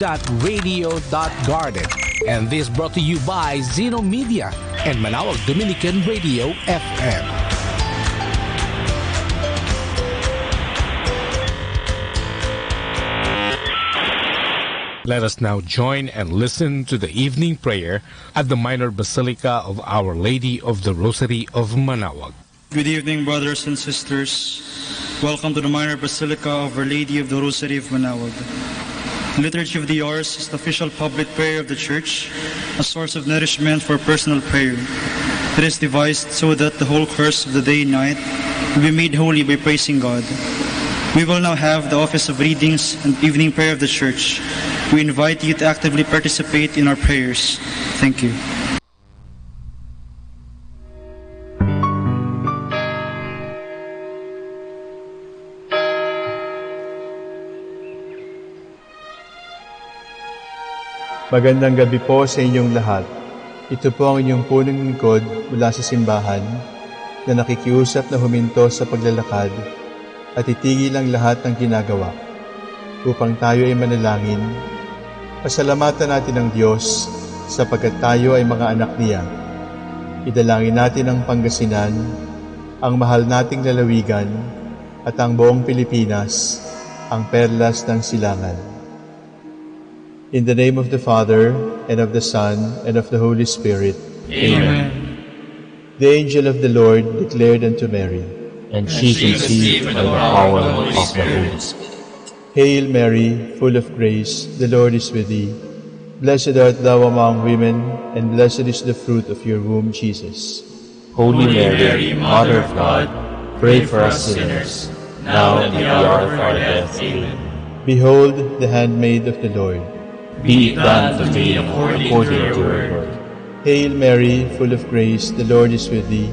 Radio.Garden. And this brought to you by Zeno Media and Manawag Dominican Radio FM. Let us now join and listen to the evening prayer at the Minor Basilica of Our Lady of the Rosary of Manawag. Good evening, brothers and sisters. Welcome to the Minor Basilica of Our Lady of the Rosary of Manawag. The Liturgy of the Hours is the official public prayer of the Church, a source of nourishment for personal prayer. It is devised so that the whole course of the day and night will be made holy by praising God. We will now have the office of readings and evening prayer of the Church. We invite you to actively participate in our prayers. Thank you. Magandang gabi po sa inyong lahat. Ito po ang inyong punong lingkod mula sa simbahan na nakikiusap na huminto sa paglalakad at itigil ang lahat ng ginagawa upang tayo ay manalangin. Pasalamatan natin ang Diyos sapagkat tayo ay mga anak niya. Idalangin natin ang Pangasinan, ang mahal nating lalawigan at ang buong Pilipinas, ang perlas ng silangan. In the name of the Father, and of the Son, and of the Holy Spirit. Amen. The angel of the Lord declared unto Mary, And she conceived by the power of the Holy Spirit. Hail Mary, full of grace, the Lord is with thee. Blessed art thou among women, and blessed is the fruit of your womb, Jesus. Holy Mary, Mother of God, pray for us sinners, now and at the hour of our death. Amen. Behold the handmaid of the Lord. Be it done to me according to your word. Hail Mary, full of grace, the Lord is with thee.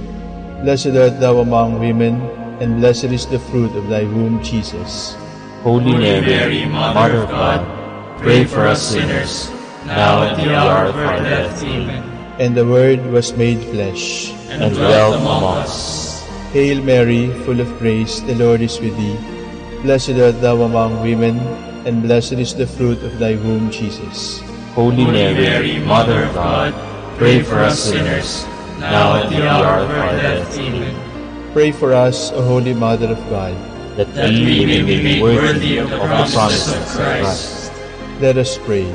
Blessed art thou among women, and blessed is the fruit of thy womb, Jesus. Holy Mary, Mother of God, pray for us sinners, now and at the hour of our death. Amen. And the Word was made flesh, And dwelt among us. Hail Mary, full of grace, the Lord is with thee. Blessed art thou among women, and blessed is the fruit of thy womb, Jesus. Holy Mary, Mother of God, pray for us sinners, now and at the hour of our death. Amen. Pray for us, O Holy Mother of God. That we may be made worthy of the promises of Christ. Let us pray.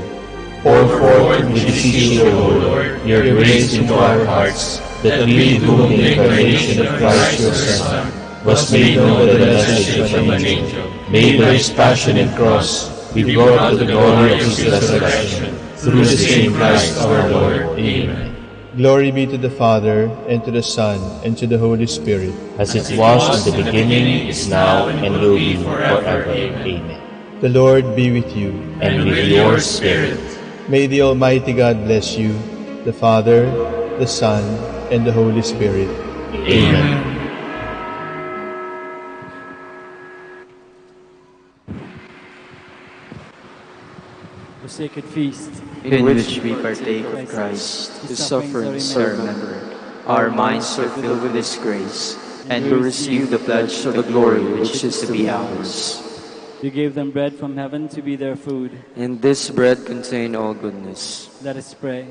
Pour forth, we beseech you, O Lord, your grace into our hearts, that we, whom the incarnation of Christ your Son was made known by the message of an angel, may by his passion and cross be brought to the glory of his resurrection, through the same Christ our Lord. Amen. Glory be to the Father, and to the Son, and to the Holy Spirit. As it was in the beginning, is now, and will be forever. Amen. The Lord be with you. And with your spirit. May the Almighty God bless you, the Father, the Son, and the Holy Spirit. Amen. The sacred feast in which we partake of Christ, whose sufferings are remembered. Our minds are filled with His grace, and we receive the pledge of the glory which is to be ours. You gave them bread from heaven to be their food. And this bread contained all goodness. Let us pray.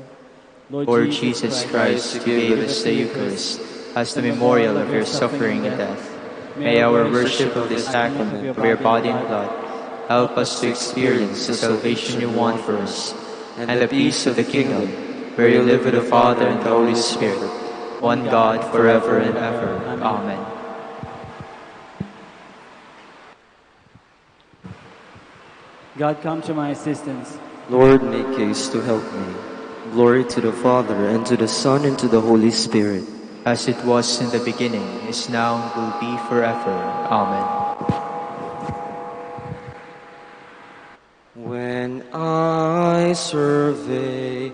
Lord Jesus Christ, who gave us the Eucharist as the memorial of your suffering and death, may our worship of this sacrament of your body and blood help us to experience the salvation you want for us, and the peace of the kingdom, where you live with the Father and the Holy Spirit, one God, forever and ever. Amen. God, come to my assistance. Lord, make haste to help me. Glory to the Father, and to the Son, and to the Holy Spirit, as it was in the beginning, is now, and will be forever. Amen. When I survey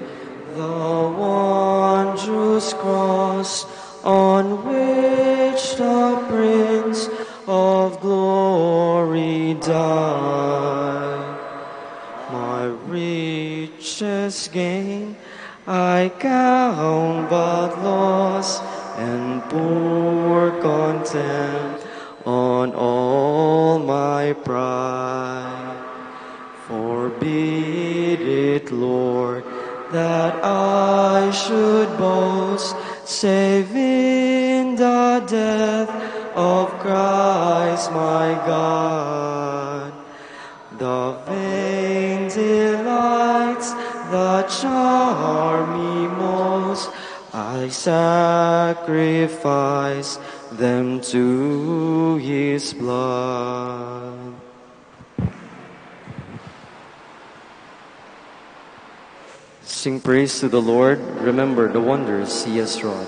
the wondrous cross on which the Prince of Glory died, my richest gain I count but loss, and pour contempt on all my pride. For be it, Lord, that I should boast, save in the death of Christ my God. The vain delights that charm me most, I sacrifice them to His blood. Sing praise to the Lord, remember the wonders He has wrought.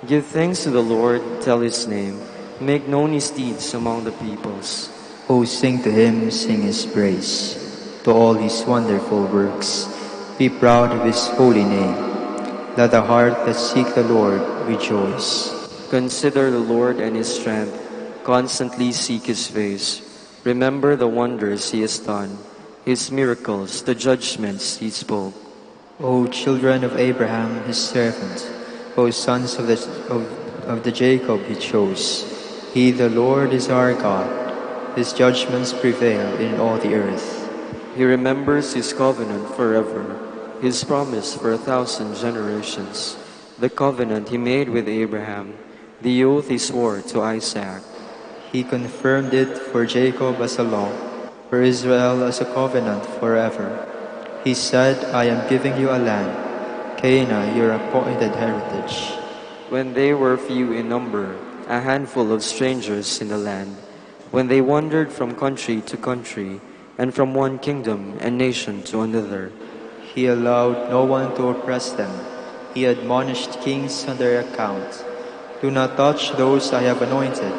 Give thanks to the Lord, tell His name, make known His deeds among the peoples. O sing to Him, sing His praise, to all His wonderful works. Be proud of His holy name. Let the heart that seek the Lord rejoice. Consider the Lord and His strength, constantly seek His face. Remember the wonders He has done, His miracles, the judgments He spoke. O children of Abraham, His servant, O sons of the Jacob He chose. He, the Lord, is our God. His judgments prevail in all the earth. He remembers His covenant forever, His promise for 1,000 generations, the covenant He made with Abraham, the oath He swore to Isaac. He confirmed it for Jacob as a law, for Israel as a covenant forever. He said, I am giving you a land, Canaan, your appointed heritage. When they were few in number, a handful of strangers in the land, when they wandered from country to country, and from one kingdom and nation to another, He allowed no one to oppress them. He admonished kings on their account. Do not touch those I have anointed.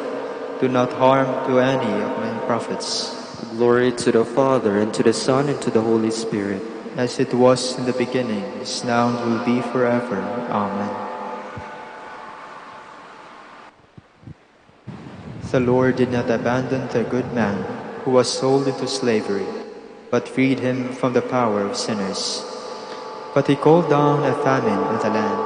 Do not harm to any of my prophets. Glory to the Father, and to the Son, and to the Holy Spirit. As it was in the beginning, is now, and will be forever. Amen. The Lord did not abandon the good man who was sold into slavery, but freed him from the power of sinners. But He called down a famine on the land.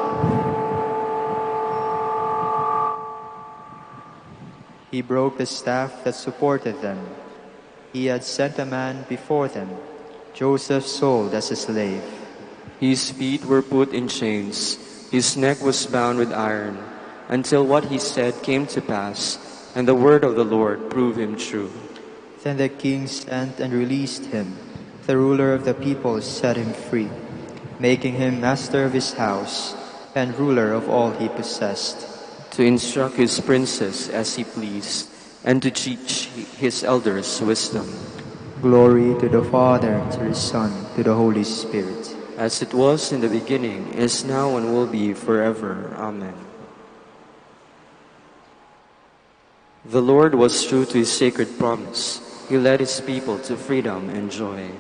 He broke the staff that supported them. He had sent a man before them, Joseph sold as a slave. His feet were put in chains, his neck was bound with iron, until what he said came to pass, and the word of the Lord proved him true. Then the king sent and released him. The ruler of the people set him free, making him master of his house and ruler of all he possessed, to instruct his princes as he pleased, and to teach his elders wisdom. Glory to the Father, to the Son, to the Holy Spirit. As it was in the beginning, is now, and will be forever. Amen. The Lord was true to His sacred promise. He led His people to freedom and joy.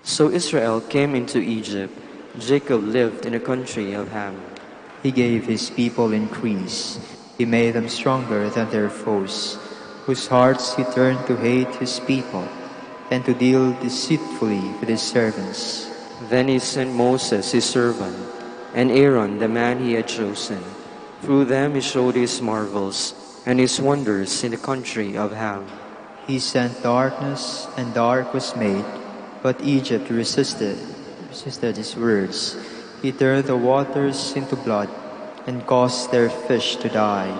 So Israel came into Egypt. Jacob lived in the country of Ham. He gave His people increase. He made them stronger than their foes, whose hearts He turned to hate His people and to deal deceitfully with His servants. Then He sent Moses, His servant, and Aaron, the man He had chosen. Through them He showed His marvels and His wonders in the country of Ham. He sent darkness, and dark was made, but Egypt resisted His words. He turned the waters into blood and caused their fish to die.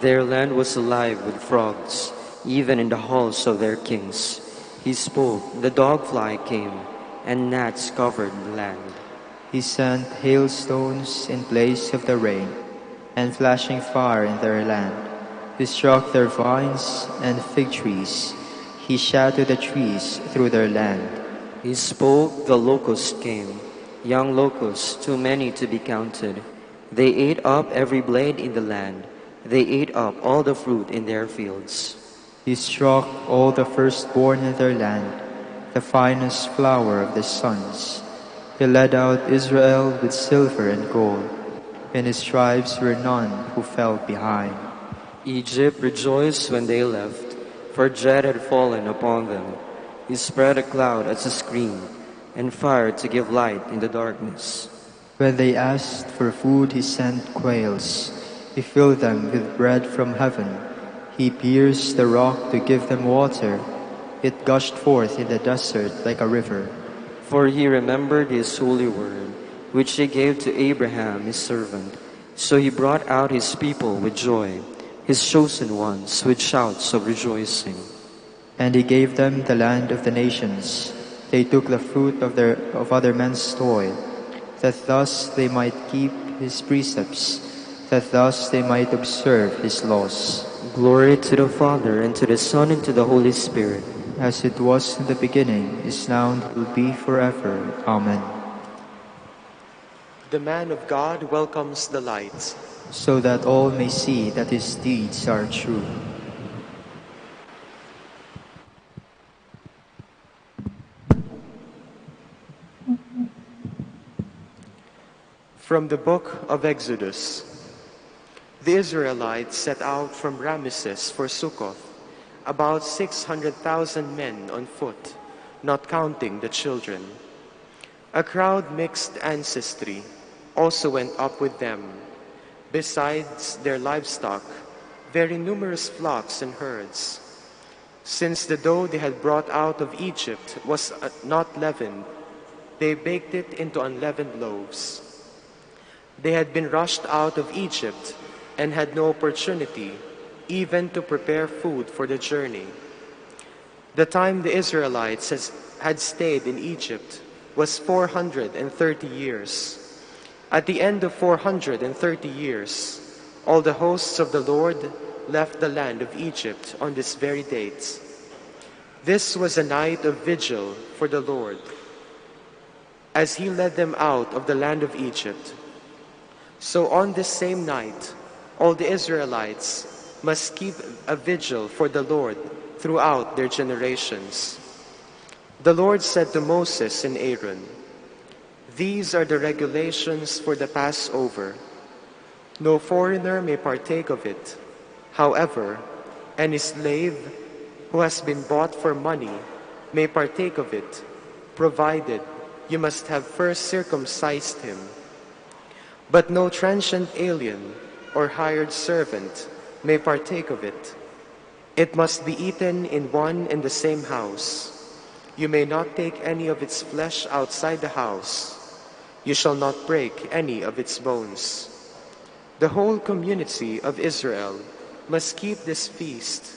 Their land was alive with frogs, even in the halls of their kings. He spoke, the dogfly came, and gnats covered the land. He sent hailstones in place of the rain, and flashing fire in their land. He struck their vines and fig trees. He shattered the trees through their land. He spoke, the locust came, young locusts, too many to be counted. They ate up every blade in the land. They ate up all the fruit in their fields. He struck all the firstborn in their land, the finest flower of the sons. He led out Israel with silver and gold. In His tribes were none who fell behind. Egypt rejoiced when they left, for dread had fallen upon them. He spread a cloud as a screen, and fire to give light in the darkness. When they asked for food, He sent quails. He filled them with bread from heaven. He pierced the rock to give them water. It gushed forth in the desert like a river. For he remembered his holy word, which he gave to Abraham his servant. So he brought out his people with joy, his chosen ones with shouts of rejoicing. And he gave them the land of the nations. They took the fruit of other men's toil, that thus they might keep his precepts, that thus they might observe his laws. Glory to the Father, and to the Son, and to the Holy Spirit. As it was in the beginning, is now, and will be forever. Amen. The man of God welcomes the light, so that all may see that his deeds are true. From the book of Exodus. The Israelites set out from Ramesses for Sukkoth, about 600,000 men on foot, not counting the children. A crowd mixed ancestry also went up with them. Besides their livestock, very numerous flocks and herds. Since the dough they had brought out of Egypt was not leavened, they baked it into unleavened loaves. They had been rushed out of Egypt and had no opportunity even to prepare food for the journey. The time the Israelites had stayed in Egypt was 430 years. At the end of 430 years, all the hosts of the Lord left the land of Egypt on this very date. This was a night of vigil for the Lord, as he led them out of the land of Egypt. So on this same night, all the Israelites must keep a vigil for the Lord throughout their generations. The Lord said to Moses and Aaron, "These are the regulations for the Passover. No foreigner may partake of it. However, any slave who has been bought for money may partake of it, provided you must have first circumcised him. But no transient alien or hired servant may partake of it. It must be eaten in one and the same house. You may not take any of its flesh outside the house. You shall not break any of its bones." The whole community of Israel must keep this feast.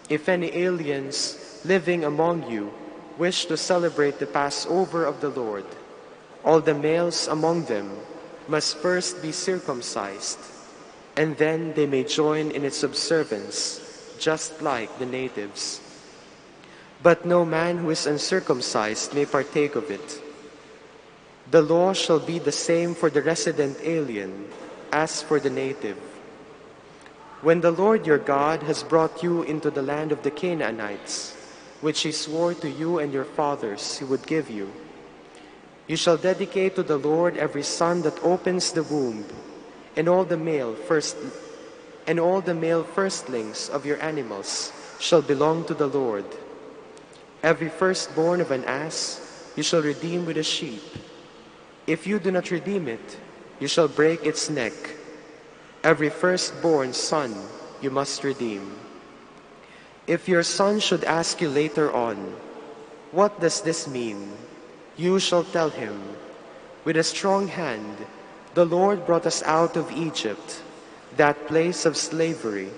If any aliens living among you wish to celebrate the Passover of the Lord, all the males among them must first be circumcised, and then they may join in its observance, just like the natives. But no man who is uncircumcised may partake of it. The law shall be the same for the resident alien as for the native. When the Lord your God has brought you into the land of the Canaanites, which he swore to you and your fathers he would give you, you shall dedicate to the Lord every son that opens the womb, and all the male firstlings of your animals shall belong to the Lord. Every firstborn of an ass you shall redeem with a sheep. If you do not redeem it, you shall break its neck. Every firstborn son you must redeem. If your son should ask you later on, "What does this mean?" you shall tell him, "With a strong hand the Lord brought us out of Egypt, that place of slavery.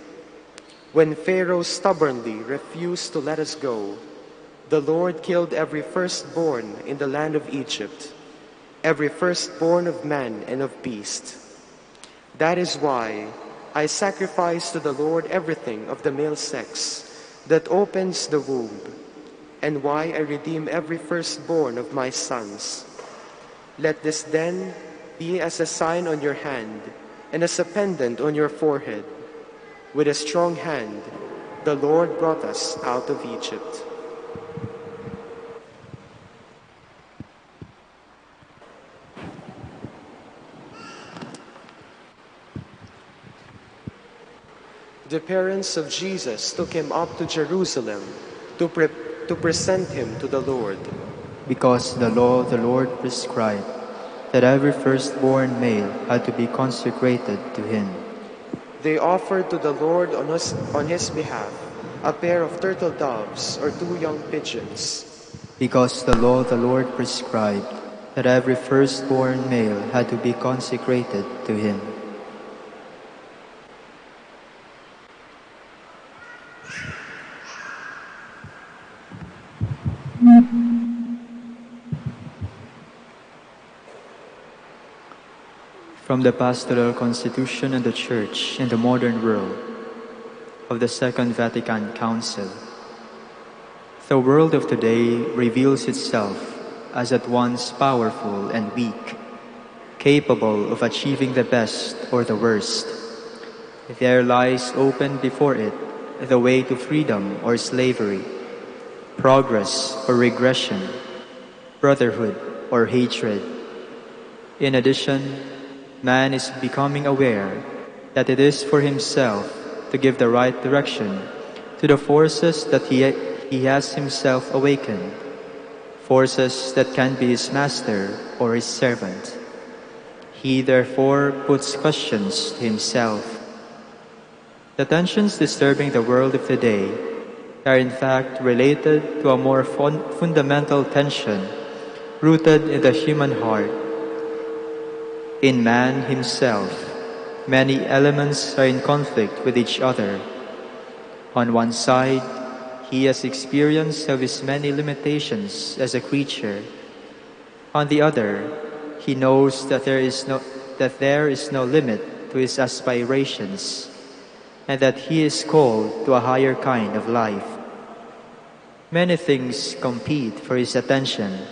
When Pharaoh stubbornly refused to let us go, the Lord killed every firstborn in the land of Egypt, every firstborn of man and of beast. That is why I sacrifice to the Lord everything of the male sex that opens the womb, and why I redeem every firstborn of my sons. Let this then be as a sign on your hand and as a pendant on your forehead. With a strong hand, the Lord brought us out of Egypt." The parents of Jesus took him up to Jerusalem to present him to the Lord. Because the law of the Lord prescribed that every firstborn male had to be consecrated to him. They offered to the Lord on his behalf a pair of turtle doves or 2 young pigeons. because the law of the Lord prescribed that every firstborn male had to be consecrated to him. From the Pastoral Constitution and the Church in the Modern World of the Second Vatican Council. The world of today reveals itself as at once powerful and weak, capable of achieving the best or the worst. There lies open before it the way to freedom or slavery, progress or regression, brotherhood or hatred. In addition, man is becoming aware that it is for himself to give the right direction to the forces that he has himself awakened, forces that can be his master or his servant. He therefore puts questions to himself. The tensions disturbing the world of today are in fact related to a more fundamental tension rooted in the human heart. In man himself, many elements are in conflict with each other. On one side, he has experience of his many limitations as a creature. On the other, he knows that there is no limit to his aspirations, and that he is called to a higher kind of life. Many things compete for his attention,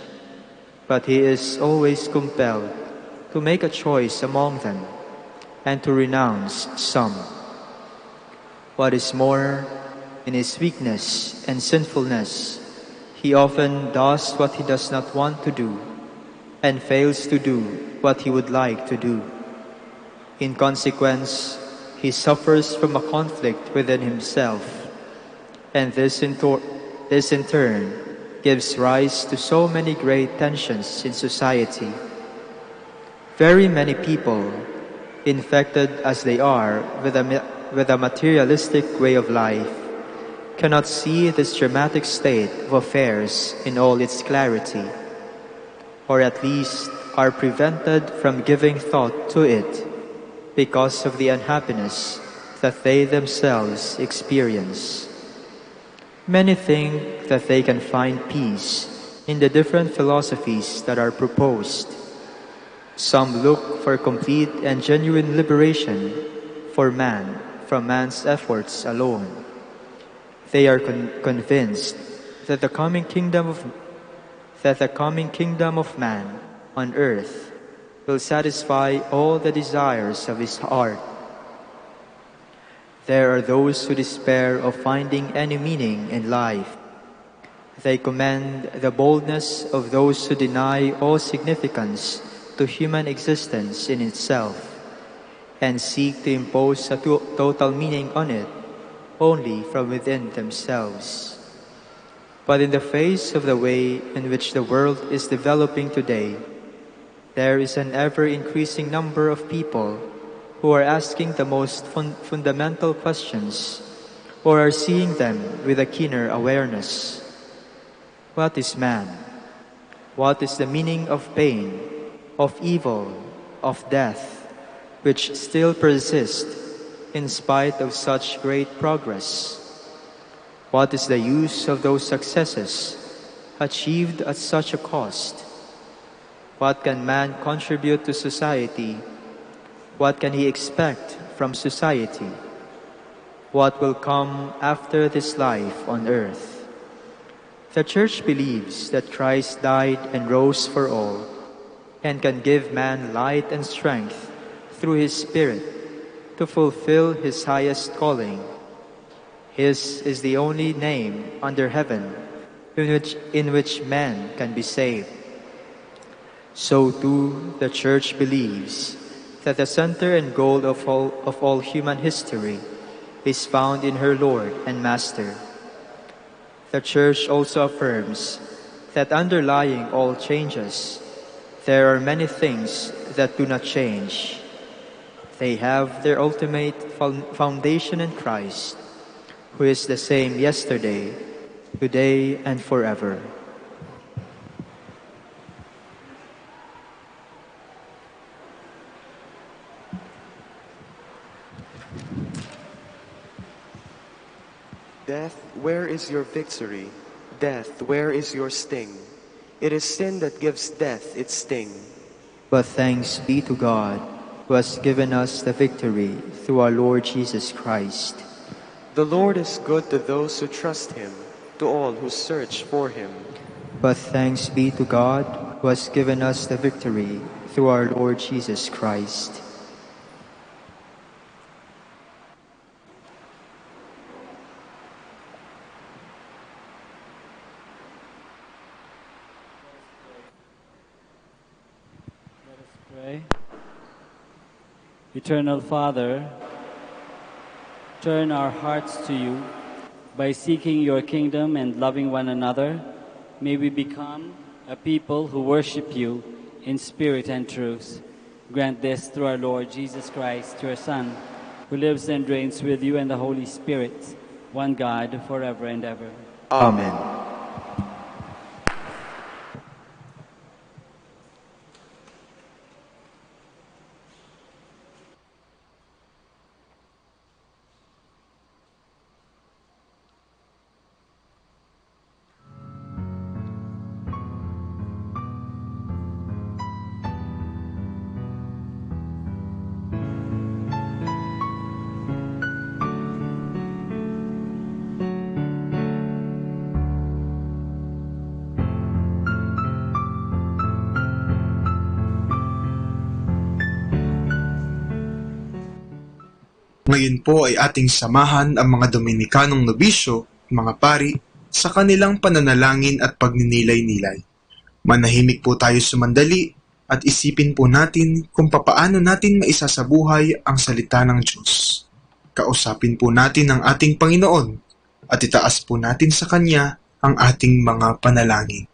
but he is always compelled to make a choice among them and to renounce some. What is more, in his weakness and sinfulness, he often does what he does not want to do and fails to do what he would like to do. In consequence, he suffers from a conflict within himself, and this in turn gives rise to so many great tensions in society. Very many people, infected as they are with a materialistic way of life, cannot see this dramatic state of affairs in all its clarity, or at least are prevented from giving thought to it because of the unhappiness that they themselves experience. Many think that they can find peace in the different philosophies that are proposed. Some look for complete and genuine liberation for man from man's efforts alone. They are convinced that the coming kingdom of man on earth will satisfy all the desires of his heart. There are those who despair of finding any meaning in life. They commend the boldness of those who deny all significance to human existence in itself and seek to impose a total meaning on it only from within themselves. But in the face of the way in which the world is developing today, there is an ever-increasing number of people who are asking the most fundamental questions or are seeing them with a keener awareness. What is man? What is the meaning of pain, of evil, of death, which still persist in spite of such great progress? What is the use of those successes achieved at such a cost? What can man contribute to society? What can he expect from society? What will come after this life on earth? The Church believes that Christ died and rose for all, and can give man light and strength through his Spirit to fulfill his highest calling. His is the only name under heaven in which man can be saved. So too the Church believes that the center and goal of all human history is found in her Lord and Master. The Church also affirms that underlying all changes, there are many things that do not change. They have their ultimate foundation in Christ, who is the same yesterday, today, and forever. Death, where is your victory? Death, where is your sting? It is sin that gives death its sting. But thanks be to God, who has given us the victory through our Lord Jesus Christ. The Lord is good to those who trust him, to all who search for him. But thanks be to God, who has given us the victory through our Lord Jesus Christ. Let us pray. Eternal Father, turn our hearts to you. By seeking your kingdom and loving one another, may we become a people who worship you in spirit and truth. Grant this through our Lord Jesus Christ, your Son, who lives and reigns with you and the Holy Spirit, one God, forever and ever. Amen. Ngayon po ay ating samahan ang mga Dominikanong nobisyo, mga pari, sa kanilang pananalangin at pagninilay-nilay. Manahimik po tayo sumandali at isipin po natin kung papaano natin maisasabuhay ang salita ng Diyos. Kausapin po natin ang ating Panginoon at itaas po natin sa Kanya ang ating mga panalangin.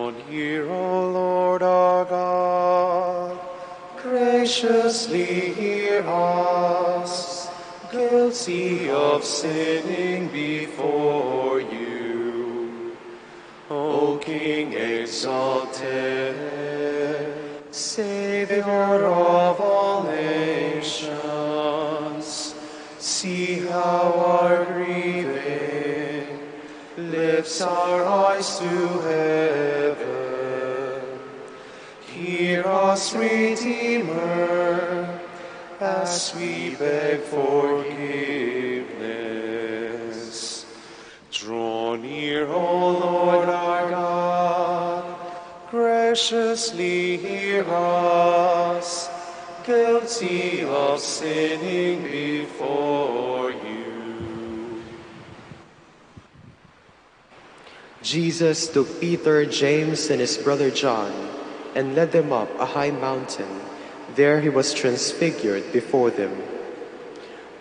Draw near, O Lord our God, graciously hear us, guilty of sinning before you. O King exalted, Savior of all nations, see how our grieving lifts our eyes to heaven. Hear us, Redeemer, as we beg forgiveness. Draw near, O Lord our God, graciously hear us, guilty of sinning before you. Jesus took Peter, James, and his brother John and led them up a high mountain. There he was transfigured before them.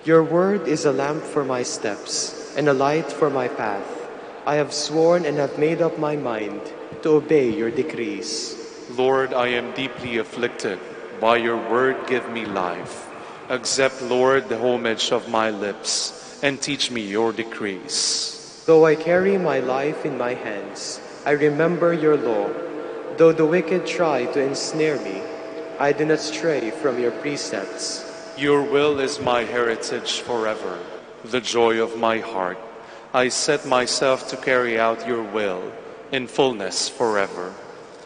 Your word is a lamp for my steps and a light for my path. I have sworn and have made up my mind to obey your decrees. Lord, I am deeply afflicted. By your word give me life. Accept, Lord, the homage of my lips, and teach me your decrees. Though I carry my life in my hands, I remember your law. Though the wicked try to ensnare me, I do not stray from your precepts. Your will is my heritage forever, the joy of my heart. I set myself to carry out your will in fullness forever.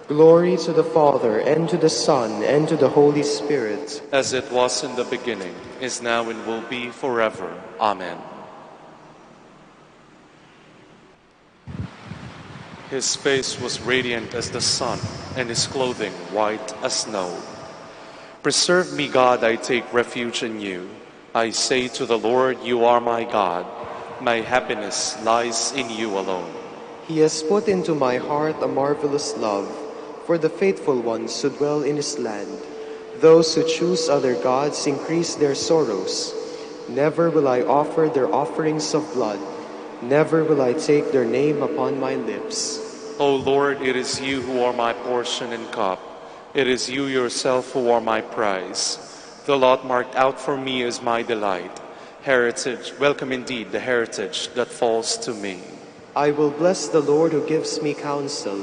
Glory to the Father, and to the Son, and to the Holy Spirit. As it was in the beginning, is now, and will be forever. Amen. His face was radiant as the sun, and his clothing white as snow. Preserve me, God, I take refuge in you. I say to the Lord, you are my God. My happiness lies in you alone. He has put into my heart a marvelous love for the faithful ones who dwell in his land. Those who choose other gods increase their sorrows. Never will I offer their offerings of blood. Never will I take their name upon my lips. O Lord, it is you who are my portion and cup. It is you yourself who are my prize. The lot marked out for me is my delight. Heritage, welcome indeed the heritage that falls to me. I will bless the Lord who gives me counsel,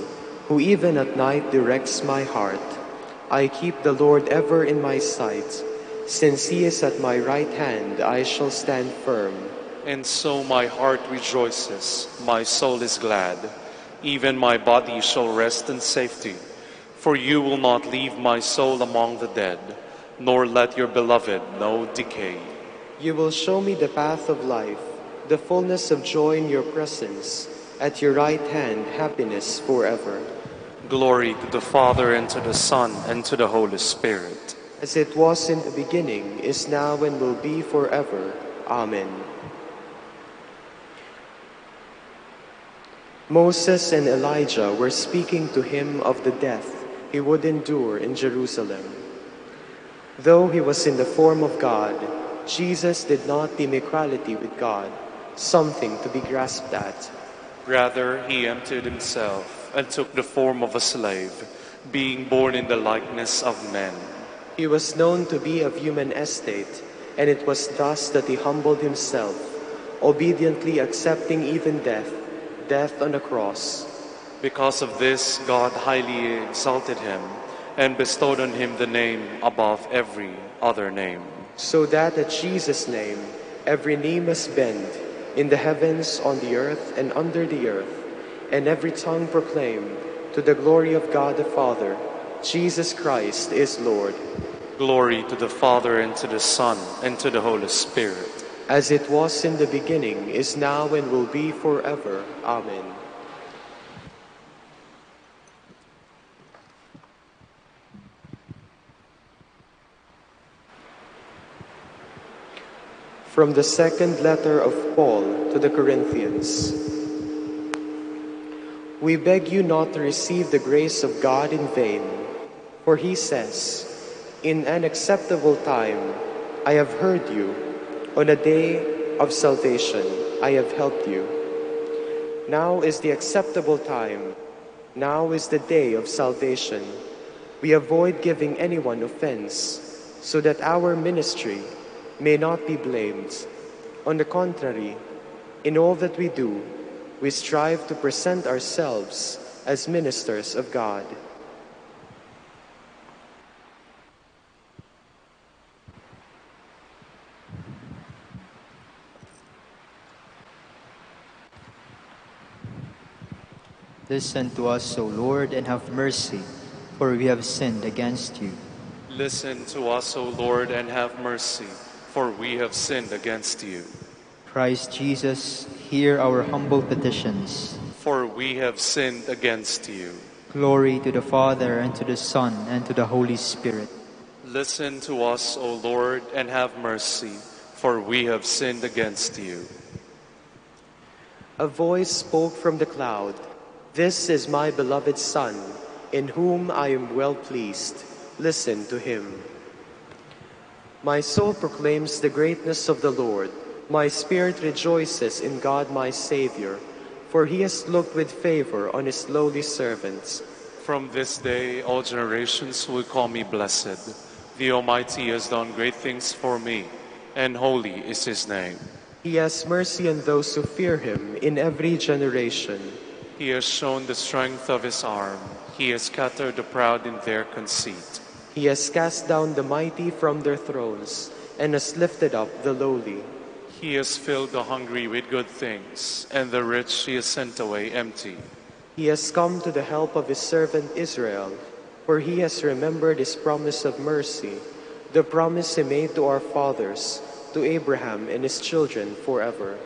who even at night directs my heart. I keep the Lord ever in my sight. Since he is at my right hand, I shall stand firm. And so my heart rejoices, my soul is glad. Even my body shall rest in safety. For you will not leave my soul among the dead, nor let your beloved know decay. You will show me the path of life, the fullness of joy in your presence. At your right hand, happiness forever. Glory to the Father, and to the Son, and to the Holy Spirit. As it was in the beginning, is now, and will be forever. Amen. Moses and Elijah were speaking to him of the death he would endure in Jerusalem. Though he was in the form of God, Jesus did not deem equality with God something to be grasped at. Rather, he emptied himself and took the form of a slave, being born in the likeness of men. He was known to be of human estate, and it was thus that he humbled himself, obediently accepting even death on a cross. Because of this, God highly exalted him and bestowed on him the name above every other name. So that at Jesus' name every knee must bend, in the heavens, on the earth, and under the earth, and every tongue proclaim, to the glory of God the Father, Jesus Christ is Lord. Glory to the Father, and to the Son, and to the Holy Spirit. As it was in the beginning, is now, and will be forever. Amen. From the second letter of Paul to the Corinthians. We beg you not to receive the grace of God in vain, for he says, in an acceptable time I have heard you, on a day of salvation I have helped you. Now is the acceptable time. Now is the day of salvation. We avoid giving anyone offense, so that our ministry may not be blamed. On the contrary, in all that we do, we strive to present ourselves as ministers of God. Listen to us, O Lord, and have mercy, for we have sinned against you. Listen to us, O Lord, and have mercy, for we have sinned against you. Christ Jesus, hear our humble petitions. For we have sinned against you. Glory to the Father, and to the Son, and to the Holy Spirit. Listen to us, O Lord, and have mercy, for we have sinned against you. A voice spoke from the cloud, "This is my beloved Son, in whom I am well pleased. Listen to him." My soul proclaims the greatness of the Lord. My spirit rejoices in God my Savior, for he has looked with favor on his lowly servants. From this day all generations will call me blessed. The Almighty has done great things for me, and holy is his name. He has mercy on those who fear him in every generation. He has shown the strength of his arm. He has scattered the proud in their conceit. He has cast down the mighty from their thrones and has lifted up the lowly. He has filled the hungry with good things, and the rich he has sent away empty. He has come to the help of his servant Israel, for he has remembered his promise of mercy, the promise he made to our fathers, to Abraham and his children forever.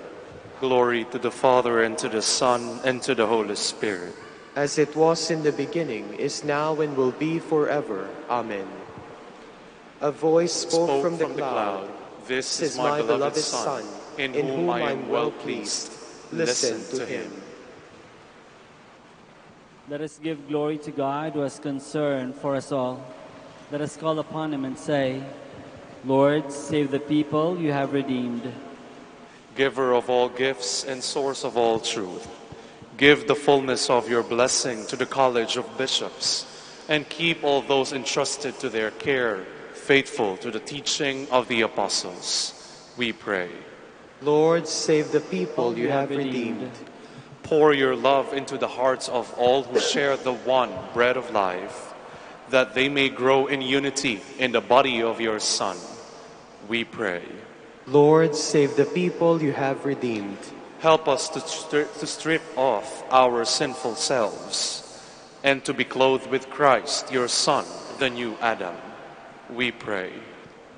Glory to the Father, and to the Son, and to the Holy Spirit. As it was in the beginning, is now, and will be forever. Amen. A voice spoke from the cloud, "This is my beloved Son, in whom I am well pleased. Listen to him." Let us give glory to God who has concern for us all. Let us call upon him and say, "Lord, save the people you have redeemed." Giver of all gifts and source of all truth, give the fullness of your blessing to the College of Bishops, and keep all those entrusted to their care faithful to the teaching of the apostles. We pray. Lord, save the people you have redeemed. Pour your love into the hearts of all who share the one bread of life, that they may grow in unity in the body of your Son. We pray. Lord, save the people you have redeemed. Help us to strip off our sinful selves and to be clothed with Christ, your Son, the new Adam. We pray.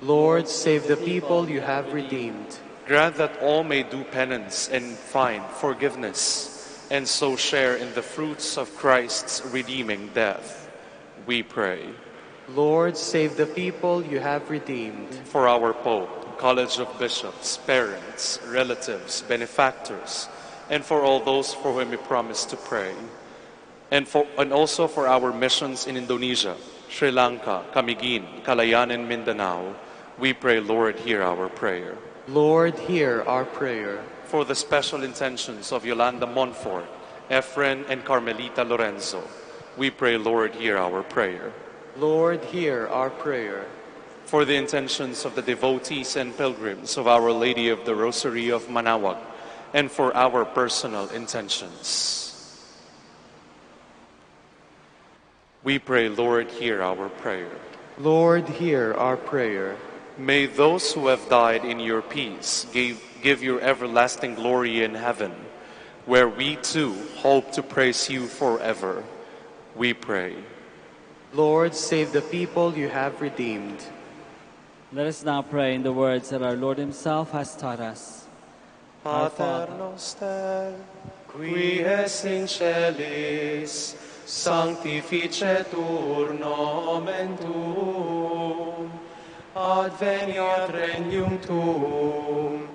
Lord, save the people you have redeemed. Grant that all may do penance and find forgiveness, and so share in the fruits of Christ's redeeming death. We pray. Lord, save the people you have redeemed. For our Pope, College of Bishops, parents, relatives, benefactors, and for all those for whom we promise to pray, and also for our missions in Indonesia, Sri Lanka, Camiguin, Calayan, and Mindanao, we pray, Lord, hear our prayer. Lord, hear our prayer. For the special intentions of Yolanda Montfort, Efren, and Carmelita Lorenzo, we pray, Lord, hear our prayer. Lord, hear our prayer. For the intentions of the devotees and pilgrims of Our Lady of the Rosary of Manaoag, and for our personal intentions. We pray, Lord, hear our prayer. Lord, hear our prayer. May those who have died in your peace give your everlasting glory in heaven, where we too hope to praise you forever. We pray. Lord, save the people you have redeemed. Let us now pray in the words that our Lord himself has taught us. Pater noster, qui es in celis, sanctificetur nomen tuum, adveniat regnum tuum,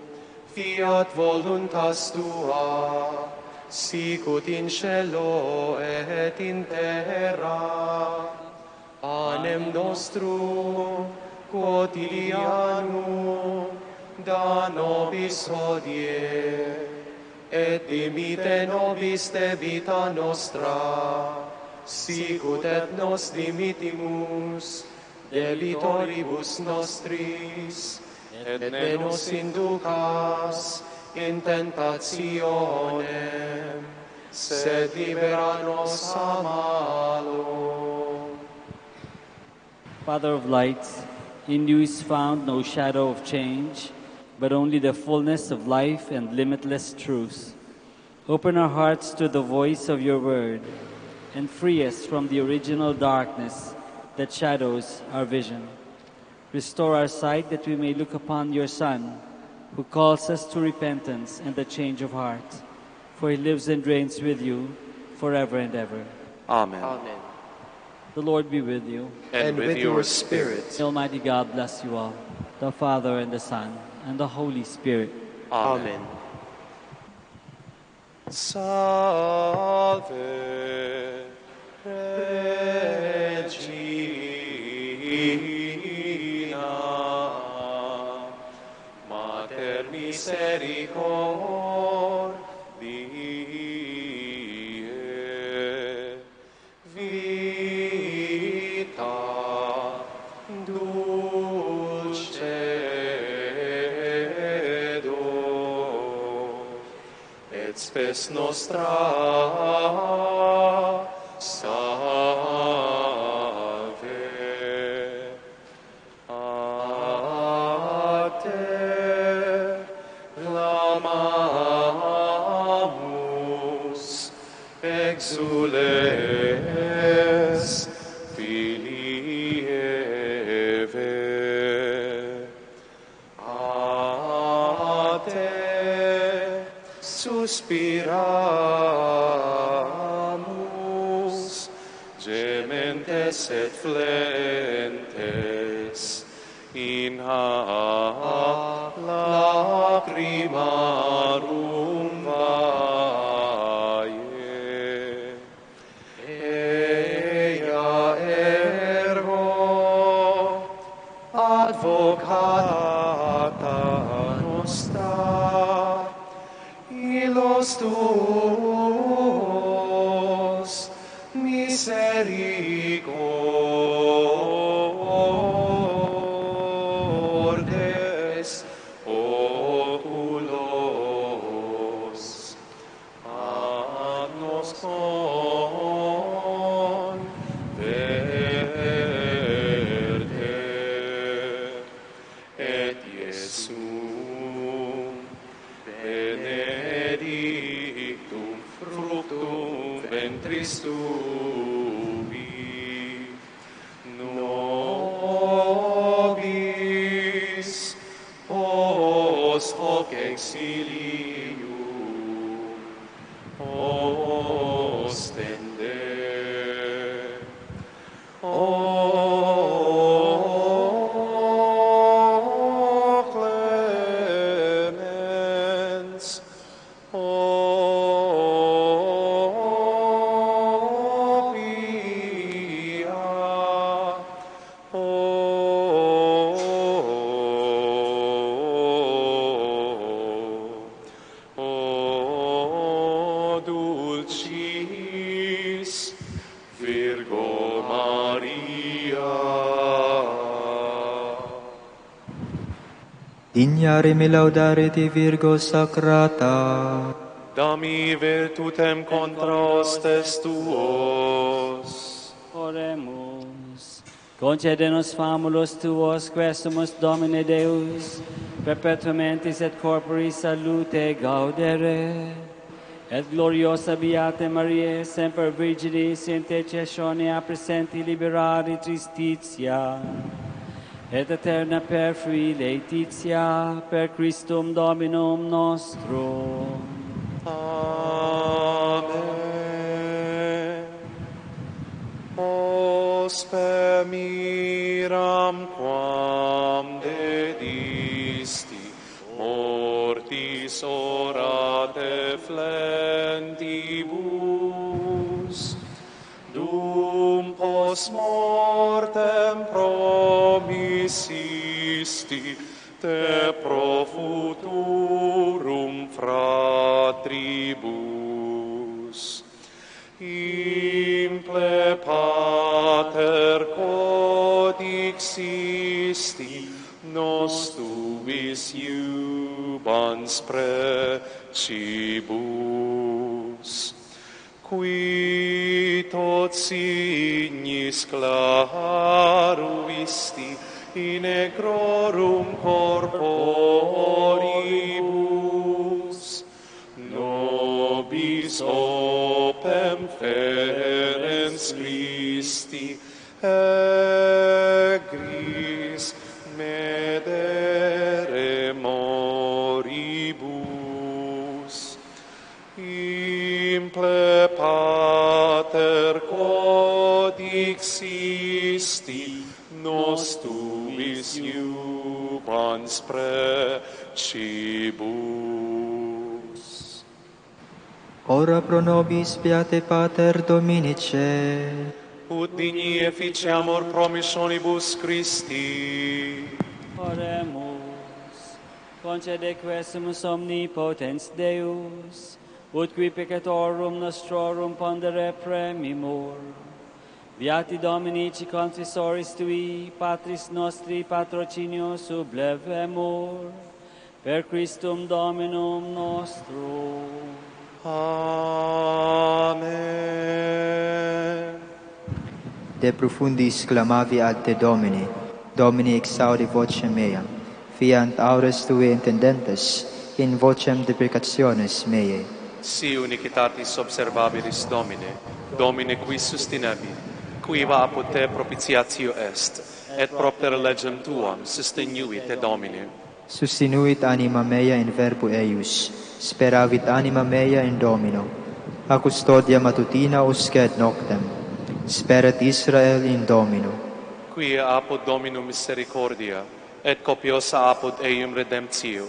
fiat voluntas tua, sicut in cielo et in terra. Panem nostrum quotidianum da nobis hodie, et dimitte nobis debita nostra, sicut et nos dimitimus debitoribus nostris, et ne nos inducas in tentationem, sed libera nos a malo. Father of light, in you is found no shadow of change, but only the fullness of life and limitless truth. Open our hearts to the voice of your word, and free us from the original darkness that shadows our vision. Restore our sight that we may look upon your Son, who calls us to repentance and the change of heart. For he lives and reigns with you forever and ever. Amen. Amen. The Lord be with you. And with your spirit. May Almighty God bless you all, the Father and the Son and the Holy Spirit. Amen. Salve Regina, Mater misericordiae, vita dulcedo, et spes nostra salve. A te clamamus, exules filii Eve. A te suspiramus, gementes et flentes, in ha lacrimarum valle. Ea ergo advocata nostra, illos tuos misericordes oculos ad nos converte, et Iesum benedictum fructum ventris tui, nobis post hoc exilium ostende. O clemens, o pia, o dulcis Virgo Maria. Dignare me laudare te Virgo sacrata. Dami virtutem contra hostes tuos. Oremus. Concede-nos famulos tuos, quesumus Domine Deus, perpetuamentis et corporis salute gaudere, et gloriosa Beate Mariae, semper Virginis, intercessionia presenti liberari tristitia, et eterna perfui laetitia, per Christum Dominum nostrum. Amen. Ospe miram quam dedisti, mortis orate flentibus, dum post mortem promisisti, te pro futurum fratribus. In quod existi, nos tuis iubans precibus, qui tot signis claruisti in egrorum corporibus, nobis opem ferens Christi egris medere moribus, imple pater quod existi, nos tuis iubans precibus. Ora pro nobis beate Pater Dominice, ut digni efficiamur promissionibus Christi. Oremus, concede quesumus omnipotens Deus, ut qui peccatorum nostrorum pondere premimur. Beati Dominici confessoris tui, Patris nostri patrocinio sublevemur, per Christum Dominum nostrum. Amen. de profundis clamavi ad te Domine, Domini exaudi vocem mea, fiant aures tue intendentes, in vocem deprecationes meae. Si unicitatis observabilis Domine, Domine qui sustinebi, quiva apud te propitiatio est, et propter legem tuam sustinuit te Domine. Sustinuit anima mea in verbo eius, speravit anima mea in Domino. A custodia matutina usque et noctem, speret Israel in Domino. Quia apud Dominum misericordia, et copiosa apud eium redemptio,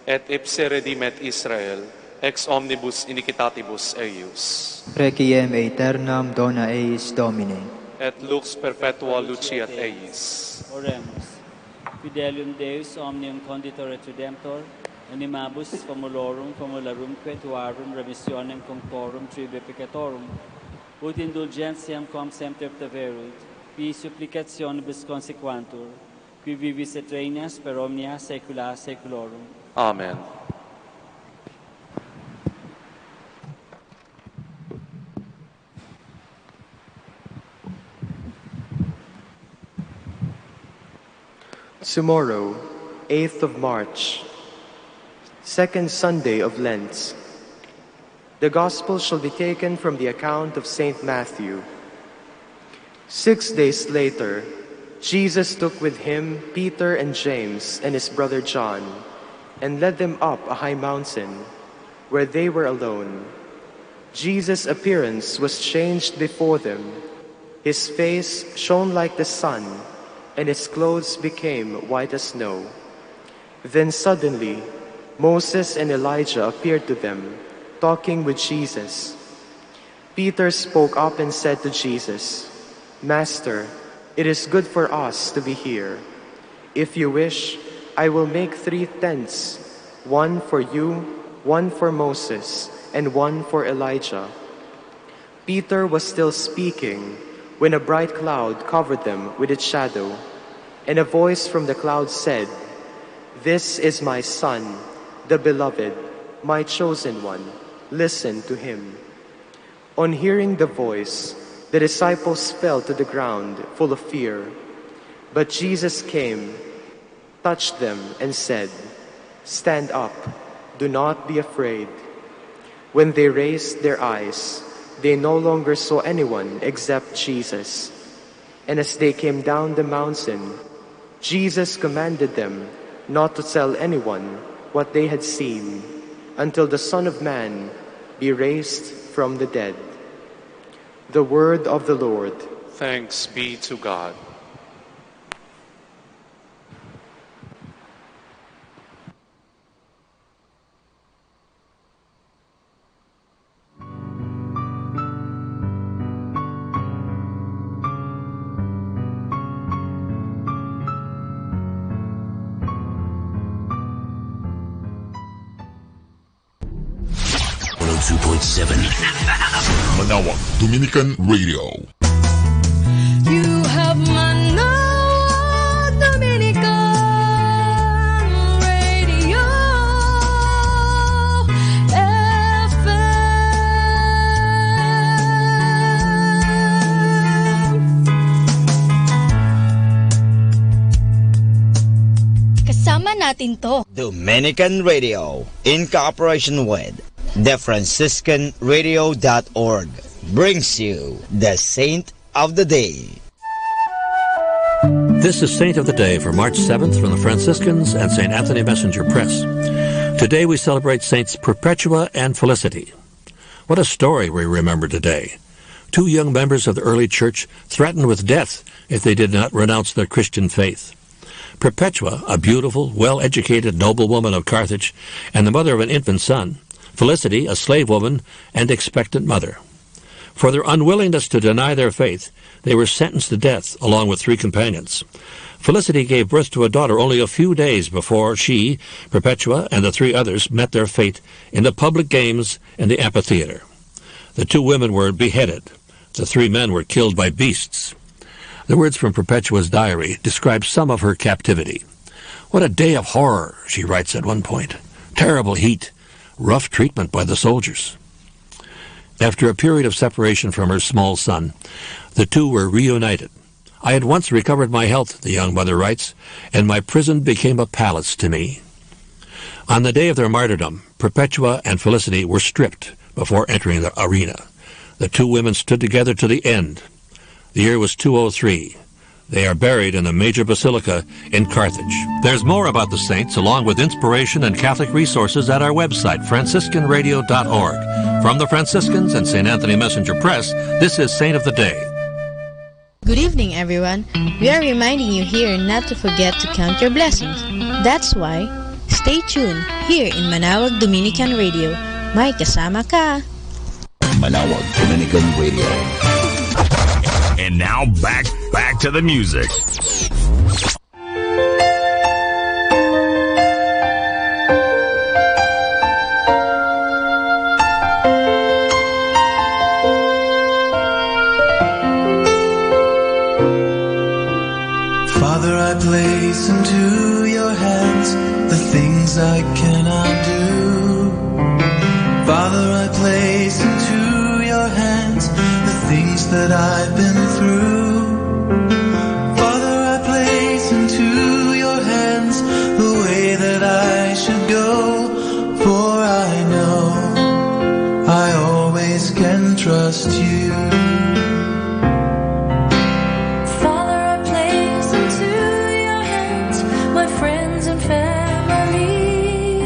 et ipse redimet Israel, ex omnibus iniquitatibus eius. Requiem aeternam dona eis Domine. Et lux perpetua luciat eis. Oremus. Fidelium Deus omnium conditor et redemptor, animabus famulorum famularumque tuarum remissionem concorum tribe peccatorum, ut indulgentiam quam semper taverunt, qui supplicationibus consequantur, qui vivis et regnas per omnia saecula saeculorum. Amen. Tomorrow, 8th of March, second Sunday of Lent, the Gospel shall be taken from the account of St. Matthew. 6 days later, Jesus took with him Peter and James and his brother John, and led them up a high mountain, where they were alone. Jesus' appearance was changed before them. His face shone like the sun, and his clothes became white as snow. Then suddenly, Moses and Elijah appeared to them, talking with Jesus. Peter spoke up and said to Jesus, "Master, it is good for us to be here. If you wish, I will make 3 tents, one for you, one for Moses, and one for Elijah." Peter was still speaking when a bright cloud covered them with its shadow, and a voice from the cloud said, "This is my Son, the Beloved, my chosen one. Listen to him." On hearing the voice, the disciples fell to the ground, full of fear. But Jesus came, touched them, and said, "Stand up, do not be afraid." When they raised their eyes, they no longer saw anyone except Jesus. And as they came down the mountain, Jesus commanded them not to tell anyone what they had seen until the Son of Man be raised from the dead. The word of the Lord. Thanks be to God. Manawag Dominican Radio. You have my Pakinggan natin to. Dominican Radio, in cooperation with thefranciscanradio.org, brings you the Saint of the Day. This is Saint of the Day for March 7th from the Franciscans and St. Anthony Messenger Press. Today we celebrate Saints Perpetua and Felicity. What a story we remember today. 2 young members of the early church threatened with death if they did not renounce their Christian faith. Perpetua, a beautiful, well-educated noblewoman of Carthage and the mother of an infant son. Felicity, a slave woman and expectant mother. For their unwillingness to deny their faith, they were sentenced to death along with 3 companions. Felicity gave birth to a daughter only a few days before she, Perpetua, and the 3 others met their fate in the public games in the amphitheater. The 2 women were beheaded. The 3 men were killed by beasts. The words from Perpetua's diary describe some of her captivity. What a day of horror, she writes at one point. Terrible heat, rough treatment by the soldiers. After a period of separation from her small son, the 2 were reunited. I had once recovered my health, the young mother writes, and my prison became a palace to me. On the day of their martyrdom, Perpetua and Felicity were stripped before entering the arena. The 2 women stood together to the end. The year was 203. They are buried in the major basilica in Carthage. There's more about the saints, along with inspiration and Catholic resources at our website, franciscanradio.org. From the Franciscans and St. Anthony Messenger Press, this is Saint of the Day. Good evening, everyone. We are reminding you here not to forget to count your blessings. That's why, stay tuned here in Manaoag Dominican Radio. May kasama ka. Manaoag Dominican Radio. And now back to the music. Father, I place into your hands the things I cannot do. Father, I place into your hands the things that I've been through. Father, I place into your hands the way that I should go, for I know I always can trust you. Father, I place into your hands my friends and family.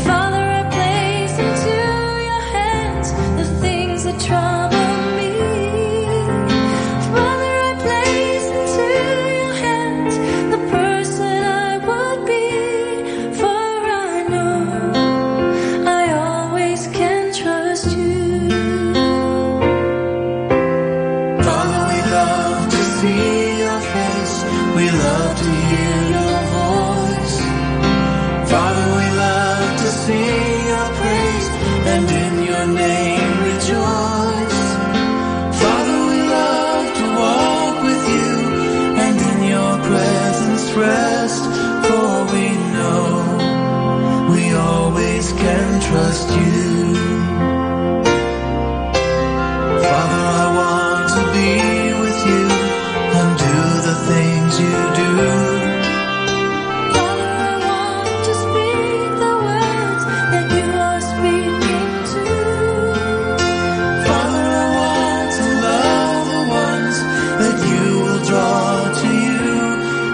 Father, I place into your hands the things that trouble me. Father, I place into your hands the person I would be, for I know I always can trust you. Father, we love to see your face, we love to hear your voice. Father, we love to sing your praise, and in your name rejoice. Father, we love to walk with you, and in your presence rest, for we know we always can trust you. Father, I want to be with you and do the things you do. Father, I want to speak the words that you are speaking to. Father, I want to love the ones that you will draw to you,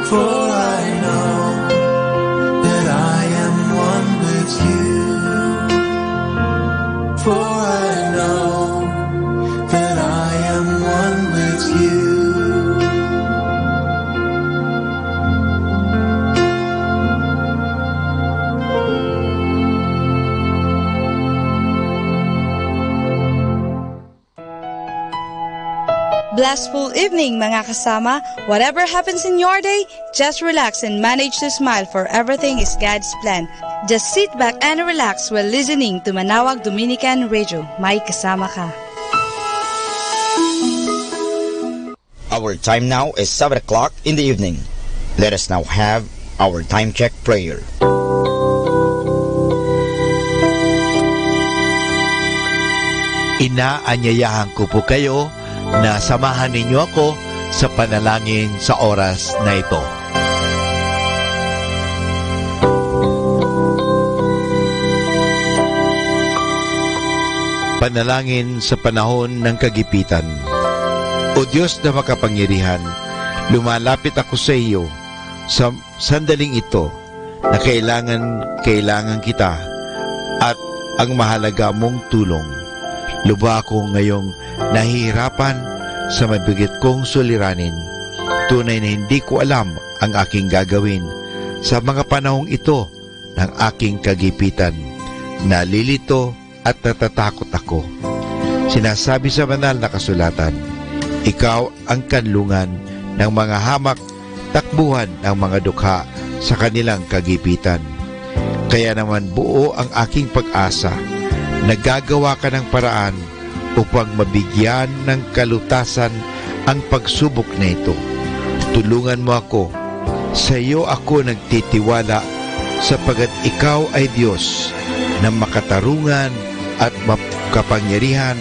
for I know that I am one with you. For I know that I am one with you. Blessful evening, mga kasama. Whatever happens in your day, just relax and manage to smile, for everything is God's plan. Just sit back and relax while listening to Manaoag Dominican Radio. May kasama ka. Our time now is 7 o'clock in the evening. Let us now have our time check prayer. Inaanyayahan ko po kayo na samahan ninyo ako sa panalangin sa oras na ito. Panalangin sa panahon ng kagipitan. O Diyos na makapangyarihan, lumalapit ako sa iyo sa sandaling ito na kailangan kita at ang mahalaga mong tulong. Luba ako ngayong nahihirapan sa mabigat kong suliranin. Tunay na hindi ko alam ang aking gagawin sa mga panahong ito ng aking kagipitan. Nalilito at natatakot ako. Sinasabi sa banal na kasulatan, ikaw ang kanlungan ng mga hamak, takbuhan ng mga dukha sa kanilang kagipitan. Kaya naman buo ang aking pag-asa. Nagagawa ka ng paraan upang mabigyan ng kalutasan ang pagsubok na ito. Tulungan mo ako. Sa iyo ako nagtitiwala sapagat ikaw ay Diyos na makatarungan at makapangyarihan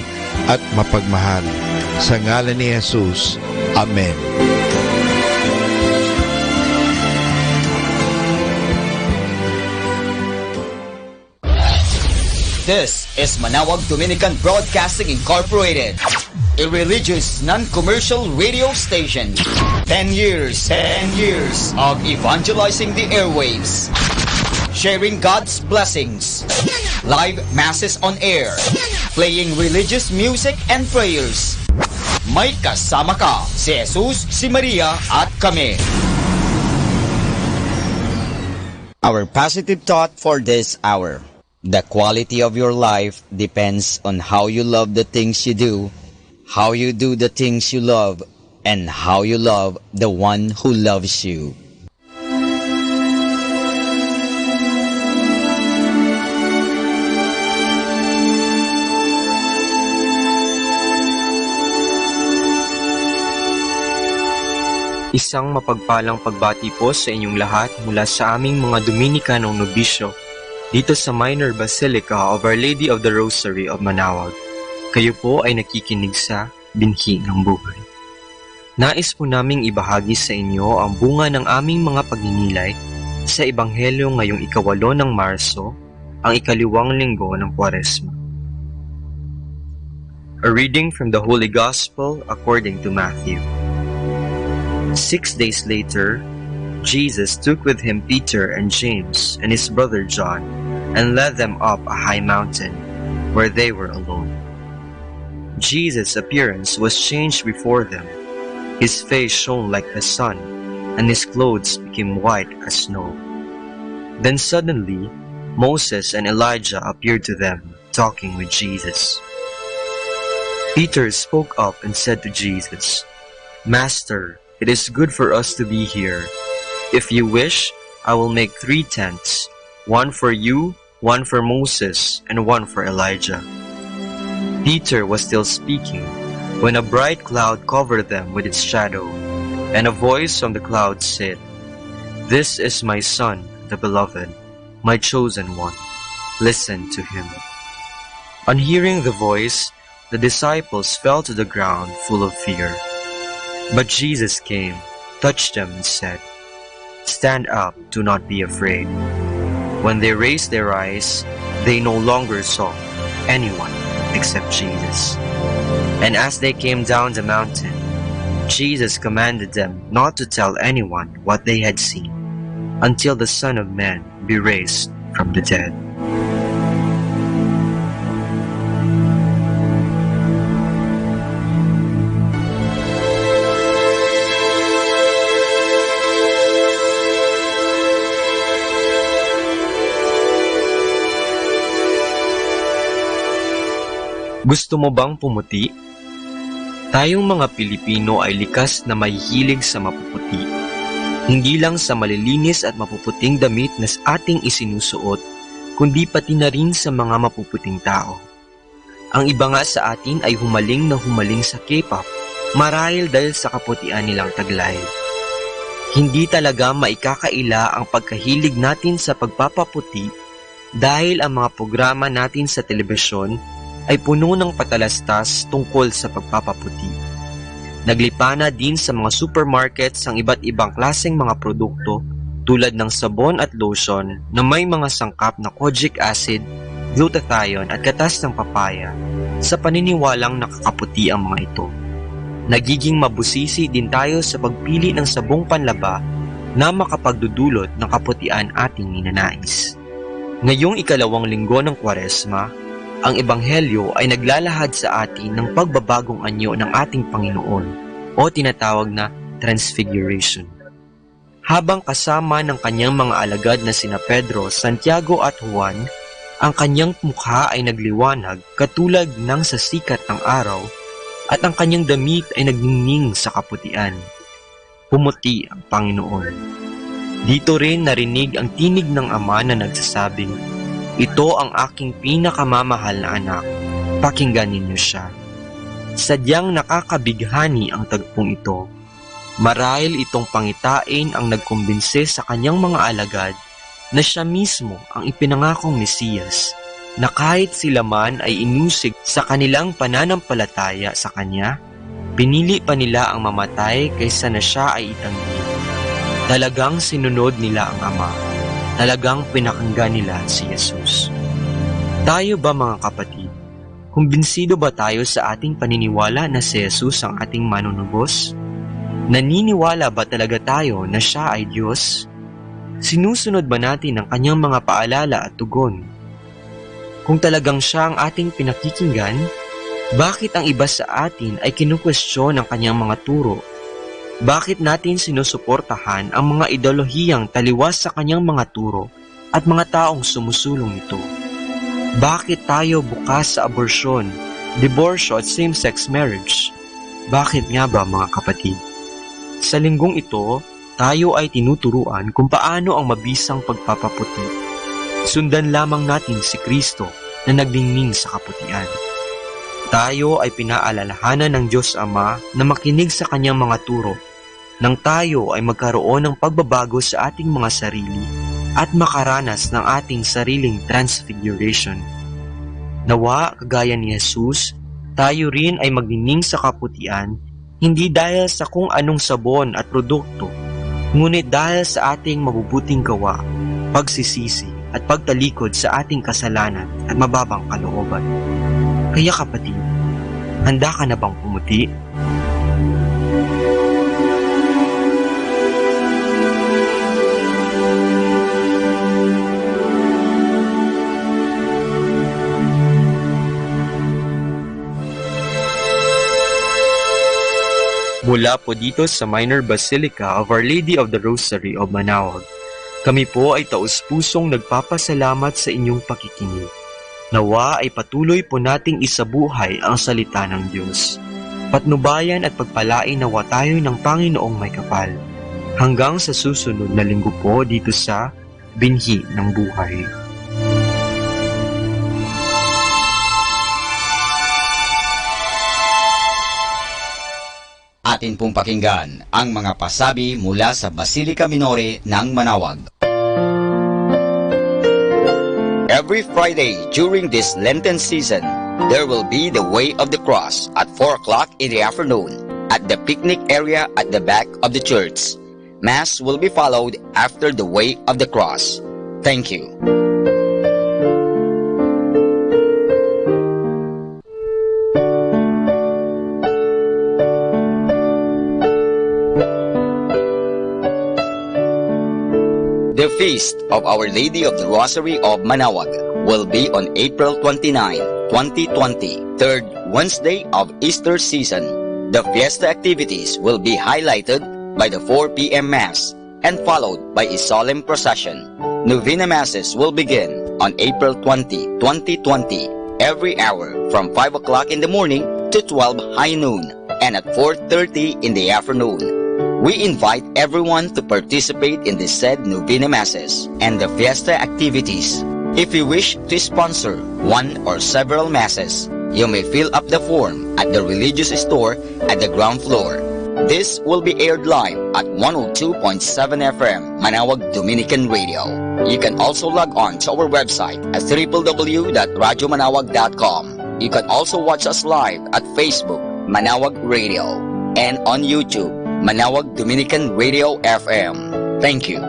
at mapagmahal. Sa ngalan ni Jesus. Amen. This is Manawag Dominican Broadcasting Incorporated, a religious, non-commercial radio station. 10 years of evangelizing the airwaves, sharing God's blessings, live masses on air, playing religious music and prayers. May kasama ka, si Jesus, si Maria, at kami. Our positive thought for this hour. The quality of your life depends on how you love the things you do, how you do the things you love, and how you love the one who loves you. Isang mapagpalang pagbati po sa inyong lahat mula sa aming mga Dominicanong nobisyo dito sa Minor Basilica of Our Lady of the Rosary of Manawag. Kayo po ay nakikinig sa Binhi ng Buhay. Nais po naming ibahagi sa inyo ang bunga ng aming mga pagninilay sa Ebanghelyo ngayong 8 ng Marso, ang 2nd linggo ng Kwaresma. A reading from the Holy Gospel according to Matthew. 6 days later, Jesus took with him Peter and James and his brother John and led them up a high mountain where they were alone. Jesus' appearance was changed before them. His face shone like the sun, and his clothes became white as snow. Then suddenly, Moses and Elijah appeared to them, talking with Jesus. Peter spoke up and said to Jesus, "Master, it is good for us to be here. If you wish, I will make 3 tents, one for you, one for Moses, and one for Elijah." Peter was still speaking when a bright cloud covered them with its shadow, and a voice from the cloud said, "This is my Son, the Beloved, my chosen one. Listen to him." On hearing the voice, the disciples fell to the ground full of fear. But Jesus came, touched them, and said, "Stand up, do not be afraid." When they raised their eyes, they no longer saw anyone except Jesus. And as they came down the mountain, Jesus commanded them not to tell anyone what they had seen until the Son of Man be raised from the dead. Gusto mo bang pumuti? Tayong mga Pilipino ay likas na mahihilig sa mapuputi. Hindi lang sa malilinis at mapuputing damit na ating isinusuot, kundi pati na rin sa mga mapuputing tao. Ang iba nga sa atin ay humaling sa K-pop, marahil dahil sa kaputian nilang taglay. Hindi talaga maikakaila ang pagkahilig natin sa pagpapaputi dahil ang mga programa natin sa telebisyon ay puno ng patalastas tungkol sa pagpapaputi. Naglipana din sa mga supermarkets ang iba't ibang klaseng mga produkto tulad ng sabon at lotion na may mga sangkap na kojic acid, glutathione at gatas ng papaya sa paniniwalang nakakaputi ang mga ito. Nagiging mabusisi din tayo sa pagpili ng sabong panlaba na makapagdudulot ng kaputian ating ninanais. Ngayong ikalawang linggo ng Kwaresma, ang Ebanghelyo ay naglalahad sa atin ng pagbabagong anyo ng ating Panginoon o tinatawag na Transfiguration. Habang kasama ng kanyang mga alagad na sina Pedro, Santiago at Juan, ang kanyang mukha ay nagliwanag katulad ng sa sikat ng araw at ang kanyang damit ay nagningning sa kaputian. Pumuti ang Panginoon. Dito rin narinig ang tinig ng Ama na nagsasabing, "Ito ang aking pinakamamahal na anak, pakinggan ninyo siya." Sadyang nakakabighani ang tagpong ito. Marahil itong pangitain ang nagkumbinse sa kanyang mga alagad na siya mismo ang ipinangakong Mesiyas, na kahit sila man ay inusig sa kanilang pananampalataya sa kanya, pinili pa nila ang mamatay kaysa na siya ay itanggi. Talagang sinunod nila ang Ama. Talagang pinakinggan nila si Jesus. Tayo ba mga kapatid? Kumbinsido ba tayo sa ating paniniwala na si Jesus ang ating manunubos? Naniniwala ba talaga tayo na siya ay Diyos? Sinusunod ba natin ang kanyang mga paalala at tugon? Kung talagang siya ang ating pinakikinggan, bakit ang iba sa atin ay kinukwestiyon ang kanyang mga turo? Bakit natin sinusuportahan ang mga ideolohiyang taliwas sa kanyang mga turo at mga taong sumusulong nito? Bakit tayo bukas sa abortion, diborsyo at same-sex marriage? Bakit nga ba mga kapatid? Sa linggong ito, tayo ay tinuturuan kung paano ang mabisang pagpapaputi. Sundan lamang natin si Kristo na nagdingning sa kaputian. Tayo ay pinaalalahanan ng Diyos Ama na makinig sa kanyang mga turo nang tayo ay magkaroon ng pagbabago sa ating mga sarili at makaranas ng ating sariling transfiguration. Nawa, kagaya ni Jesus, tayo rin ay magdingning sa kaputian hindi dahil sa kung anong sabon at produkto, ngunit dahil sa ating mabubuting gawa, pagsisisi at pagtalikod sa ating kasalanan at mababang kalooban. Kaya kapatid, handa ka na bang pumuti? Mula po dito sa Minor Basilica of Our Lady of the Rosary of Manaoag, kami po ay taus-pusong nagpapasalamat sa inyong pakikinig. Nawa ay patuloy po nating isabuhay ang salita ng Diyos. Patnubayan at pagpalain nawa tayo ng Panginoong may kapal. Hanggang sa susunod na linggo po dito sa Binhi ng Buhay. Atin pong pakinggan ang mga pasabi mula sa Basilica Minore ng Manaoag. Every Friday during this Lenten season, there will be the Way of the Cross at 4 o'clock in the afternoon at the picnic area at the back of the church. Mass will be followed after the Way of the Cross. Thank you. The Feast of Our Lady of the Rosary of Manaoag will be on April 29, 2020, third Wednesday of Easter season. The fiesta activities will be highlighted by the 4 p.m. Mass and followed by a solemn procession. Novena Masses will begin on April 20, 2020, every hour from 5 o'clock in the morning to 12 high noon and at 4:30 in the afternoon. We invite everyone to participate in the said Novena Masses and the fiesta activities. If you wish to sponsor one or several Masses, you may fill up the form at the religious store at the ground floor. This will be aired live at 102.7 FM Manaoag Dominican Radio. You can also log on to our website at www.radyomanawag.com. You can also watch us live at Facebook Manaoag Radio and on YouTube Manaoag Dominican Radio FM. Thank you.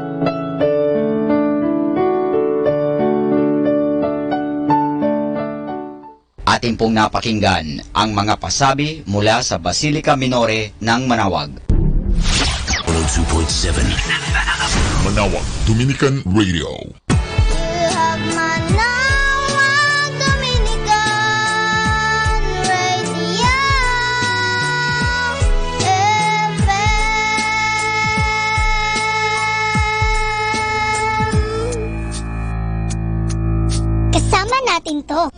Atin pong napakinggan ang mga pasabi mula sa Basilica Minore ng Manawag. 102.7 Manawag Dominican Radio. Kasama natin to.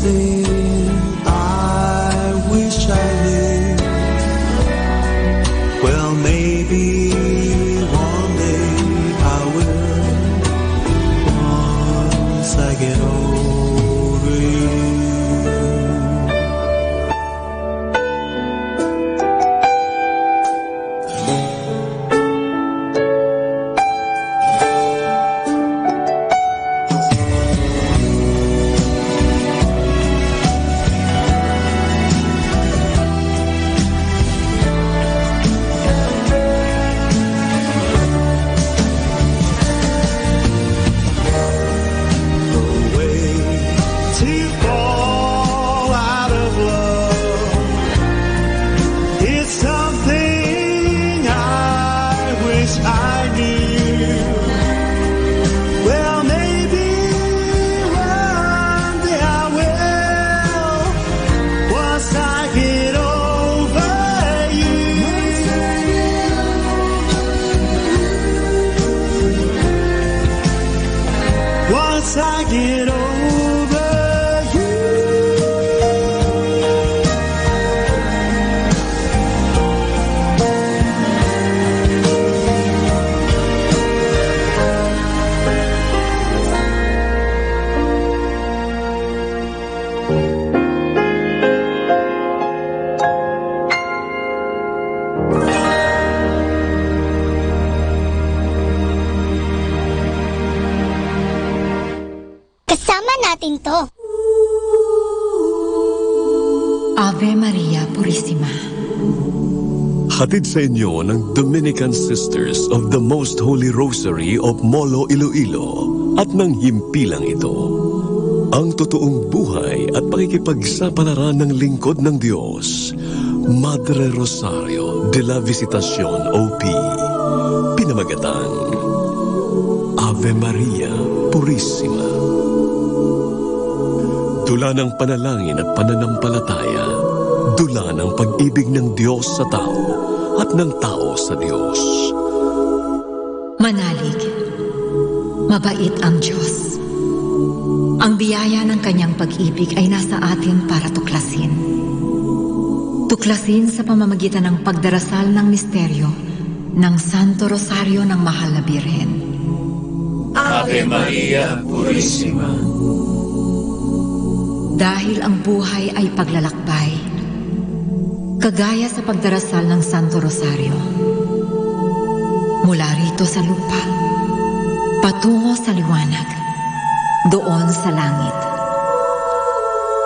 sing, I wish I lived. Well, maybe one day I will, once I get over you. Kasama natin to. Ave Maria Purissima. Hatid sa inyo ng Dominican Sisters of the Most Holy Rosary of Molo, Iloilo at ng himpilang ito. Ang totoong buhay at pakikipagsapalaran ng lingkod ng Diyos, Madre Rosario de la Visitacion OP. Pinamagatang Ave Maria Purissima. Dula ng panalangin at pananampalataya, dula ng pag-ibig ng Diyos sa tao at ng tao sa Diyos. Manalig, mabait ang Diyos. Ang biyaya ng kanyang pag-ibig ay nasa atin para tuklasin. Tuklasin sa pamamagitan ng pagdarasal ng misteryo ng Santo Rosario ng Mahal na Birhen. Ave Maria Purissima. Dahil ang buhay ay paglalakbay, kagaya sa pagdarasal ng Santo Rosario. Mula rito sa lupa, patungo sa liwanag, doon sa langit.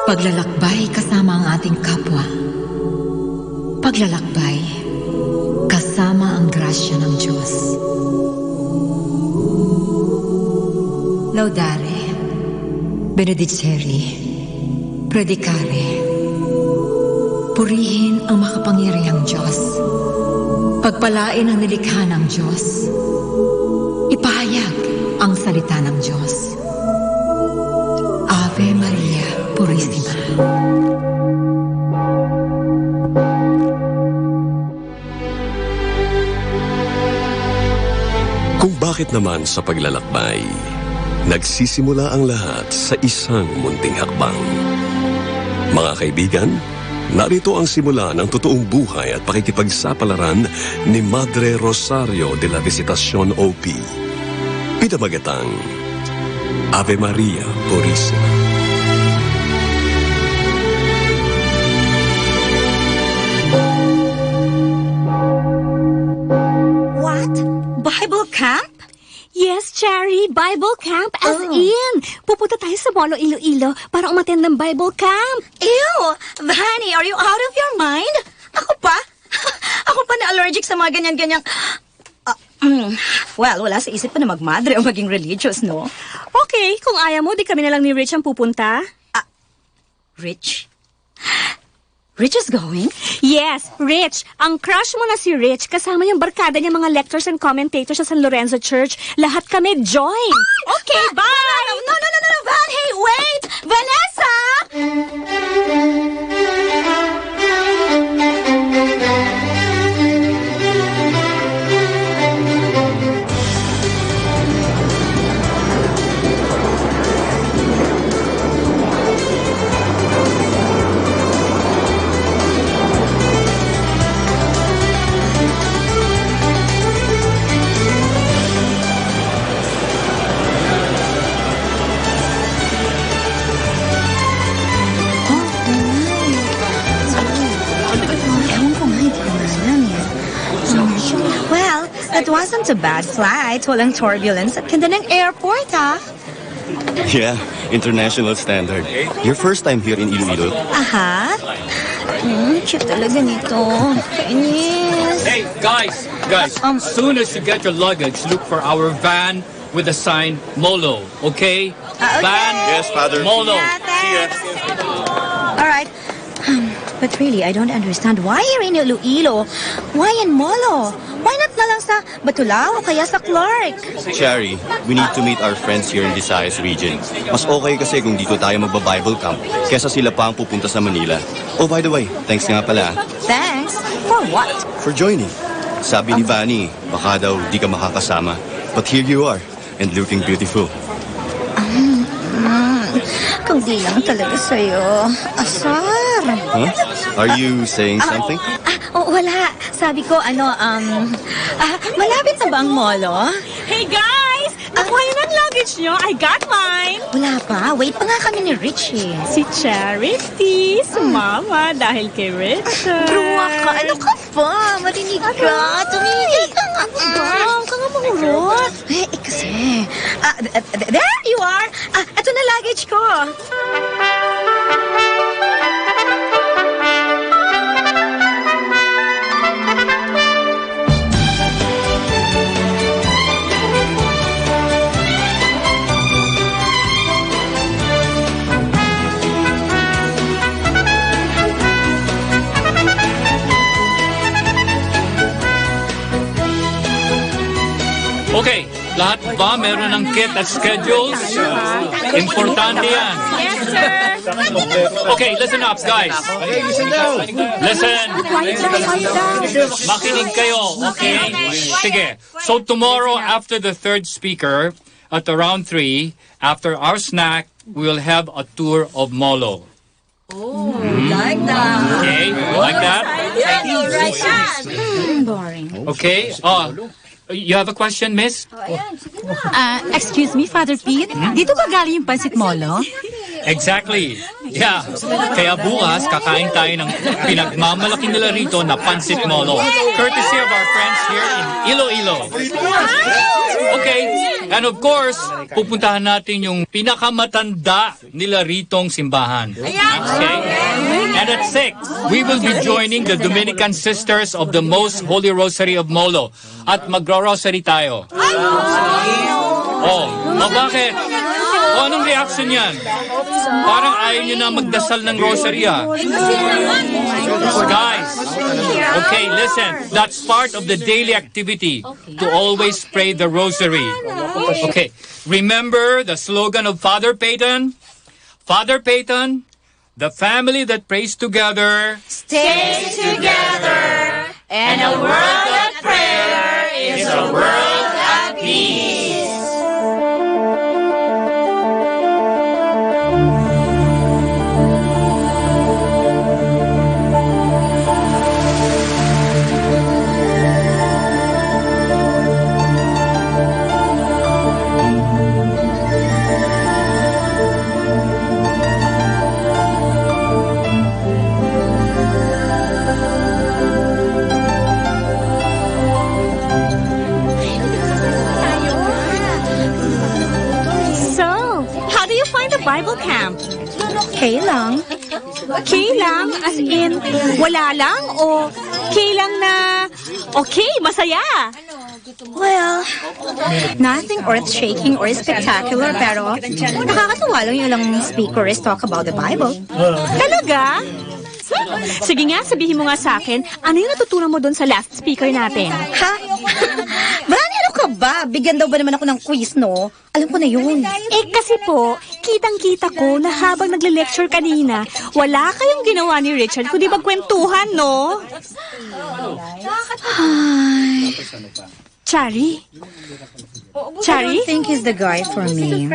Paglalakbay kasama ang ating kapwa. Paglalakbay kasama ang grasya ng Diyos. Laudare, benedicere, predicare. Purihin ang makapangyarihang Diyos. Pagpalain ang nilikha ng Diyos. Ipahayag ang salita ng Diyos. Ave Maria Purissima. Kung bakit naman sa paglalakbay, nagsisimula ang lahat sa isang munting hakbang. Mga kaibigan, narito ang simula ng totoong buhay at pakikipagsapalaran ni Madre Rosario de la Visitacion OP. Pinamagatang Ave Maria Purissima. What? Bible camp? Yes, Cherry, Bible camp as in. Pupunta tayo sa Molo, Iloilo para umattend ng Bible camp. Ew! Vanny, are you out of your mind? Ako pa? Ako pa na allergic sa mga ganyan-ganyang... Well, wala sa isip pa na magmadre o maging religious, no? Okay, kung ayaw mo, di kami na lang ni Rich ang pupunta. Rich? Rich is going? Yes, Rich. Ang crush mo na si Rich, kasama yung barkada niya mga lectors and commentators sa San Lorenzo Church. Lahat kami join. Okay, bye! No, Van! Hey, wait! Vanessa! wasn't a bad flight. Walang turbulence at ganda ng airport, ha? Yeah, international standard. Your first time here in Iloilo? Aha. Cute talaga nito. Kainis. Hey, guys, as soon as you get your luggage, look for our van with the sign Molo, okay? Van, yes, Father. Molo. See ya. All right. But really, I don't understand. Why here in Iloilo? Why in Molo? Why not na lang sa Batulao o kaya sa Clark? Cherry, we need to meet our friends here in Visayas region. Mas okay kasi kung dito tayo magba-Bible camp kesa sila pa ang pupunta sa Manila. Oh, by the way, thanks nga pala. Thanks? For what? For joining. Sabi ni Vanny, baka daw di ka makakasama. But here you are, and looking beautiful. Kung di lang talaga sa'yo. Asar. Huh? Are you saying something? Wala. Sabi ko, malapit na ba ang molo? Hey guys! Nakuha niyo ng luggage niyo. I got mine. Wala pa. Wait pa nga kami ni Richie. Si Charity, sumama dahil kay Richard. Bruwa ka. Ano ka pa? Marinig ka. Tumigil ka nga. Huwag ka nga mahurot. Kasi. There you are. Ito na luggage ko. Okay, lahat ba meron ng kit at schedules? Importante yan. Yes, sir. Okay, listen up, guys. Listen. Makinig kayo, okay? Sige. So tomorrow, after the third speaker, at around 3, after our snack, we will have a tour of Molo. Like that. Okay, you like that? Boring. Okay. You have a question, miss? Excuse me, Father Pete. Dito ba galing yung pansit molo? Exactly. Yeah. Kaya bukas, kakain tayo ng pinagmamalaki nila rito na pansit molo. Courtesy of our friends here in Iloilo. Okay. And of course, pupuntahan natin yung pinakamatanda nila ritong simbahan. Okay? And at 6, we will be joining the Dominican Sisters of the Most Holy Rosary of Molo. At magro-rosary tayo. Bakit? Anong reaction yan? Parang ayaw nyo na magdasal ng rosary, Guys, okay, listen. That's part of the daily activity to always pray the rosary. Okay, remember the slogan of Father Peyton? Father Peyton, the family that prays together Stays together. And a world at prayer is a world at peace. Bible camp. Okay lang. Okay lang? As in, wala lang? O okay lang na okay, masaya? Well, nothing earth-shaking or spectacular, pero nakakatuwa lang yung ilang speakers talk about the Bible. Talaga? Sige nga, sabihin mo nga sa akin, ano yung natutunan mo doon sa last speaker natin? Ha? Brani, ano ka ba? Bigyan daw ba naman ako ng quiz, no? Alam ko na yun. Kasi po, kitang-kita ko na habang nagle-lecture kanina, wala kayong ginawa ni Richard kundi magkwentuhan, no? Ay. Chari? I don't think he's the guy for me.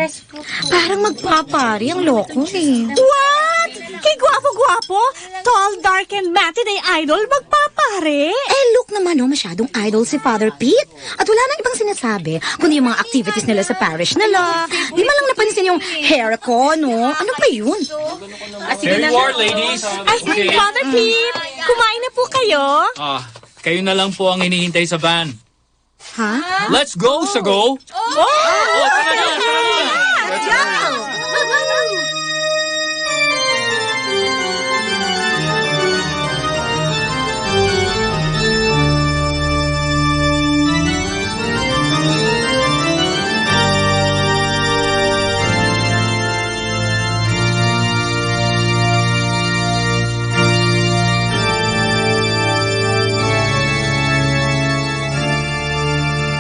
Parang magpapari ang loko eh. What? Kay gwapo-gwapo? Tall, dark, and matinee idol magpapare? Look naman, masyadong idol si Father Pete. At wala nang ibang sinasabi, kundi yung mga activities nila sa parish nila. Di man lang napansin yung hair ko, no? Ano pa yun? Here you are, ladies. Okay. Father Pete, kumain na po kayo? Kayo na lang po ang hinihintay sa van. Ha? Let's go, Sago! Tara na! Let's go!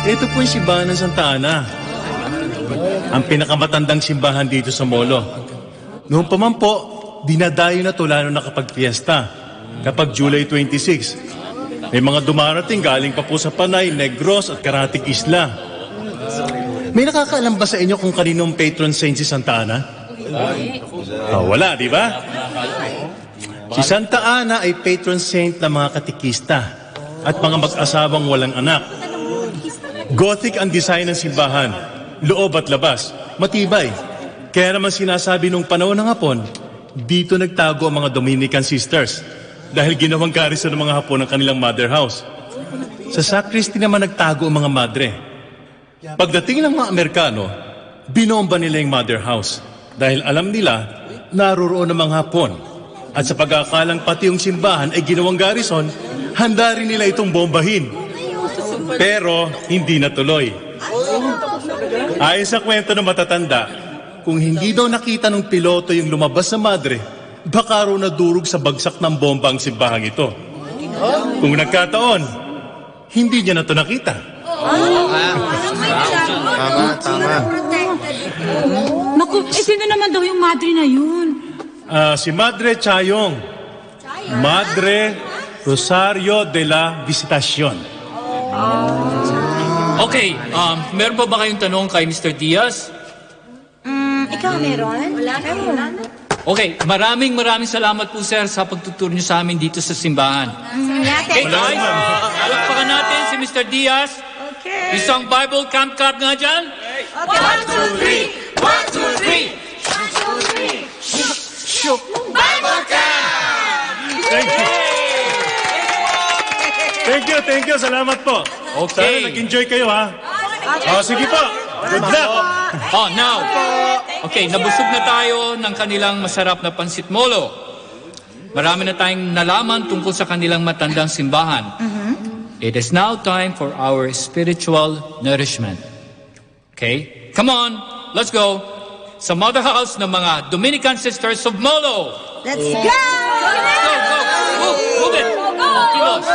Ito po yung simbahan ng Santa Ana. Ang pinakamatandang simbahan dito sa Molo. Noong pa man po, dinadayo na to lalo na kapag fiesta. Kapag July 26. May mga dumarating galing pa po sa Panay, Negros at Karatig Isla. May nakakaalam ba sa inyo kung kaninong patron saint si Santa Ana? Wala, di ba? Si Santa Ana ay patron saint ng mga katikista at mga mag-asawang walang anak. Gothic ang design ng simbahan, loob at labas, matibay. Kaya naman sinasabi nung panahon ng Hapon, dito nagtago ang mga Dominican sisters dahil ginawang garrison ng mga Hapon ang kanilang mother house. Sa sacristy naman nagtago ang mga madre. Pagdating ng mga Amerikano, binomba nila yung mother house dahil alam nila naroroon ang mga Hapon. At sa pag-aakalang pati yung simbahan ay ginawang garrison, handa rin nila itong bombahin. Pero hindi natuloy. Ayon sa kwento ng matatanda, kung hindi daw nakita ng piloto yung lumabas sa madre, baka raw nadurog sa bagsak ng bomba ang simbahang ito. Kung nagkataon, hindi niya na ito nakita. Tama. Naku, sino naman daw yung madre na yun? Si Madre Chayong. Madre Rosario de la Visitacion. Okay, meron pa ba kayong tanong kay Mr. Diaz? Ikaw meron? Wala. Okay, maraming salamat po sir sa pagtuturo niyo sa amin dito sa simbahan. Okay guys, palakpakan natin si Mr. Diaz. Okay. Isang Bible Camp Cup nga dyan. 1, 2, 3! 1, 2, 3! Bible Camp! Thank you. Salamat po. Okay. Sana nag-enjoy kayo, ha? Sige po. Good luck. Now. Okay, nabusog na tayo ng kanilang masarap na pansit molo. Marami na tayong nalaman tungkol sa kanilang matandang simbahan. It is now time for our spiritual nourishment. Okay? Come on, let's go. Sa mother house ng mga Dominican Sisters of Molo. Let's go! Let's go. Move it. Kilos.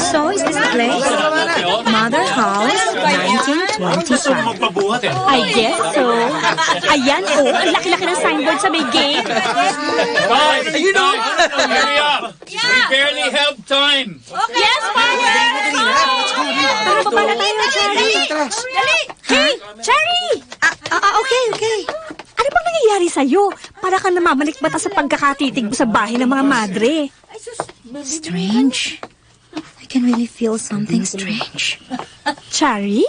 So, is this the place? Mother House, 1925. I guess so. Ayan, ang laki-laki ng signboard sa may gate. Guys, hurry up. We barely have time. Yes, Father! Para pa pala tayo na, Cherry. Hey, Cherry! Okay. Ano bang nangyayari sa'yo? Para ka namamalikbata sa pagkakatitig mo sa bahay ng mga madre. Strange. I can really feel something strange. Cherry?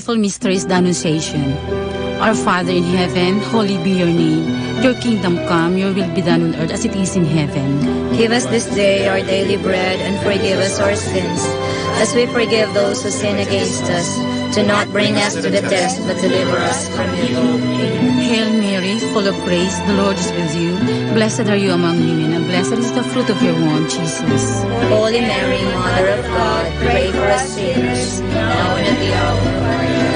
joyful mystery is the Annunciation. Our Father in heaven, holy be your name. Your kingdom come, your will be done on earth as it is in heaven. Give us this day our daily bread and forgive us our sins, as we forgive those who sin against us. Do not bring us to the test, but deliver us from evil. Hail Mary, full of grace, the Lord is with you. Blessed are you among women, and blessed is the fruit of your womb, Jesus. Holy Mary, Mother of God, pray for us sinners, now and at the hour of our death.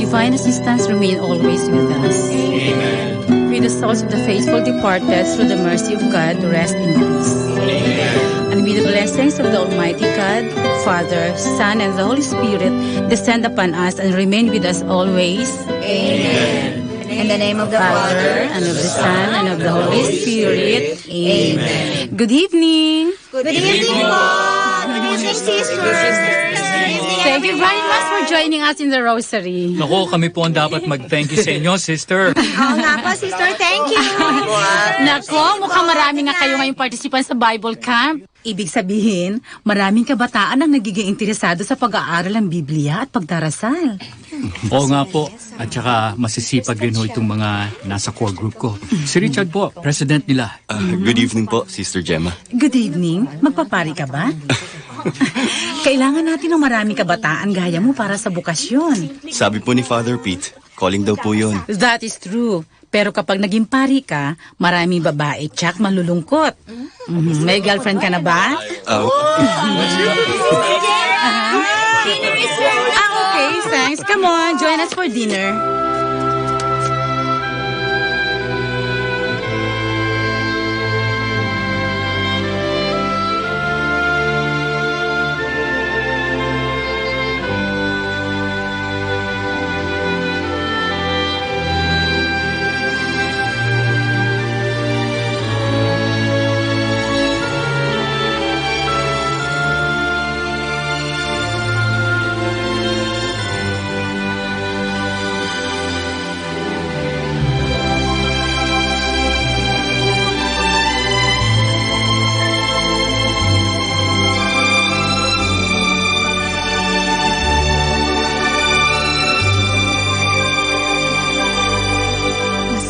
Divine assistance remain always with us. Amen. May the souls of the faithful departed through the mercy of God rest in peace. Amen. And may the blessings of the Almighty God, Father, Son, and the Holy Spirit descend upon us and remain with us always. Amen. In the name of the Father, and of the Son, and of the Holy Spirit. Amen. Good evening. Good evening, Lord. Good evening, sisters. Thank you very much for joining us in the Rosary. Nako, kami po ang dapat mag-thank you sa inyo, sister. Oo nga po, sister. Thank you. Nako, mukhang marami nga kayo ngayong participant sa Bible Camp. Ibig sabihin, maraming kabataan ang nagiging interesado sa pag-aaral ng Biblia at pagdarasal. Oo nga po. At saka masisipag rin ho itong mga nasa core group ko. Si Richard po, president nila. Good evening po, Sister Gemma. Good evening. Magpapari ka ba? Kailangan natin ng maraming kabataan gaya mo para sa bukasyon. Sabi po ni Father Pete, calling daw po yun. That is true. Pero kapag naging pari ka, maraming babae tsak malulungkot. May girlfriend ka na ba? Okay, thanks. Come on, join us for dinner.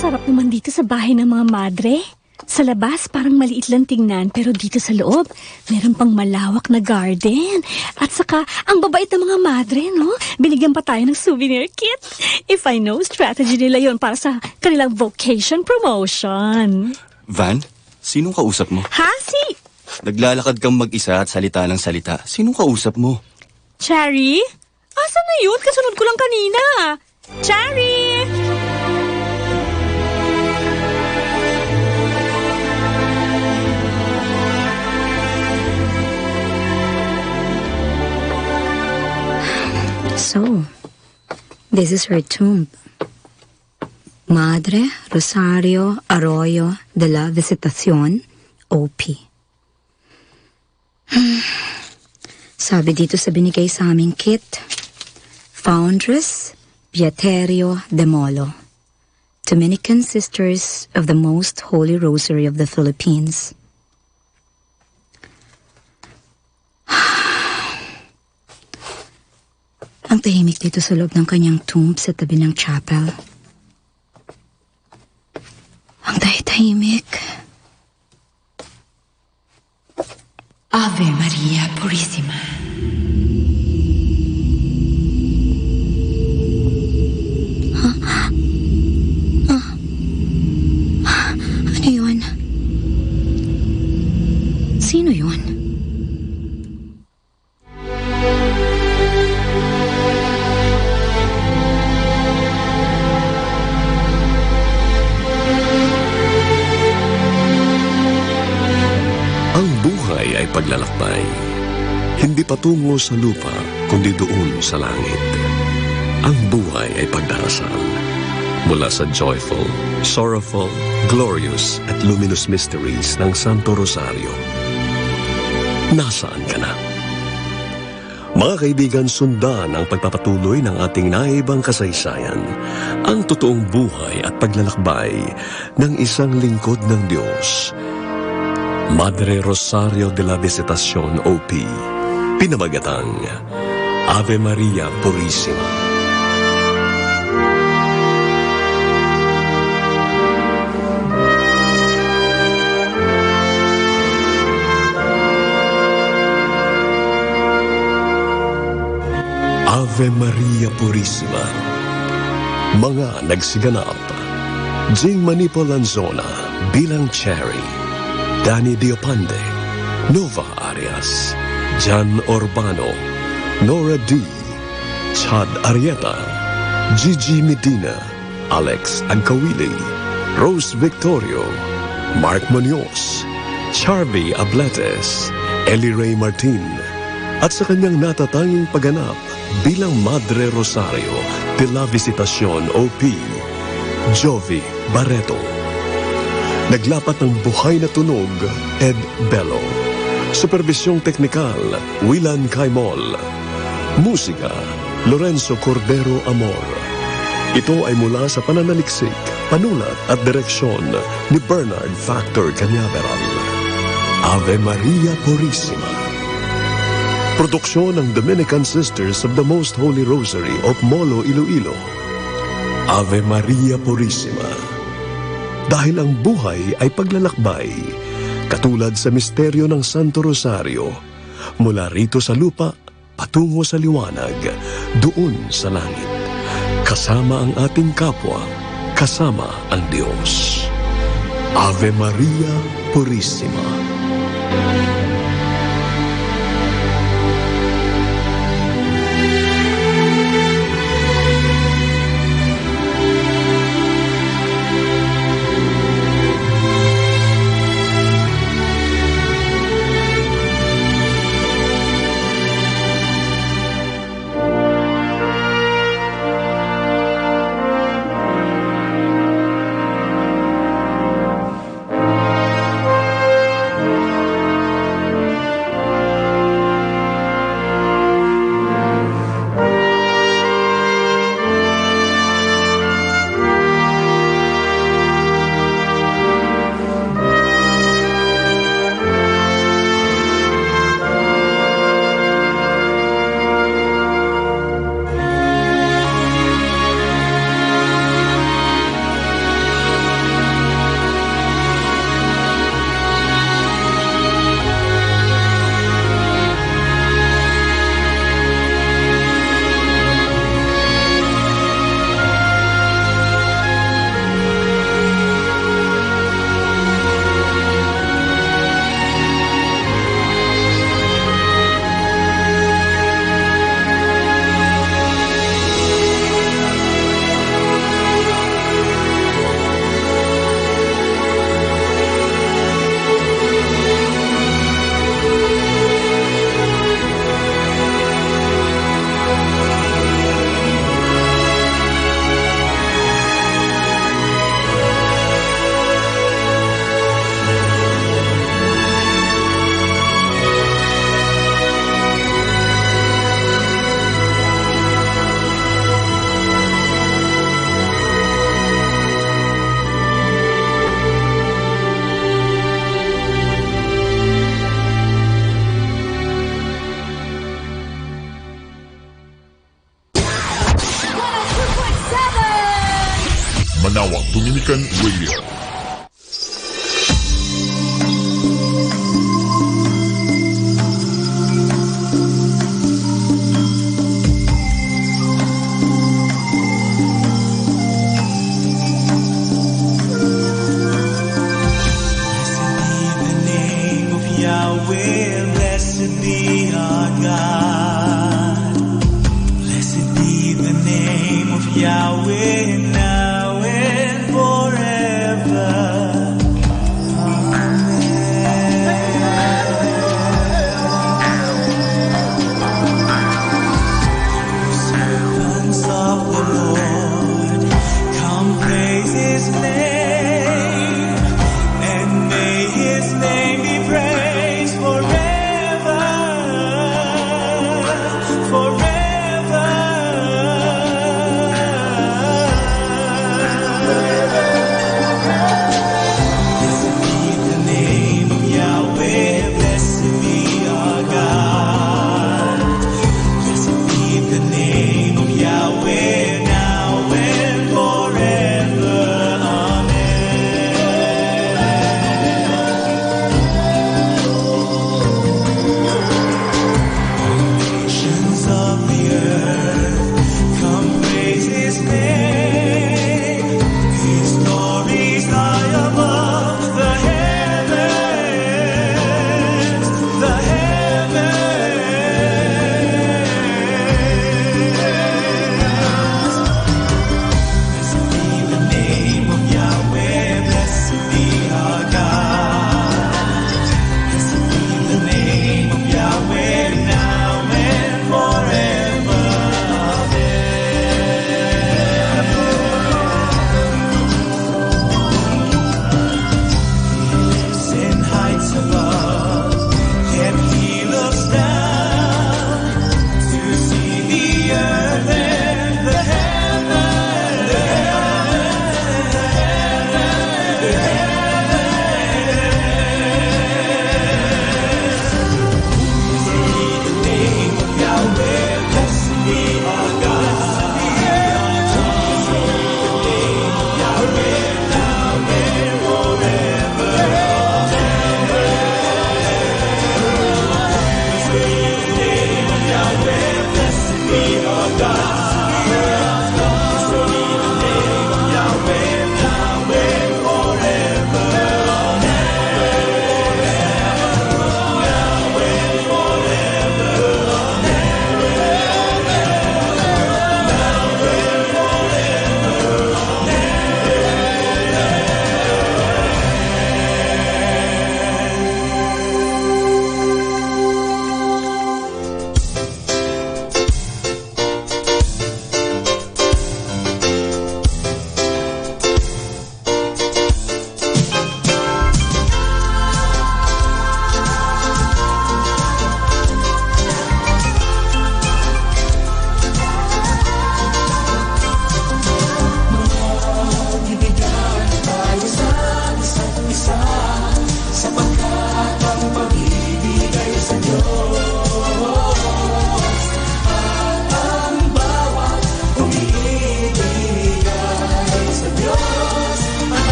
Sarap naman dito sa bahay ng mga madre. Sa labas, parang maliit lang tingnan, pero dito sa loob, meron pang malawak na garden. At saka, ang babait ng mga madre, no? Binigyan pa tayo ng souvenir kit. If I know, strategy nila yon para sa kanilang vocation promotion. Van, sinong kausap mo? Hasi! Naglalakad kang mag-isa at salita ng salita. Sinong kausap mo? Cherry? Asan na yun? Kasunod ko lang kanina. Cherry! So, this is her tomb. Madre Rosario Arroyo de la Visitación, OP. Sabi dito sa binigay sa aming kit, Foundress Beaterio de Molo, Dominican Sisters of the Most Holy Rosary of the Philippines. Ang tahimik dito sa loob ng kanyang tomb sa tabi ng chapel. Ang tahimik. Ave Maria Purissima. Ano yun? Sino yun? paglalakbay. Hindi patungo sa lupa, kundi doon sa langit. Ang buhay ay pagdarasal. Mula sa joyful, sorrowful, glorious at luminous mysteries ng Santo Rosario. Nasaan ka na? Mga kaibigan, sundan ang pagpapatuloy ng ating naibang kasaysayan, ang totoong buhay at paglalakbay ng isang lingkod ng Diyos. Madre Rosario de la Visitacion, OP, pinamagatang Ave Maria Purissima. Ave Maria Purissima. Mga nagsiganap: Jing Manipo Lanzona bilang Cherry, Danny Diopande, Nova Arias, Jan Urbano, Nora D, Chad Arieta, Gigi Medina, Alex Ancawili, Rose Victorio, Mark Munoz, Charby Abletes, Ellie Ray Martin, at sa kanyang natatanging pagganap bilang Madre Rosario de la Visitacion, OP, Jovi Barreto. Naglapat ng buhay na tunog, Ed Bello. Supervisyong teknikal, Willan Caimol. Musika, Lorenzo Cordero Amor. Ito ay mula sa pananaliksik, panulat at direksyon ni Bernard Factor Cañaveral. Ave Maria Purissima. Produksyon ng Dominican Sisters of the Most Holy Rosary of Molo, Iloilo. Ave Maria Purissima. Dahil ang buhay ay paglalakbay, katulad sa misteryo ng Santo Rosario, mula rito sa lupa, patungo sa liwanag, doon sa langit. Kasama ang ating kapwa, kasama ang Diyos. Ave Maria Purissima. Manawag Dominican Radio. Yahweh now and forever.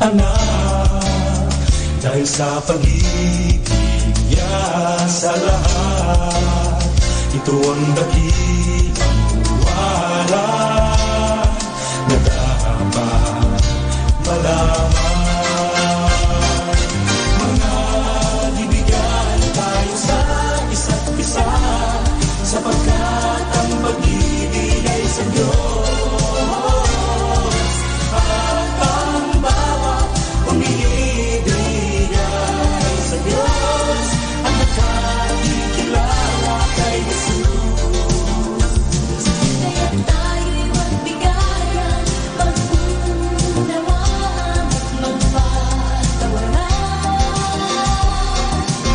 anak, dahil sa pag-ibig niya sa lahat. Ito ang dakilang buwala na dapat malaman. Mga ibigay tayo sa isa't isa, sapagkat ang pag-ibig ay sa Diyos. At ang bawat umiibig ay sa Diyos, at nakakikilala kay Jesus. Kaya tayo'y magbigayan, mag-unawaan at magpatawaran.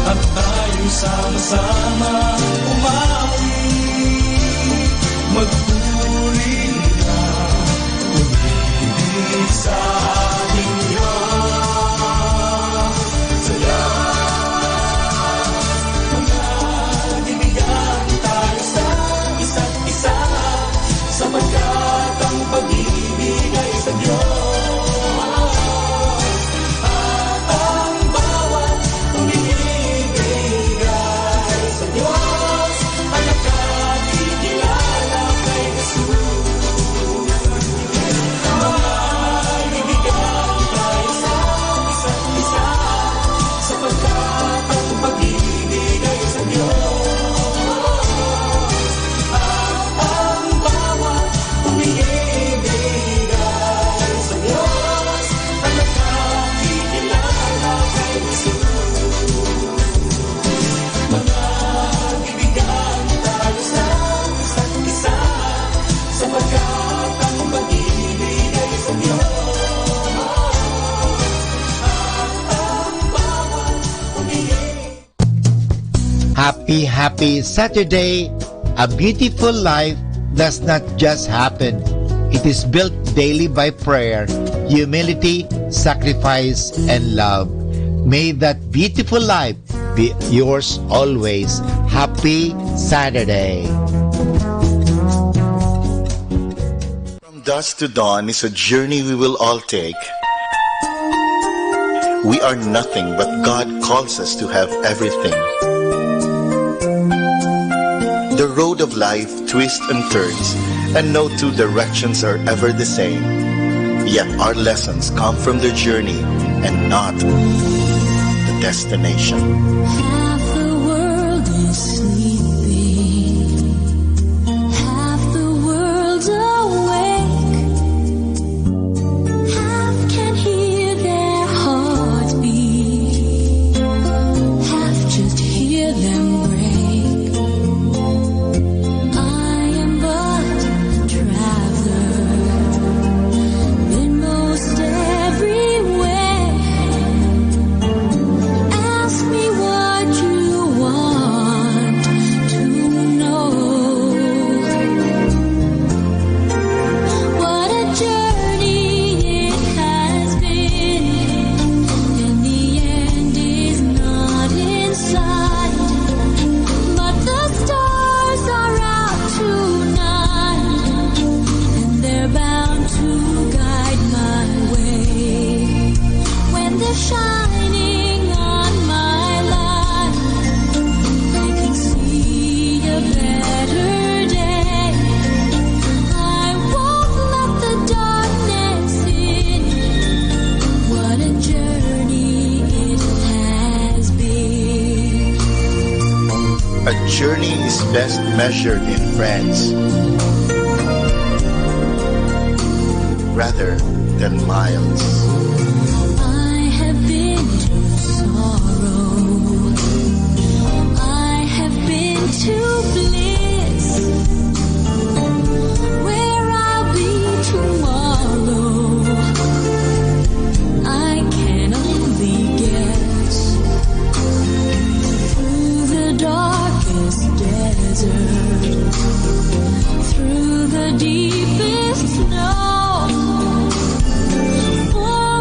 At tayo'y sama-sama umawi, magpuri na umibig sa ating Diyos. Salamat, mga kaibigan, tayo sa isa't isa, sapagkat ang pag-ibig ay sa Diyos. At ang bawat umiibig ay sa Diyos, at nakakikilala kay Jesus. Mga kaibigan, tayo sa isa't isa, sapagkat ang pag-ibig ay sa Diyos. At ang bawat umiibig ay sa Diyos, at nakakikilala kay Jesus. Mga kaibigan, tayo sa isa't isa, sapagkat ang pag-ibig ay sa Diyos. At ang bawat umiibig. Happy Saturday! A beautiful life does not just happen. It is built daily by prayer, humility, sacrifice, and love. May that beautiful life be yours always. Happy Saturday! From dusk to dawn is a journey we will all take. We are nothing, but God calls us to have everything. The road of life twists and turns, and no two directions are ever the same. Yet our lessons come from the journey and not the destination. Half the world is sleeping, half the world's awake, half can hear their hearts beat, half just hear them break. I am but a traveler, been most everywhere. Ask me what you want to know. What a journey it has been, and the end is not in sight. But the stars are out tonight, and they're bound to guide my way. When they're shining on my life, I can see a better day. I won't let the darkness in. What a journey it has been. A journey is best measured in friends rather than miles. I have been to sorrow, I have been to bliss. Where I'll be tomorrow, I can only guess. Through the darkest desert, through the deepest snow, for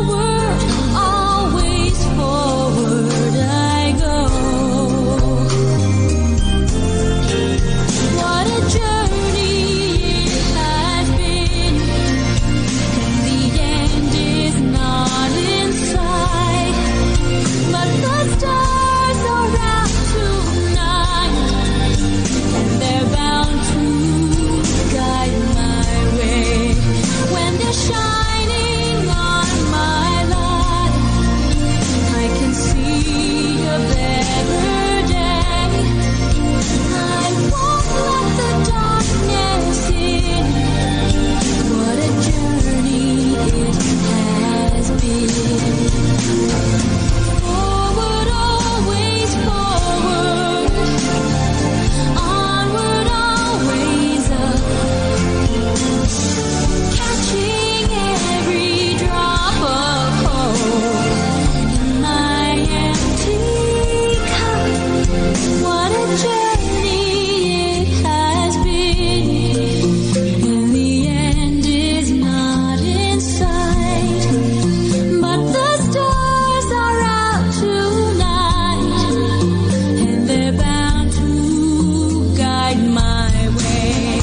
light my way.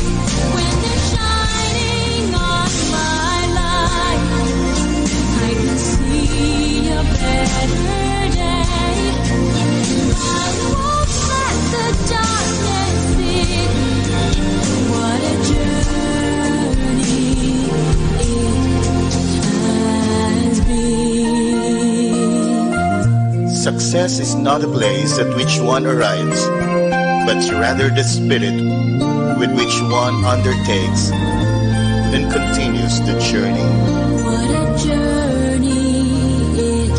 When they're shining on my life, I can see a better day. I won't let the darkness see. What a journey it has been. Success is not a place at which one arrives, but rather the spirit with which one undertakes and continues the journey. What a journey it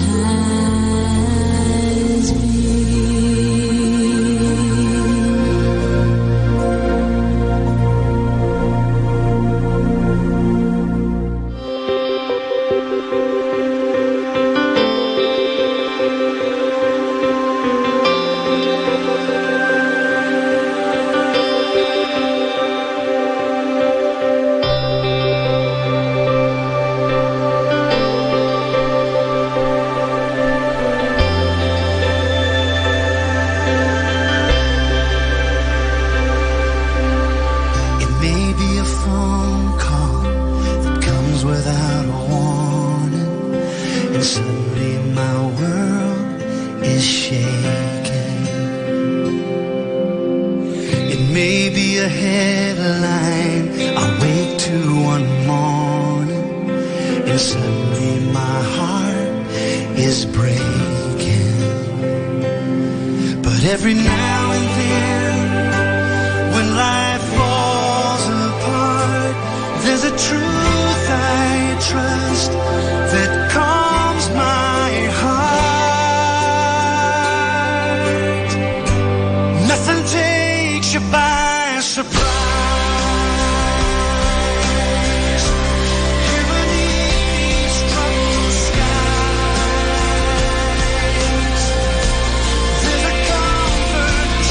has It may be a phone call that comes without a warning, and suddenly my world is shaking. It may be a headline I wake to one morning, and suddenly my heart is breaking. But every now and then, when life falls apart, there's a truth I trust that calms my heart. Nothing takes you by surprise. Here beneath troubled skies, there's a comfort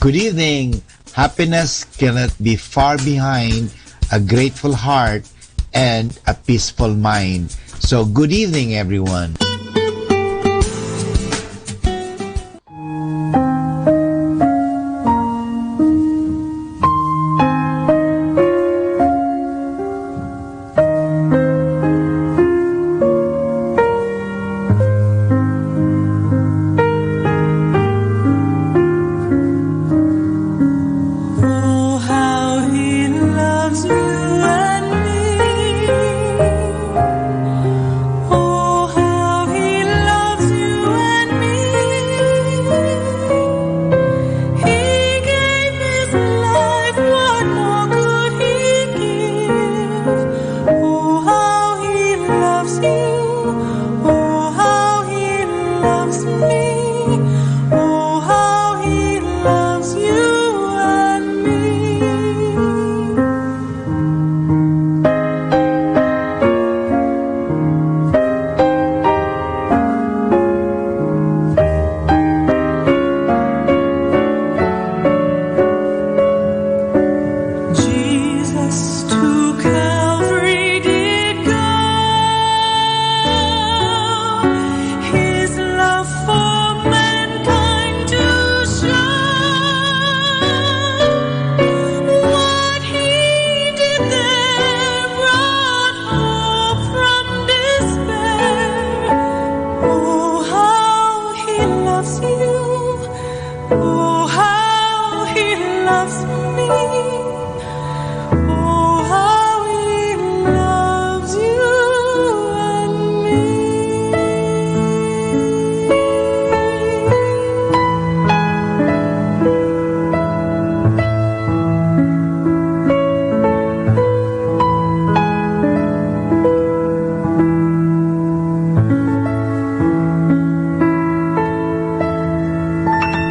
Good evening. Happiness cannot be far behind a grateful heart and a peaceful mind. So good evening, everyone. Oh, how he loves you and me. Oh, how he loves you and me. He gave his life, what more could he give? Oh, how he loves you. Oh, how he loves me. Oh, how he loves you and me. Jesus to Calvary did go, his love for mankind to show. What he did there brought hope from despair. Oh, how he loves you. Oh, how he loves me. Oh, how he loves you and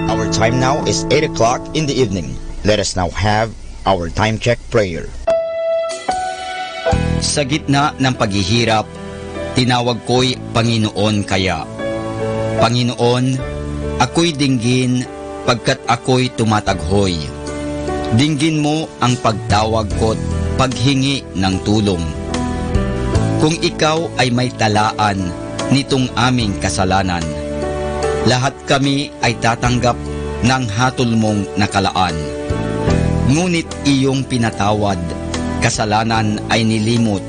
Our time now is 8 o'clock in the evening. Let us now have our time check prayer. Sa gitna ng paghihirap, tinawag ko'y Panginoon kaya. Panginoon, ako'y dinggin pagkat ako'y tumataghoy. Dinggin mo ang pagtawag ko't paghingi ng tulong. Kung ikaw ay may talaan nitong aming kasalanan, lahat kami ay tatanggap ng hatol mong nakalaan. Ngunit iyong pinatawad, kasalanan ay nilimot.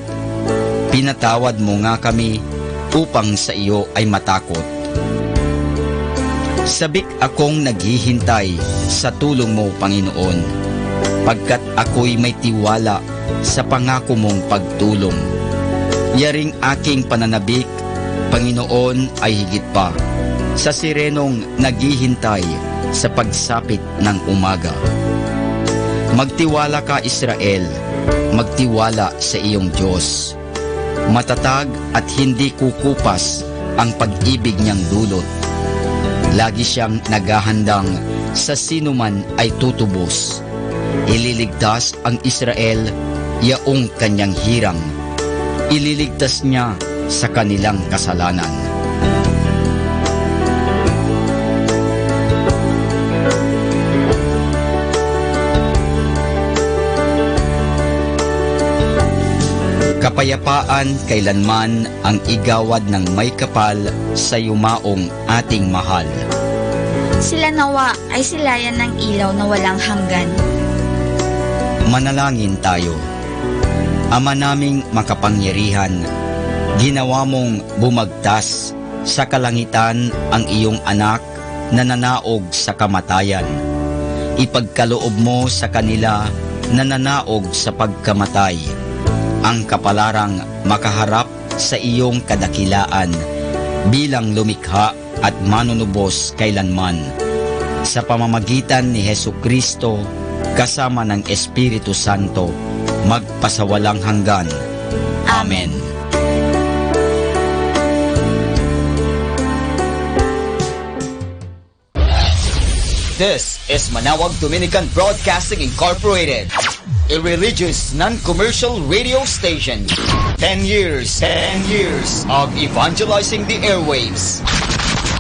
Pinatawad mo nga kami upang sa iyo ay matakot. Sabik akong naghihintay sa tulong mo, Panginoon, pagkat ako'y may tiwala sa pangako mong pagtulong. Yaring aking pananabik, Panginoon, ay higit pa sa sirenong naghihintay sa pagsapit ng umaga. Magtiwala ka, Israel, magtiwala sa iyong Diyos. Matatag at hindi kukupas ang pag-ibig niyang dulot. Lagi siyang naghahandang sa sinuman ay tutubos. Ililigtas ang Israel, yaong kanyang hirang. Ililigtas niya sa kanilang kasalanan. Kapayapaan kailanman ang igawad ng may kapal sa yumaong ating mahal. Sila nawa ay silayan ng ilaw na walang hanggan. Manalangin tayo. Ama naming makapangyarihan, ginawa mong bumagtas sa kalangitan ang iyong anak na nanaog sa kamatayan. Ipagkaloob mo sa kanila na nanaog sa pagkamatay ang kapalarang makaharap sa iyong kadakilaan bilang lumikha at manunubos kailanman. Sa pamamagitan ni Hesukristo kasama ng Espiritu Santo, magpasawalang hanggan. Amen. This is Manawag Dominican Broadcasting Incorporated, a religious, non-commercial radio station. 10 years of evangelizing the airwaves,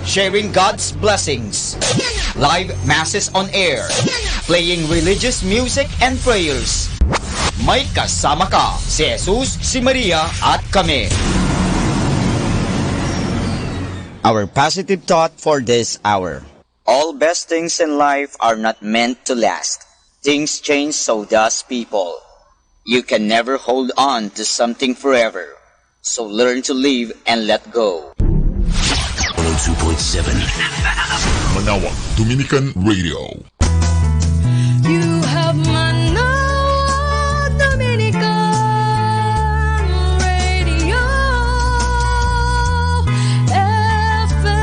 sharing God's blessings. live masses on air, playing religious music and prayers. May kasama ka, si Jesus, si Maria, at kami. Our positive thought for this hour. All best things in life are not meant to last. Things change, so does people. You can never hold on to something forever. So learn to live and let go. 102.7 Manawag Dominican Radio. You have Manawag Dominican Radio FM.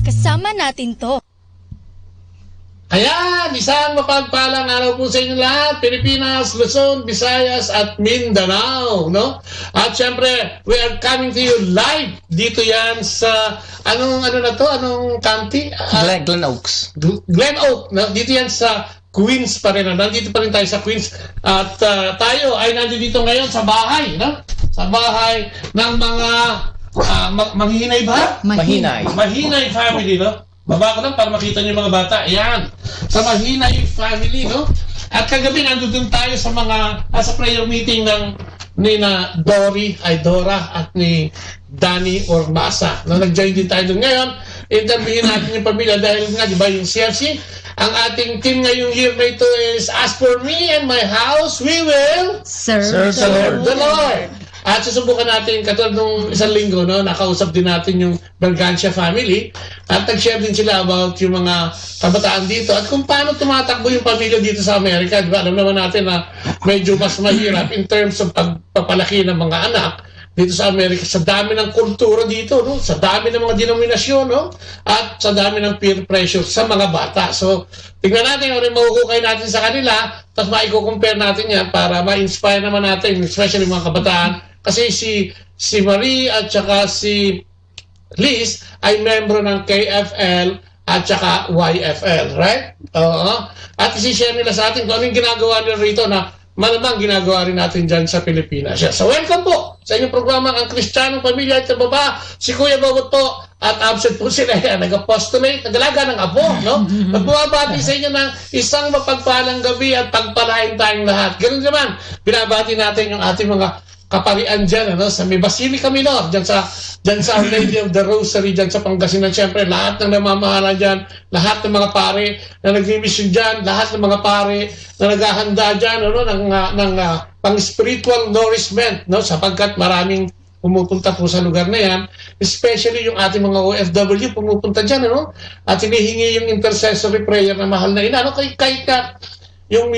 Kasama natin to. Ayan, isang mapagpalang araw po sa inyo lahat, Pilipinas, Luzon, Visayas at Mindanao, no? At syempre, we are coming to you live dito yan sa anong county? Glen Oaks. Glen Oaks, no? Dito yan sa Queens pa rin, no? Nandito pa rin tayo sa Queens. At tayo ay nandito ngayon sa bahay, no? Sa bahay ng mga manghihinay ba? Mahinay family, no? Baba ko lang para makita niyo yung mga bata. Ayan. Sa Mahinay family, no? At kagabi nandun tayo sa sa prayer meeting ni Dora at ni Danny Ormasa. No, nag-join din tayo doon ngayon. Interviewin natin yung pamilya dahil nga, di ba, yung CRC, ang ating team ngayong year na ito is, as for me and my house, we will serve the Lord. At susubukan natin, katulad nung isang linggo, no, nakausap din natin yung Bergancia family at nag-share din sila about yung mga kabataan dito at kung paano tumatakbo yung pamilya dito sa Amerika. Diba? Alam naman natin na medyo mas mahirap in terms of pagpapalaki ng mga anak dito sa Amerika. Sa dami ng kultura dito, no? Sa dami ng mga denominasyon, no? At sa dami ng peer pressure sa mga bata. So, tingnan natin kung mahuhukay natin sa kanila tapos maiko-compare natin yan para ma-inspire naman natin, especially mga kabataan. Kasi si Marie at saka si Liz ay membro ng KFL at saka YFL, right? At isi-share nila sa atin kung anong ginagawa nila rito na malamang ginagawa rin natin dyan sa Pilipinas. So welcome po sa inyong programa ang Kristiyanong Pamilya at Baba, si Kuya Bobot po at absent po sila yan, nag-apostolate, nagalaga ng apo, no? Magbabati sa inyo ng isang mapagpalang gabi at pagpalain tayong lahat. Ganun naman, binabati natin yung ating mga kaparian dyan, ano, sa may Basilica Minor, dyan sa Our Lady of the Rosary, dyan sa Pangasinan. Siyempre, lahat ng namamahala dyan, lahat ng mga pare na nag-mission dyan, lahat ng mga pare na naghahanda dyan, ano, ng pang-spiritual nourishment, no, sapagkat maraming pumupunta po sa lugar na yan, especially yung ating mga OFW pumupunta dyan, ano, at hinihingi yung intercessory prayer na mahal na ina, ano, kahit na yung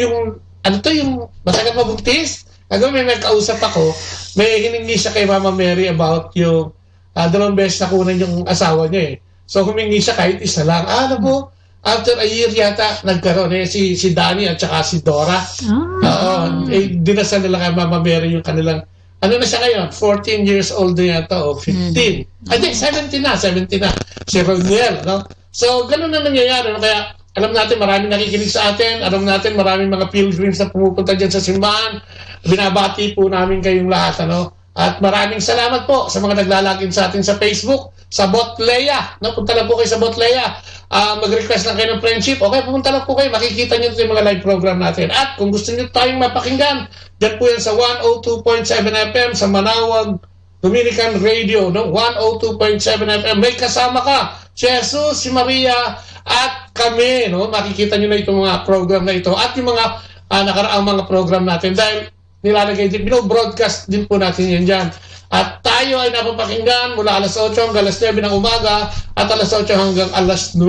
masagat mabuntis. Kagabi may nagkausap ako, may hiningi siya kay Mama Mary about yung 2 beses na kunan yung asawa niya eh. So humingi siya kahit isa lang. Ano po, after a year yata, nagkaroon si Danny at saka si Dora. Dinasal nila kay Mama Mary yung kanilang, ano na siya ngayon? 14 years old na yata o 15. I think 17 na. Si Ronel, no? So ganun na nangyayari. No? Kaya alam natin maraming nakikinig sa atin. Alam natin maraming mga pilgrims na pumupunta dyan sa simbahan. Binabati po namin kayong lahat, ano? At maraming salamat po sa mga naglalagin sa atin sa Facebook, sa Botleya. No? Punta lang po kayo sa Botleya. Mag-request lang kayo ng friendship. Okay, pumunta lang po kayo. Makikita nyo ito yung mga live program natin. At kung gusto nyo tayong mapakinggan, dyan po yan sa 102.7 FM sa Manawag Dominican Radio. No? 102.7 FM. May kasama ka, si Jesus, si Maria, at kami. No? Makikita nyo na itong mga program na ito. At yung mga nakaraang mga program natin. Dahil nilalagay din, broadcast din po natin yan dyan. At tayo ay napapakinggan mula alas 8 hanggang alas 9 ng umaga at alas 8 hanggang alas 9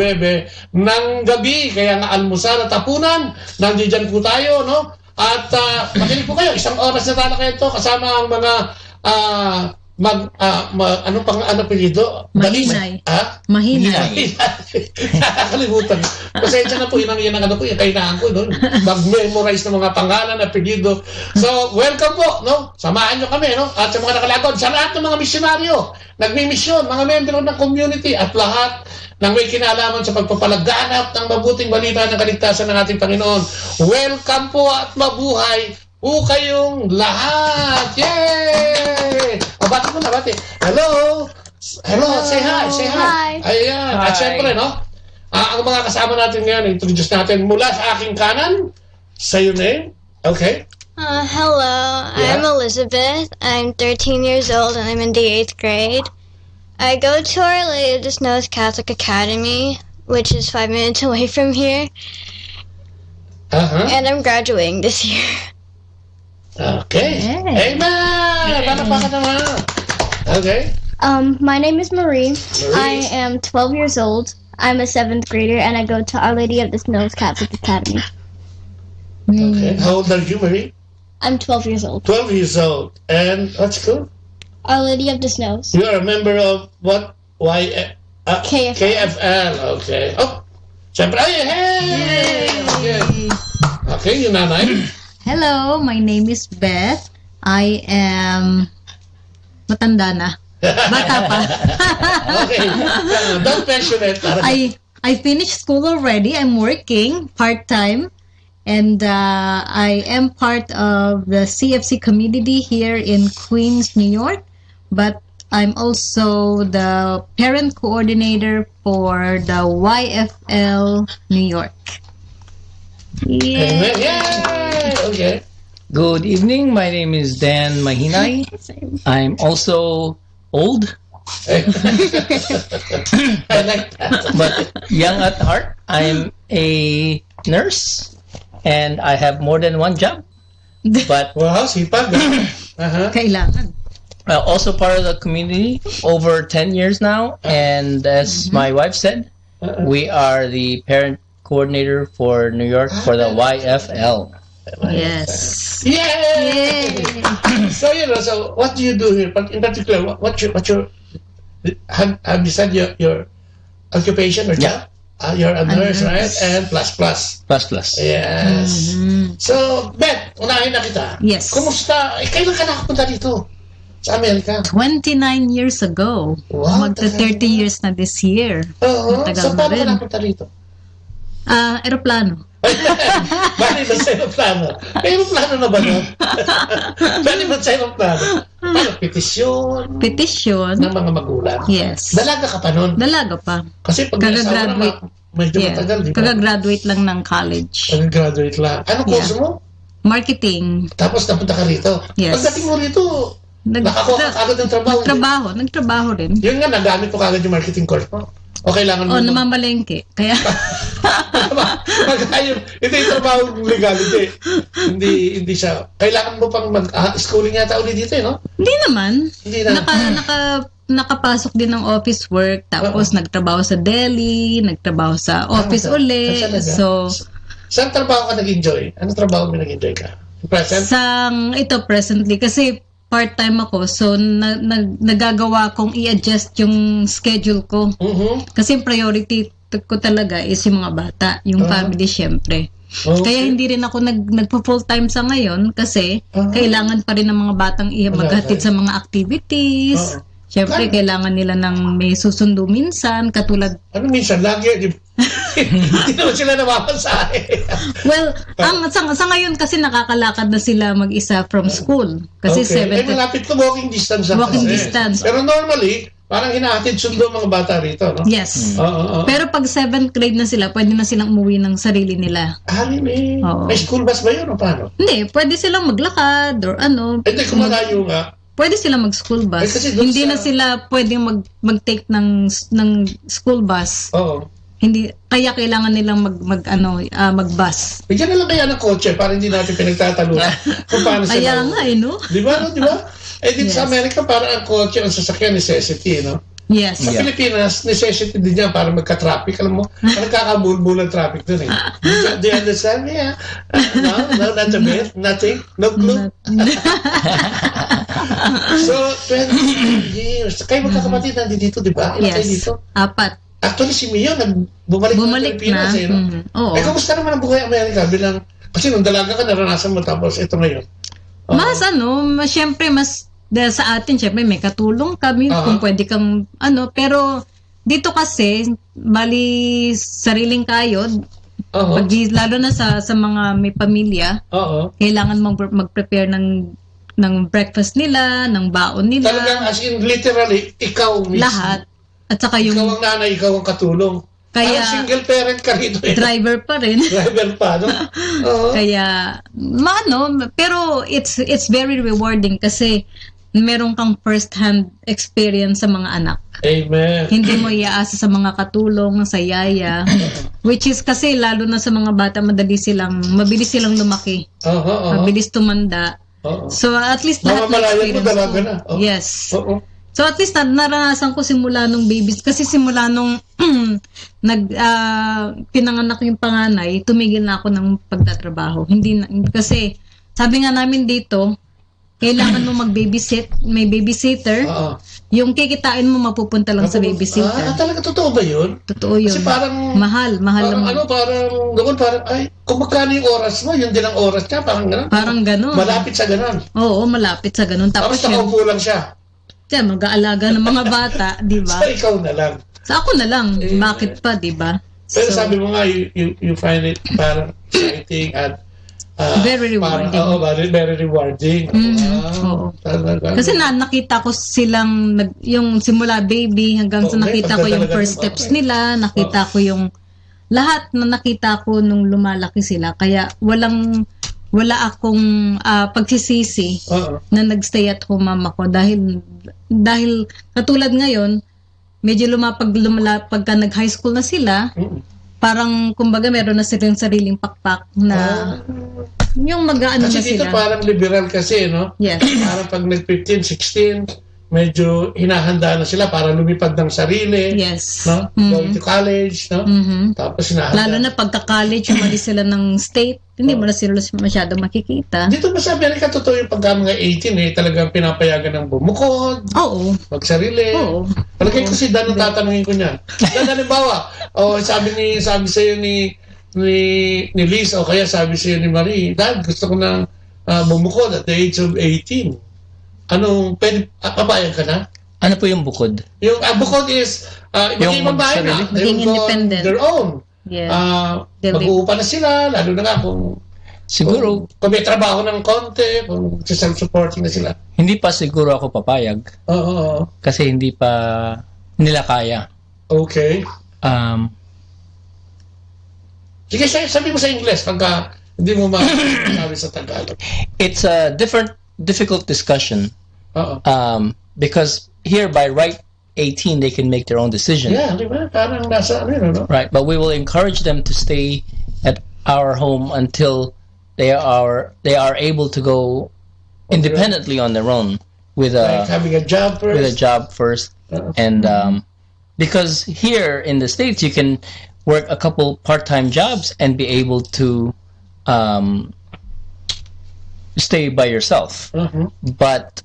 ng gabi. Kaya nga almusal at hapunan, nandiyan po tayo, no? At makinig po kayo, 1 oras na talaga ito kasama ang mga ano apelyido? Mahinay. Mahinay. Nakakalimutan. Pasensya na po, yan ang ano po, yung kainahan ko, no? Mag-memorize ng mga pangalan, apelyido. So, welcome po, no? Samahan nyo kami, no? At sa mga nakalagod, sa lahat ng mga misyonaryo, nagmi-mission, mga membro ng community, at lahat ng may kinalaman sa pagpapalaganap ng mabuting balita ng kaligtasan ng ating Panginoon. Welcome po at mabuhay po kayong lahat. Yay! Bati mo na, bati. Hello! Hello, say hi, say hi. Ayan. At syempre, no? Ang mga kasama natin ngayon, introduce natin mula sa aking kanan. Say your name. Okay. Hello, I'm Elizabeth. I'm 13 years old and I'm in the 8th grade. I go to Our Lady of the Snows Catholic Academy, which is 5 minutes away from here. And I'm graduating this year. Okay. Amen! Palakpakan naman. Okay. My name is Marie. I am 12 years old. I'm a 7th grader and I go to Our Lady of the Snows Catholic Academy. Okay. How old are you, Marie? I'm 12 years old. 12 years old. And what school? Our Lady of the Snows. You are a member of what? KFL. KFL. Okay. Oh, syempre. Hey! Okay, yung nanay. Hello, my name is Beth. I am matanda na. Bata pa. Okay. Don't mention it. I finished school already. I'm working part-time. And I am part of the CFC community here in Queens, New York. But I'm also the parent coordinator for the YFL New York. Amen. Yay! Okay. Good evening. My name is Dan Mahinay. I'm also old. But young at heart. I'm a nurse. And I have more than one job. But wow, sipag. Kailangan. Also part of the community over 10 years now. And as my wife said, we are the parent coordinator for New York for the YFL. Yes. Yay! So so what do you do here? But in particular, what's your have you said your occupation or job? You're a nurse, right? And plus. Mm-hmm. Yes. So, Beth, unahin na kita. Yes. Kumusta? Kailan ka nakapunta dito? Sa Amerika? 29 years ago. Wow, Magta 30 years na this year. Matagal So, na paano ka rin. nakapunta rito? Aeroplano. Bali ba sa aeroplano? May aeroplano na ba nun? Bali ba sa aeroplano? Paano? Petisyon? Ng mga magulang? Yes. Dalaga ka pa nun? Dalaga pa. Kasi pag Kagagraduate. medyo matagal, di ba? Kagagraduate lang ng college. Kagagraduate lang. Ano course mo? Marketing. Tapos napunta ka rito? Yes. Pagdating mo rito, nakakuha ka agad ng trabaho. Nagtrabaho rin. Yun nga, nagamit mo kagad yung marketing course mo. O kailangan mo... namamalengke. Kaya... Ito yung trabaho legality. Hindi siya... Kailangan mo pang schooling yata ulit dito, no? Hindi naman. Hindi na. Nakapasok din ng office work. Tapos nagtrabaho sa deli. Nagtrabaho sa office uli. So... Saan trabaho ka nag-enjoy? Anong trabaho mo nag-enjoy ka? Present? Presently. Kasi part-time ako, so nagagawa kong i-adjust yung schedule ko. Kasi yung priority ko talaga is yung mga bata, yung family syempre. Kaya hindi rin ako nagpo-full-time sa ngayon kasi kailangan pa rin ng mga batang maghatid sa mga activities. Syempre, kailangan nila ng may susundo minsan, katulad... Ano minsan? Lagi, di ba? Hindi naman sila namapasahe. Well, sa ngayon kasi nakakalakad na sila mag-isa from school. Kasi 7 Ay, malapit to walking distance. Walking distance. Pero normally, parang hinahatid sundo mga bata rito, no? Yes. Pero pag 7th grade na sila, pwede na silang umuwi ng sarili nila. Really? May school bus ba yun o paano? Hindi, pwede silang maglakad or ano. Hindi, kung malayo nga. Pwede sila mag-school bus. Hindi na sila pwedeng mag-take ng school bus. Oo. Hindi, kaya kailangan nilang mag-bus. Bigyan na lang kaya ng kotse para hindi natin pinagtatalunan kung paano sila. Kaya nga, no? Di ba? Dito sa Amerika, parang ang kotse, ang sasakyan, necessity, no? Yes. Sa Pilipinas, necessity din yan para magka-traffic. Alam mo, nagkakabulbul ang traffic dun eh. Do you understand? Yeah. No, not a bit. Nothing. No clue. So, 20 years. Kayo magkakapatid nandito, di ba? Ilan kayo dito? 4. Actually, si Mio, bumalik sa Pilipinas na. eh, no? Oo. Kamusta naman ang buhay Amerika bilang, kasi nung dalaga ka, naranasan mo, tapos ito ngayon. Siyempre, dahil sa atin, siyempre, may katulong kami kung pwede kang, pero dito kasi, bali, sariling kayod, Lalo na sa mga may pamilya, kailangan mag-prepare ng breakfast nila, ng baon nila. Talagang as in literally, ikaw mismo. Lahat. At saka yung... Ikaw ang nanay, ikaw ang katulong. Kaya... single parent ka rito. Driver pa rin. Driver pa, no? Kaya, pero it's very rewarding kasi meron kang first-hand experience sa mga anak. Amen. Hindi mo iaasa sa mga katulong, sa yaya. Which is kasi lalo na sa mga bata, mabilis silang lumaki. Mabilis tumanda. So at least lahat na experience dalaga na. Yes. So at least naranasan ko simula nung babies. Kasi simula nung pinanganak yung panganay, tumigil na ako ng pagtatrabaho. Kasi sabi nga namin dito, kailangan mo mag-babysit, may babysitter. Yung kikitain mo mapupunta lang sa babysitter. Talaga totoo ba yun? Totoo yun. Kasi parang mahal parang naman. parang ay, kung magkano yung oras mo, yun din ang oras niya, parang gano'n. Parang gano'n. Malapit sa gano'n. Oo, malapit sa gano'n. Tapos nakaupo lang siya. Siya, mag-aalaga ng mga bata, di ba? So, ikaw na lang. Sa ako na lang. Bakit pa, di ba? Pero sabi mo nga, you find it parang exciting at very rewarding. Very rewarding. Oo. Kasi nakita ko silang yung simula baby hanggang sa nakita ko yung first steps nila, nakita ko yung lahat na nakita ko nung lumalaki sila. Kaya wala akong pagsisisi na nagstay at home mama ko dahil katulad ngayon, medyo pagka nag-high school na sila, parang kumbaga meron na silang sariling pakpak na yung mag-aano na sila. Kasi dito parang liberal kasi, no? Yes. Parang pag nag-15, 16, medyo hinahanda na sila para lumipad ng sarili. Yes. No? Going to college, no? Tapos hinahanda. Lalo na pagka-college, umalis sila ng state, hindi mo na sila masyado makikita. Dito ba sa Amerika, totoo yung pagka mga 18, talagang pinapayagan ng bumukod. Oo. Magsarili. Oo. Palagay ko si Dan ang tatanungin ko niyan. Dan, halimbawa, sabi sa'yo ni Liz, o kaya sabi sa'yo ni Marie, Dad, gusto ko na bumukod at the age of 18. Anong, papayag ka na? Ano po yung bukod? Yung bukod is, maging babae na. Maging independent. Their own. Yeah. Mag-uupa na sila, lalo na nga kung siguro kung may trabaho ng konti, kung self-supporting na sila. Hindi pa siguro ako papayag. Oo. Kasi hindi pa nila kaya. Okay. Sige, sabi mo sa English pagka hindi mo masabi sa Tagalog. It's a difficult discussion. Because here by right 18 they can make their own decision. Yeah, diba? Parang nasa no? Right, but we will encourage them to stay at our home until they are able to go independently on their own with like having a job first. With a job first. And because here in the States you can work a couple part-time jobs and be able to stay by yourself. But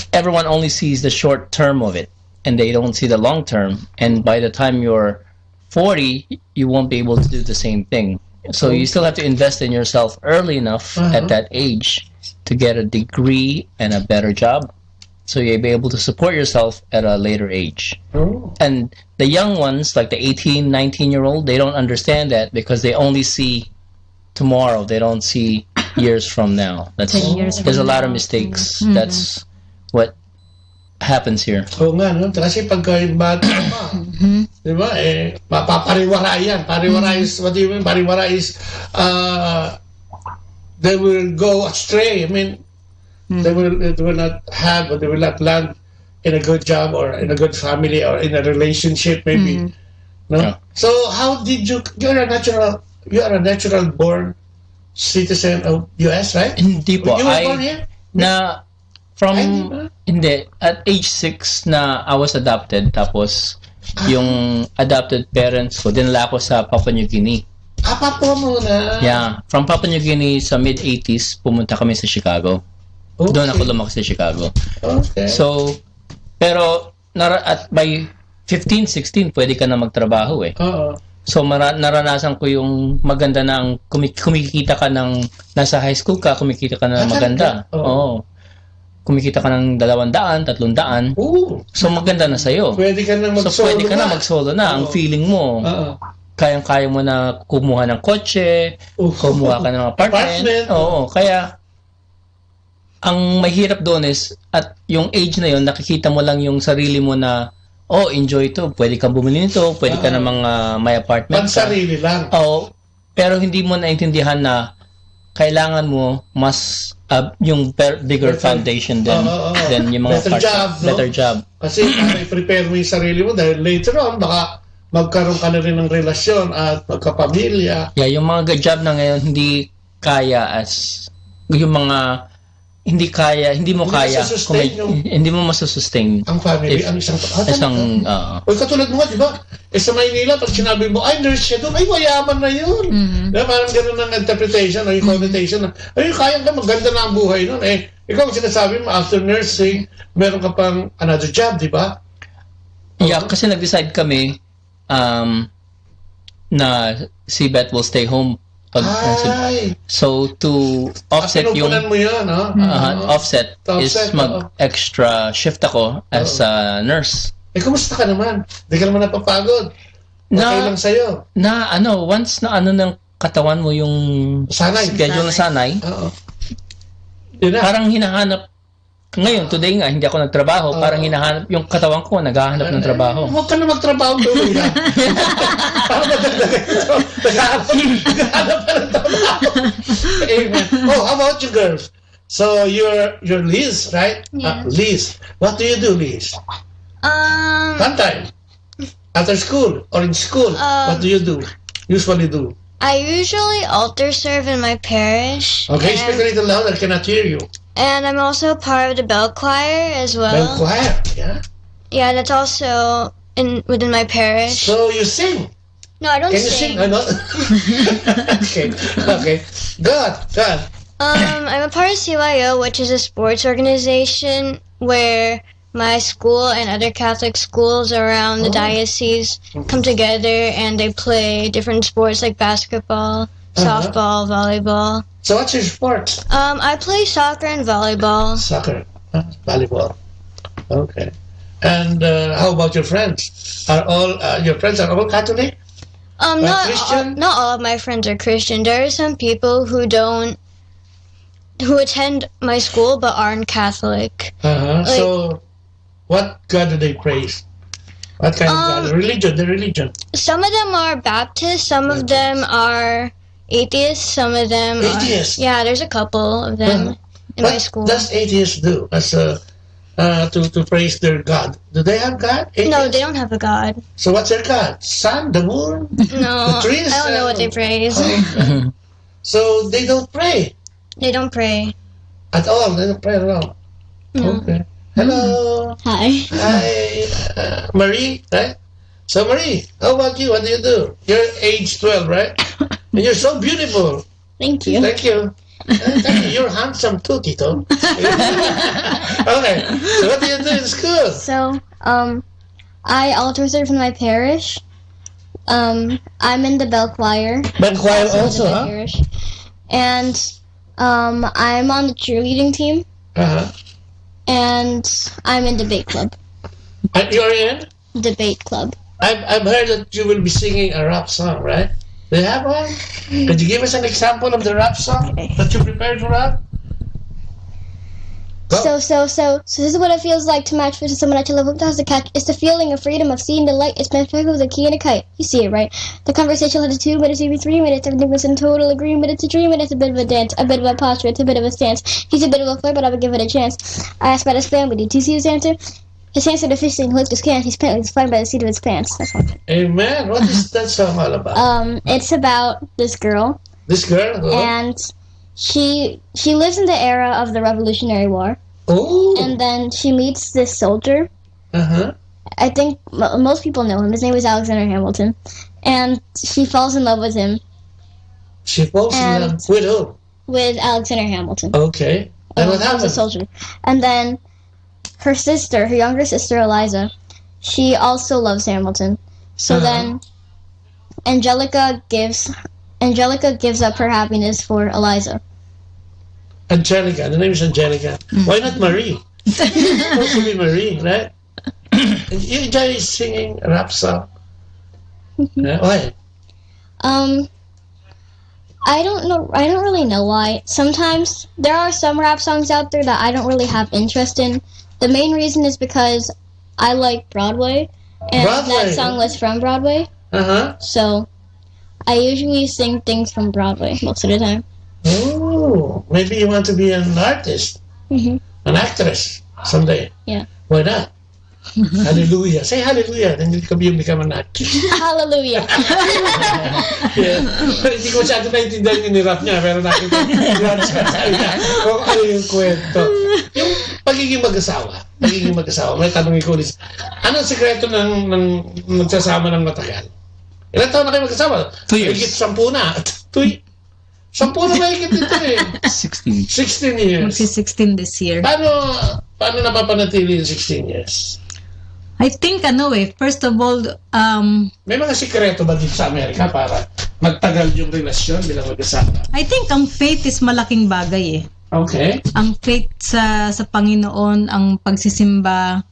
everyone only sees the short term of it and they don't see the long term, and by the time you're 40 you won't be able to do the same thing. So you still have to invest in yourself early enough at that age to get a degree and a better job, so you'll be able to support yourself at a later age. And the young ones, like the 18, 19-year-old, they don't understand that because they only see tomorrow. They don't see years from now. There's a lot of mistakes. That's what happens here. Oo nga, no? Kasi pagka yung bata pa, di ba, mapapariwara yan. Pariwara is, what do you mean? Pariwara is, they will go astray. I mean, they will not have, or they will not land in a good job or in a good family or in a relationship maybe. No? Yeah. So how did you are a natural born citizen of US, right? Hindi po. You were born here? At age 6 na I was adopted, tapos yung adopted parents ko, dinala ko sa Papua New Guinea. Papua muna? Yeah. From Papua New Guinea sa mid-80s, pumunta kami sa Chicago. Okay. Doon ako lumaki sa Chicago. Okay. So, pero at by 15, 16, pwede ka na magtrabaho eh. So, naranasan ko yung maganda na kumikita ka ng, nasa high school ka, kumikita ka na maganda. Oo. Kumikita ka ng 200, 300. So, maganda na sa'yo. Pwede ka na mag-solo So, pwede ka na mag-solo na. Ang feeling mo, kayang-kaya mo na kumuha ng kotse, kumuha ka ng apartment. Oo, kaya ang mahirap doon is at yung age na yun, nakikita mo lang yung sarili mo na enjoy to. Pwede kang bumili nito, pwede ka namang may apartment. Pansarili lang. Oo, pero hindi mo naintindihan na kailangan mo mas yung bigger foundation than yung mga better job. Kasi prepare mo yung sarili mo dahil later on, baka magkaroon ka na rin ng relasyon at magkapamilya. Yeah, yung mga job na ngayon hindi kaya yung mga hindi mo kaya hindi mo masusustain ang family, ang isang katulad mo nga, di ba? Sa Maynila, pag sinabi mo, ay, nurse siya doon, ay, mayaman na yun. Parang ganun ang interpretation, ang connotation. Ay, kaya ka, maganda na ang buhay nun. Ikaw, sinasabi mo, after nursing, meron ka pang another job, di ba? Yeah, kasi nag-decide kami na si Beth will stay home. So to offset yung mo yun, offset is mag-extra shift ako as a nurse. Kumusta ka naman? Hindi ka naman napapagod? Okay lang sa'yo? Once na ng katawan mo yung schedule na sanay, parang hinahanap. Ngayon, today nga, hindi ako nagtrabaho. Parang hinahanap yung katawan ko, naghahanap ng trabaho. Huwag ka na magtrabaho tuloy yan. Parang madagdagan ito. Naghahanap ka ng trabaho. Amen. How about you girls? So, you're Liz, right? Yeah. Liz. What do you do, Liz? Sometimes. After school or in school, what do you do? Usually do? I usually altar serve in my parish. Okay, speak a little louder. I cannot hear you. And I'm also part of the bell choir as well. Bell choir, yeah? Yeah, that's also within my parish. So you sing? No, I don't Can you sing? Okay. Good. I'm a part of CYO, which is a sports organization where my school and other Catholic schools around the diocese come together and they play different sports like basketball, softball, volleyball. So what's your sport? I play soccer and volleyball. Soccer, volleyball. Okay. And how about your friends? Are all your friends all Catholic? Not all of my friends are Christian. There are some people who attend my school but aren't Catholic. So, what God do they praise? What kind of God? The religion. Some of them are Baptist. Some of them are atheists. Some of them atheists. Yeah, there's a couple of them in my school. What does atheists do? As to praise their God. Do they have God? Atheists? No, they don't have a God. So what's their God? Sun, the moon, No, the trees. I don't know what they praise. So they don't pray They don't pray. at all. They don't pray at all. No. Okay. Hello. Hi. Hi, Marie. Right. So Marie, how about you? What do you do? You're age 12, right? And you're so beautiful. Thank you. Thank you. Thank you. You're handsome too, Tito. Okay. So what do you do in school? So, I altar serve in my parish. I'm in the bell choir. Bell choir also, in my huh? parish. And I'm on the cheerleading team. And I'm in debate club. You're in? Debate club. I've heard that you will be singing a rap song, right? Do you have one? Could you give us an example of the rap song that you prepared for rap? So this is what it feels like to match with someone at your level that has a catch. It's the feeling of freedom of seeing the light. It's meant with a key and a kite. You see it, right? The conversation lasts 2 minutes, maybe 3 minutes. Everything was in total agreement. It's a dream and it's a bit of a dance, a bit of a posture, it's a bit of a stance. He's a bit of a flirt, but I would give it a chance. I asked about his family. Did you see his answer? His hands started fishing, he licked his cans. He's panting, he's flying by the seat of his pants. That's all. Amen. What is that song all about? It's about this girl. This girl? Oh. And she lives in the era of the Revolutionary War. Oh. And then she meets this soldier. I think most people know him. His name was Alexander Hamilton. And she falls in love with him. She falls in love with who? With Alexander Hamilton. Okay. And what He was happened? a soldier. And then her sister, her younger sister Eliza, she also loves Hamilton. So then Angelica gives up her happiness for Eliza. Angelica. The name is Angelica. Why not Marie? Supposed to be Marie, right? And you enjoy singing a rap song. Why? I don't know. I don't really know why. Sometimes there are some rap songs out there that I don't really have interest in. The main reason is because I like Broadway, and Broadway. that song was from Broadway. So I usually sing things from Broadway most of the time. Oh, maybe you want to be an artist, an actress someday. Yeah. Why not? Hallelujah. Say hallelujah. Then you become an actress. Hallelujah. Yeah. Hindi ko masyado naintindihan yung nirap niya, pero nakita kung ano yung kwento. Yung pagiging mag-asawa, may tanong ko ulit. Anong sekreto ng magsasama ng matagal? Ilan taon na kayo mag-asawa? 2 years. Higit 10 na. 10 na mahigit dito eh. 16. 16 years. Magsi-16 this year. Paano napapanatili yung 16 years? I think, first of all, may mga sikreto ba dito sa Amerika para magtagal yung relasyon bilang mag-asawa? I think ang faith is malaking bagay eh. Okay. Ang faith sa Panginoon, ang pagsisimba.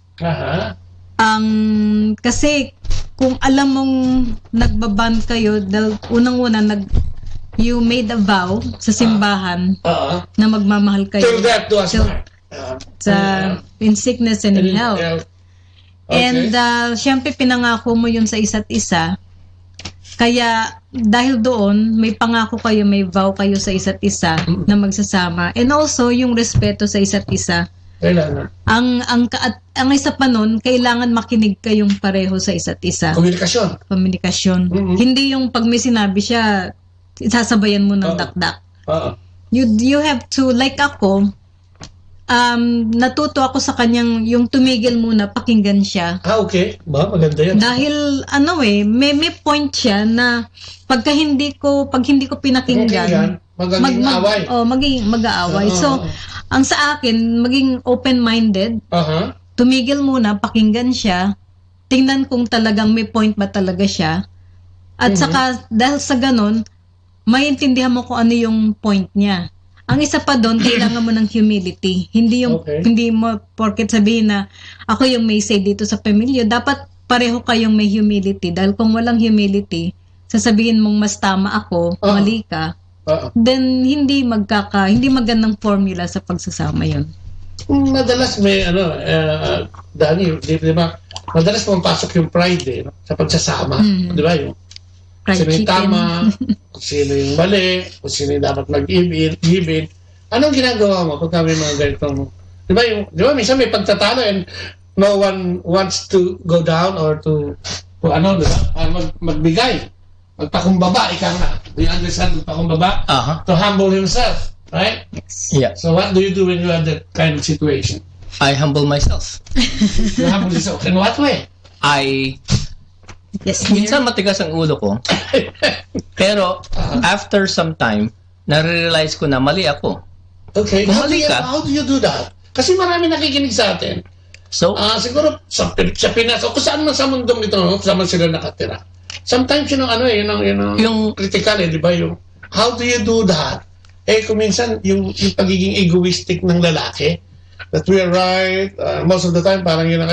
Kasi kung alam mong nagbaband kayo, dahil unang-una you made a vow sa simbahan na magmamahal kayo. Till death do us part. In sickness and in health. Okay. And syempre pinangako mo yun sa isa't isa. Kaya dahil doon, may pangako kayo, may vow kayo sa isa't isa na magsasama. And also yung respeto sa isa't isa. Kailangan. Ang isa pa nun, kailangan makinig kayong pareho sa isa't isa. Komunikasyon. Hindi yung pag may sinabi siya, sasabayan mo ng dakdak. You have to, like ako, natuto ako sa kanyang yung tumigil muna, pakinggan siya. Okay. Maganda yan. Dahil may point siya na pag hindi ko pinakinggan, maging mag-aaway. So, ang sa akin, maging open-minded, tumigil muna, pakinggan siya, tingnan kung talagang may point ba talaga siya. At saka, dahil sa ganun, maintindihan mo kung ano yung point niya. Ang isa pa doon, kailangan mo ng humility. Hindi mo porket sabihin na ako yung may say dito sa pamilya. Dapat pareho kayong may humility. Dahil kung walang humility, sasabihin mong mas tama ako, mali ka, then hindi magandang formula sa pagsasama yun. Madalas may Dani, di ba? Madalas pumapasok yung pride sa pagsasama. Di ba? Yung sino yung tama, kung sino yung mali, kung sino yung dapat mag-give-in. Anong ginagawa mo pagka may mga ganitong... Di ba, minsan may pagtatalo and no one wants to go down or to di ba? Magbigay. Magpakumbaba, ikaw na. Do you understand magpakumbaba? To humble himself, right? Yes. Yeah. So what do you do when you have that kind of situation? I humble myself. You humble yourself. In what way? Minsan matigas ang ulo ko. Pero after some time, nare-realize ko na mali ako. Okay. Kung mali ka, how do you do that? Kasi marami nakikinig sa atin. So, siguro sa Pinas o kung saan man sa mundong ito, saan man sila nakatira. Sometimes yun ang critical di ba? Yung how do you do that? Kung minsan yung pagiging egoistic ng lalaki, that we are right, most of the time parang yung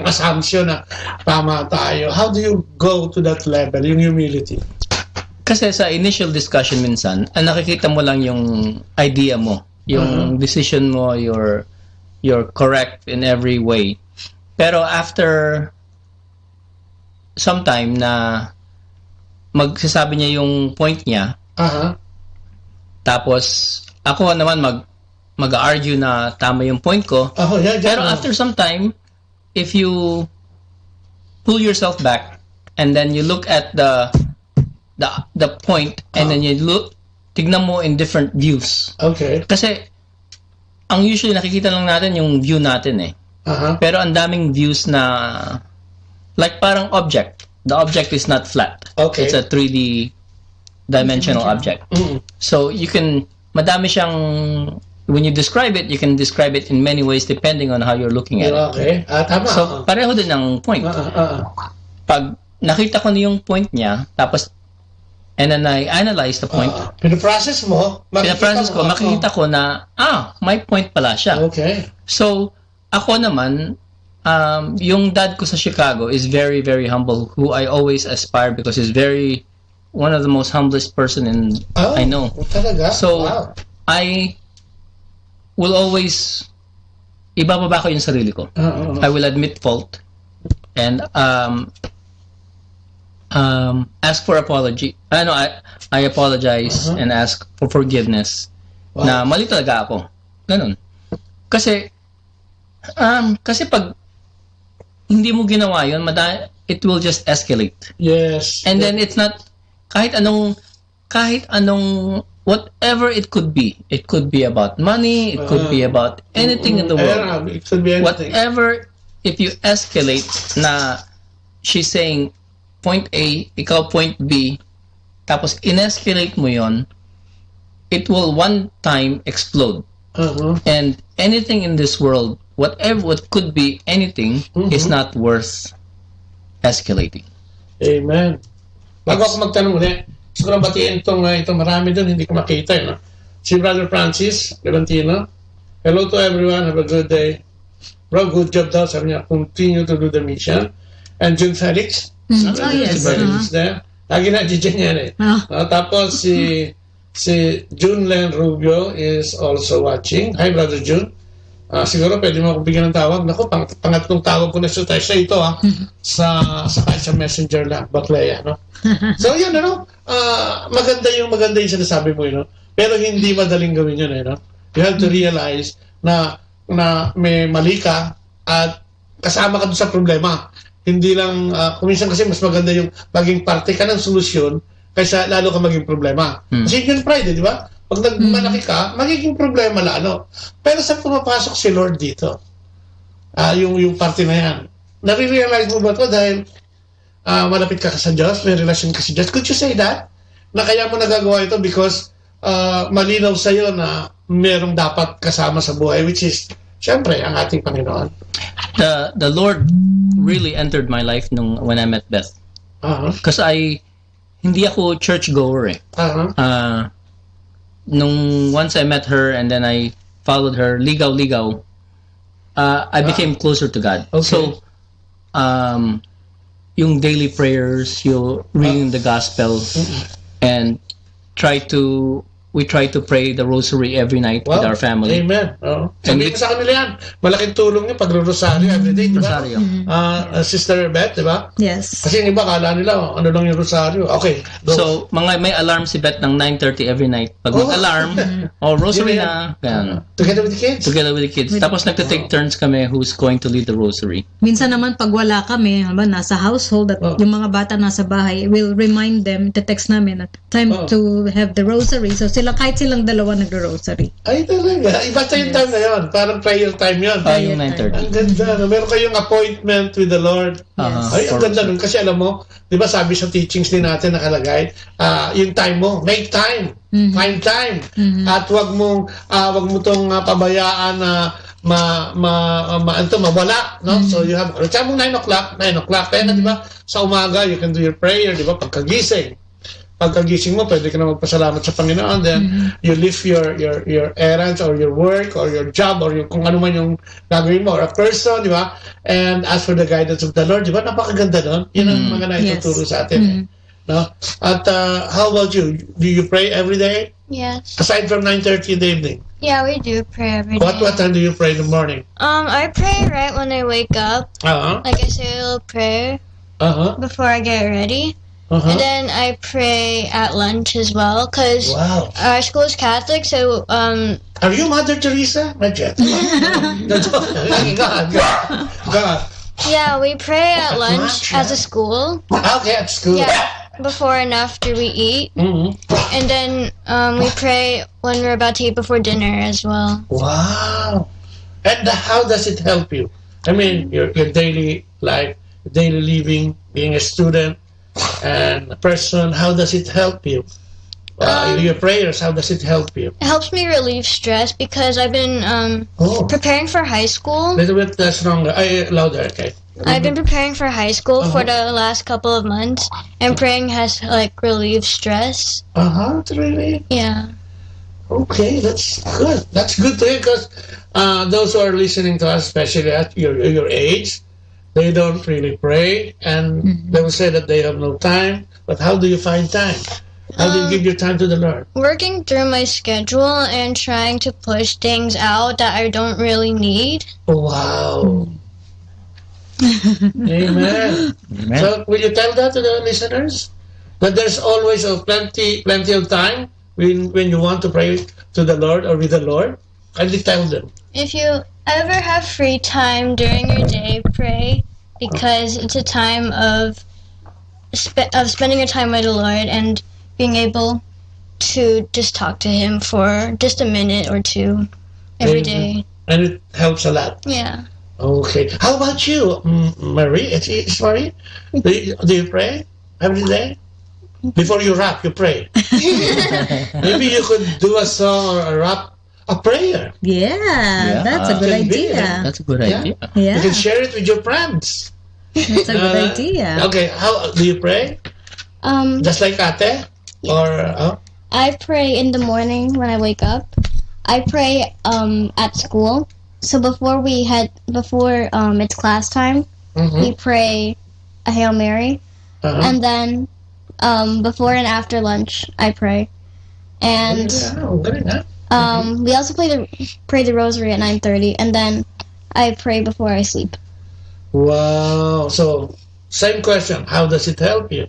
assumption na tama tayo. How do you go to that level, yung humility? Kasi sa initial discussion minsan, nakikita mo lang yung idea mo, yung decision mo, you're correct in every way. Pero after some time na magsasabi niya yung point niya, tapos ako naman mag-argue na tama yung point ko. Pero after some time, if you pull yourself back and then you look at the point and then you tignan mo in different views. Okay. Kasi ang usually nakikita lang natin yung view natin eh. Pero ang daming views na like parang object. The object is not flat. Okay. It's a 3D dimensional object. So madami siyang, when you describe it, you can describe it in many ways depending on how you're looking at it. Okay. Tama. So, pareho din ang point. Pag nakita ko na yung point niya, tapos, and then I analyze the point. Pinaprocess mo, makikita ko na, may point pala siya. Okay. So, ako naman, yung dad ko sa Chicago is very, very humble, who I always aspire because he's very one of the most humblest person I know. Talaga? So, Wow. I will always ibababa ko yung sarili ko. I will admit fault and ask for apology. I apologize and ask for forgiveness. Wow. Na mali talaga ako. Ganun. Kasi pag hindi mo ginawa yun, it will just escalate. Yes. And then it's not kahit anong whatever it could be. It could be about money, it could be about anything in the world. It could be anything. Whatever, if you escalate na she's saying point A, ikaw point B, tapos in-escalate mo yon, it will one time explode. And anything in this world, what could be anything, is not worth escalating. Amen. Bago ako magtanong ulit, gusto ko lang batiin itong marami doon, hindi ko makita. No? Si Brother Francis Galantino, hello to everyone, have a good day. Bro, good job daw, sabi niya, continue to do the mission. And June Felix, yes. Si Felix there. Lagi na dyan yan eh. Tapos si June Len Rubio is also watching. Hi, Brother June. Siguro pwede mo akong bigyan ng tawag. Naku, pangatlong tawag ko na siya ito sa messenger lang, Baklea, no? So yun, maganda yung sinasabi mo, pero hindi madaling gawin yun, no? You have to realize na may mali ka at kasama ka doon sa problema. Hindi lang, kuminsan kasi mas maganda yung maging parte ka ng solusyon kaysa lalo ka maging problema. Kasi yun pride, di ba? Pag nagmalaki ka, magiging problema lalo. Pero sa pumapasok si Lord dito, yung parte na yan, nare-realize mo ba ito dahil malapit ka sa Diyos, may relasyon ka sa Diyos? Could you say that? Na kaya mo nagagawa ito because malinaw sa'yo na merong dapat kasama sa buhay, which is, syempre, ang ating Panginoon. The Lord really entered my life when I met Beth. Because hindi ako church-goer eh. Nung once I met her and then I followed her, ligaw-ligaw, I became closer to God. Okay. So, yung daily prayers, yung reading the gospel, and we try to pray the rosary every night with our family. Amen. Sabihin ko sa kanila yan, malaking tulong niya pag-rosaryo everyday, di ba? Rosaryo. Sister Beth, di ba? Yes. Kasi yung iba, kala nila, ano lang yung rosaryo. Okay, go. So, may alarm si Beth ng 9:30 every night. Pag mag-alarm, rosary na. Ganyan. Together with the kids? Together with the kids. Tapos nagta-take turns kami who's going to lead the rosary. Minsan naman pag wala kami, nasa household at yung mga bata nasa bahay, we'll remind them, text namin at time to have the rosary. So kahit silang dalawa nag-rosary. Ay, talaga. Iba yung time na yun. Parang prayer time yun. Yung 9:30. Ang ganda. Meron kayong appointment with the Lord. Ay, ang ganda nun. Kasi alam mo, di ba sabi sa teachings din natin nakalagay, yung time mo, make time. Find time. At wag mo tong pabayaan na mawala, no? So you have, sabi mo 9 o'clock, kaya na, di ba, sa umaga, you can do your prayer, di ba, pagkagising mo, pwede ka na magpasalamat sa Panginoon, then you lift your errands or your work or your job or yung kung ano man yung gagawin mo or a person, di ba? And ask for the guidance of the Lord, di ba? Napakaganda nun. Yun ang mga naituturo sa atin. No? At how about you? Do you pray every day? Yes. Aside from 9:30 in the evening? Yeah, we do pray every day. What time do you pray in the morning? I pray right when I wake up. Like I say a little prayer before I get ready. And then I pray at lunch as well, because our school is Catholic, so... Are you Mother Teresa? Not yet. God. Yeah, we pray at lunch as a school. Okay, at school. Yeah, before and after we eat. And then we pray when we're about to eat before dinner as well. Wow. And how does it help you? I mean, your daily life, daily living, being a student, and a person, how does it help you? Your prayers, how does it help you? It helps me relieve stress because I've been preparing for high school. A little bit stronger. Louder, okay. I've been preparing for high school for the last couple of months, and praying has relieved stress. Really? Yeah. Okay, that's good. That's good to hear, because those who are listening to us, especially at your age, they don't really pray, and they will say that they have no time But how do you find time? How do you give your time to the Lord? Working through my schedule and trying to push things out that I don't really need. Oh, wow. Amen. So, will you tell that to the listeners? That there's always plenty of time when you want to pray to the Lord or with the Lord? Kindly tell them. If you ever have free time during your day, pray, because it's a time of spending your time with the Lord and being able to just talk to Him for just a minute or two every day. And it helps a lot. Yeah. Okay. How about you, Marie? It's Marie? Do you pray every day? Before you rap, you pray. Maybe you could do a song or a prayer. Yeah, that's a good idea. That's a good idea. Yeah. You can share it with your friends. That's a good idea. Okay, how do you pray? Just like Ate? Yeah. Or I pray in the morning when I wake up. I pray at school. So before it's class time, we pray a Hail Mary, and then before and after lunch I pray, and we also pray the Rosary at 9:30, and then I pray before I sleep. Wow. So same question. How does it help you?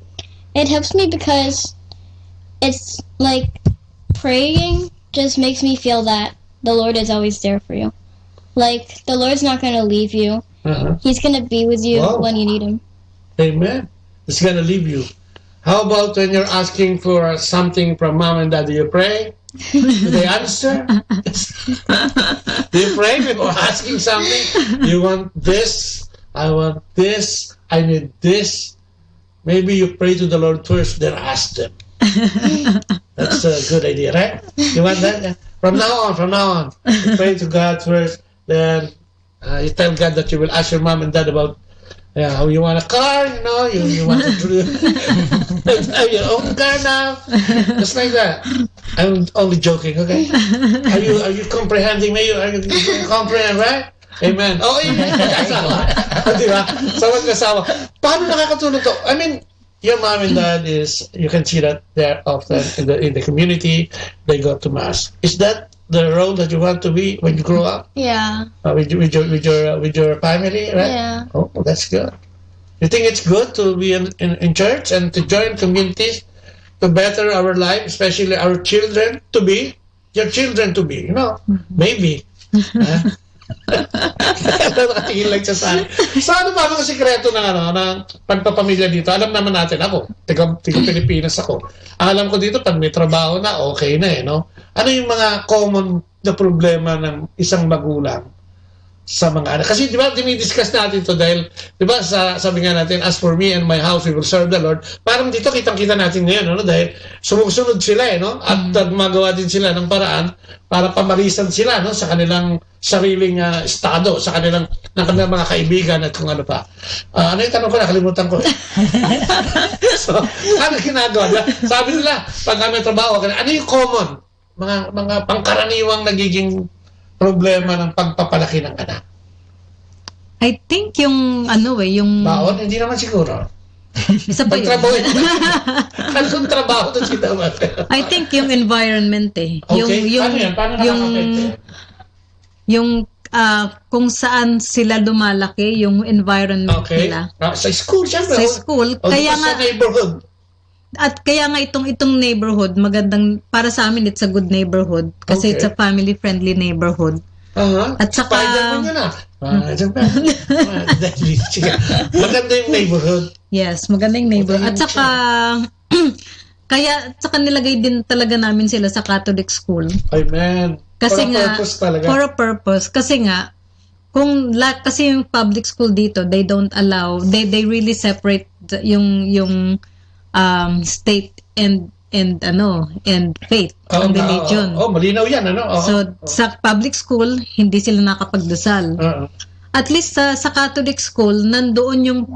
It helps me because it's like praying just makes me feel that the Lord is always there for you. Like, the Lord's not going to leave you. He's going to be with you when you need Him. Amen. He's going to leave you. How about when you're asking for something from mom and dad? Do you pray? Do they answer? Do you pray before asking something? You want this? I want this. I need this. Maybe you pray to the Lord first, then ask them. That's a good idea, right? You want that? Yeah. From now on, you pray to God first. Then you tell God that you will ask your mom and dad about how you want a car, you want to have your own car now, just like that. I'm only joking, okay? Are you comprehending me? Are you comprehend, right? Amen. Oh, amen. Diba? Sa mag-asawa. Paano nakakatulong to? I mean, your mom and dad you can see that they're often in the community. They go to mass. Is that the role that you want to be when you grow up? Yeah. With your family, right? Yeah. Oh, that's good. You think it's good to be in church and to join communities to better our life, especially our children to be, your children to be, maybe. Nakatingin lang siya sa akin. So ano ba ang sikreto ng pagpapamilya dito? Alam naman natin ako, tiga Pilipinas ako. Alam ko dito, pag may trabaho na, okay na no? Ano yung mga common na problema ng isang magulang sa mga anak? Kasi di ba, dinidiscuss natin to dahil, di ba, sabi nga natin, as for me and my house, we will serve the Lord. Parang dito, kitang-kita natin ngayon, dahil sumusunod sila, at gumagawa din sila ng paraan para pamalisan sila, sa kanilang sariling estado, sa kanilang mga kaibigan at kung ano pa. Ano yung tanong ko? Nakalimutan ko. So, ano ginagawa? Sabi nila, pag may trabaho, ano yung common? Mga pangkaraniwang nagiging problema ng pagpapalaki ng anak. I think yung yung baon, hindi naman siguro. Isa pa yun. Anong trabaho to sinaman? I think yung environment Okay. Paano yung kung saan sila lumalaki, yung environment nila. Sa school, syempre. Sa school. Kaya nga, sa neighborhood. At kaya nga itong neighborhood, magandang, para sa amin, it's a good neighborhood. Kasi it's a family-friendly neighborhood. At saka... Spider-Man yun maganda yung neighborhood. Yes, maganda yung neighborhood. At saka... Kaya saka nilagay din talaga namin sila sa Catholic school. Amen. Kasi for a purpose talaga. For a purpose. Kasi nga, kasi yung public school dito, they don't allow, they really separate yung state and faith and religion. Malinaw yan, So, sa public school, hindi sila nakapagdasal. At least sa Catholic school, nandoon yung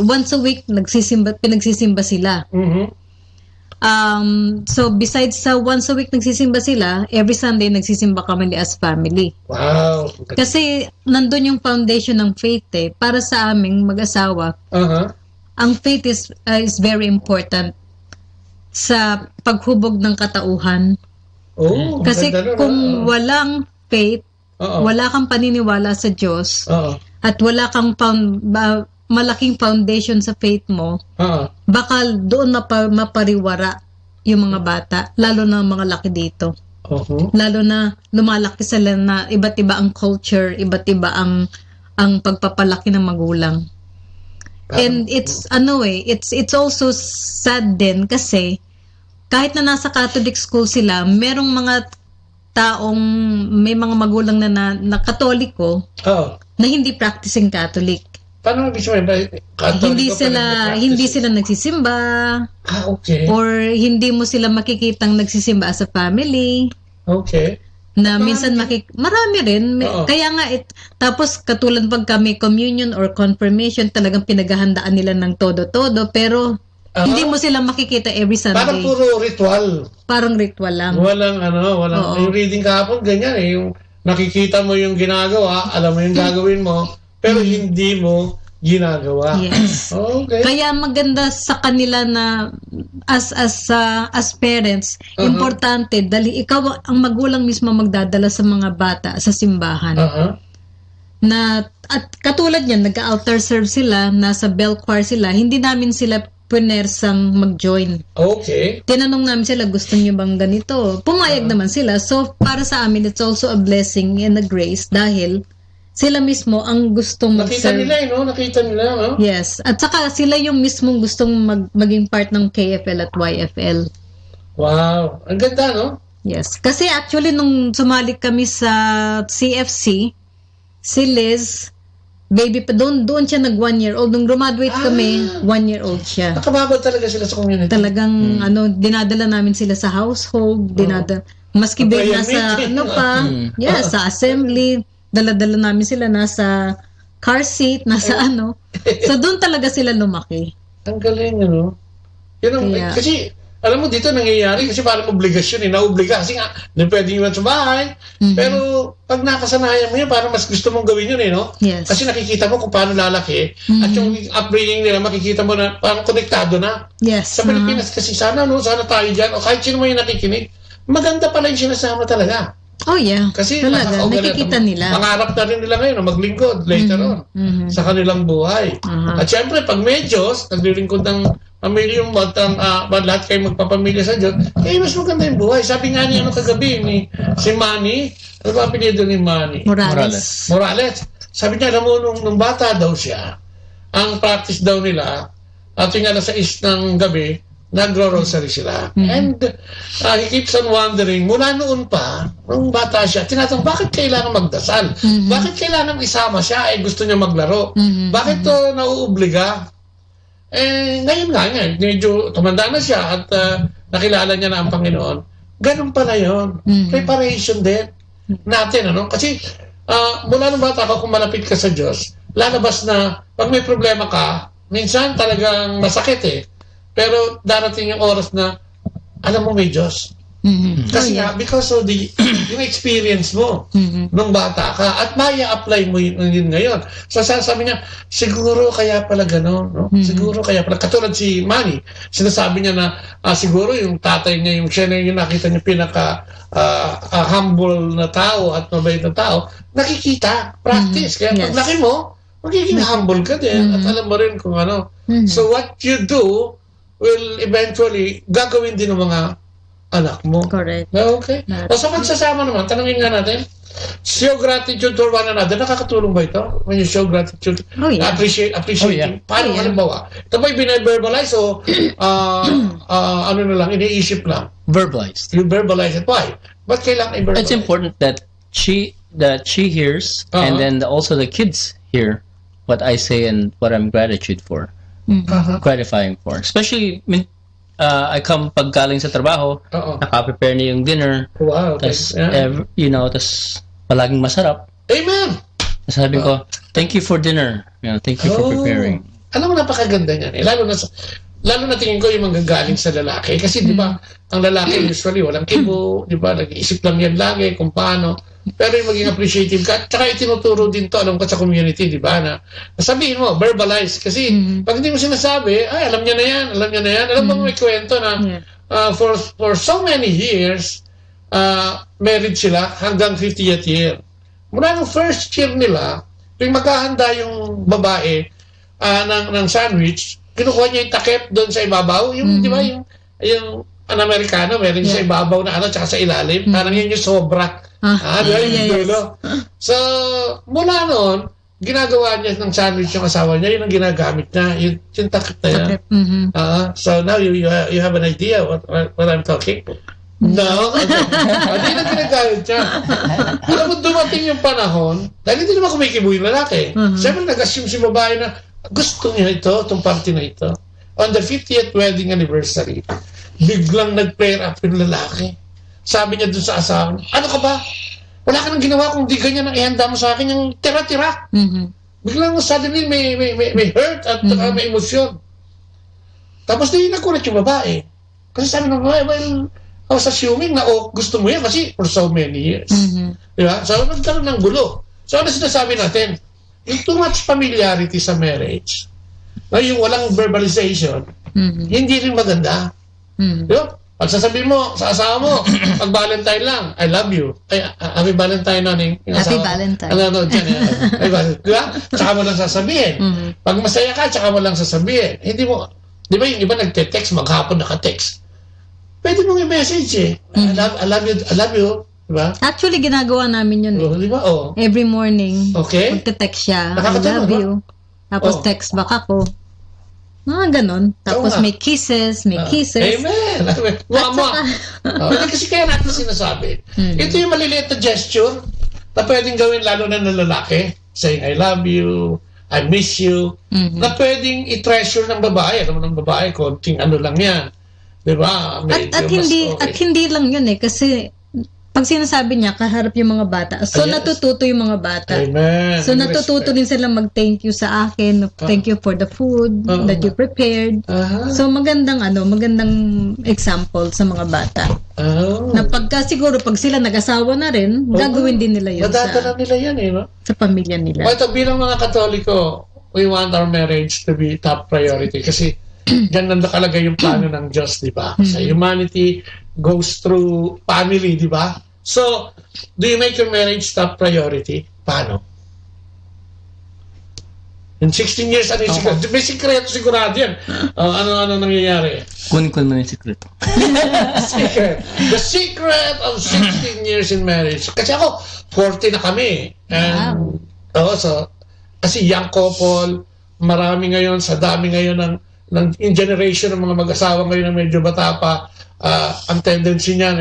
once a week, pinagsisimba sila. So, besides sa once a week nagsisimba sila, every Sunday nagsisimba kami as family. Wow! Kasi nandun yung foundation ng faith para sa aming mag-asawa. ang faith is very important sa paghubog ng katauhan. Oh, Kasi maganda nun, kung ah. walang faith, wala kang paniniwala sa Diyos, at wala kang malaking foundation sa faith mo, baka doon mapariwara yung mga bata, lalo na mga laki dito. Lalo na lumalaki sila na iba't iba ang culture, iba't iba ang pagpapalaki ng magulang. And it's it's also sad din kasi kahit na nasa Catholic school sila, merong mga may mga magulang na Katoliko na hindi practicing Catholic. Paano Hindi sila nagsisimba. Okay. Or hindi mo sila makikitang nagsisimba as a family. Okay. Na minsan marami rin. Kaya nga, tapos katulad pag kami communion or confirmation, talagang pinaghahandaan nila ng todo-todo, pero hindi mo sila makikita every Sunday. Parang puro ritual. Parang ritual lang. Walang. Yung reading kahapon, ganyan eh. Yung nakikita mo yung ginagawa, alam mo yung gagawin mo, pero hindi mo ginagawa. Yes. Okay. Kaya maganda sa kanila na as parents, importante dahil ikaw ang magulang mismo magdadala sa mga bata sa simbahan. Na at katulad niyan, nag-altar serve sila, nasa bell choir sila, hindi namin sila punersang mag-join. Okay. Tinanong namin sila, gusto niyo bang ganito? Pumayag naman sila. So para sa amin, it's also a blessing and a grace dahil sila mismo ang gustong mag-serve. Nakita nila, no? Yes. At saka sila yung mismong gustong maging part ng KFL at YFL. Wow. Ang ganda, no? Yes. Kasi actually, nung sumali kami sa CFC, si Liz, baby pa, doon siya nag 1 year old. Nung graduate kami, 1 year old siya. Nakababad talaga sila sa community. Talagang, dinadala namin sila sa household, maski baby nasa, sa assembly, dala-dala namin sila nasa car seat, nasa So, doon talaga sila lumaki. Ang galing, ano? Kasi, alam mo, dito nangyayari kasi parang obligasyon, naobliga. Kasi nga, hindi pwedeng iwan sa bahay. Pero, pag nakasanayan mo yun, parang mas gusto mong gawin yun, no? Yes. Kasi nakikita mo kung paano lalaki. At yung upbringing nila, makikita mo na parang konektado na. Yes. Sa Pilipinas kasi sana tayo dyan, o kahit sino mo yung nakikinig, maganda pala yung sinasama talaga. Oh yeah, kasi talaga, nakikita nila. Mangarap na rin nila ngayon na maglingkod later on sa kanilang buhay. At syempre, pag may Diyos, naglilingkod ng pamilya mo at lahat kayo magpapamilya sa Diyos, mas maganda yung buhay. Sabi nga niya kagabi, si Manny, ano ba apelyido ni Manny? Morales. Sabi niya, alam mo, nung bata daw siya, ang practice daw nila, at yung alas 6 ng gabi, nagro-rosary sila. And he keeps on wondering, mula noon pa, nung bata siya, tinatanong, bakit kailangan magdasal? Bakit kailangan isama siya? Gusto niya maglaro. Bakit to nauobliga? Ngayon nga, medyo tumanda na siya at nakilala niya na ang Panginoon. Ganun pala yun. Preparation din natin, Kasi mula nung bata ka, kung malapit ka sa Diyos, lalabas na pag may problema ka, minsan talagang masakit Pero darating yung oras na alam mo may Diyos. Kasi nga, because of yung experience mo nung bata ka at maya-apply mo yun ngayon. So sabi niya, siguro kaya pala gano'n. No? Siguro kaya pala. Katulad si Manny, sinasabi niya na siguro yung tatay niya, siya na yung nakita niya pinaka humble na tao at mabait na tao, nakikita, practice. Kaya pag laki mo, magiging humble ka din at alam mo rin kung ano. So what you do will eventually gagawin din ng mga anak mo. Correct. Okay. So magsasama naman, tanungin nga natin, show gratitude to one another. Nakakatulong ba ito? When you show gratitude, appreciating. Paano halimbawa? Ito ba'y bine-verbalize o ano na lang, iniisip lang? Verbalized. You verbalize it. Why? Ba't kailangan i-verbalize? It's important that she hears and then also the kids hear what I say and what I'm gratitude for. Gratifying for. Especially, I come pag galing sa trabaho, naka-prepare na yung dinner. Wow. Tas, tas palaging masarap. Amen! Sabi ko, thank you for dinner. Thank you for preparing. Alam mo, napakaganda niyan. Lalo na tingin ko yung manggagaling sa lalaki. Kasi di ba, ang lalaki usually walang kibo, di ba, nag-iisip lang yan lagi kung paano. pero yung maging appreciative ka. Tsaka itinuturo din to, alam ko sa community, di ba? Na sabihin mo, verbalize. Kasi pag hindi mo sinasabi, ay, alam niya na yan. Alam mo may kwento na for so many years, married sila hanggang 50th year. Mula nung first year nila, tuwing maghahanda yung babae ng sandwich, kinukuha niya yung takip doon sa ibabaw. Yung, di ba, yung an Amerikano, meron sa ibabaw na tsaka sa ilalim. Parang yun yung sobra. So, mula noon, ginagawa niya ng sandwich yung asawa niya, yun ang ginagamit niya, yung takip na yan. So now you have an idea what I'm talking? No? Hindi na ginagamit niya. Alam mo, dumating yung panahon, dahil hindi naman kumikibo yung lalaki. Siyempre, nag-assume si babae na gusto niya itong party na ito. On the 50th wedding anniversary, biglang nag-pair up yung lalaki. Sabi niya dun sa asawa, ano ka ba? Wala ka nang ginawa kung di ganyan ang ihanda mo sa akin yung tira-tira. Biglang suddenly may hurt at may emosyon. Tapos di nakulat yung babae. Kasi sabi ng babae, well, I was assuming na gusto mo yan kasi for so many years. Diba? So nagkaroon ng gulo. So ano sinasabi natin? Yung too much familiarity sa marriage, yung walang verbalization, hindi rin maganda. Diba? Pag sasabihin mo sa asawa mo, pag Valentine lang, I love you. Ay, happy Valentine, naning. Happy Valentine. Diba? Tsaka mo lang sasabihin. Pag masaya ka, tsaka mo lang sasabihin. Hindi mo, di ba yung iba nagte-text, maghapon naka-text. Pwede mong i-message eh. I love you. Diba? Actually, ginagawa namin yun. Diba? Every morning. Okay. Magte-text siya, I love you. Tapos text back ako. Ganon. Tapos may kisses. Amen. Mama. Kasi kaya natin sinasabi. Ito yung maliliit na gesture na pwedeng gawin lalo na ng lalaki. Saying, I love you, I miss you. Na pwedeng i-treasure ng babae. Alam mo ng babae, konting ano lang yan. Diba? At hindi lang yun kasi pag sinasabi niya, kaharap yung mga bata. So, natututo yung mga bata. Amen. So, natututo din sila mag-thank you sa akin. Thank you for the food that you prepared. So, magandang example sa mga bata. Na pagka siguro, pag sila nag-asawa na rin, gagawin din nila yun madadala nila yan sa pamilya nila. Ito, bilang mga Katoliko, we want our marriage to be top priority. Kasi, dyan nakalagay yung plano ng Diyos, di ba? Sa humanity goes through family, di ba? So, do you make your marriage top priority? Paano? In 16 years, ano yung sikreto? May sikreto sigurado yan. Ano nangyayari? Kunin mo yung sikreto. The secret of 16 years in marriage. Kasi ako, 40 na kami. And, kasi young couple, marami ngayon, sa dami ngayon in generation ng mga mag-asawa ngayon na medyo bata pa, ang tendency niyan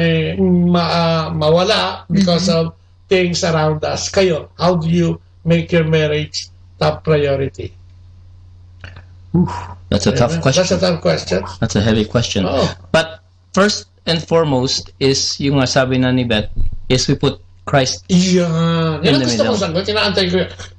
mawala because of things around us. Kayo, how do you make your marriage top priority? That's a tough question. That's a tough question. That's a heavy question. But first and foremost is yung sabi na ni Beth is we put Christ in the middle.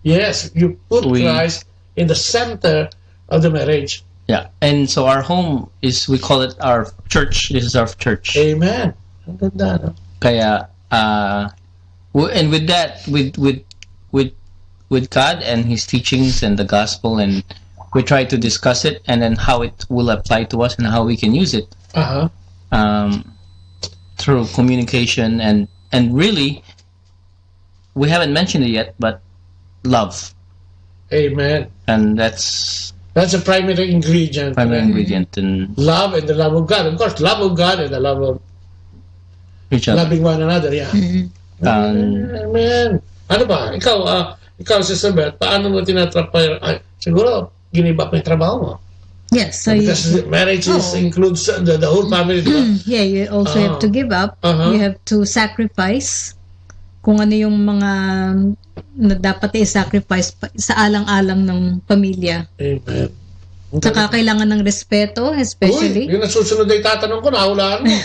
Yes, you put Christ in the center of the marriage. Yeah, and so our home is, we call it our church. This is our church. Amen. Ang ganda, no? Kaya, and with that, with God and His teachings and the gospel, and we try to discuss it, and then how it will apply to us and how we can use it through communication and really, we haven't mentioned it yet, but love. Amen. And that's a primary ingredient. And love and the love of God. Of course, love of God and the love of each other. Loving one another, yeah. Amen. Ano ba? Ikaw, Sister Beth, paano mo tinatrapay? Siguro, giniba pa yung trabaho mo. Yes. So because marriage includes the whole family. Yeah, you also have to give up. You have to sacrifice kung ano yung mga na dapat i-sacrifice sa alang-alang ng pamilya. Amen. Saka kailangan ng respeto, especially. Yung nasusunod na itatanong ko, nahulaan mo.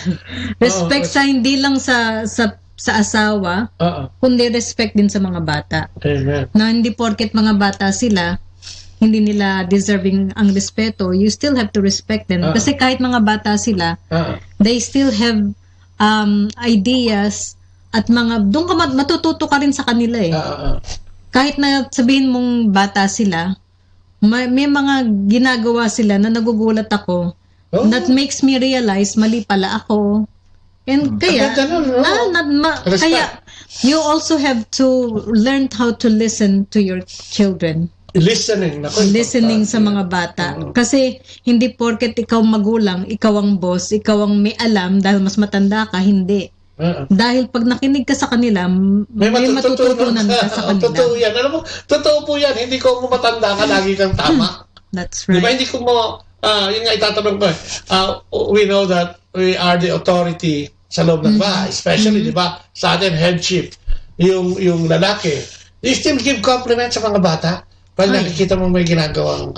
Respect sa hindi lang sa asawa, kundi respect din sa mga bata. Amen. Na hindi porket mga bata sila, hindi nila deserving ang respeto, you still have to respect them. Kasi kahit mga bata sila, they still have ideas at mga doon ka matututo ka rin sa kanila eh. Kahit na sabihin mong bata sila, may mga ginagawa sila na nagugulat ako. That makes me realize mali pala ako. And kaya kaya you also have to learn how to listen to your children. Listening sa mga bata. Kasi hindi porket ikaw magulang, ikaw ang boss, ikaw ang may alam dahil mas matanda ka, hindi. Dahil pag nakinig ka sa kanila, may matututunan ka sa kanila. Totoo yan. Alam mo, totoo po yan. Hindi ko matanda ka, lagi kang tama. That's right. Diba, hindi ko yun nga itatanong ko. We know that we are the authority sa loob ng bahay. Especially, diba, sa atin, headship. Yung lalaki. You still give compliments sa mga bata? Pag nakikita mo may ginagawang,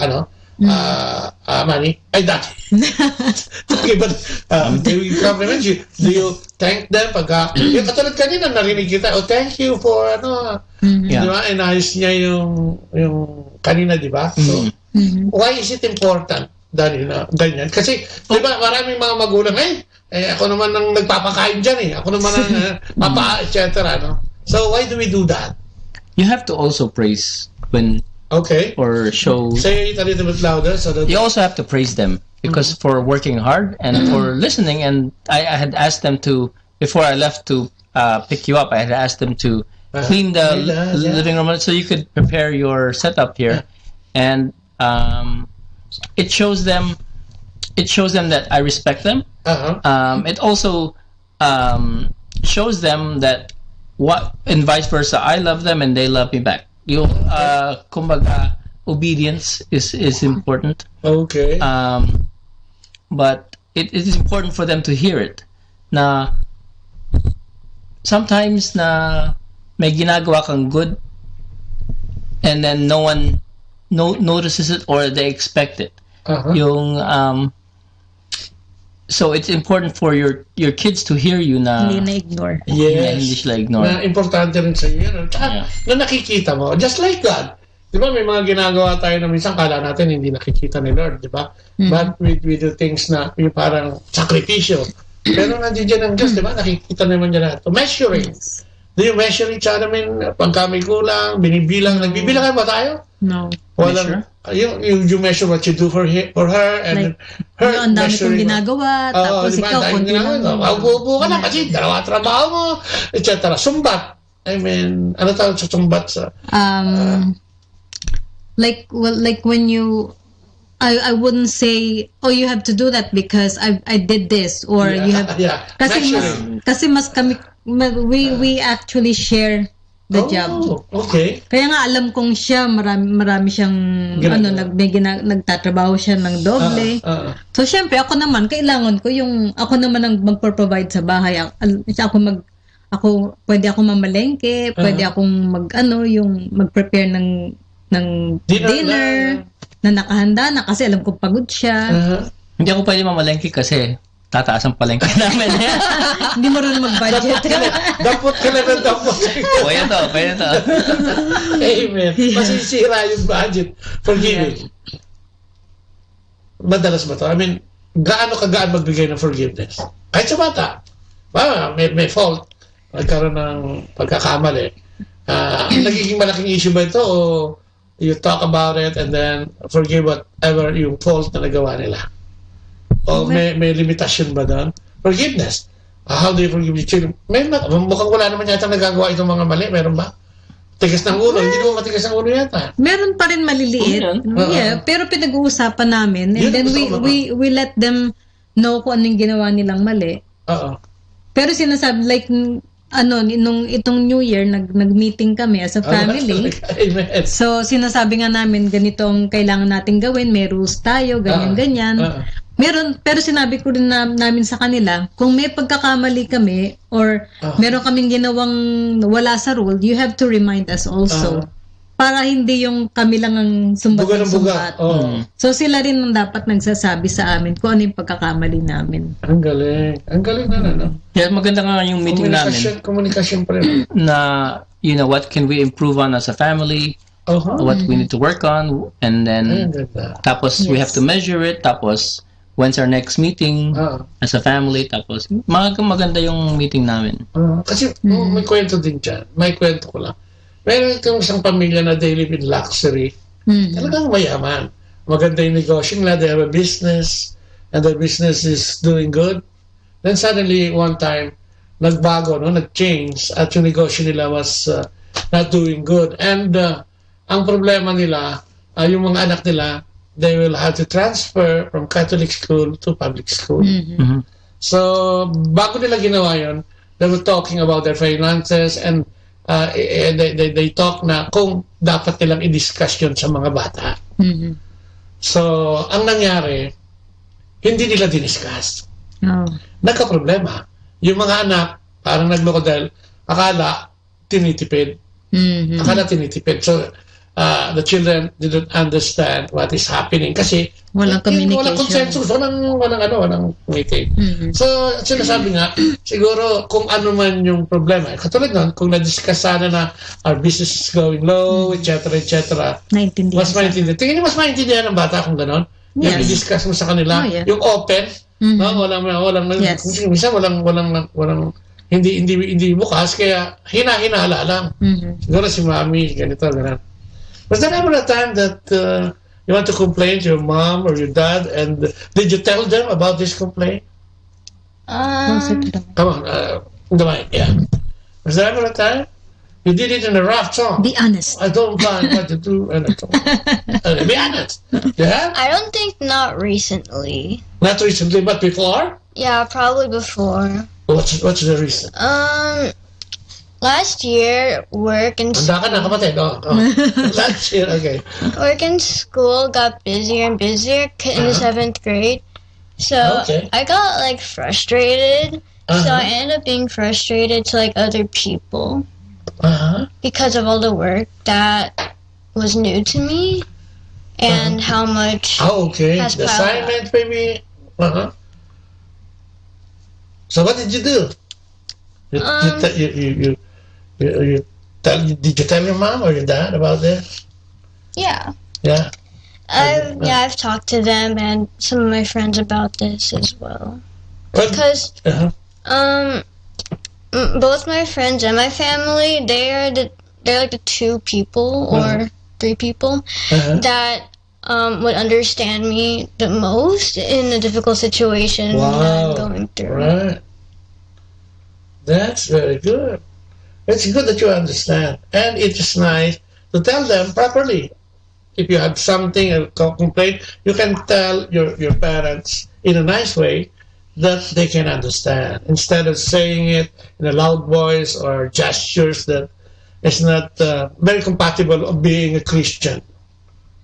money, ay dati. Okay, but do you compliment you? Do you thank them? Yung katulad kanina, narinig kita, thank you for, di ba? Inayos niya yung kanina, di ba? So, why is it important? Ganyan. Kasi, di ba, maraming mga magulang, ako naman ang nagpapakain dyan Ako naman ang papa, etc. No? So, why do we do that? You have to also praise when or show. Say it a little bit louder so that you also have to praise them because for working hard and for listening. And I had asked them to, before I left to pick you up, I had asked them to clean the living room so you could prepare your setup here. And it shows them that I respect them. It also shows them that and vice versa, I love them and they love me back. Yung kumbaga obedience is important. Okay. But it is important for them to hear it. Na sometimes na may ginagawa kang good and then no one notices it or they expect it. Yung so it's important for your kids to hear you na hindi na-ignore. Yes. Hindi sila ignore. Na importante rin sa iyo. Na nakikita mo. Just like God. Di ba may mga ginagawa tayo na minsan kala natin hindi nakikita ni Lord. Di ba? But we do things na yung parang sakripisyo. Pero nandiyan ang Diyos. Di ba? Nakikita naman niya na ito. Measuring. Do you measure each other? Pagka may kulang, binibilang. Nagbibilang ba tayo? No. Well, you measure what you do for her and like, her ang dami kong ginagawa tapos ikaw konti lang upo ka na kasi dalawa trabaho mo etc. Sumbat, I mean, ano tawag sa sumbat sa like when you I wouldn't say you have to do that because I did this or you have kasi mas kami we actually share the job. Okay. Kaya nga alam kong siya marami siyang nagtatrabaho siya ng doble. So syempre ako naman kailangan ko yung ako naman ang magpo-provide sa bahay. Ako pwede ako mamalengke, pwede akong yung mag-prepare ng dinner na nakahanda na kasi alam kong pagod siya. Hindi ako pwede mamalengke kasi tataas ang palengke namin. Hindi mo rin mag-budget. Dapat ka na ng dapat. Pwede to. Amen. Masisira yung budget for giving. Madalas ba to? I mean, gaano kagaan magbigay ng forgiveness? Kahit sa bata. May fault. Nagkaroon ng pagkakamali. Nagiging malaking issue ba ito o you talk about it and then forgive whatever yung fault na nagawa nila? O may limitasyon ba doon? Forgiveness. How do you forgive your children? Mukhang wala naman yata nagagawa itong mga mali. Meron ba? Tigas ng ulo. Hindi naman matigas ng ulo yata. Meron pa rin maliliit. Pero pinag-uusapan namin. And then we let them know kung anong ginawa nilang mali. Pero sinasabi, like, itong New Year, nag-meeting kami as a family. So, sinasabi nga namin, ganito ang kailangan natin gawin. May rules tayo, ganyan. Meron, pero sinabi ko rin namin sa kanila, kung may pagkakamali kami or meron kaming ginawang wala sa rule, you have to remind us also. Para hindi yung kami lang ang sumbat. So sila rin ang dapat nagsasabi sa amin kung ano yung pagkakamali namin. Ang galing. Ang galing na, no? Yeah, maganda nga yung meeting namin. Communication pa rin. Na, what can we improve on as a family? What we need to work on. And then, tapos we have to measure it. Tapos, when's our next meeting as a family, tapos maganda yung meeting namin. Kasi may kwento din dyan. May kwento ko lang. Meron itong isang pamilya na they live in luxury. Talagang mayaman. Maganda yung negosyo nila. They have a business and their business is doing good. Then suddenly, one time, nagbago, no? Nag-change at yung negosyo nila was not doing good. And ang problema nila, yung mga anak nila, they will have to transfer from Catholic school to public school. So, bago nila ginawa yun, they were talking about their finances and they talk na kung dapat nilang i-discuss yun sa mga bata. So, ang nangyari, hindi nila diniscuss. Nagka-problema. Yung mga anak, parang nagloko dahil akala tinitipid. Akala tinitipid. So, the children didn't understand what is happening kasi walang communication. Walang consensus, walang meeting. So, sinasabi nga, siguro kung ano man yung problema, katulad nun, kung na-discuss sana na our business is going low, etc., mas maintindihan. Tingin niyo mas maintindihan ng bata kung gano'n? Yung i-discuss mo sa kanila, yung open, no? Walang minsan walang hindi bukas, kaya hina-hinala lang. Siguro si mami, ganito, gano'n. Was there ever a time that you want to complain to your mom or your dad, and did you tell them about this complaint? Come on, the mic, yeah. Was there ever a time? You did it in a rough song. Be honest. I don't mind what to do, and be honest. Yeah? I don't think not recently. Not recently, but before? Yeah, probably before. What's the reason? Last year, work and Handa ka na, kapatid. Last year, okay. Work and school got busier and busier in the 7th grade. So I got like frustrated. So I ended up being frustrated to like other people because of all the work that was new to me and how much has the piled assignment up. maybe. So what did you do? Did you tell your mom or your dad about this? Yeah. Yeah. I've talked to them and some of my friends about this as well. Because both my friends and my family, they're like the 2 people or 3 people that would understand me the most in a difficult situation that I'm going through. Right. That's very good. It's good that you understand. And it is nice to tell them properly. If you have something, a complaint, you can tell your parents in a nice way that they can understand. Instead of saying it in a loud voice or gestures that is not very compatible of being a Christian.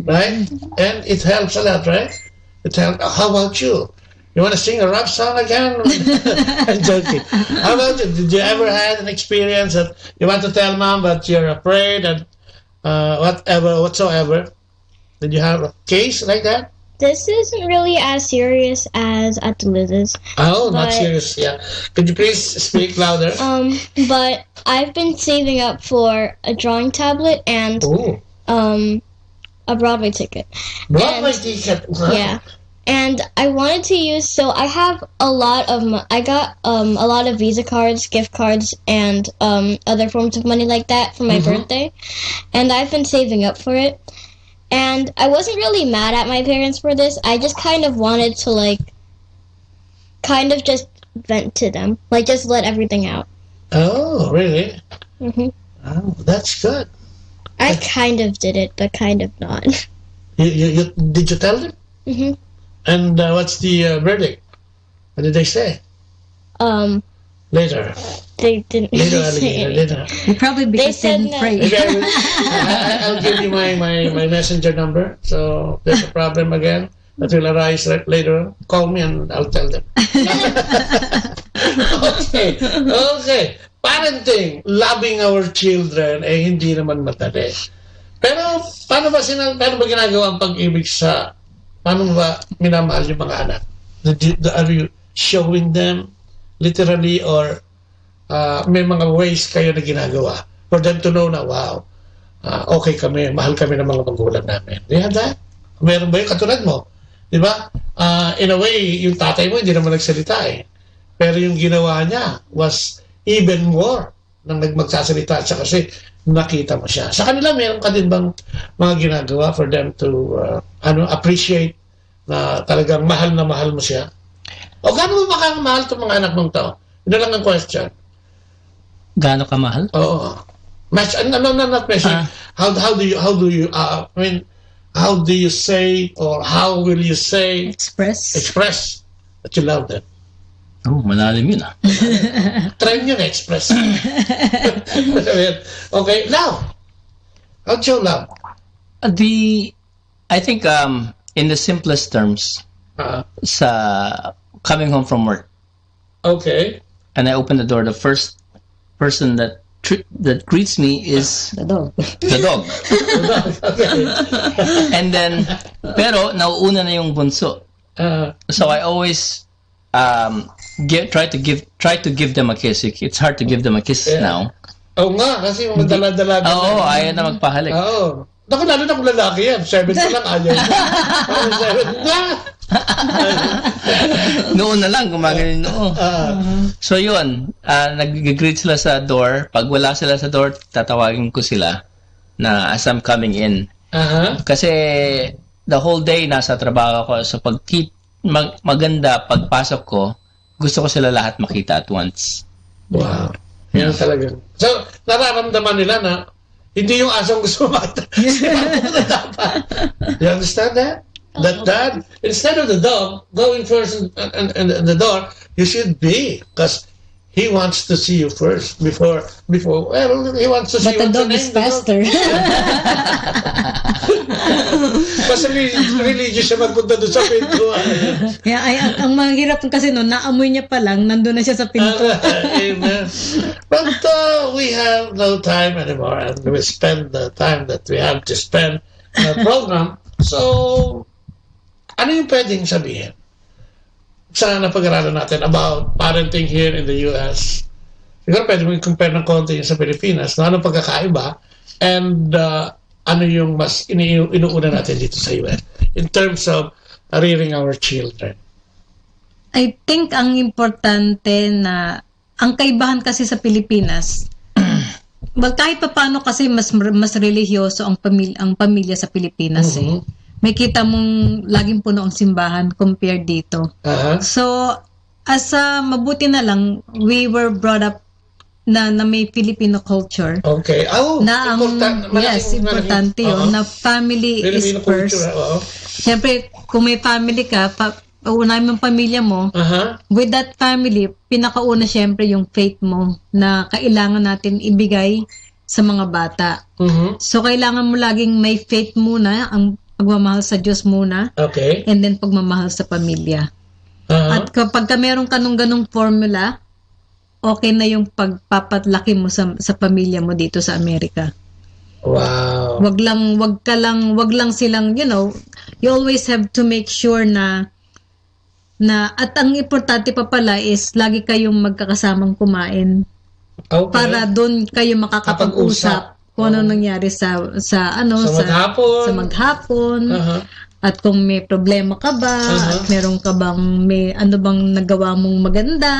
Right? And it helps a lot, right? It helps. How about you? You want to sing a rap song again? I'm joking. How about you? Did you ever had an experience that you want to tell mom but you're afraid and whatsoever? Did you have a case like that? This isn't really as serious as at the Liz's. Oh, not serious, yeah. Could you please speak louder? But I've been saving up for a drawing tablet and a Broadway ticket. Broadway ticket? Yeah. And I wanted to use, so I have a lot of, I got a lot of Visa cards, gift cards, and other forms of money like that for my birthday. And I've been saving up for it. And I wasn't really mad at my parents for this. I just kind of wanted to, like, kind of just vent to them. Like, just let everything out. Oh, really? Oh, that's good. I kind of did it, but kind of not. Did you tell them? And what's the verdict? What did they say? Later. They didn't say anything. Probably because they didn't pray. Maybe I'll give you my messenger number. So there's a problem again that will arise later on. Call me and I'll tell them. Okay. Parenting, loving our children, hindi naman madali. Pero paano ba ginagawa ang pag-ibig paano ba minamahal yung mga anak? Are you showing them literally or may mga ways kayo na ginagawa for them to know na, wow, okay kami, mahal kami ng mga magulang namin? Do you have that? Meron ba yun? Katulad mo, Di ba? In a way, yung tatay mo hindi naman nagsalita eh. Pero yung ginawa niya was even more nang magsasalita siya kasi nakita mo siya. Sa kanila, meron ka din bang mga ginagawa for them to appreciate na talagang mahal na mahal mo siya? O gaano mo makamahal itong mga anak mong tao? Ito lang ang question. Gaano ka mahal? Oo. Not measuring. How do you how do you say or how will you say express that you love them? Oh, malalim yun Try nyo na express. Okay, now, how'd you love? I think in the simplest terms, sa coming home from work. Okay. And I open the door, the first person that greets me is the dog. The dog. And then, pero nauuna na yung bunso. So I always try to give them a kiss. It's hard to give them a kiss now. Oo nga, kasi mga dala-dala. Oo, ayaw na magpahalik. Oo. Naku, lalo na kung lalaki yan. 7 pa lang, ayaw. 7 na. Noon na lang, gumagaling noo. So yun, nag-greet sila sa door. Pag wala sila sa door, tatawagin ko sila na as I'm coming in. Kasi the whole day nasa trabaho ko. So pag maganda, pagpasok ko, gusto ko sila lahat makita at once. Wow. Yan talaga. So, nararamdaman nila na hindi yung asang gusto makita. You understand that? That dad, instead of the dog going first and the door, you should be, because he wants to see you first before. Well, he wants to see. But the dog is faster. Kasi religious siya magpunta doon sa pinto. Ang mahirap kasi noon, naamoy niya pa lang, nandun na siya sa pinto. Amen. But we have no time anymore, and we spend the time that we have to spend in our program. So, ano yung pwedeng sabihin sa napag-aralan natin about parenting here in the US? Siguro pwede mo i-compare ng konti yung sa Pilipinas. Anong pagkakaiba? And ano yung mas inuuna natin dito sa US in terms of rearing our children? I think ang importante na ang kaibahan kasi sa Pilipinas, well, kahit pa paano kasi mas religyoso ang pamilya sa Pilipinas eh. May kita mong laging puno ang simbahan compared dito. So, mabuti na lang, we were brought up na may Filipino culture. Okay. Na importante yun, na family is first. Siyempre, kung may family ka, uunahin mo ang pamilya mo, with that family, pinakauna siyempre yung faith mo na kailangan natin ibigay sa mga bata. So, kailangan mo laging may faith muna, ang pagmamahal sa Diyos muna, and then pagmamahal sa pamilya. At kapag meron ka nung ganung formula, okay na yung pagpapatlaki mo sa pamilya mo dito sa Amerika. Wow. Wag lang silang, you always have to make sure na at ang importante pa pala is lagi kayong magkakasamang kumain. Para doon kayo makakapag-usap kung ano nangyari sa maghapon. At kung may problema ka ba, at meron ka bang, may ano bang nagawa mong maganda,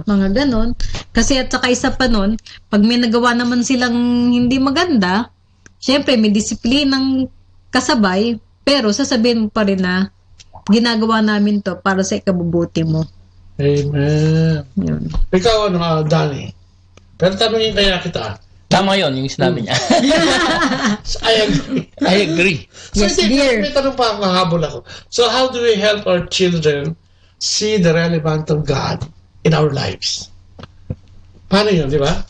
mga ganon. Kasi at saka isa pa nun, pag may nagawa naman silang hindi maganda, syempre may disiplinang kasabay, pero sasabihin mo pa rin na ginagawa namin to para sa ikabubuti mo. Amen. Yun. Ikaw, Danny? Pero tanongin kaya kita. Tama yun, yung sinabi niya. I agree. So, Yes, dear. May tanong pa ako, habol ako. So, how do we help our children see the relevance of God in our lives? Paano yun, di ba?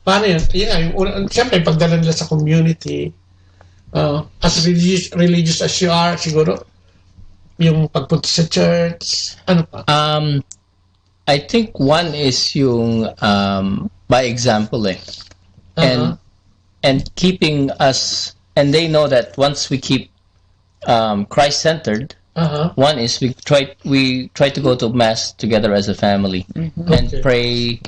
Paano yun? Siyempre, pagdala nila sa community, as religious as you are, siguro, yung pagpunta sa church, ano pa? I think one is yung by example and keeping us, and they know that once we keep Christ-centered, one is we try to go to mass together as a family and pray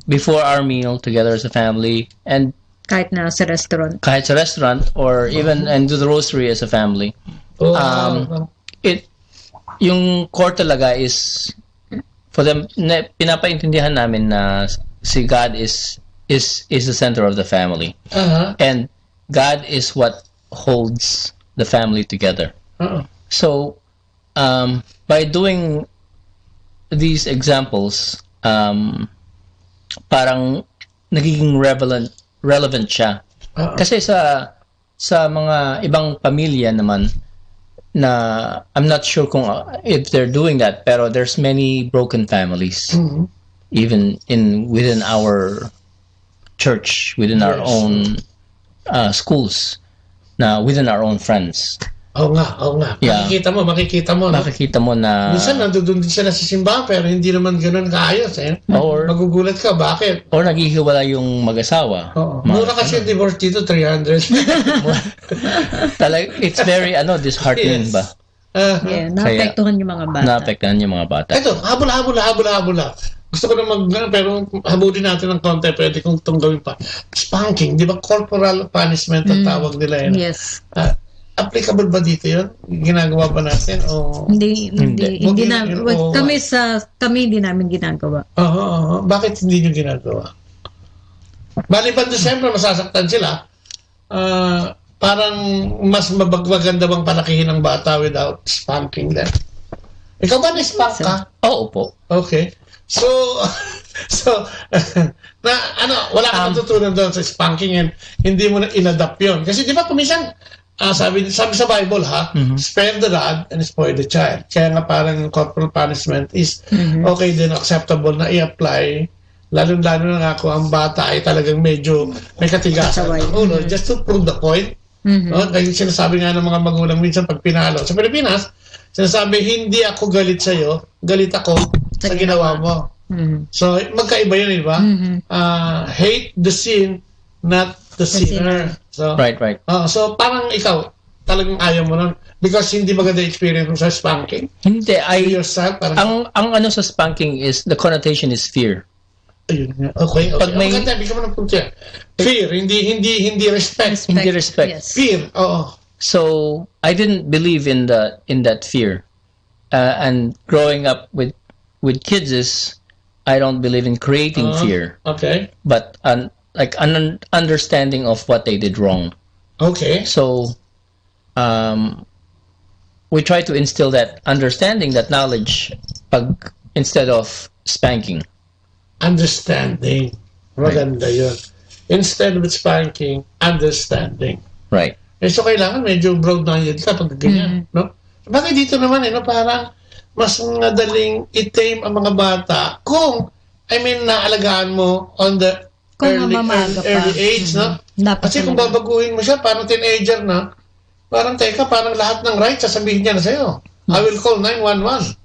before our meal together as a family, and kahit sa restaurant or even and do the rosary as a family. yung core talaga is for them, pinapaintindihan namin na si God is the center of the family. And God is what holds the family together. So by doing these examples, parang nagiging relevant siya. Kasi sa mga ibang pamilya naman na I'm not sure kung if they're doing that, pero there's many broken families even within our church, within our own schools, within our own friends. Oo nga. Yeah. Makikita mo. No? Makikita mo na minsan nandoon din sila sa simbahan pero hindi naman ganoon kaayos magugulat ka, bakit? Or naghihiwala yung mag-asawa. Mura kasi divorce dito, 300. It's very disheartening ba? Naapektuhan yung mga bata. Ito, habula. Gusto ko na pero habulin natin ng konti, pwede kong itong gawin pa. Spanking, di ba? Corporal punishment ang tawag nila yun. Yes. Applicable ba dito yun? Ginagawa ba natin? Hindi na. Kami hindi namin ginagawa. Bakit hindi nyo ginagawa? Bali ba December masasaktan sila? Parang mas maganda bang palakihin ng bata without spanking them? Ikaw ba na-spank ka? Oo po. Okay. So wala kang natutunan doon sa spanking and hindi mo na inadapt yun. Kasi di ba kumisan, sabi sa Bible spare the rod and spoil the child. Kaya nga parang corporal punishment is okay din, acceptable na i-apply, lalo-lalo na nga kung ang bata ay talagang medyo may katigasan ng ulo, just to prove the point. Kaya sinasabi nga ng mga magulang minsan pag pinalo sa Pilipinas, sinasabi hindi ako galit sa'yo, galit ako sa ginawa mo. So magkaiba yun, di ba? Hate the sin, not the sinner. So, right. So parang ikaw, talagang ayaw mo nun because hindi maganda experience mo sa spanking? Hindi. Yourself, parang, ang sa spanking is, the connotation is fear. Ayun nga. Okay. Maganda, bigyan mo ng punto yan. Fear, hindi respect. Hindi respect. Yes. Fear, So, I didn't believe in that fear. And growing up with kids I don't believe in creating fear. Okay. But like an understanding of what they did wrong. Okay. So, we try to instill that understanding, that knowledge, instead of spanking. Understanding. Maganda yun. Instead of spanking, understanding. Right. So kailangan medyo broad-minded ka pag ganyan, no? Bakit dito naman, parang mas madaling i-tame ang mga bata kung, naalagaan mo on the early age, no? Kasi kung babaguhin mo siya, parang teenager na, parang parang lahat ng rights sasabihin niya na sa'yo. I will call 911.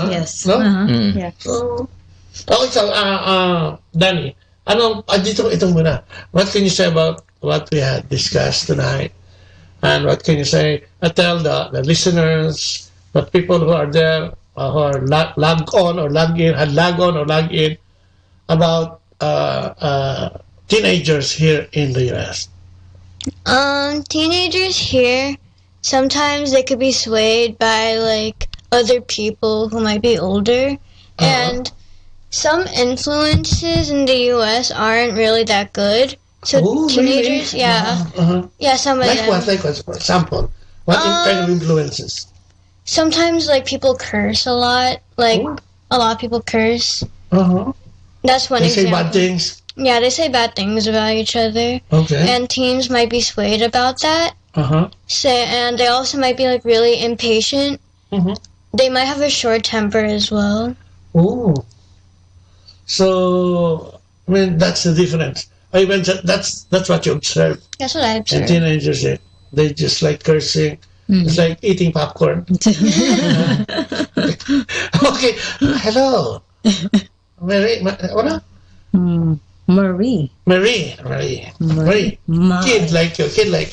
Yes. No? Yeah. So, Danny, itong muna. What can you say about what we had discussed tonight? And what can you say? Tell the listeners, the people who are there, who are log on or log in, about teenagers here in the U.S. Teenagers here, sometimes they could be swayed by other people who might be older, and some influences in the U.S. aren't really that good. So teenagers, really? Yeah, some of them. Like what? For example, what kind of influences? Sometimes people curse a lot. A lot of people curse. That's one example. They say bad things. Yeah, they say bad things about each other. Okay. And teens might be swayed about that. And they also might be really impatient. They might have a short temper as well. Oh. So, that's the difference. That's what you observe. That's what I observe. And teenagers, they just like cursing. It's like eating popcorn. Okay. Hello. Marie. Kid like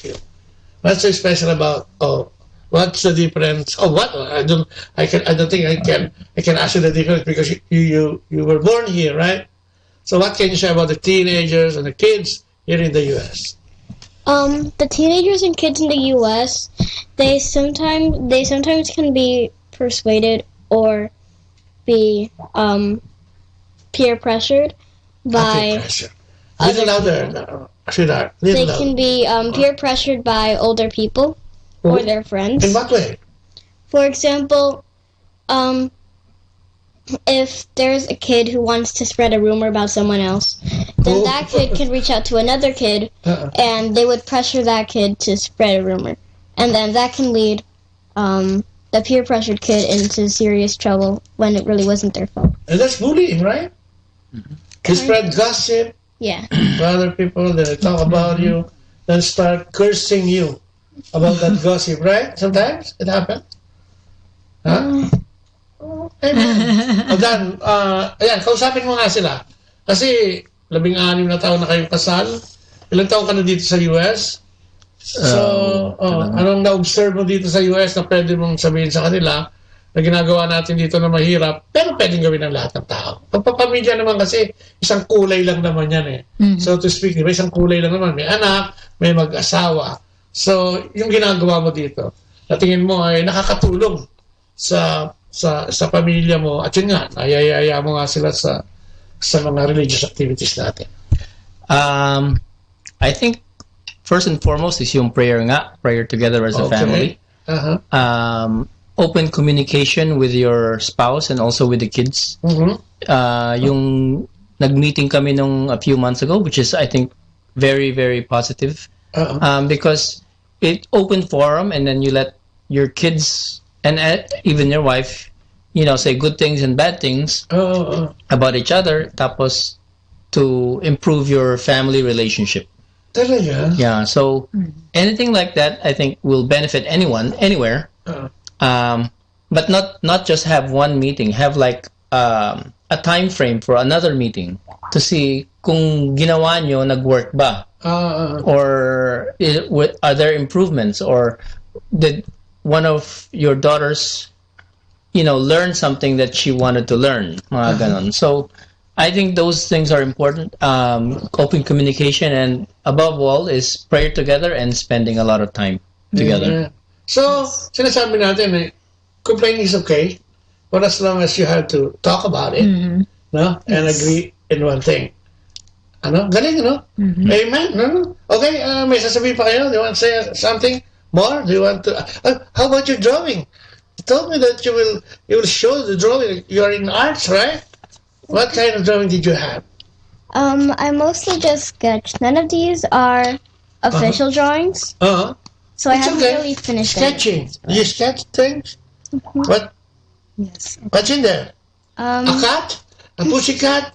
you. What's so special about? What's the difference? What? I don't think I can ask you the difference because you were born here, right? So what can you say about the teenagers and the kids here in the U.S.? The teenagers and kids in the U.S. they sometimes can be persuaded or be peer pressured by Little louder, sweetheart. Little they louder. can be peer pressured by older people or their friends. In what way? For example, if there's a kid who wants to spread a rumor about someone else, then that kid can reach out to another kid and they would pressure that kid to spread a rumor. And then that can lead the peer pressured kid into serious trouble when it really wasn't their fault. And that's bullying, right? You spread gossip Yeah. to other people, then they talk about you, then start cursing you about that gossip, right? Sometimes it happens. Huh? Amen. O Dan, ayan, kausapin mo nga sila. Kasi 16 na taon na kayong kasal. Ilang taon ka na dito sa US? So, anong na-observe mo dito sa US na pwede mong sabihin sa kanila na ginagawa natin dito na mahirap, pero pwedeng gawin ng lahat ng tao. Pagpapamilya naman kasi, isang kulay lang naman yan eh. So to speak, diba? Isang kulay lang naman. May anak, may mag-asawa. So, yung ginagawa mo dito, na tingin mo ay nakakatulong sa pamilya mo. At yun nga, ayayaya mo nga sila sa mga religious activities natin. I think first and foremost is yung prayer together as a family. Open communication with your spouse and also with the kids. Yung nag-meeting kami nung a few months ago, which is I think very, very positive. Because it open forum and then you let your kids and even your wife, say good things and bad things about each other, tapos to improve your family relationship. Yeah, so anything like that, I think will benefit anyone, anywhere. But not just have one meeting, have like a time frame for another meeting to see kung ginawa nyo nag-work ba, or are there improvements, or did one of your daughters learn something that she wanted to learn, mga ganon. So I think those things are important. Open communication, and above all is prayer together and spending a lot of time together. So, sinasabi natin eh, complaining is okay, but as long as you have to talk about it, no, and agree in one thing. Galing, no? Amen. No? Okay, may sasabihin pa kayo? Do you want to say something more? Do you want to? How about your drawing? You told me that you will show the drawing. You are in arts, right? What kind of drawing did you have? I mostly just sketched. None of these are official drawings. So I haven't really finished sketching. You sketch things? What? Yes. What's in there? A cat? A pussycat?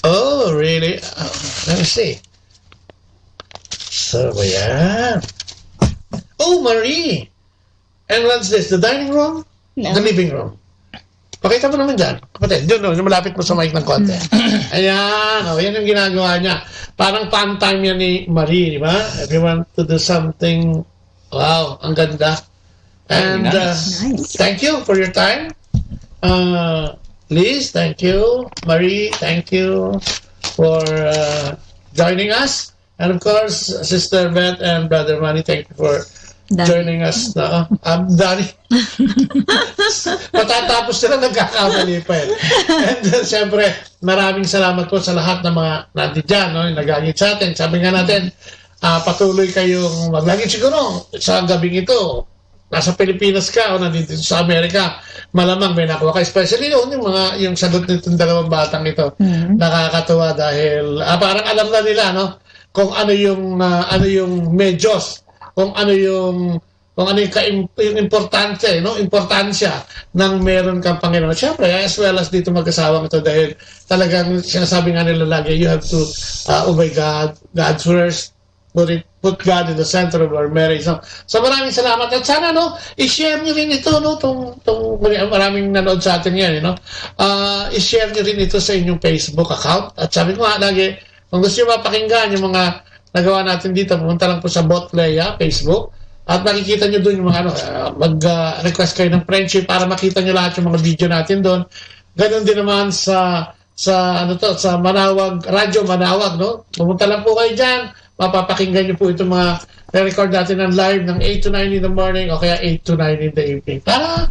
Oh, really? Let me see. So, yeah. Oh, Marie! And what's this? The dining room? No. The living room? Pakita mo naman dyan. Kapatid, doon, malapit mo sa mic ng konti. Ayan, yan yung ginagawa niya. Parang pan-time yan ni Marie, di ba? If you want to do something, wow, ang ganda. And Nice. Thank you for your time. Liz, thank you. Marie, thank you for joining us. And of course, Sister Beth and Brother Manny, thank you for joining us. Danny. Matatapos sila, nagkakamali pa eh. And siyempre, maraming salamat po sa lahat ng mga nandito dyan, no? Nagagit sa atin. Sabi nga natin, patuloy kayong maglagit siguro sa gabing ito. Nasa Pilipinas ka o nandito sa Amerika, malamang may nakuha ka. Especially yung sagot nitong dalawang batang ito. Nakakatuwa dahil parang alam na nila, no? Kung ano yung medyos, kung ano yung importante, no? Importansya ng meron kang Panginoon. Siyempre, as well as dito mag-asawang ito dahil talagang sinasabi nga nila lagi, you have to obey God first, put God in the center of our marriage. So maraming salamat. At sana, no, i-share nyo rin ito, no, maraming nanood sa atin yan, no? I-share nyo rin ito sa inyong Facebook account. At sabi ko nga lagi, kung gusto nyo mapakinggan yung mga nagawa natin dito, pumunta lang po sa Botleya, Facebook, at makikita nyo doon yung mga mag-request kayo ng friendship para makita nyo lahat yung mga video natin doon. Ganon din naman sa Manawag, Radyo Manawag, no? Pumunta lang po kayo dyan, mapapakinggan niyo po itong mga na-record natin ng live ng 8 to 9 in the morning o kaya 8 to 9 in the evening. Para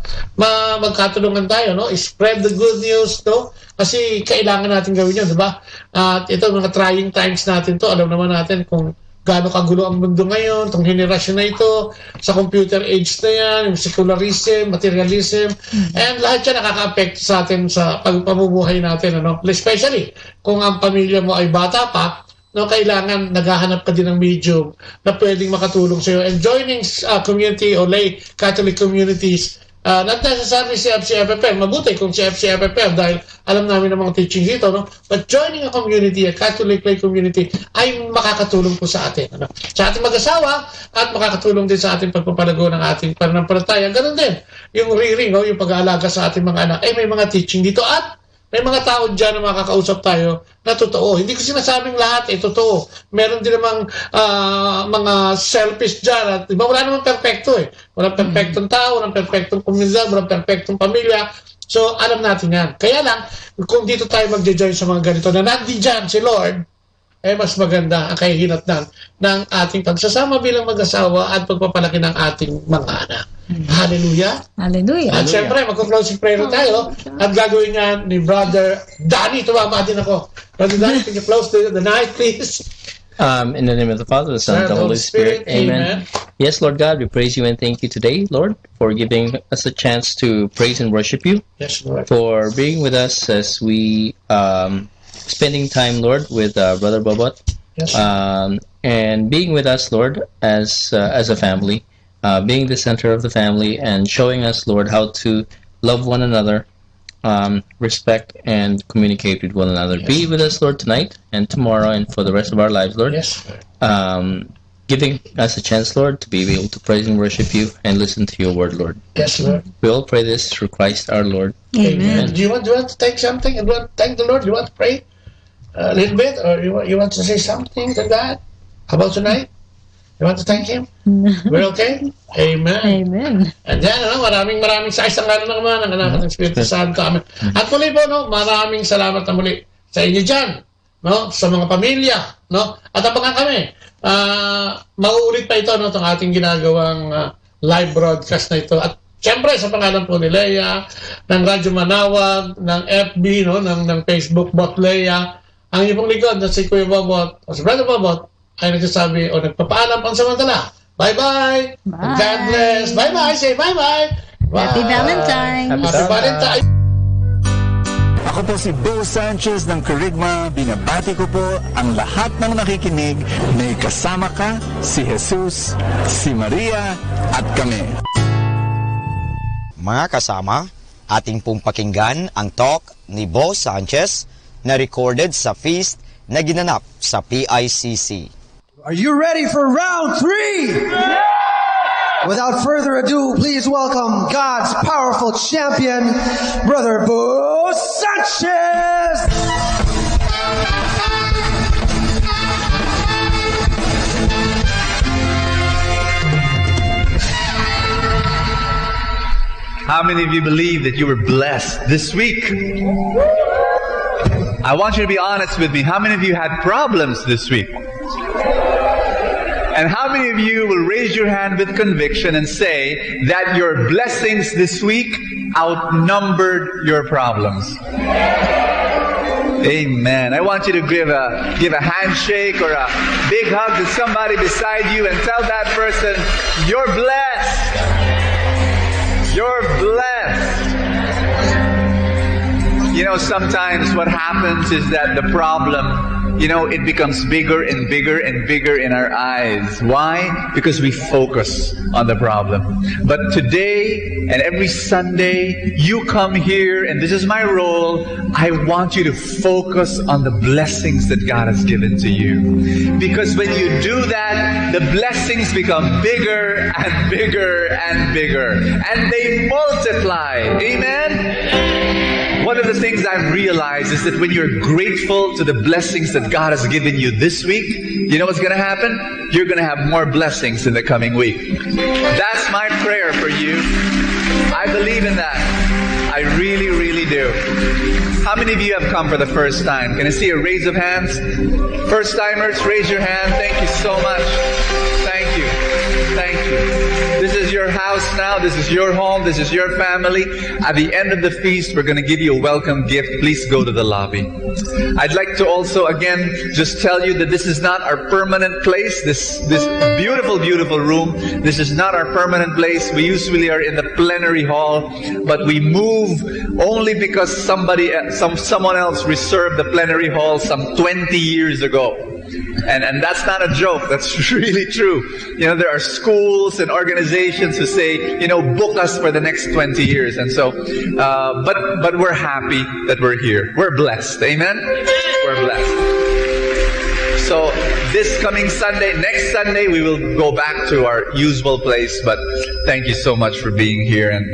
magkatulungan tayo, no? Spread the good news, no? Kasi kailangan natin gawin yun, di ba? At ito, mga trying times natin to, alam naman natin kung gaano kagulo ang mundo ngayon, itong henerasyon na ito, sa computer age na yan, yung secularism, materialism, and lahat yan nakaka-affect sa atin sa pamumuhay natin, ano? Especially kung ang pamilya mo ay bata pa, no, kailangan naghahanap ka din ng medium na pwedeng makatulong sa iyo. And joining community o lay Catholic communities, not necessarily si FCFFM. Mabuti kung si FCFFM dahil alam namin ang mga teaching dito, no? But joining a community, a Catholic lay community, ay makakatulong po sa atin, ano? Sa ating mag-asawa at makakatulong din sa ating pagpapalago ng ating pananampalataya. Ganun din. Yung rearing, no? Yung pag-aalaga sa ating mga anak, ay may mga teaching dito at may mga tao dyan na makakausap tayo na totoo. Hindi ko sinasabing lahat totoo. Meron din namang mga selfish dyan. At, diba, wala namang perfecto eh. Walang perfectong tao, walang perfectong komunidad, walang perfectong pamilya. So, alam natin yan. Kaya lang, kung dito tayo magja-join sa mga ganito na nandiyan si Lord, eh mas maganda ang kahihinatnan ng ating pagsasama bilang mag-asawa at pagpapalaki ng ating mga anak. Hallelujah. Hallelujah. At syempre, magko-closing prayer tayo at gagawin niya ni Brother Danny. Tumama din ako. Brother Danny, can you close the night, please? In the name of the Father, the Son, and the Holy Spirit. Amen. Yes, Lord God, we praise you and thank you today, Lord, for giving us a chance to praise and worship you. Yes, Lord. For being with us as we spending time, Lord, with Brother Bobot. Yes. And being with us, Lord, as a family, being the center of the family and showing us, Lord, how to love one another, respect and communicate with one another. Yes. Be with us, Lord, tonight and tomorrow and for the rest of our lives, Lord. Yes. Giving us a chance, Lord, to be able to praise and worship you and listen to your word, Lord. Yes, Lord. We all pray this through Christ our Lord. Amen. Do you want to take something and thank the Lord? Do you want to pray a little bit, or you want to say something to God about tonight? You want to thank Him? We're okay? Amen. Amen. And then, maraming sa isang araw na naman ang anak ng Espiritu Santo. Amen. At muli po, maraming salamat na muli sa inyo dyan, sa mga pamilya, at abangan kami. Mauulit pa ito, itong ating ginagawang live broadcast na ito. At siyempre, sa pangalan po ni Leia, ng Radyo Manawag, ng FB, ng Facebook bot Leia, ang iyong lingkod na si Kuya Bobot o si Brother Bobot ay nagsasabi o nagpapaalam pansamantala. Bye-bye! Bye! God bless! Bye-bye! Say bye-bye! Bye. Happy Valentine! Happy Valentine! Ako po si Bo Sanchez ng Kerygma. Binabati ko po ang lahat ng nakikinig. May kasama ka, si Jesus, si Maria, at kami. Mga kasama, ating pong pakinggan ang talk ni Bo Sanchez na recorded sa feast na ginanap sa PICC. Are you ready for round 3? Yeah! Without further ado, please welcome God's powerful champion, Brother Bo Sanchez! How many of you believe that you were blessed this week? I want you to be honest with me. How many of you had problems this week? And how many of you will raise your hand with conviction and say that your blessings this week outnumbered your problems? Amen. I want you to give a handshake or a big hug to somebody beside you and tell that person, you're blessed. You're blessed. You know, sometimes what happens is that the problem, it becomes bigger and bigger and bigger in our eyes. Why? Because we focus on the problem. But today and every Sunday, you come here, and this is my role. I want you to focus on the blessings that God has given to you. Because when you do that, the blessings become bigger and bigger and bigger. And they multiply. Amen? One of the things I've realized is that when you're grateful to the blessings that God has given you this week, you know what's going to happen? You're going to have more blessings in the coming week. That's my prayer for you. I believe in that. I really, really do. How many of you have come for the first time? Can I see a raise of hands? First timers, raise your hand. Thank you so much. Thank you. Thank you. This is your house now. This is your home. This is your family. At the end of the feast, we're going to give you a welcome gift. Please go to the lobby. I'd like to also, again, just tell you that this is not our permanent place. This beautiful, beautiful room. This is not our permanent place. We usually are in the plenary hall, but we move only because someone else reserved the plenary hall some 20 years ago. And that's not a joke. That's really true. You know, there are schools and organizations who say, you know, book us for the next 20 years. And so, but we're happy that we're here. We're blessed. Amen? We're blessed. So this coming Sunday, next Sunday, we will go back to our usual place. But thank you so much for being here. And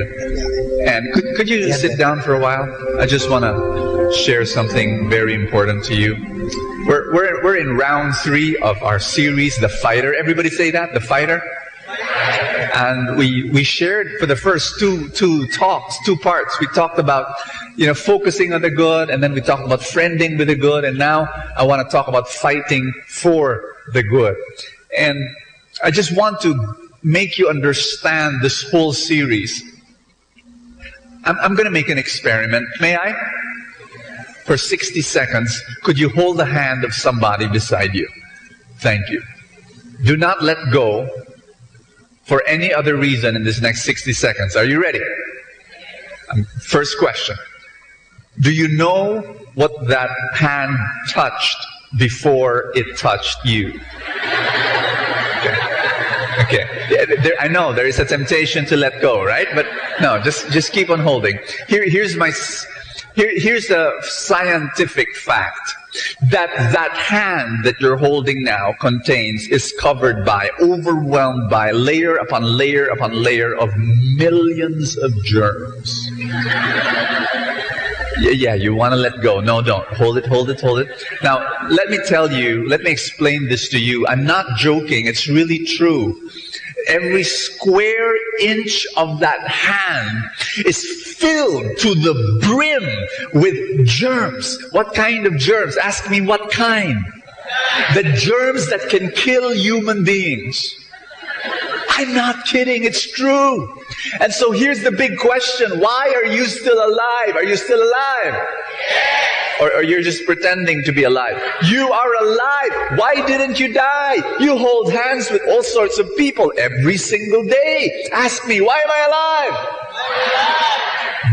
could you sit down for a while? I just want to share something very important to you. We're in round 3 of our series, The Fighter. Everybody say that, The Fighter. And we shared for the first two parts. We talked about, you know, focusing on the good, and then we talked about friending with the good, and now I want to talk about fighting for the good. And I just want to make you understand this whole series. I'm going to make an experiment. May I? For 60 seconds, could you hold the hand of somebody beside you? Thank you. Do not let go for any other reason in this next 60 seconds. Are you ready? First question. Do you know what that hand touched before it touched you? Okay. I know there is a temptation to let go, right? But no, just keep on holding. Here's the scientific fact. That hand that you're holding now is covered by, overwhelmed by, layer upon layer upon layer of millions of germs. Yeah, you want to let go. No, don't. Hold it. Now, let me explain this to you. I'm not joking. It's really true. Every square inch of that hand is filled to the brim with germs. What kind of germs? Ask me what kind. The germs that can kill human beings. I'm not kidding, it's true. And so here's the big question. Why are you still alive? Are you still alive? Or you're just pretending to be alive? You are alive. Why didn't you die? You hold hands with all sorts of people every single day. Ask me, why am I alive?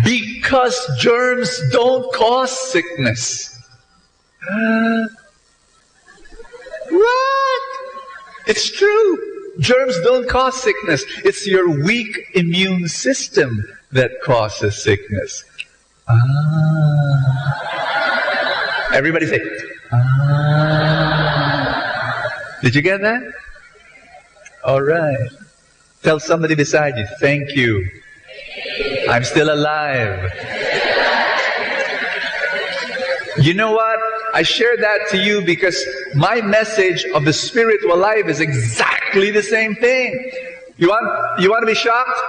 Because germs don't cause sickness. What? It's true. Germs don't cause sickness. It's your weak immune system that causes sickness. Everybody say, Did you get that? All right. Tell somebody beside you, thank you. I'm still alive. You know what? I share that to you because my message of the spiritual life is exactly the same thing. You want to be shocked?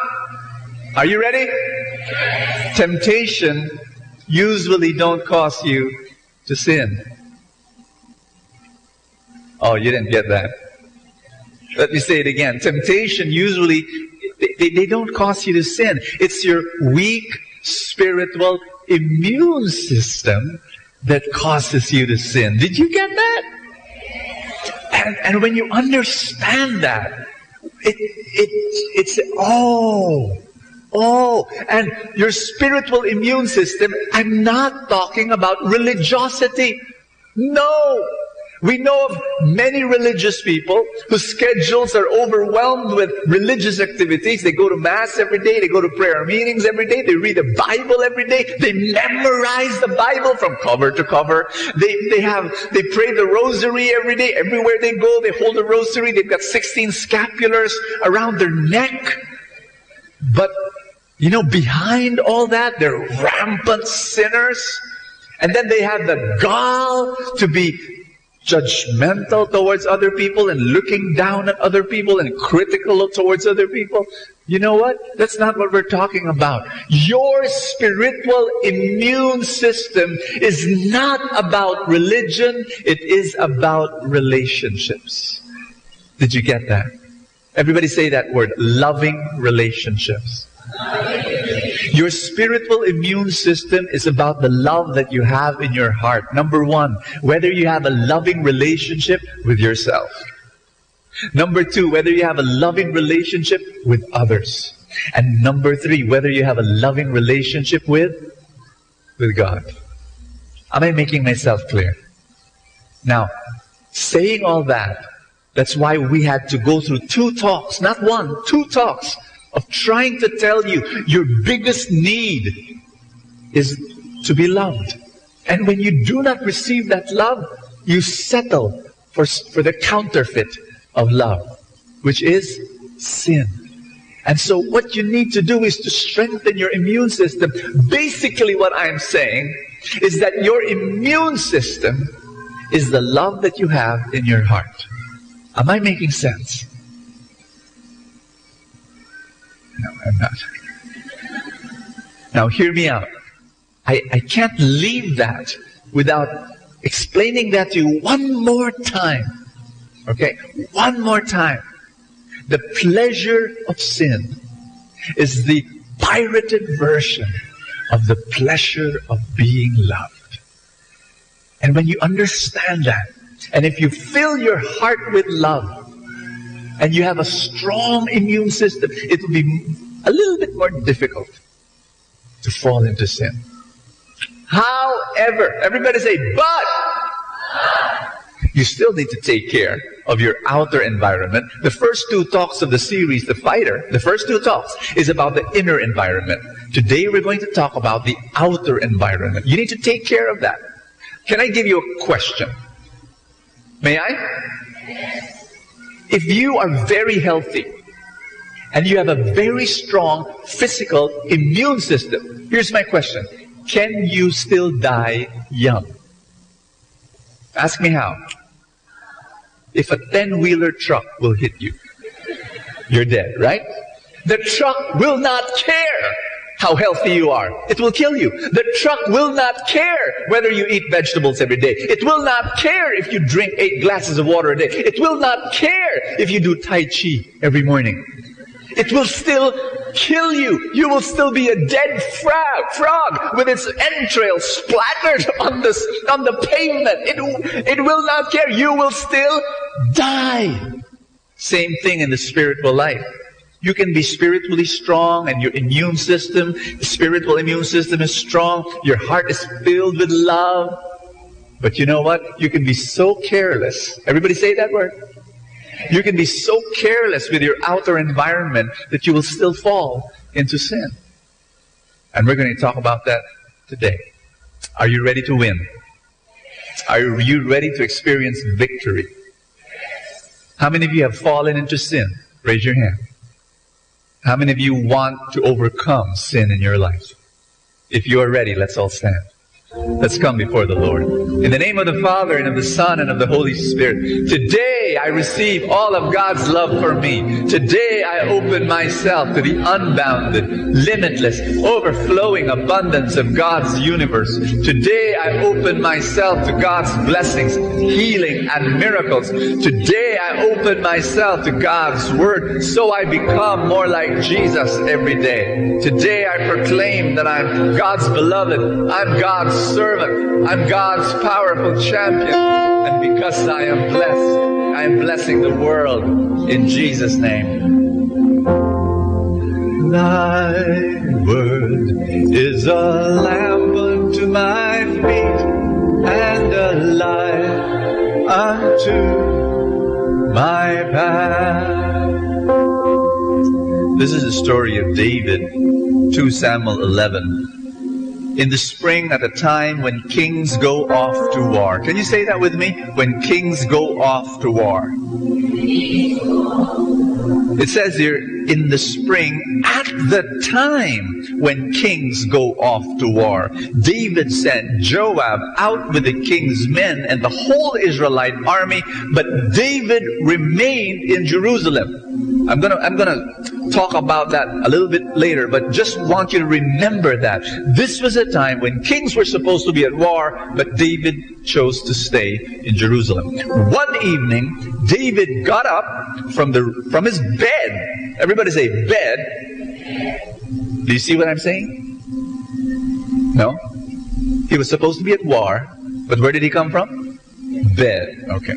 Are you ready? Temptation usually don't cause you to sin. Oh, you didn't get that. Let me say it again. Temptation usually, they don't cause you to sin. It's your weak spiritual immune system that causes you to sin. Did you get that? And when you understand that, it's and your spiritual immune system, I'm not talking about religiosity. No. We know of many religious people whose schedules are overwhelmed with religious activities. They go to Mass every day. They go to prayer meetings every day. They read the Bible every day. They memorize the Bible from cover to cover. They pray the rosary every day. Everywhere they go, they hold the rosary. They've got 16 scapulars around their neck. But, you know, behind all that, they're rampant sinners. And then they have the gall to be judgmental towards other people and looking down at other people and critical towards other people. You know what? That's not what we're talking about. Your spiritual immune system is not about religion. It is about relationships. Did you get that? Everybody say that word, loving relationships. Your spiritual immune system is about the love that you have in your heart. Number one, whether you have a loving relationship with yourself. Number two, whether you have a loving relationship with others. And number three, whether you have a loving relationship with God. Am I making myself clear? Now, saying all that, that's why we had to go through 2 talks, not 1, 2 talks of trying to tell you your biggest need is to be loved. And when you do not receive that love, you settle for the counterfeit of love, which is sin. And so what you need to do is to strengthen your immune system. Basically what I'm saying is that your immune system is the love that you have in your heart. Am I making sense? No, I'm not. Now hear me out. I can't leave that without explaining that to you one more time. Okay? One more time. The pleasure of sin is the pirated version of the pleasure of being loved. And when you understand that, and if you fill your heart with love, and you have a strong immune system, it will be a little bit more difficult to fall into sin. However, everybody say, but you still need to take care of your outer environment. The first 2 talks of the series, The Fighter, the first 2 talks is about the inner environment. Today we're going to talk about the outer environment. You need to take care of that. Can I give you a question? May I? If you are very healthy and you have a very strong physical immune system, here's my question. Can you still die young? Ask me how. If a 10-wheeler truck will hit you, you're dead, right? The truck will not care how healthy you are. It will kill you. The truck will not care whether you eat vegetables every day. It will not care if you drink 8 glasses of water a day. It will not care if you do Tai Chi every morning. It will still kill you. You will still be a dead frog with its entrails splattered on the pavement. It will not care. You will still die. Same thing in the spiritual life. You can be spiritually strong and your immune system, the spiritual immune system is strong. Your heart is filled with love. But you know what? You can be so careless. Everybody say that word. You can be so careless with your outer environment that you will still fall into sin. And we're going to talk about that today. Are you ready to win? Are you ready to experience victory? How many of you have fallen into sin? Raise your hand. How many of you want to overcome sin in your life? If you are ready, let's all stand. Let's come before the Lord. In the name of the Father, and of the Son, and of the Holy Spirit. Today I receive all of God's love for me. Today I open myself to the unbounded, limitless, overflowing abundance of God's universe. Today I open myself to God's blessings, healing, and miracles. Today I open myself to God's Word, so I become more like Jesus every day. Today I proclaim that I'm God's beloved. I'm God's servant. I'm God's powerful champion. And because I am blessed, I am blessing the world in Jesus' name. Thy word is a lamp unto my feet and a light unto my path. This is the story of David, 2 Samuel 11. In the spring, at a time when kings go off to war. Can you say that with me? When kings go off to war. It says here, in the spring, at the time when kings go off to war, David sent Joab out with the king's men and the whole Israelite army, but David remained in Jerusalem. I'm gonna talk about that a little bit later, but just want you to remember that this was a time when kings were supposed to be at war, but David chose to stay in Jerusalem. One evening, David got up from his bed. Everybody say bed. Do you see what I'm saying? No? He was supposed to be at war, but where did he come from? Bed. Okay.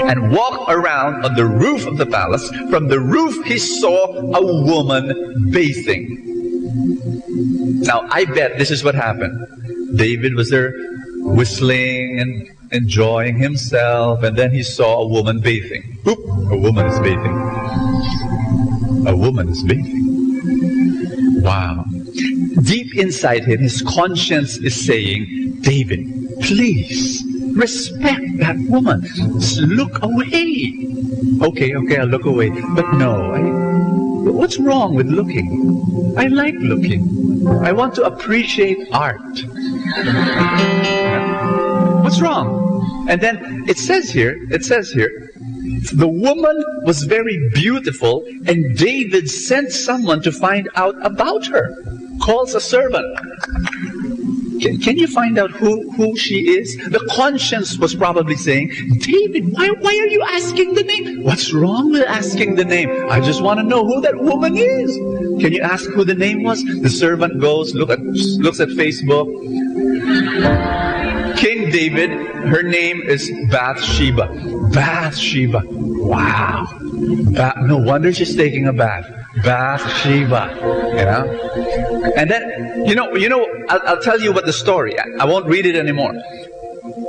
And walked around on the roof of the palace. From the roof, he saw a woman bathing. Now, I bet this is what happened. David was there whistling and enjoying himself, and then he saw a woman bathing. Oop, a woman is bathing. A woman is bathing. Wow. Deep inside him, his conscience is saying, David, please, respect that woman. Just look away. Okay, I'll look away. But no, what's wrong with looking? I like looking. I want to appreciate art. What's wrong? And then it says here, the woman was very beautiful, and David sent someone to find out about her. Calls a servant. Can you find out who she is? The conscience was probably saying, David, why are you asking the name? What's wrong with asking the name? I just want to know who that woman is. Can you ask who the name was? The servant goes, looks at Facebook. King David, her name is Bathsheba. Bathsheba. Wow. No wonder she's taking a bath. Bathsheba, you know. And then, you know, I'll tell you what the story. I won't read it anymore.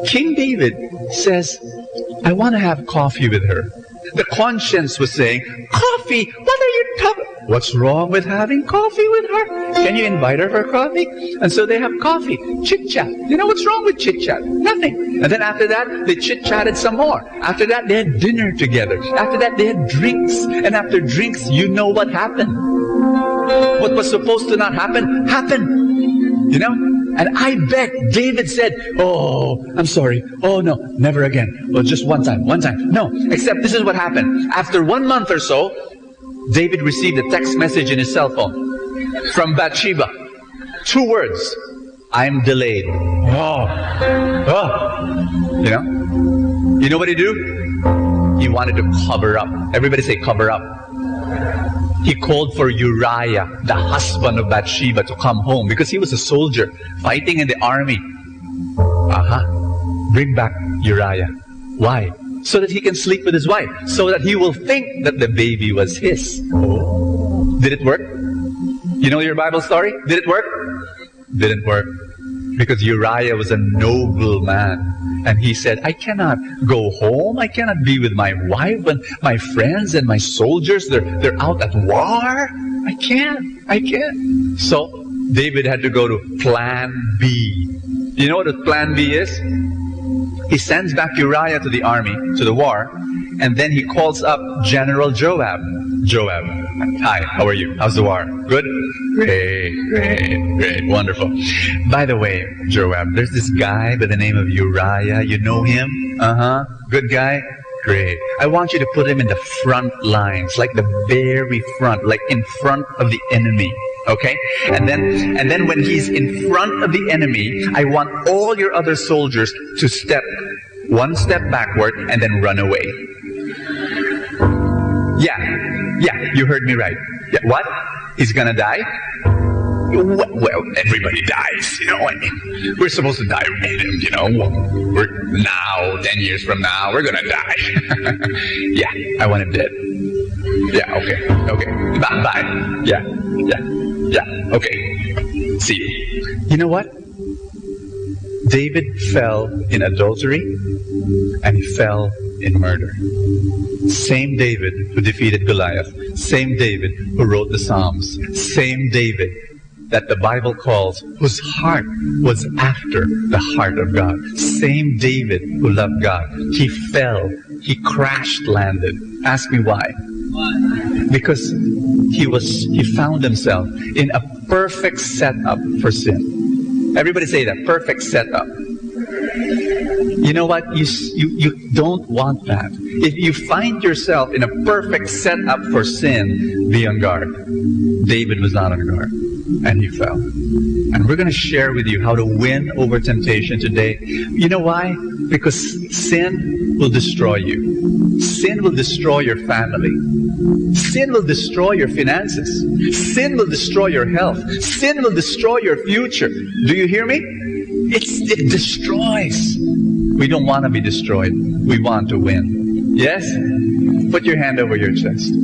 King David says, I want to have coffee with her. The conscience was saying, coffee? What are you talking? What's wrong with having coffee with her? Can you invite her for coffee? And so they have coffee, chit-chat. You know what's wrong with chit-chat? Nothing. And then after that, they chit-chatted some more. After that, they had dinner together. After that, they had drinks. And after drinks, you know what happened. What was supposed to not happen, happened. You know? And I bet David said, oh, I'm sorry. Oh, no, never again. Well, just one time. No, except this is what happened. After 1 month or so, David received a text message in his cell phone from Bathsheba. 2 words. I'm delayed. Oh. You know what he do? He wanted to cover up. Everybody say cover up. He called for Uriah, the husband of Bathsheba, to come home because he was a soldier fighting in the army. Bring back Uriah. Why? So that he can sleep with his wife. So that he will think that the baby was his. Oh. Did it work? You know your Bible story? Did it work? Didn't work. Because Uriah was a noble man. And he said, I cannot go home. I cannot be with my wife when my friends and my soldiers, they're out at war. I can't. So David had to go to plan B. You know what a plan B is? He sends back Uriah to the army, to the war, and then he calls up General Joab. Joab, hi, how are you? How's the war? Good? Great, wonderful. By the way, Joab, there's this guy by the name of Uriah. You know him? Good guy? Great. I want you to put him in the front lines, like the very front, like in front of the enemy. Okay? And then when he's in front of the enemy, I want all your other soldiers to step 1 step backward and then run away. Yeah, you heard me right. Yeah, what? He's gonna die? Well, everybody dies, you know. I mean, we're supposed to die with him, you know. We're now, 10 years from now, we're gonna die. Yeah, I want him dead. Yeah, okay. Bye. Yeah, okay. See you. You know what? David fell in adultery and he fell in murder. Same David who defeated Goliath. Same David who wrote the Psalms. Same David that the Bible calls, whose heart was after the heart of God. Same David who loved God. He fell. He landed. Ask me why. Because he found himself in a perfect setup for sin. Everybody say that. Perfect setup. You know what? You don't want that. If you find yourself in a perfect setup for sin, be on guard. David was not on guard, and he fell. And we're going to share with you how to win over temptation today. You know why? Because sin will destroy you. Sin will destroy your family. Sin will destroy your finances. Sin will destroy your health. Sin will destroy your future. Do you hear me? It destroys. We don't want to be destroyed. We want to win. Yes? Put your hand over your chest.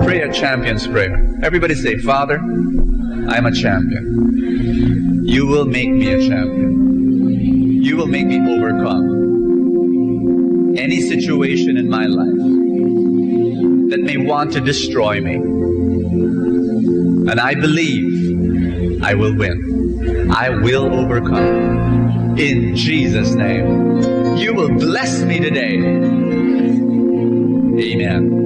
Pray a champion's prayer. Everybody say, Father, I'm a champion. You will make me a champion. You will make me overcome any situation in my life that may want to destroy me. And I believe I will win. I will overcome. In Jesus' name. You will bless me today. Amen.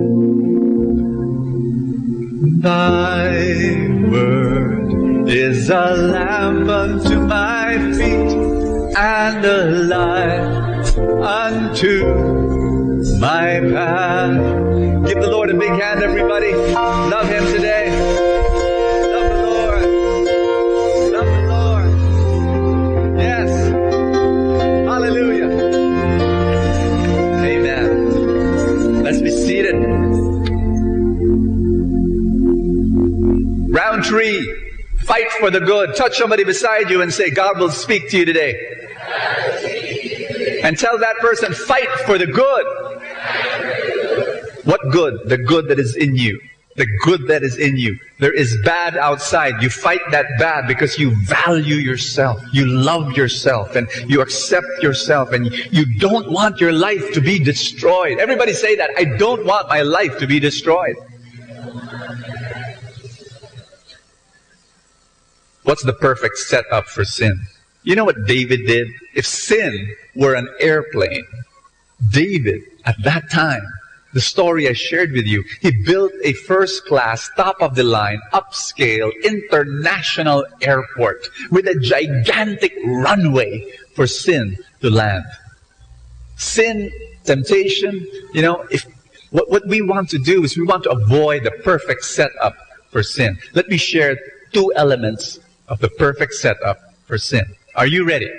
Thy word is a lamp unto my feet and a light unto my path. Give the Lord a big hand, everybody. Love Him today. Love the Lord. Love the Lord. Yes. Hallelujah. Amen. Let's be seated. Round 3. Fight for the good. Touch somebody beside you and say, God will speak to you today. And tell that person, fight for the good. What good? The good that is in you. The good that is in you. There is bad outside. You fight that bad because you value yourself. You love yourself and you accept yourself and you don't want your life to be destroyed. Everybody say that. I don't want my life to be destroyed. What's the perfect setup for sin? You know what David did? If sin were an airplane, David, at that time, the story I shared with you, he built a first-class, top-of-the-line, upscale, international airport with a gigantic runway for sin to land. Sin, temptation, what we want to do is we want to avoid the perfect setup for sin. Let me share 2 elements of the perfect setup for sin. Are you ready?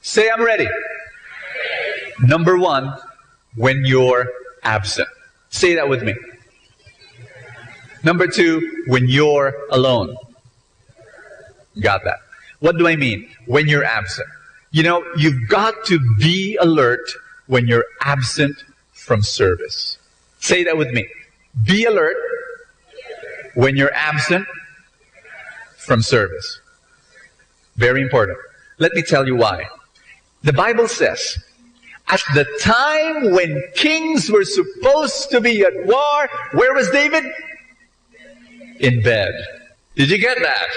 Say, I'm ready. Number 1, when you're absent. Say that with me. Number 2, when you're alone. Got that. What do I mean? When you're absent. You've got to be alert when you're absent from service. Say that with me. Be alert when you're absent from service. Very important. Let me tell you why. The Bible says, at the time when kings were supposed to be at war, where was David? In bed. Did you get that?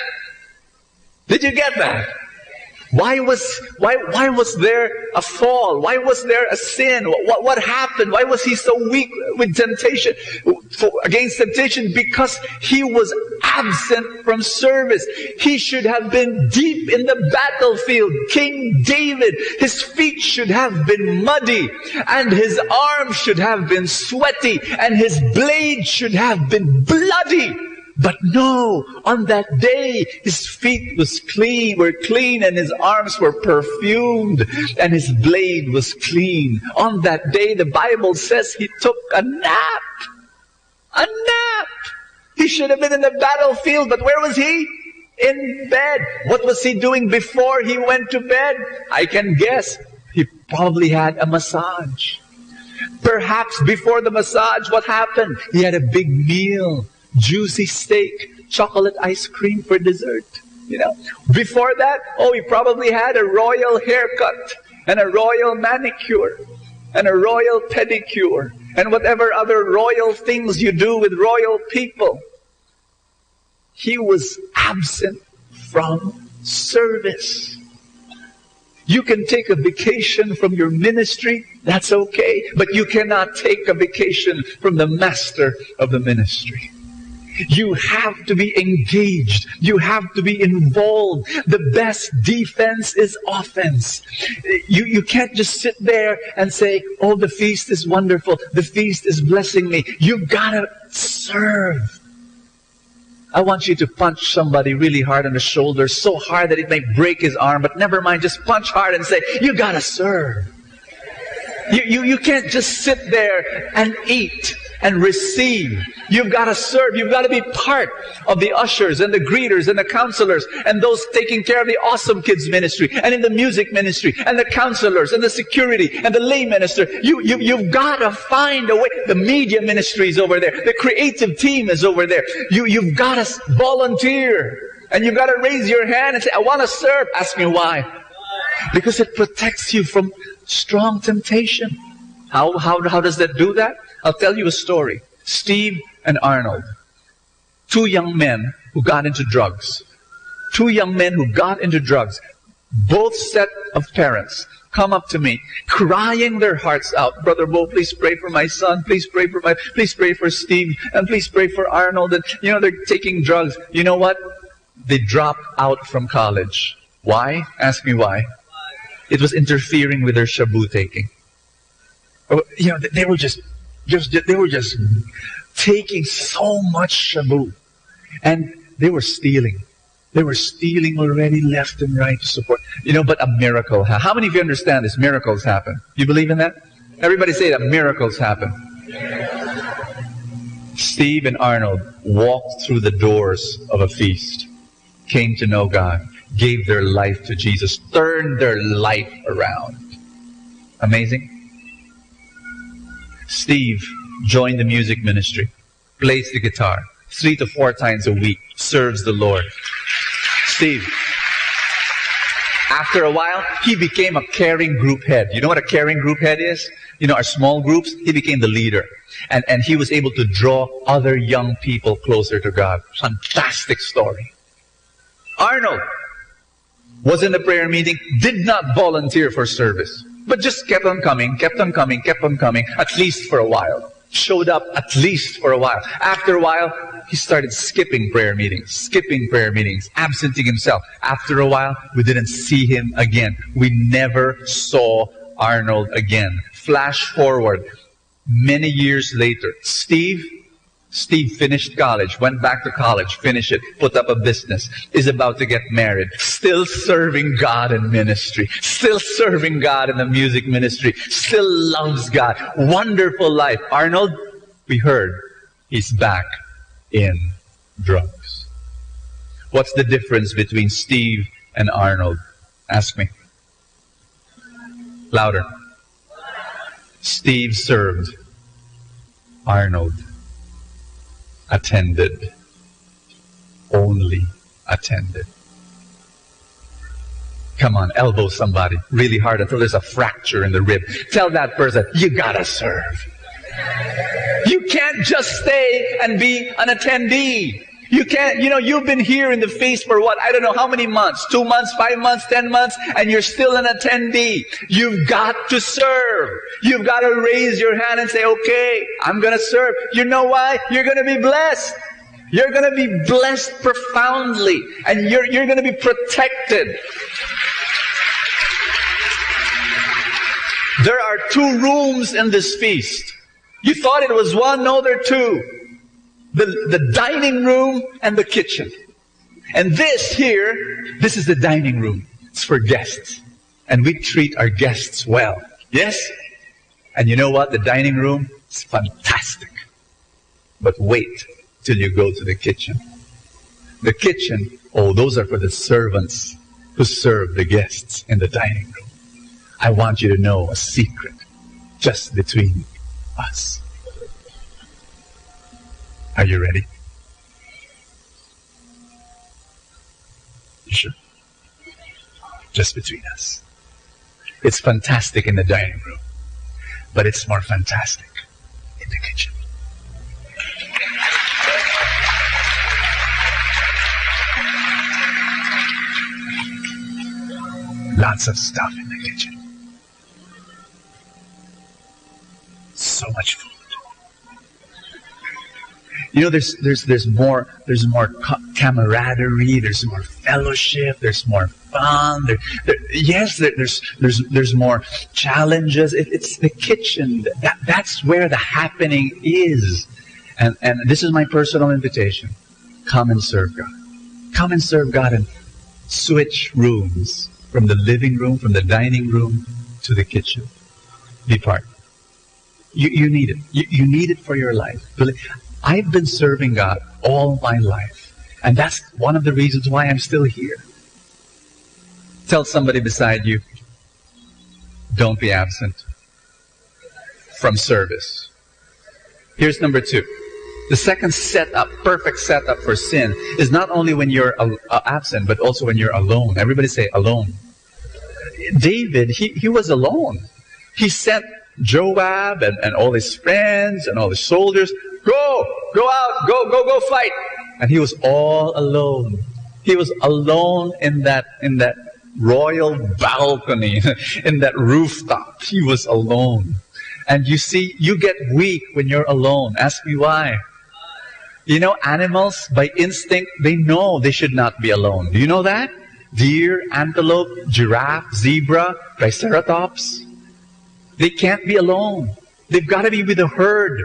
Did you get that? Why was there a fall? Why was there a sin? What happened? Why was he so weak with temptation, against temptation? Because he was absent from service. He should have been deep in the battlefield. King David, his feet should have been muddy, and his arms should have been sweaty, and his blade should have been bloody. But no, on that day, his feet were clean, and his arms were perfumed, and his blade was clean. On that day, the Bible says he took a nap. A nap! He should have been in the battlefield, but where was he? In bed. What was he doing before he went to bed? I can guess. He probably had a massage. Perhaps before the massage, what happened? He had a big meal. Juicy steak, chocolate ice cream for dessert. Before that, he probably had a royal haircut and a royal manicure and a royal pedicure and whatever other royal things you do with royal people. He was absent from service. You can take a vacation from your ministry, that's okay, but you cannot take a vacation from the master of the ministry. You have to be engaged. You have to be involved. The best defense is offense. You can't just sit there and say, oh, the feast is wonderful. The feast is blessing me. You've got to serve. I want you to punch somebody really hard on the shoulder, so hard that it may break his arm, but never mind, just punch hard and say, you got to serve. You can't just sit there and eat and receive. You've got to serve. You've got to be part of the ushers and the greeters and the counselors and those taking care of the awesome kids ministry and in the music ministry and the counselors and the security and the lay minister. You've got to find a way. The media ministry is over there. The creative team is over there. You've got to volunteer. And you've got to raise your hand and say, I want to serve. Ask me why. Because it protects you from strong temptation. How does that do that? I'll tell you a story. Steve and Arnold, two young men who got into drugs. Two young men who got into drugs. Both set of parents come up to me, crying their hearts out. Brother Bo, please pray for my son. Please pray for Steve, and please pray for Arnold. And they're taking drugs. You know what? They dropped out from college. Why? Ask me why. It was interfering with their shabu taking. They were just taking so much shabu, and they were stealing. They were stealing already left and right to support. But a miracle. How many of you understand this? Miracles happen. You believe in that? Everybody say that miracles happen. Steve and Arnold walked through the doors of a feast, came to know God, gave their life to Jesus, turned their life around. Amazing. Steve joined the music ministry, plays the guitar 3 to 4 times a week, serves the Lord. Steve, after a while, he became a caring group head. You know what a caring group head is? Our small groups, he became the leader. And he was able to draw other young people closer to God. Fantastic story. Arnold was in the prayer meeting, did not volunteer for service, but just kept on coming, at least for a while. Showed up at least for a while. After a while, he started skipping prayer meetings, absenting himself. After a while, we didn't see him again. We never saw Arnold again. Flash forward, many years later, Steve finished college, went back to college, finished it, put up a business, is about to get married, still serving God in ministry, still serving God in the music ministry, still loves God. Wonderful life. Arnold, we heard, he's back in drugs. What's the difference between Steve and Arnold? Ask me. Louder. Steve served. Arnold attended. Only attended. Come on, elbow somebody really hard until there's a fracture in the rib. Tell that person, you gotta serve. You can't just stay and be an attendee. You can't, you've been here in the feast for what? I don't know how many months. 2 months, 5 months, 10 months, and you're still an attendee. You've got to serve. You've got to raise your hand and say, okay, I'm going to serve. You know why? You're going to be blessed. You're going to be blessed profoundly. And you're going to be protected. There are 2 rooms in this feast. You thought it was 1? No, there are 2. The dining room and the kitchen. And this is the dining room. It's for guests. And we treat our guests well. Yes? And you know what? The dining room is fantastic. But wait till you go to the kitchen. The kitchen, those are for the servants who serve the guests in the dining room. I want you to know a secret just between us. Are you ready? You sure? Just between us. It's fantastic in the dining room, but it's more fantastic in the kitchen. Lots of stuff in the kitchen. So much food. You know, there's more camaraderie, there's more fellowship, there's more fun. There's more challenges. It's the kitchen. That's where the happening is. And this is my personal invitation. Come and serve God. Come and serve God and switch rooms from the living room, from the dining room to the kitchen. Be part. You need it. You need it for your life. I've been serving God all my life. And that's one of the reasons why I'm still here. Tell somebody beside you, don't be absent from service. Here's number 2. The second perfect setup for sin is not only when you're absent, but also when you're alone. Everybody say alone. David, he was alone. He sent Joab and all his friends and all his soldiers, go out, go fight. And he was all alone. He was alone in that royal balcony, in that rooftop. He was alone. And you see, you get weak when you're alone. Ask me why. You know, animals, by instinct, they know they should not be alone. Do you know that? Deer, antelope, giraffe, zebra, triceratops. They can't be alone. They've got to be with a herd.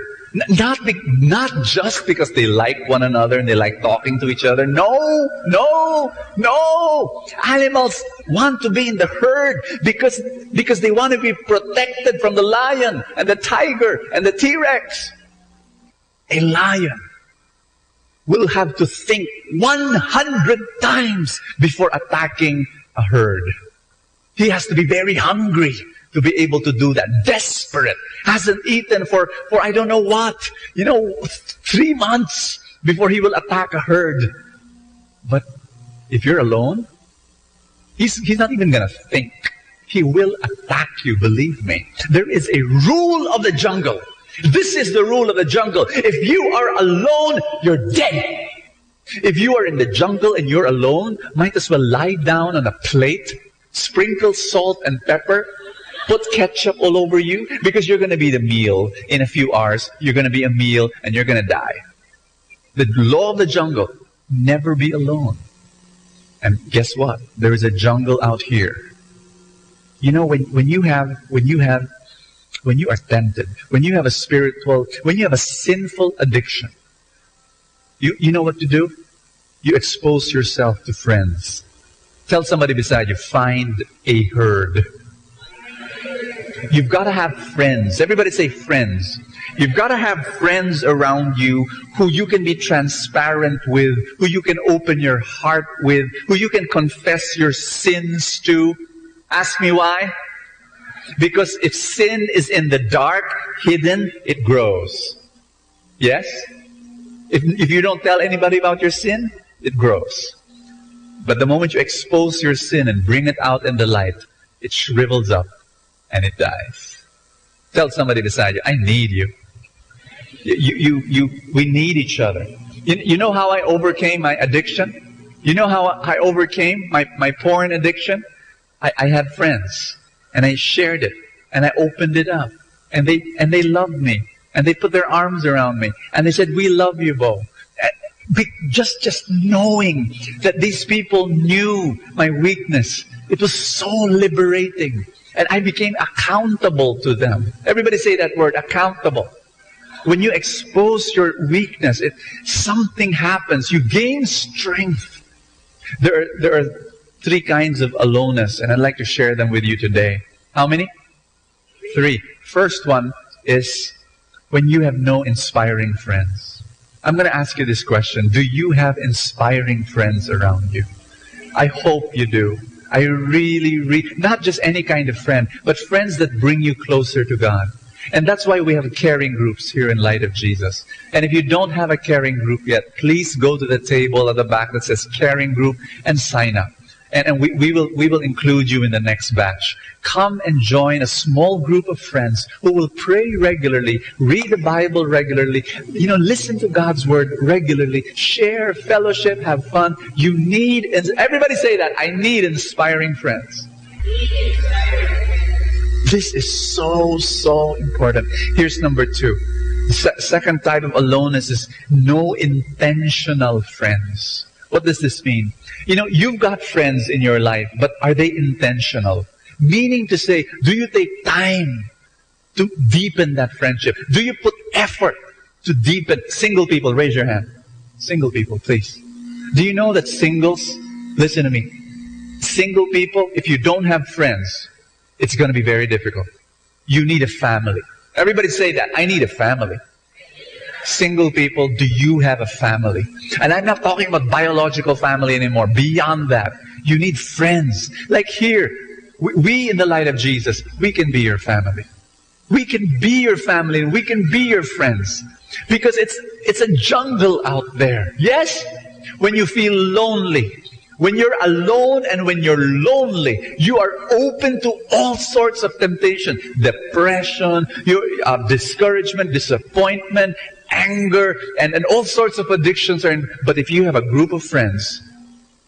Not just because they like one another and they like talking to each other. No. Animals want to be in the herd because they want to be protected from the lion and the tiger and the T-Rex. A lion will have to think 100 times before attacking a herd. He has to be very hungry to be able to do that. Desperate. Hasn't eaten for I don't know what. 3 months before he will attack a herd. But if you're alone, he's not even going to think. He will attack you, believe me. There is a rule of the jungle. This is the rule of the jungle. If you are alone, you're dead. If you are in the jungle and you're alone, might as well lie down on a plate, sprinkle salt and pepper, put ketchup all over you, because you're going to be the meal in a few hours. You're going to be a meal and you're going to die. The law of the jungle, never be alone. And guess what? There is a jungle out here. You know, when you are tempted, when you have a sinful addiction, you know what to do? You expose yourself to friends. Tell somebody beside you, find a herd. You've got to have friends. Everybody say friends. You've got to have friends around you who you can be transparent with, who you can open your heart with, who you can confess your sins to. Ask me why? Because if sin is in the dark, hidden, it grows. Yes? If you don't tell anybody about your sin, it grows. But the moment you expose your sin and bring it out in the light, it shrivels up and it dies. Tell somebody beside you, I need you. We need each other. You know how I overcame my addiction? You know how I overcame my porn addiction? I had friends. And I shared it. And I opened it up. And they loved me. And they put their arms around me. And they said, we love you, Bo. Just knowing that these people knew my weakness. It was so liberating. And I became accountable to them. Everybody say that word, accountable. When you expose your weakness, something happens. You gain strength. There are 3 kinds of aloneness, and I'd like to share them with you today. How many? 3. First one is when you have no inspiring friends. I'm going to ask you this question. Do you have inspiring friends around you? I hope you do. I really, not just any kind of friend, but friends that bring you closer to God. And that's why we have caring groups here in Light of Jesus. And if you don't have a caring group yet, please go to the table at the back that says caring group and sign up. And we will include you in the next batch. Come and join a small group of friends who will pray regularly, read the Bible regularly, listen to God's Word regularly, share, fellowship, have fun. You need, everybody say that, I need inspiring friends. This is so important. Here's number 2. Second type of aloneness is no intentional friends. What does this mean? You know, you've got friends in your life, but are they intentional? Meaning to say, do you take time to deepen that friendship? Do you put effort to deepen? Single people, raise your hand. Single people, please. Do you know that singles, listen to me, single people, if you don't have friends, it's going to be very difficult. You need a family. Everybody say that. I need a family. Single people, do you have a family? And I'm not talking about biological family anymore. Beyond that, you need friends. Like here, we in the light of Jesus, we can be your family. We can be your family and we can be your friends. Because it's a jungle out there. Yes? When you feel lonely, when you're alone and when you're lonely, you are open to all sorts of temptation. Depression, discouragement, disappointment, anger, and all sorts of addictions. But if you have a group of friends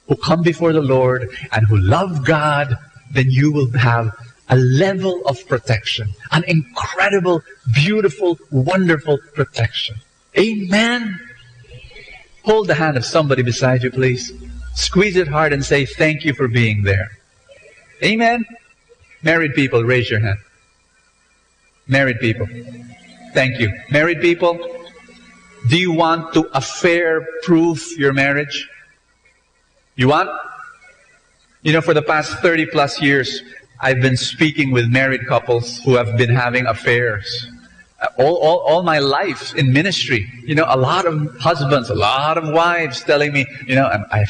who come before the Lord and who love God, then you will have a level of protection. An incredible, beautiful, wonderful protection. Amen? Hold the hand of somebody beside you, please. Squeeze it hard and say, thank you for being there. Amen? Married people, raise your hand. Married people. Thank you. Married people, do you want to affair-proof your marriage? You want? You know, for the past 30 plus years, I've been speaking with married couples who have been having affairs. All my life in ministry, you know, a lot of husbands, a lot of wives telling me, you know, I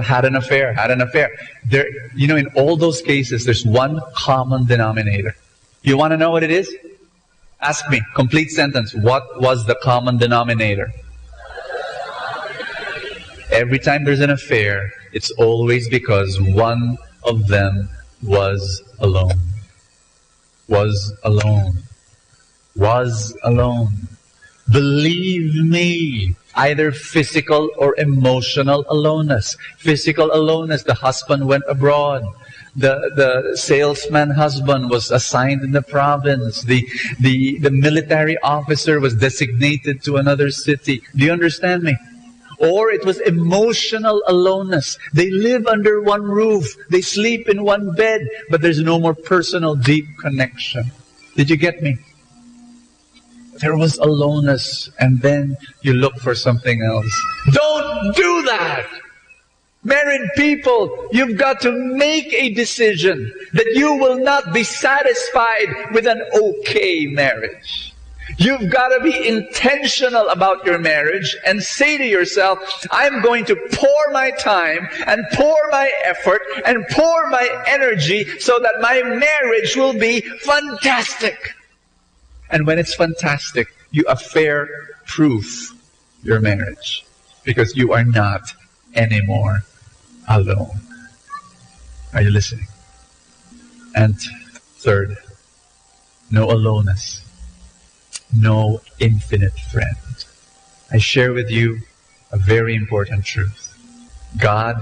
had an affair. There, you know, in all those cases, there's one common denominator. You want to know what it is? Ask me, complete sentence. What was the common denominator? Every time there's an affair, it's always because one of them was alone. Was alone. Was alone. Believe me, either physical or emotional aloneness. Physical aloneness, the husband went abroad. The salesman husband was assigned in the province. The military officer was designated to another city. Do you understand me? Or it was emotional aloneness. They live under one roof. They sleep in one bed. But there's no more personal, deep connection. Did you get me? There was aloneness, and then you look for something else. Don't do that! Married people, you've got to make a decision that you will not be satisfied with an okay marriage. You've got to be intentional about your marriage and say to yourself, I'm going to pour my time and pour my effort and pour my energy so that my marriage will be fantastic. And when it's fantastic, you affair-proof your marriage because you are not anymore alone. Are you listening? And third, no aloneness, no infinite friend. I share with you a very important truth. God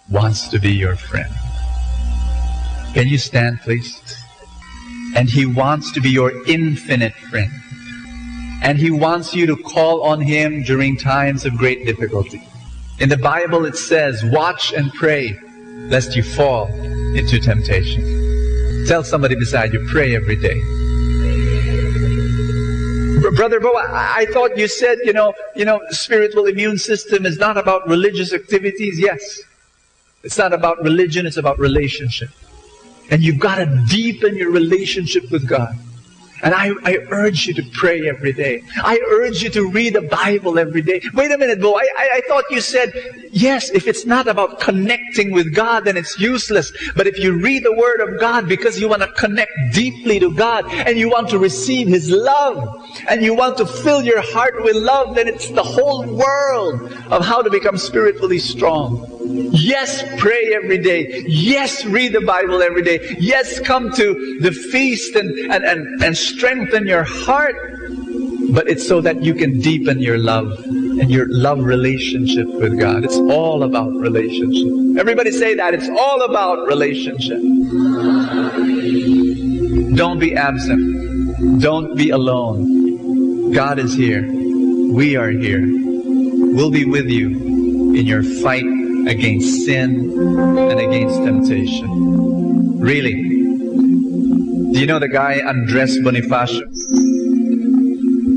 wants to be your friend. Can you stand, please? And He wants to be your infinite friend. And He wants you to call on Him during times of great difficulty. In the Bible it says, watch and pray lest you fall into temptation. Tell somebody beside you, pray every day. Brother Bo, I thought you said, you know, spiritual immune system is not about religious activities. Yes. It's not about religion, it's about relationship. And you've got to deepen your relationship with God. And I urge you to pray every day. I urge you to read the Bible every day. Wait a minute, Bo. I thought you said, yes, if it's not about connecting with God, then it's useless. But if you read the Word of God because you want to connect deeply to God and you want to receive His love and you want to fill your heart with love, then it's the whole world of how to become spiritually strong. Yes, pray every day. Yes, read the Bible every day. Yes, come to the feast and strengthen your heart. But it's so that you can deepen your love and your love relationship with God. It's all about relationship. Everybody say that. It's all about relationship. Don't be absent. Don't be alone. God is here. We are here. We'll be with you in your fight against sin and against temptation. Really. Do you know the guy Andres Bonifacio?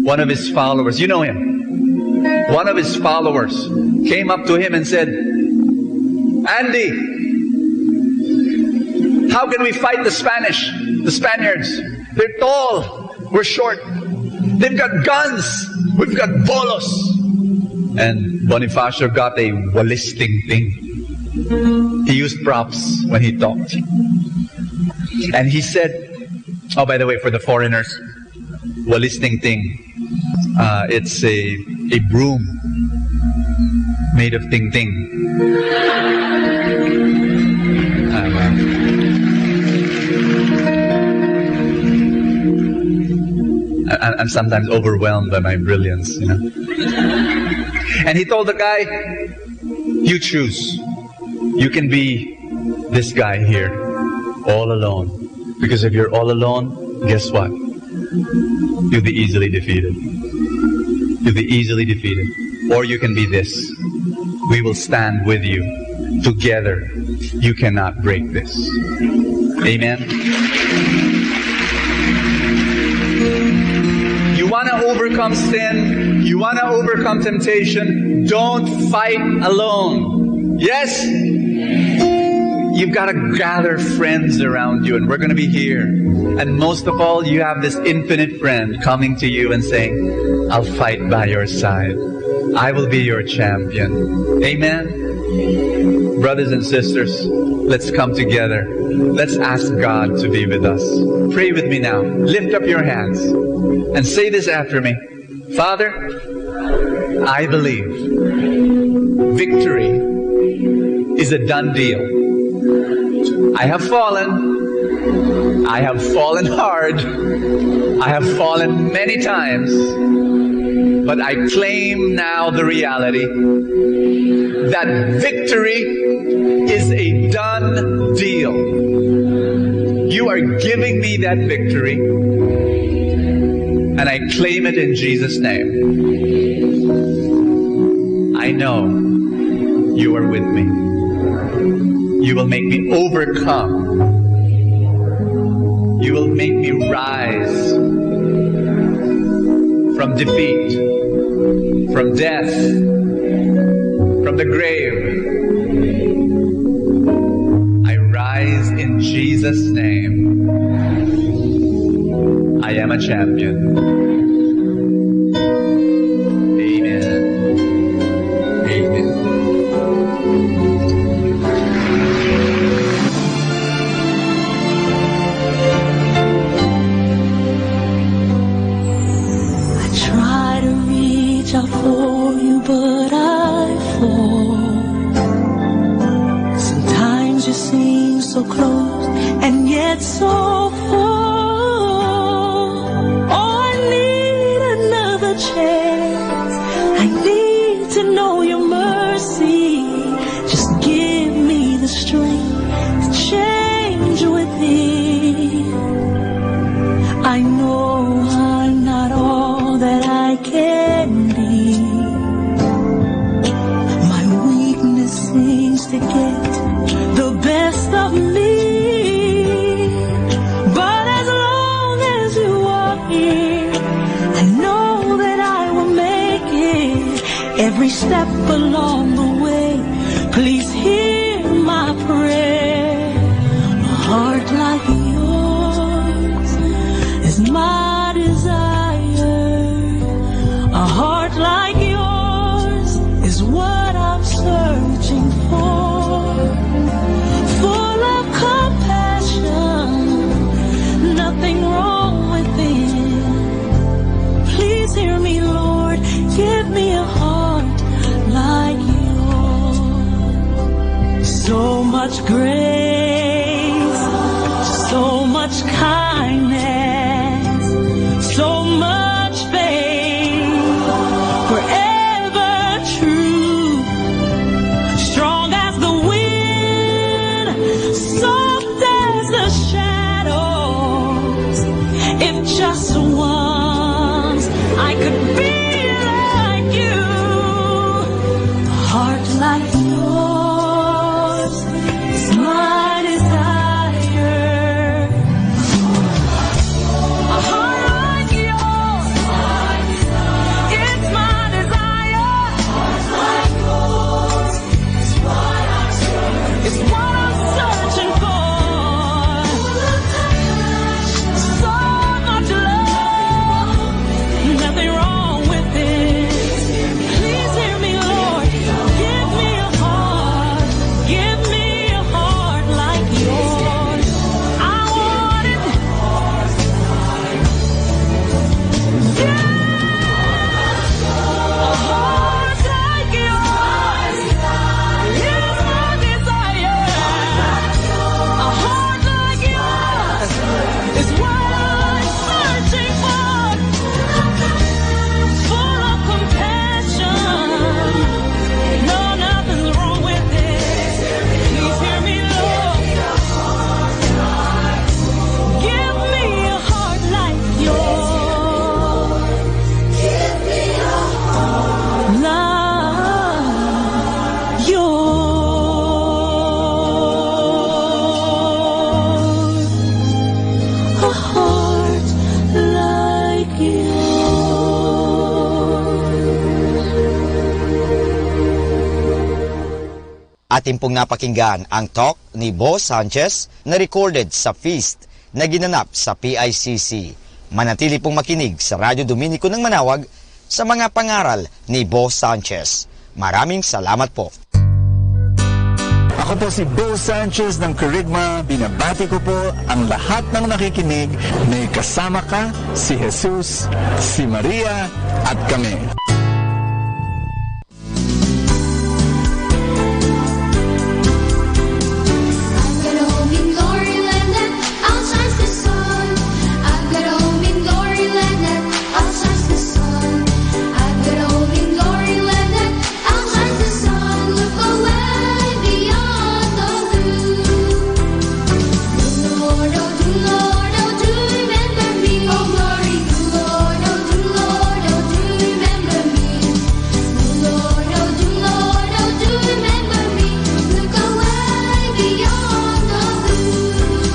One of his followers, you know him. One of his followers came up to him and said, Andy, how can we fight the Spaniards? They're tall, we're short. They've got guns, we've got bolos. And Bonifacio got a walisting thing. He used props when he talked. And he said, oh, by the way, for the foreigners, walisting thing, it's a broom made of ting-ting. I'm sometimes overwhelmed by my brilliance, you know. And he told the guy, you choose. You can be this guy here, all alone. Because if you're all alone, guess what? You'll be easily defeated. You'll be easily defeated. Or you can be this. We will stand with you. Together, you cannot break this. Amen? You want to overcome sin? You want to overcome temptation? Don't fight alone. Yes? You've got to gather friends around you, and we're going to be here. And most of all, you have this infinite friend coming to you and saying, I'll fight by your side. I will be your champion. Amen? Brothers and sisters, let's come together. Let's ask God to be with us. Pray with me now. Lift up your hands and say this after me. Father, I believe victory is a done deal. I have fallen. I have fallen hard. I have fallen many times. But I claim now the reality that victory is a done deal. You are giving me that victory, and I claim it in Jesus' name. I know you are with me. You will make me overcome. You will make me rise from defeat, from death, from the grave. I rise in Jesus' name. I am a champion. Amen. Amen. Out for you, but I fall. Sometimes you seem so close and yet so far. Oh, I need another chance. I need to know your mercy. Just give me the strength to change within. I know I'm not all that I can be. My weakness seems to get the best of me. But as long as you are here, I know that I will make it. Every step along the way, please hear my prayer. A heart like yours is my desire. A heart like yours is what I'm searching for. Full of compassion, nothing wrong within. Please hear me, Lord, give me a heart like yours. So much grace, so much kindness, so much faith, forever true, strong as the wind, soft as the shadows. If just once I could be like you, a heart like yours is my desire. A heart like yours, it's my desire. Like yours is what I'm searching. It's what I'm searching for. So much love, nothing wrong with it. Please hear me, Lord. Give me a heart. Give me a heart like yours. I want it. Yeah. A heart like yours is my desire. A heart like yours is what I'm searching for. Full of compassion. No, nothing's wrong with it. Please hear me, Lord. Give me a heart like yours. Give me a heart like yours. A heart like Atin pong napakinggan ang talk ni Bo Sanchez na recorded sa feast na ginanap sa PICC. Manatili pong makinig sa Radyo Dominico ng Manawag sa mga pangaral ni Bo Sanchez. Maraming salamat po. Ako po si Bo Sanchez ng Kerygma. Binabati ko po ang lahat ng nakikinig. May kasama ka, si Jesus, si Maria, at kami. I've got a home in glory land that outshines the sun. I've got a home in glory land that outshines the sun. I've got a home in glory land that outshines the sun. Look away beyond the blue. Do Lord, oh do Lord, oh do remember me. Oh glory, do Lord, oh do Lord, oh do remember me. Do Lord, oh do Lord, oh do remember me. Look away beyond the blue.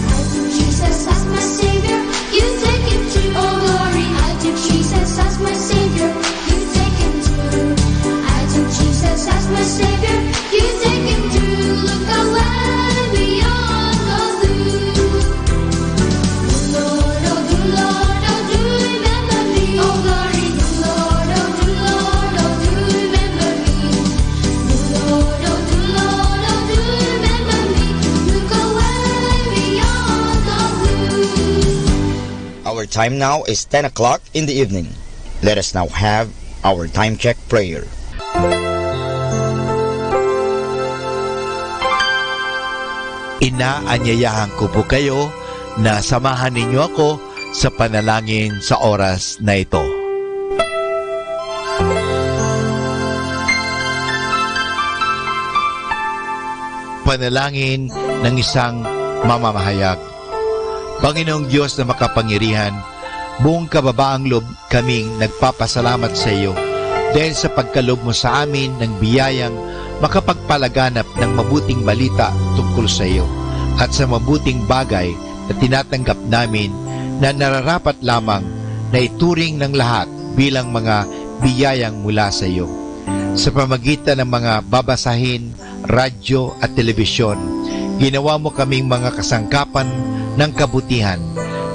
I took Jesus as my Savior, you take him too. Oh glory, I took Jesus as my Savior, you take him too. I took Jesus as my Savior, you take him too. Look away beyond the blue. Do Lord, oh do Lord, oh do remember me. Oh glory, do Lord, oh do Lord, oh do remember me. Do Lord, oh do Lord, oh do remember me. Look away beyond the blue. Our time now is 10 o'clock in the evening. Let us now have our time check prayer. Inaanyayahan ko po kayo na samahan ninyo ako sa panalangin sa oras na ito. Panalangin ng isang mamamahayag. Panginoong Diyos na makapangyarihan, buong kababaang loob kaming nagpapasalamat sa iyo dahil sa pagkalob mo sa amin ng biyayang makapagpalaganap ng mabuting balita tungkol sa iyo at sa mabuting bagay na tinatanggap namin na nararapat lamang na ituring ng lahat bilang mga biyayang mula sa iyo. Sa pamagitan ng mga babasahin, radyo at telebisyon, ginawa mo kaming mga kasangkapan ng kabutihan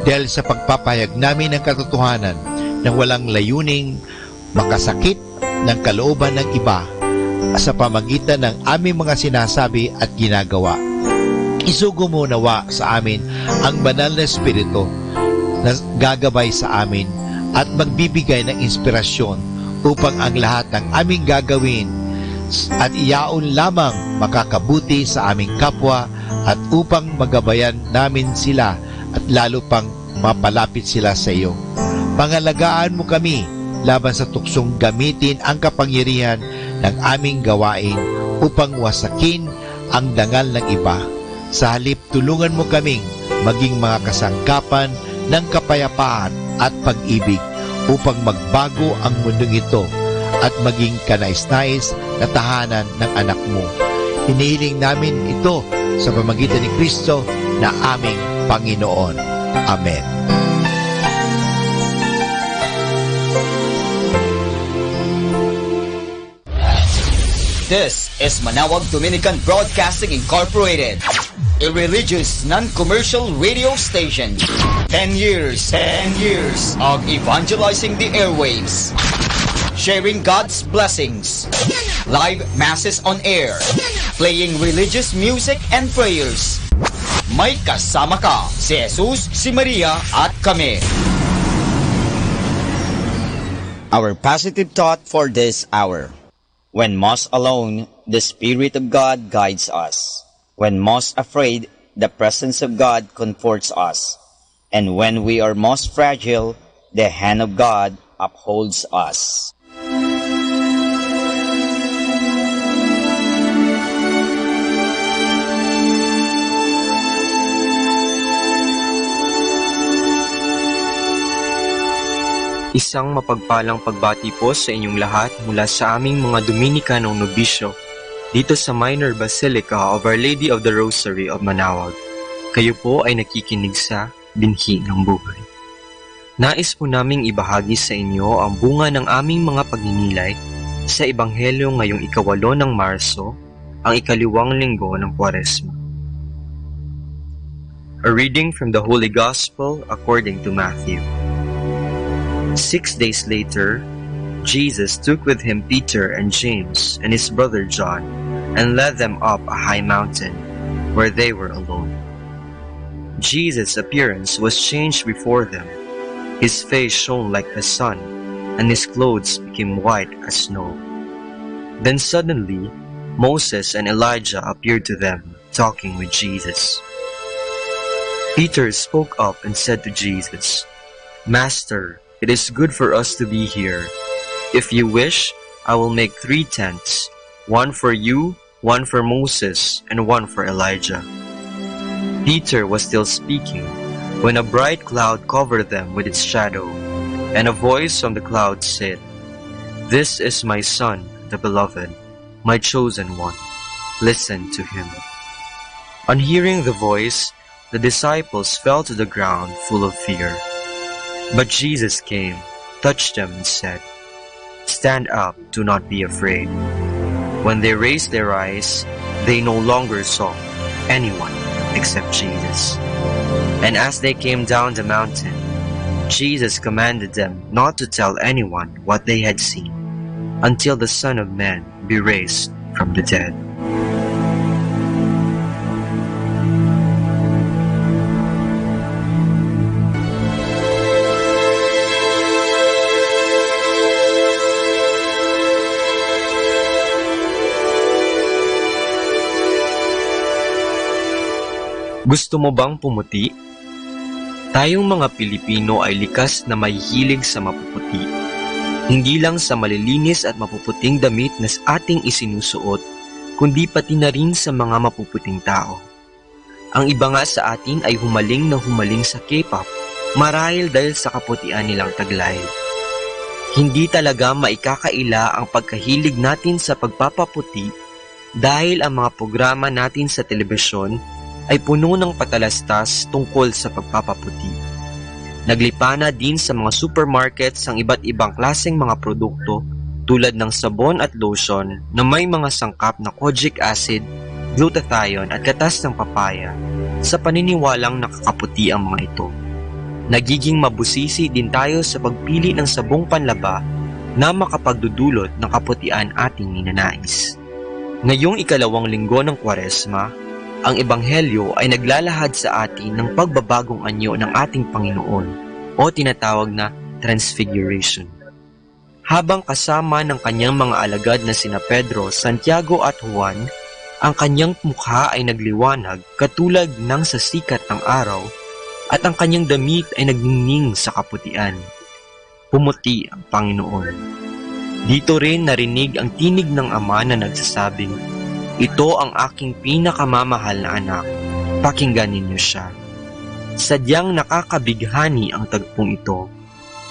dahil sa pagpapahayag namin ng katotohanan na walang layuning makasakit ng kalooban ng iba sa pamagitan ng aming mga sinasabi at ginagawa. Isugo mo nawa sa amin ang banal na espiritu na gagabay sa amin at magbibigay ng inspirasyon upang ang lahat ng aming gagawin at iyaon lamang makakabuti sa aming kapwa at upang magabayan namin sila at lalo pang mapalapit sila sa iyo. Pangalagaan mo kami laban sa tuksong gamitin ang kapangyarihan ng aming gawain upang wasakin ang dangal ng iba. Sa halip, tulungan mo kaming maging mga kasangkapan ng kapayapaan at pag-ibig upang magbago ang mundong ito at maging kanais-nais na tahanan ng anak mo. Hinihiling namin ito sa pamamagitan ni Kristo na aming Panginoon. Amen. This is Manawag Dominican Broadcasting Incorporated, a religious, non-commercial radio station. 10 years of evangelizing the airwaves, sharing God's blessings, live masses on air, playing religious music and prayers. May kasama ka, si Jesus, si Maria, at kami. Our positive thought for this hour. When most alone, the Spirit of God guides us. When most afraid, the presence of God comforts us. And when we are most fragile, the hand of God upholds us. Isang mapagpalang pagbati po sa inyong lahat mula sa aming mga Dominicanong nobisyo dito sa Minor Basilica of Our Lady of the Rosary of Manawag. Kayo po ay nakikinig sa Binhi ng Buhay. Nais po naming ibahagi sa inyo ang bunga ng aming mga pagninilay sa Ebanghelyo ngayong 8 ng Marso, ang 2nd linggo ng Kwaresma. A reading from the Holy Gospel according to Matthew. 6 days later, Jesus took with him Peter and James and his brother John and led them up a high mountain where they were alone. Jesus' appearance was changed before them. His face shone like the sun, and his clothes became white as snow. Then suddenly, Moses and Elijah appeared to them, talking with Jesus. Peter spoke up and said to Jesus, "Master, it is good for us to be here. If you wish, I will make 3 tents, one for you, one for Moses, and one for Elijah." Peter was still speaking when a bright cloud covered them with its shadow, and a voice from the cloud said, "This is my Son, the Beloved, my chosen one. Listen to him." On hearing the voice, the disciples fell to the ground full of fear. But Jesus came, touched them, and said, "Stand up, do not be afraid." When they raised their eyes, they no longer saw anyone except Jesus. And as they came down the mountain, Jesus commanded them not to tell anyone what they had seen until the Son of Man be raised from the dead. Gusto mo bang pumuti? Tayong mga Pilipino ay likas na mahihilig sa mapuputi. Hindi lang sa malilinis at mapuputing damit na ating isinusuot, kundi pati na rin sa mga mapuputing tao. Ang iba nga sa atin ay humaling sa K-pop, marahil dahil sa kaputian nilang taglay. Hindi talaga maikakaila ang pagkahilig natin sa pagpapaputi dahil ang mga programa natin sa telebisyon ay puno ng patalastas tungkol sa pagpapaputi. Naglipana din sa mga supermarkets ang iba't ibang klaseng mga produkto tulad ng sabon at lotion na may mga sangkap na kojic acid, glutathione at gatas ng papaya sa paniniwalang nakakaputi ang mga ito. Nagiging mabusisi din tayo sa pagpili ng sabong panlaba na makapagdudulot ng kaputian ating ninanais. Ngayong 2nd linggo ng Kwaresma, ang Ebanghelyo ay naglalahad sa atin ng pagbabagong anyo ng ating Panginoon o tinatawag na Transfiguration. Habang kasama ng kanyang mga alagad na sina Pedro, Santiago at Juan, ang kanyang mukha ay nagliwanag katulad ng sa sikat ng araw at ang kanyang damit ay nagningning sa kaputian. Pumuti ang Panginoon. Dito rin narinig ang tinig ng Ama na nagsasabing, "Ito ang aking pinakamamahal na anak, pakinggan ninyo siya." Sadyang nakakabighani ang tagpong ito.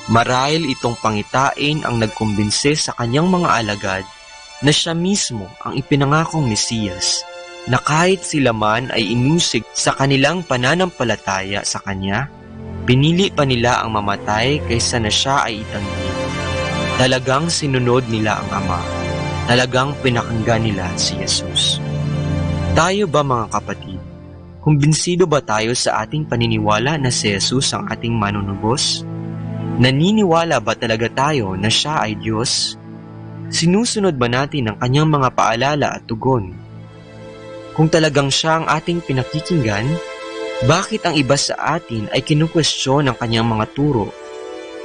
Marahil itong pangitain ang nagkumbinse sa kanyang mga alagad na siya mismo ang ipinangakong Mesiyas, na kahit sila man ay inusig sa kanilang pananampalataya sa kanya, pinili pa nila ang mamatay kaysa na siya ay itanggi. Talagang sinunod nila ang Ama. Talagang pinakinggan nila si Jesus. Tayo ba mga kapatid? Kumbinsido ba tayo sa ating paniniwala na si Jesus ang ating manunubos? Naniniwala ba talaga tayo na siya ay Diyos? Sinusunod ba natin ang kanyang mga paalala at tugon? Kung talagang siya ang ating pinakikinggan, bakit ang iba sa atin ay kinukwestiyon ang kanyang mga turo?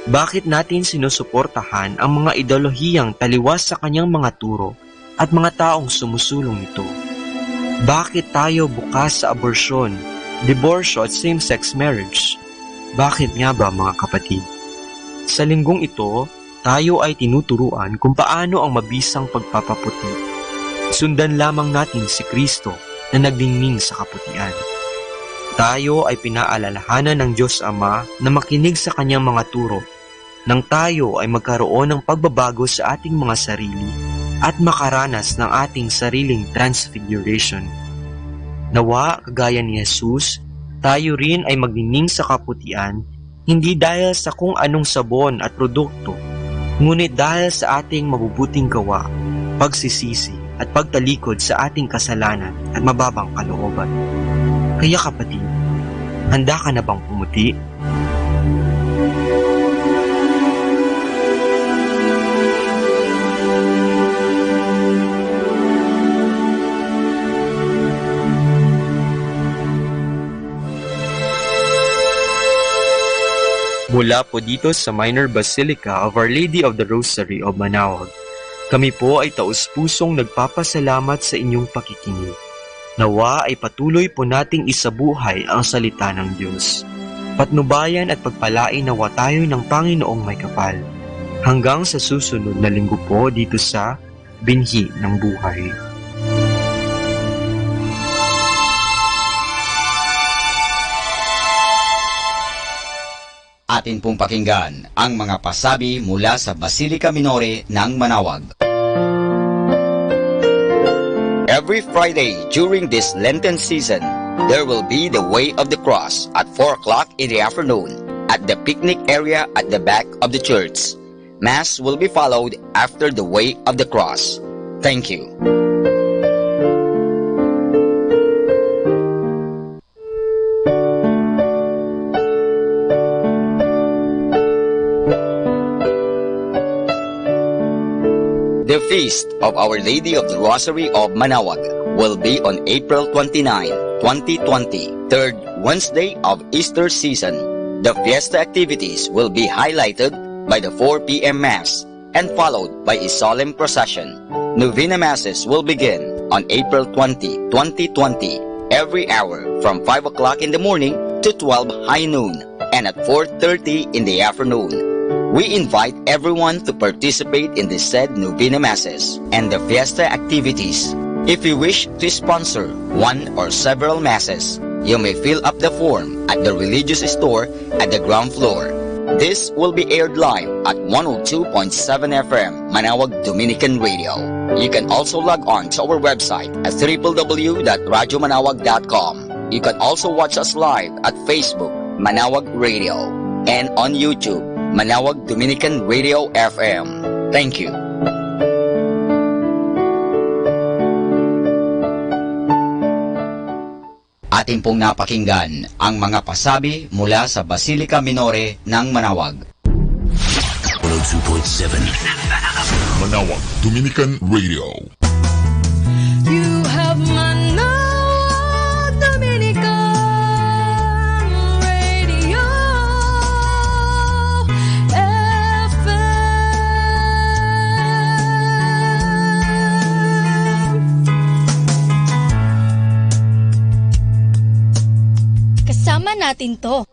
Bakit natin sinusuportahan ang mga ideolohiyang taliwas sa kanyang mga turo at mga taong sumusulong nito? Bakit tayo bukas sa abortion, diborsyo at same-sex marriage? Bakit nga ba mga kapatid? Sa linggong ito, tayo ay tinuturuan kung paano ang mabisang pagpapaputi. Sundan lamang natin si Kristo na nagdingning sa kaputian. Tayo ay pinaalalahanan ng Diyos Ama na makinig sa kanyang mga turo nang tayo ay magkaroon ng pagbabago sa ating mga sarili at makaranas ng ating sariling transfiguration. Nawa, kagaya ni Jesus, tayo rin ay magdingning sa kaputian hindi dahil sa kung anong sabon at produkto, ngunit dahil sa ating mabubuting gawa, pagsisisi at pagtalikod sa ating kasalanan at mababang kalooban. Kaya kapatid, handa ka na bang pumuti? Mula po dito sa Minor Basilica of Our Lady of the Rosary of Manaoag, kami po ay taus-pusong nagpapasalamat sa inyong pakikinig. Nawa ay patuloy po nating isabuhay ang salita ng Diyos. Patnubayan at pagpalain nawa tayo ng Panginoong may kapal. Hanggang sa susunod na linggo po dito sa Binhi ng Buhay. Atin pong pakinggan ang mga pasabi mula sa Basilica Minore ng Manaoag. Every Friday during this Lenten season, there will be the Way of the Cross at 4 o'clock in the afternoon at the picnic area at the back of the church. Mass will be followed after the Way of the Cross. Thank you. The Feast of Our Lady of the Rosary of Manaoag will be on April 29, 2020, third Wednesday of Easter season. The fiesta activities will be highlighted by the 4 p.m. Mass and followed by a solemn procession. Novena Masses will begin on April 20, 2020, every hour from 5 o'clock in the morning to 12 high noon and at 4:30 in the afternoon. We invite everyone to participate in the said Novena Masses and the fiesta activities. If you wish to sponsor one or several Masses, you may fill up the form at the religious store at the ground floor. This will be aired live at 102.7 FM Manaoag Dominican Radio. You can also log on to our website at www.radyomanawag.com. You can also watch us live at Facebook Manaoag Radio and on YouTube Manaoag Dominican Radio FM. Thank you. Atin pong napakinggan ang mga pasabi mula sa Basilica Minore ng Manaoag. 102.7 Manaoag Dominican Radio. You have Manaoag Dominican Radio FM. Kasama natin to.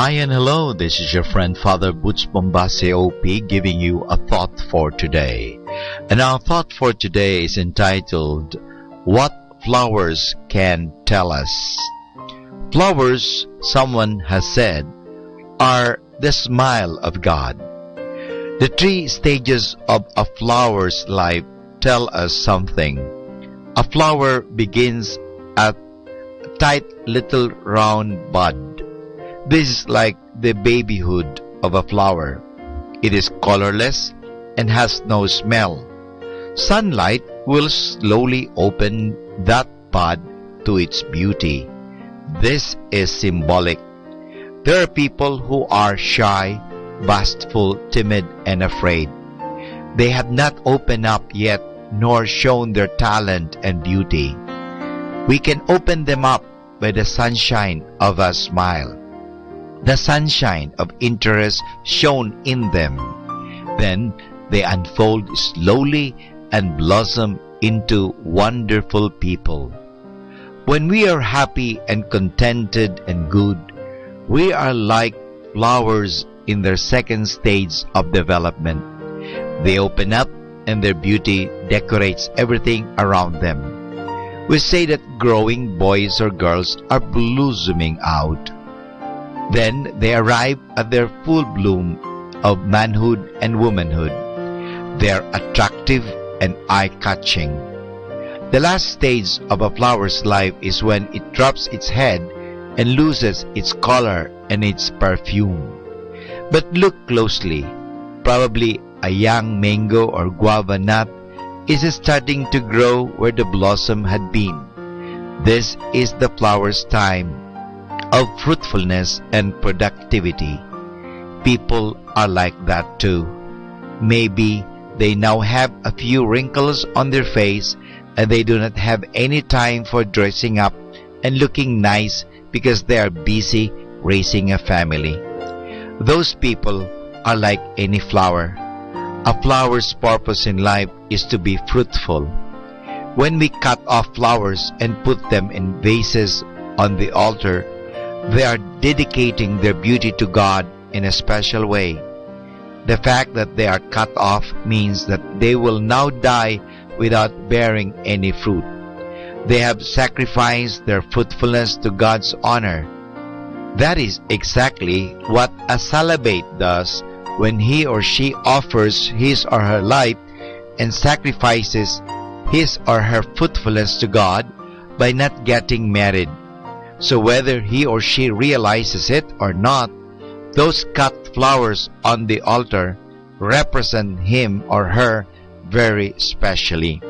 Hi and hello, this is your friend Father Butch Bombase OP giving you a thought for today. And our thought for today is entitled, What Flowers Can Tell Us. Flowers, someone has said, are the smile of God. The 3 stages of a flower's life tell us something. A flower begins at a tight little round bud. This is like the babyhood of a flower. It is colorless and has no smell. Sunlight will slowly open that bud to its beauty. This is symbolic. There are people who are shy, bashful, timid, and afraid. They have not opened up yet nor shown their talent and beauty. We can open them up by the sunshine of a smile, the sunshine of interest shown in them. Then they unfold slowly and blossom into wonderful people. When we are happy and contented and good, we are like flowers in their second stage of development. They open up and their beauty decorates everything around them. We say that growing boys or girls are blossoming out. Then they arrive at their full bloom of manhood and womanhood. They are attractive and eye-catching. The last stage of a flower's life is when it drops its head and loses its color and its perfume. But look closely. Probably a young mango or guava nut is starting to grow where the blossom had been. This is the flower's time of fruitfulness and productivity. People are like that too. Maybe they now have a few wrinkles on their face and they do not have any time for dressing up and looking nice because they are busy raising a family. Those people are like any flower. A flower's purpose in life is to be fruitful. When we cut off flowers and put them in vases on the altar, they are dedicating their beauty to God in a special way. The fact that they are cut off means that they will now die without bearing any fruit. They have sacrificed their fruitfulness to God's honor. That is exactly what a celibate does when he or she offers his or her life and sacrifices his or her fruitfulness to God by not getting married. So whether he or she realizes it or not, those cut flowers on the altar represent him or her very specially.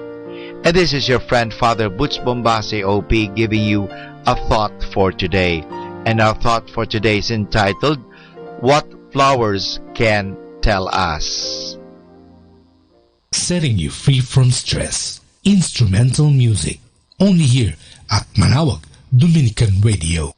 And this is your friend Father Butch Bombase OP giving you a thought for today. And our thought for today is entitled, What Flowers Can Tell Us. Setting you free from stress. Instrumental music. Only here at Manawag Dominican Radio.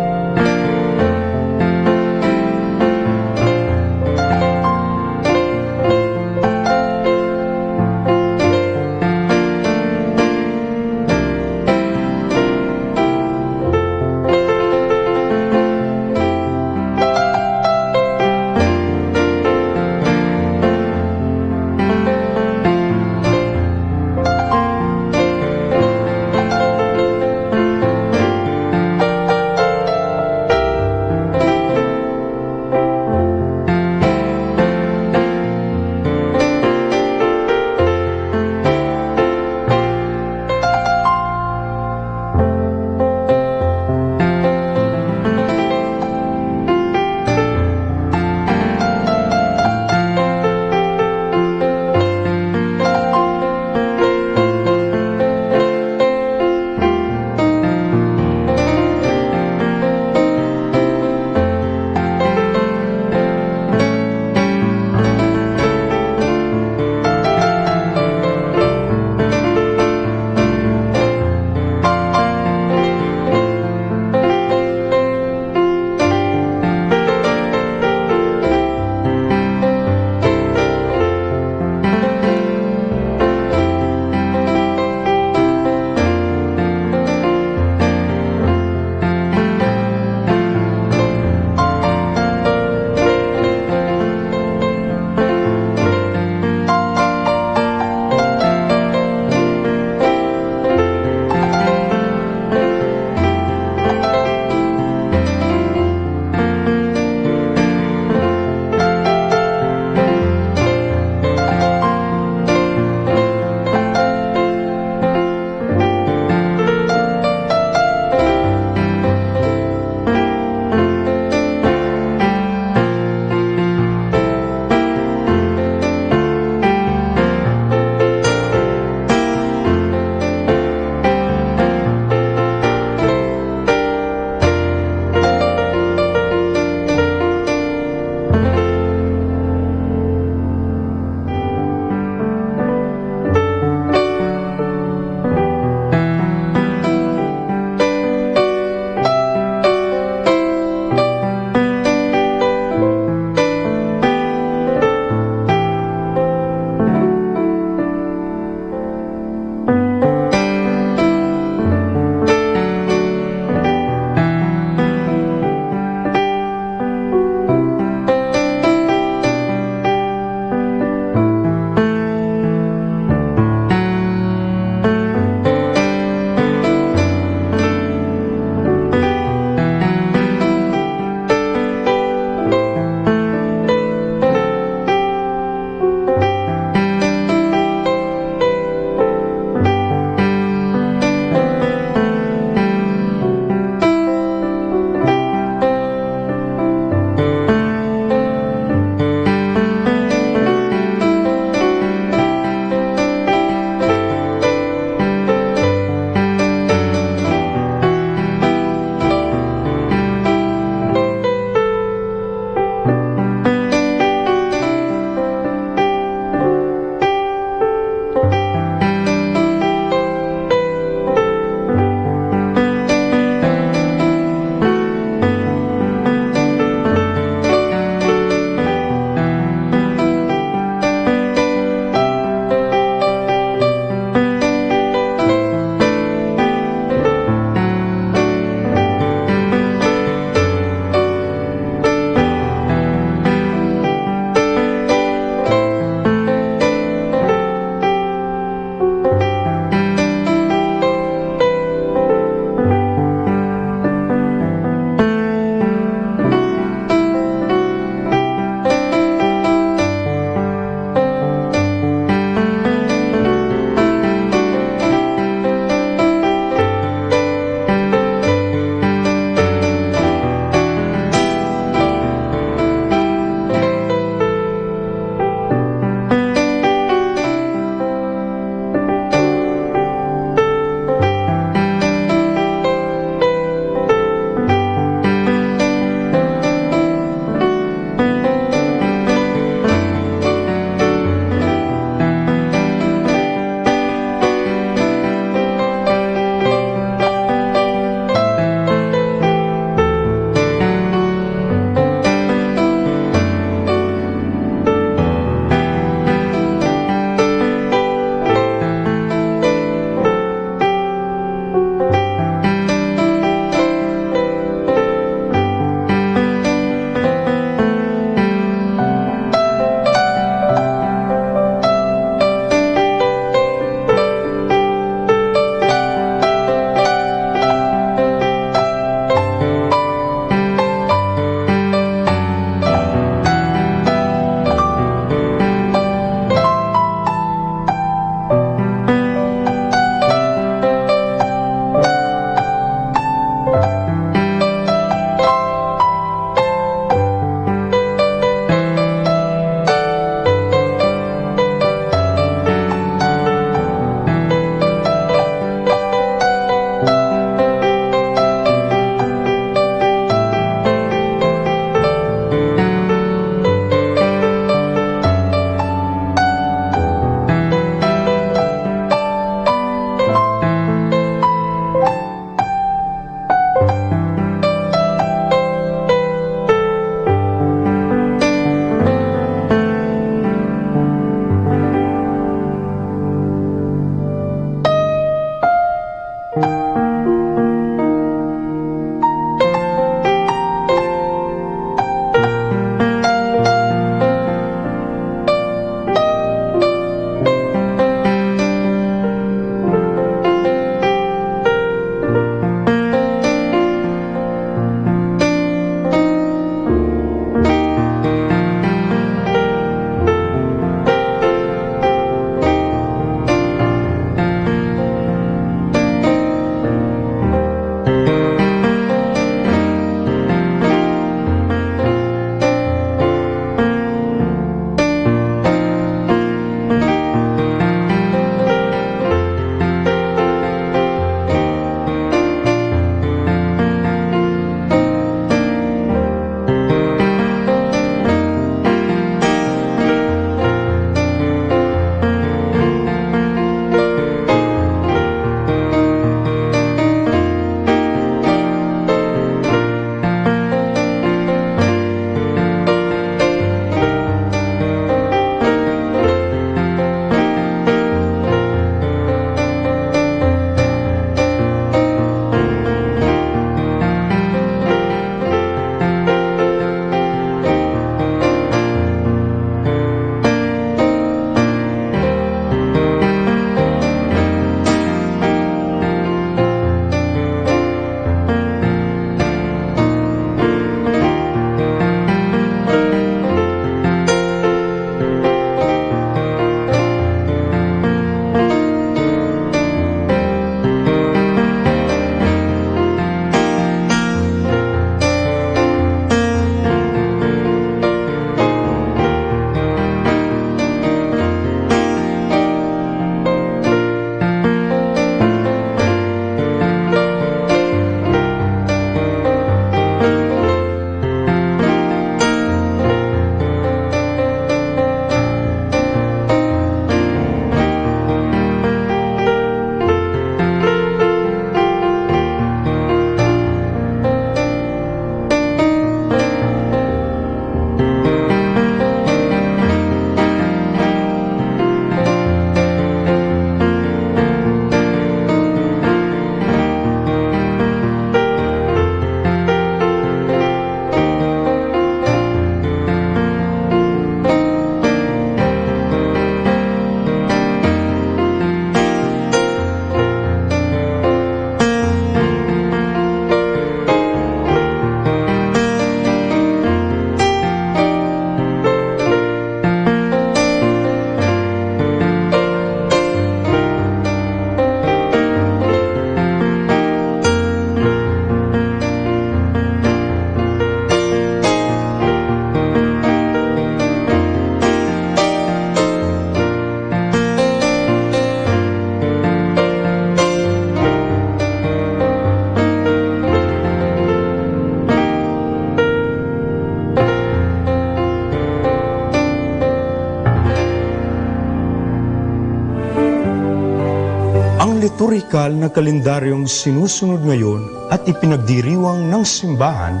liturhikal na kalendaryong sinusunod ngayon at ipinagdiriwang ng simbahan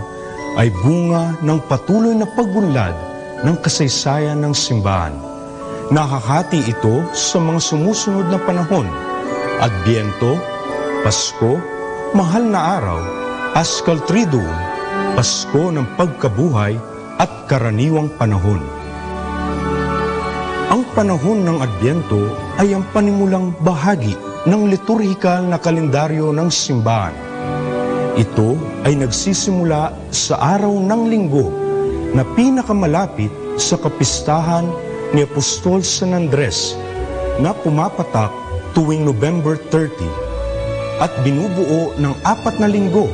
ay bunga ng patuloy na pagbunlad ng kasaysayan ng simbahan. Nakahati ito sa mga sumusunod na panahon: Adbyento, Pasko, Mahal na Araw, Paschal Triduum, Pasko ng Pagkabuhay at Karaniwang Panahon. Ang panahon ng Adbyento ay ang panimulang bahagi ng liturhikal na kalendaryo ng simbahan. Ito ay nagsisimula sa araw ng Linggo na pinakamalapit sa kapistahan ni Apostol San Andres na pumapatak tuwing November 30 at binubuo ng 4 na linggo.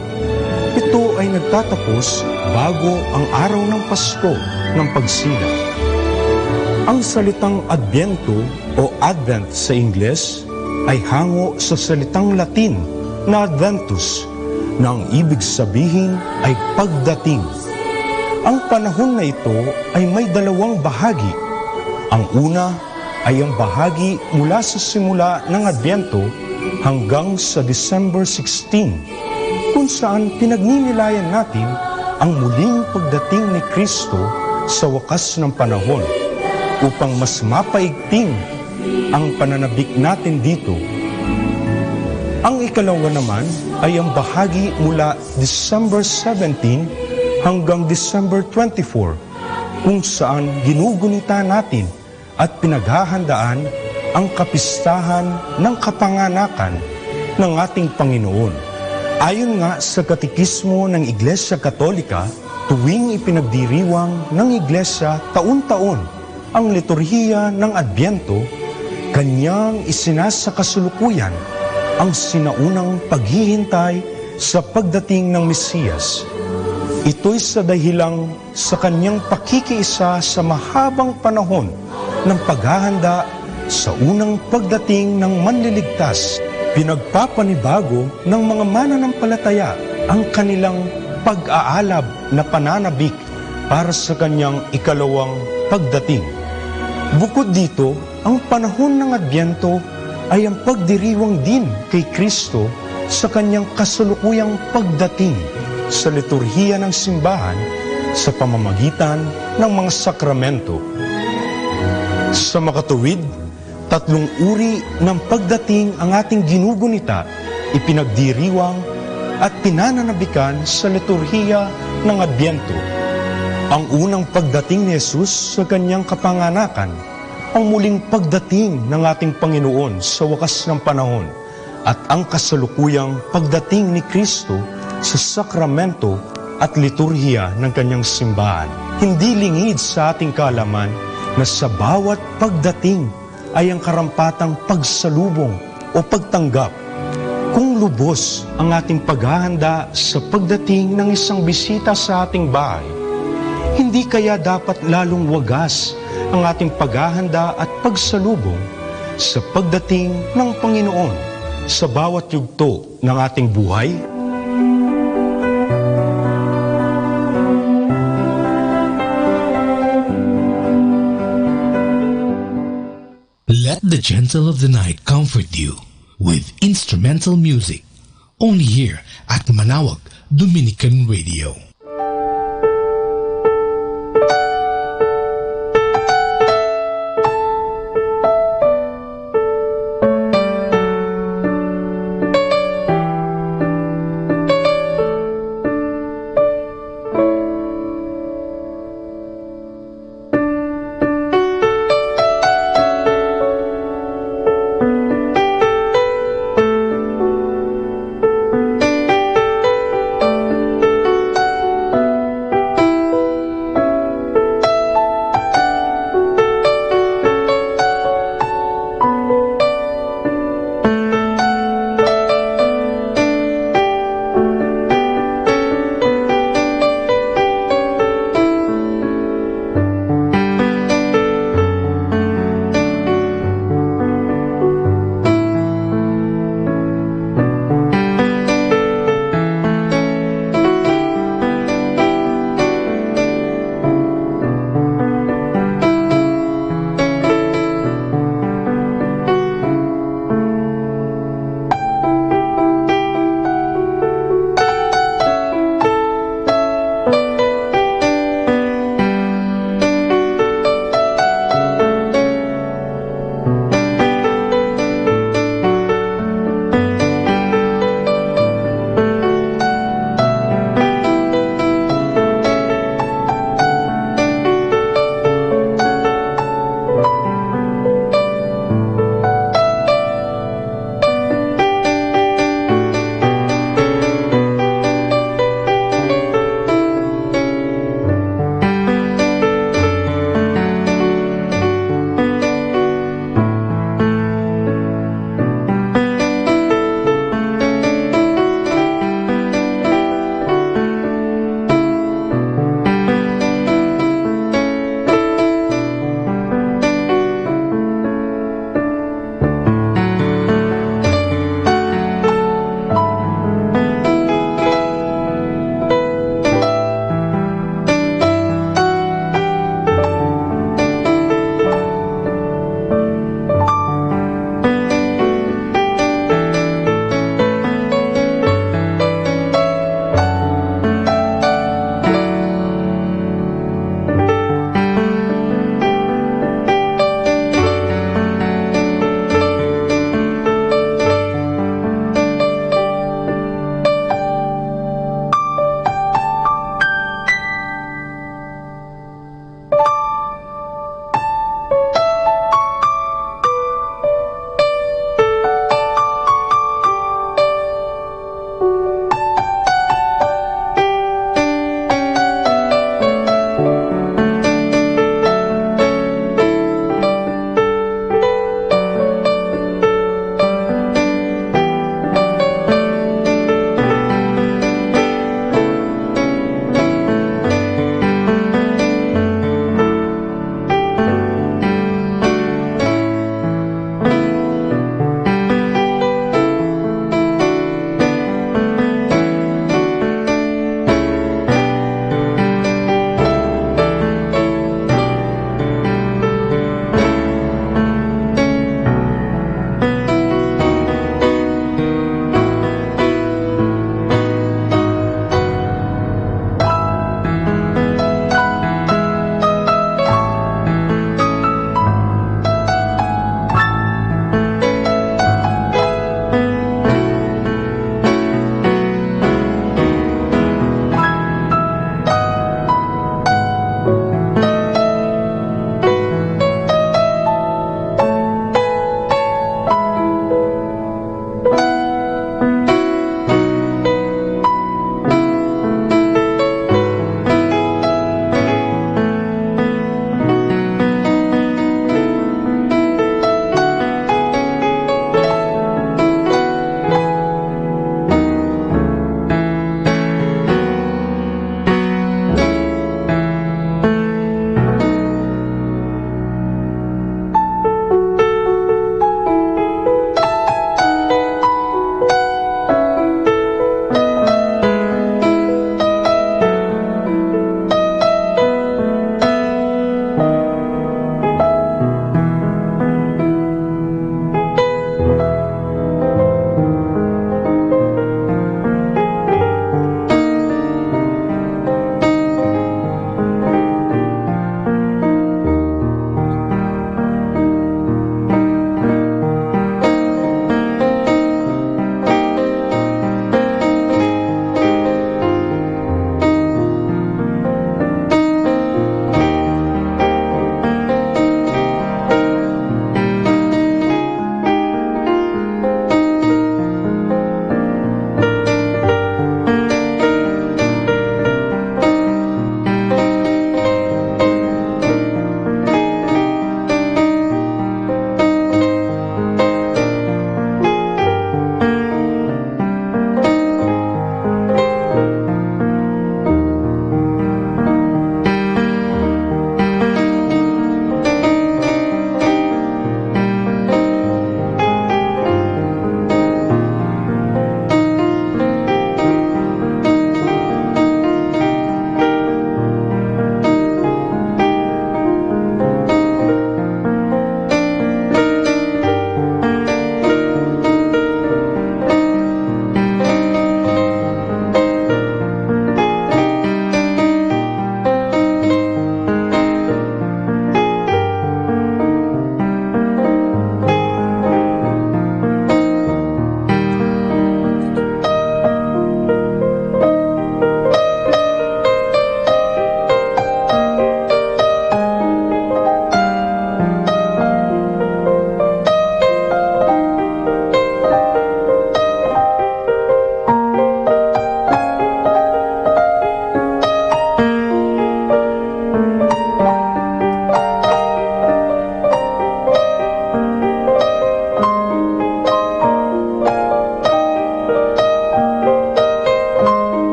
Ito ay nagtatapos bago ang araw ng Pasko ng Pagsilang. Ang salitang Adbyento o Advent sa Ingles ay hango sa salitang Latin na Adventus na ang ibig sabihin ay pagdating. Ang panahon na ito ay may dalawang bahagi. Ang una ay ang bahagi mula sa simula ng Adbyento hanggang sa December 16, kung saan pinagninilayan natin ang muling pagdating ni Kristo sa wakas ng panahon upang mas mapaigting ang pananabik natin dito. Ang ikalawa naman ay ang bahagi mula December 17 hanggang December 24, kung saan ginugunita natin at pinaghahandaan ang kapistahan ng kapanganakan ng ating Panginoon. Ayon nga sa katekismo ng Iglesia Katolika, tuwing ipinagdiriwang ng Iglesia taon-taon ang liturhiya ng Adbyento, kanyang isinasakasulukuyan ang sinaunang paghihintay sa pagdating ng Mesiyas. Ito'y sa dahilang sa kanyang pakikiisa sa mahabang panahon ng paghahanda sa unang pagdating ng manliligtas. Pinagpapanibago ng mga mananampalataya ang kanilang pag-aalab na pananabik para sa kanyang ikalawang pagdating. Bukod dito, ang panahon ng Adbyento ay ang pagdiriwang din kay Kristo sa kanyang kasalukuyang pagdating sa liturhiya ng simbahan sa pamamagitan ng mga sakramento. Sa makatuwid, 3 uri ng pagdating ang ating ginugunita, ipinagdiriwang at pinananabikan sa liturhiya ng Adbyento. Ang unang pagdating ni Jesus sa kanyang kapanganakan, ang muling pagdating ng ating Panginoon sa wakas ng panahon, at ang kasalukuyang pagdating ni Kristo sa sakramento at liturhiya ng kanyang simbahan. Hindi lingid sa ating kaalaman na sa bawat pagdating ay ang karampatang pagsalubong o pagtanggap. Kung lubos ang ating paghahanda sa pagdating ng isang bisita sa ating bahay, hindi kaya dapat lalong wagas ang ating paghahanda at pagsalubong sa pagdating ng Panginoon sa bawat yugto ng ating buhay? Let the gentle of the night comfort you with instrumental music, only here at Manawag Dominican Radio.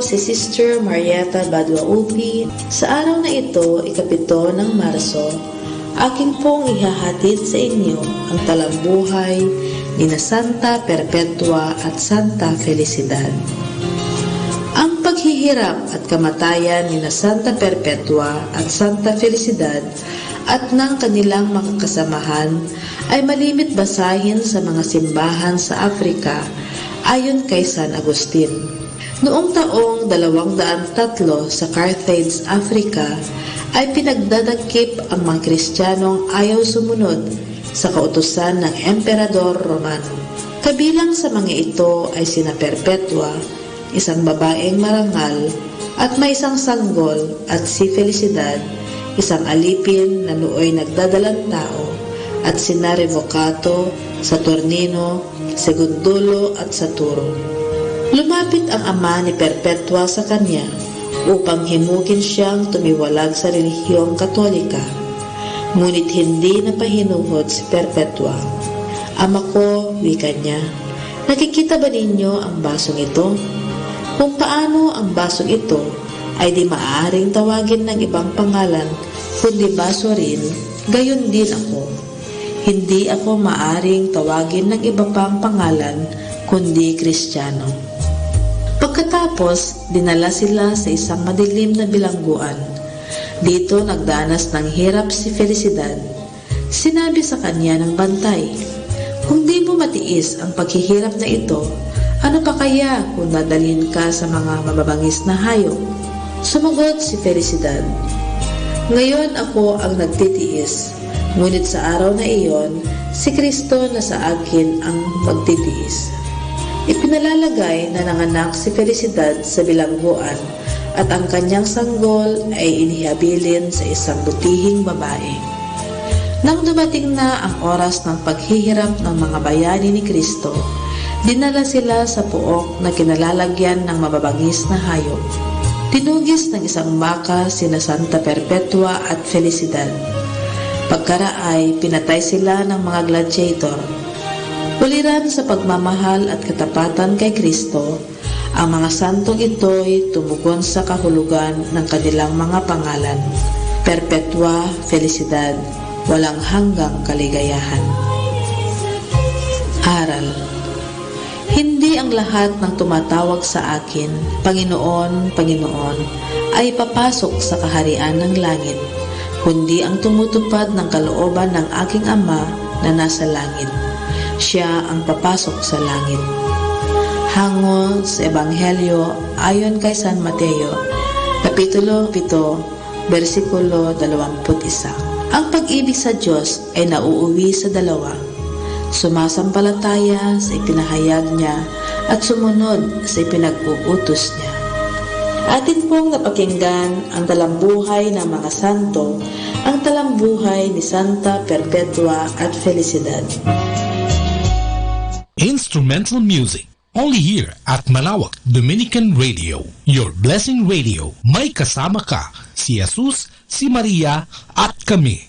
si Sister Marieta Badwaupi. Sa araw na ito, 7 ng Marso, aking pong ihahatid sa inyo ang talambuhay ni na Santa Perpetua at Santa Felicidad. Ang paghihirap at kamatayan ni na Santa Perpetua at Santa Felicidad at ng kanilang mga kasamahan ay malimit basahin sa mga simbahan sa Afrika ayon kay San Agustin. Noong taong 203 sa Carthage, Africa, ay pinagdadagkip ang mga Kristiyanong ayaw sumunod sa kautusan ng Emperador Romano. Kabilang sa mga ito ay sina Perpetua, isang babaeng marangal at may isang sanggol, at si Felicidad, isang alipin na nooy nagdadalang tao, at sina Revocato, Saturnino, Segundulo at Saturo. Lumapit ang ama ni Perpetua sa kanya upang himugin siyang tumiwalag sa relihiyong Katolika. Ngunit hindi napahinuhod si Perpetua. "Ama ko," wika niya, "nakikita ba ninyo ang basong ito? Kung paano ang basong ito ay di maaaring tawagin ng ibang pangalan kundi baso rin, gayon din ako. Hindi ako maaaring tawagin ng iba pang pangalan kundi Kristiyano." Pagkatapos, dinala sila sa isang madilim na bilangguan. Dito nagdanas ng hirap si Felicidad. Sinabi sa kanya ng bantay, "Kung di mo matiis ang paghihirap na ito, ano pa kaya kung dadalhin ka sa mga mababangis na hayop?" Sumagot si Felicidad, "Ngayon ako ang nagtitiis, ngunit sa araw na iyon, si Kristo na sa akin ang magtitiis." Ipinalalagay na nanganak si Felicidad sa bilangguan at ang kanyang sanggol ay inihabilin sa isang butihing babae. Nang dumating na ang oras ng paghihirap ng mga bayani ni Kristo, dinala sila sa puok na kinalalagyan ng mababangis na hayop. Tinugis ng isang baka sina Santa Perpetua at Felicidad. Pagkaraay, pinatay sila ng mga gladiator. Uliran sa pagmamahal at katapatan kay Kristo, ang mga santong ito'y tumugon sa kahulugan ng kanilang mga pangalan: Perpetua, Felicidad, walang hanggang kaligayahan. Aral: hindi ang lahat ng tumatawag sa akin, "Panginoon, Panginoon," ay papasok sa kaharian ng langit, kundi ang tumutupad ng kalooban ng aking Ama na nasa langit. Siya ang papasok sa langit. Hango sa Ebanghelyo ayon kay San Mateo, Kapitulo 7, versikulo 21. Ang pag-ibig sa Diyos ay nauuwi sa dalawa: sumasampalataya sa ipinahayag niya at sumunod sa ipinag-uutos niya. Atin pong napakinggan ang talambuhay ng mga santo, ang talambuhay ni Santa Perpetua at Felicidad. Instrumental music, only here at Manaoag Dominican Radio, your blessing radio. May kasama ka, si Jesus, si Maria, at kami.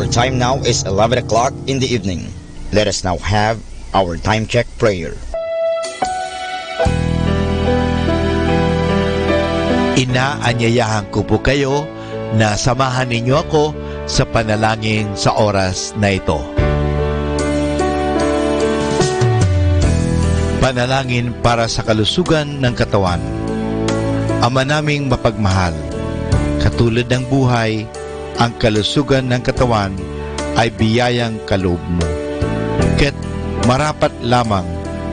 time now is 11 o'clock in the evening. Let us now have our time check prayer. Inaanyayahan ko po kayo na samahan ninyo ako sa panalangin sa oras na ito. Panalangin para sa kalusugan ng katawan. Ama naming mapagmahal, katulad ng buhay, ang kalusugan ng katawan ay biyayang kaloob mo. Kaya't marapat lamang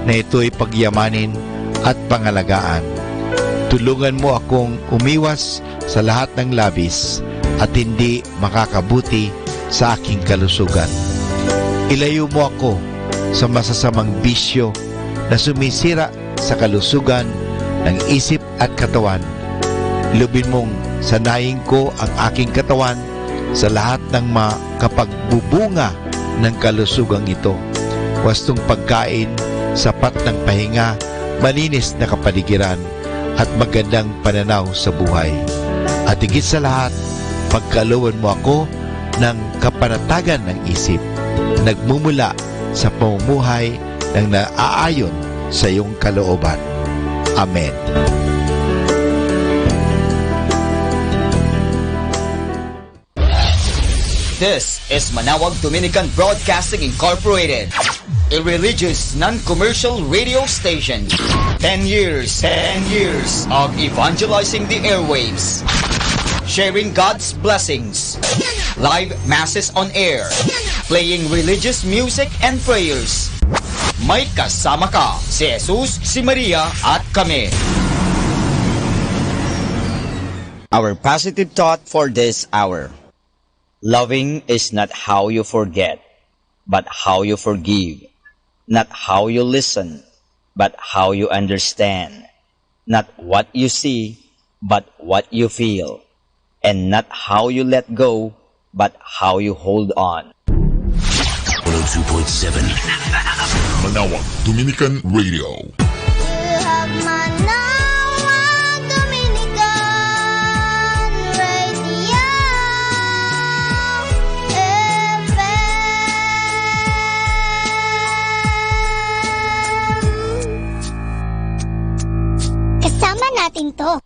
na ito'y pagyamanin at pangalagaan. Tulungan mo akong umiwas sa lahat ng labis at hindi makakabuti sa aking kalusugan. Ilayo mo ako sa masasamang bisyo na sumisira sa kalusugan ng isip at katawan. Lubin mong sanayin ko ang aking katawan sa lahat ng makapagbubunga ng kalusugang ito. Wastong pagkain, sapat ng pahinga, malinis na kapaligiran, at magandang pananaw sa buhay. At higit sa lahat, pagkalooban mo ako ng kapanatagan ng isip, nagmumula sa pamumuhay ng naaayon sa iyong kalooban. Amen. This is Manawag Dominican Broadcasting Incorporated, a religious, non-commercial radio station. 10 years of evangelizing the airwaves, sharing God's blessings, live masses on air, playing religious music and prayers. May kasama ka, si Jesus, si Maria, at kami. Our positive thought for this hour. Loving is not how you forget, but how you forgive. Not how you listen, but how you understand. Not what you see, but what you feel. And not how you let go, but how you hold on. 102.7 Manawag Dominican Radio. Kasama natin to.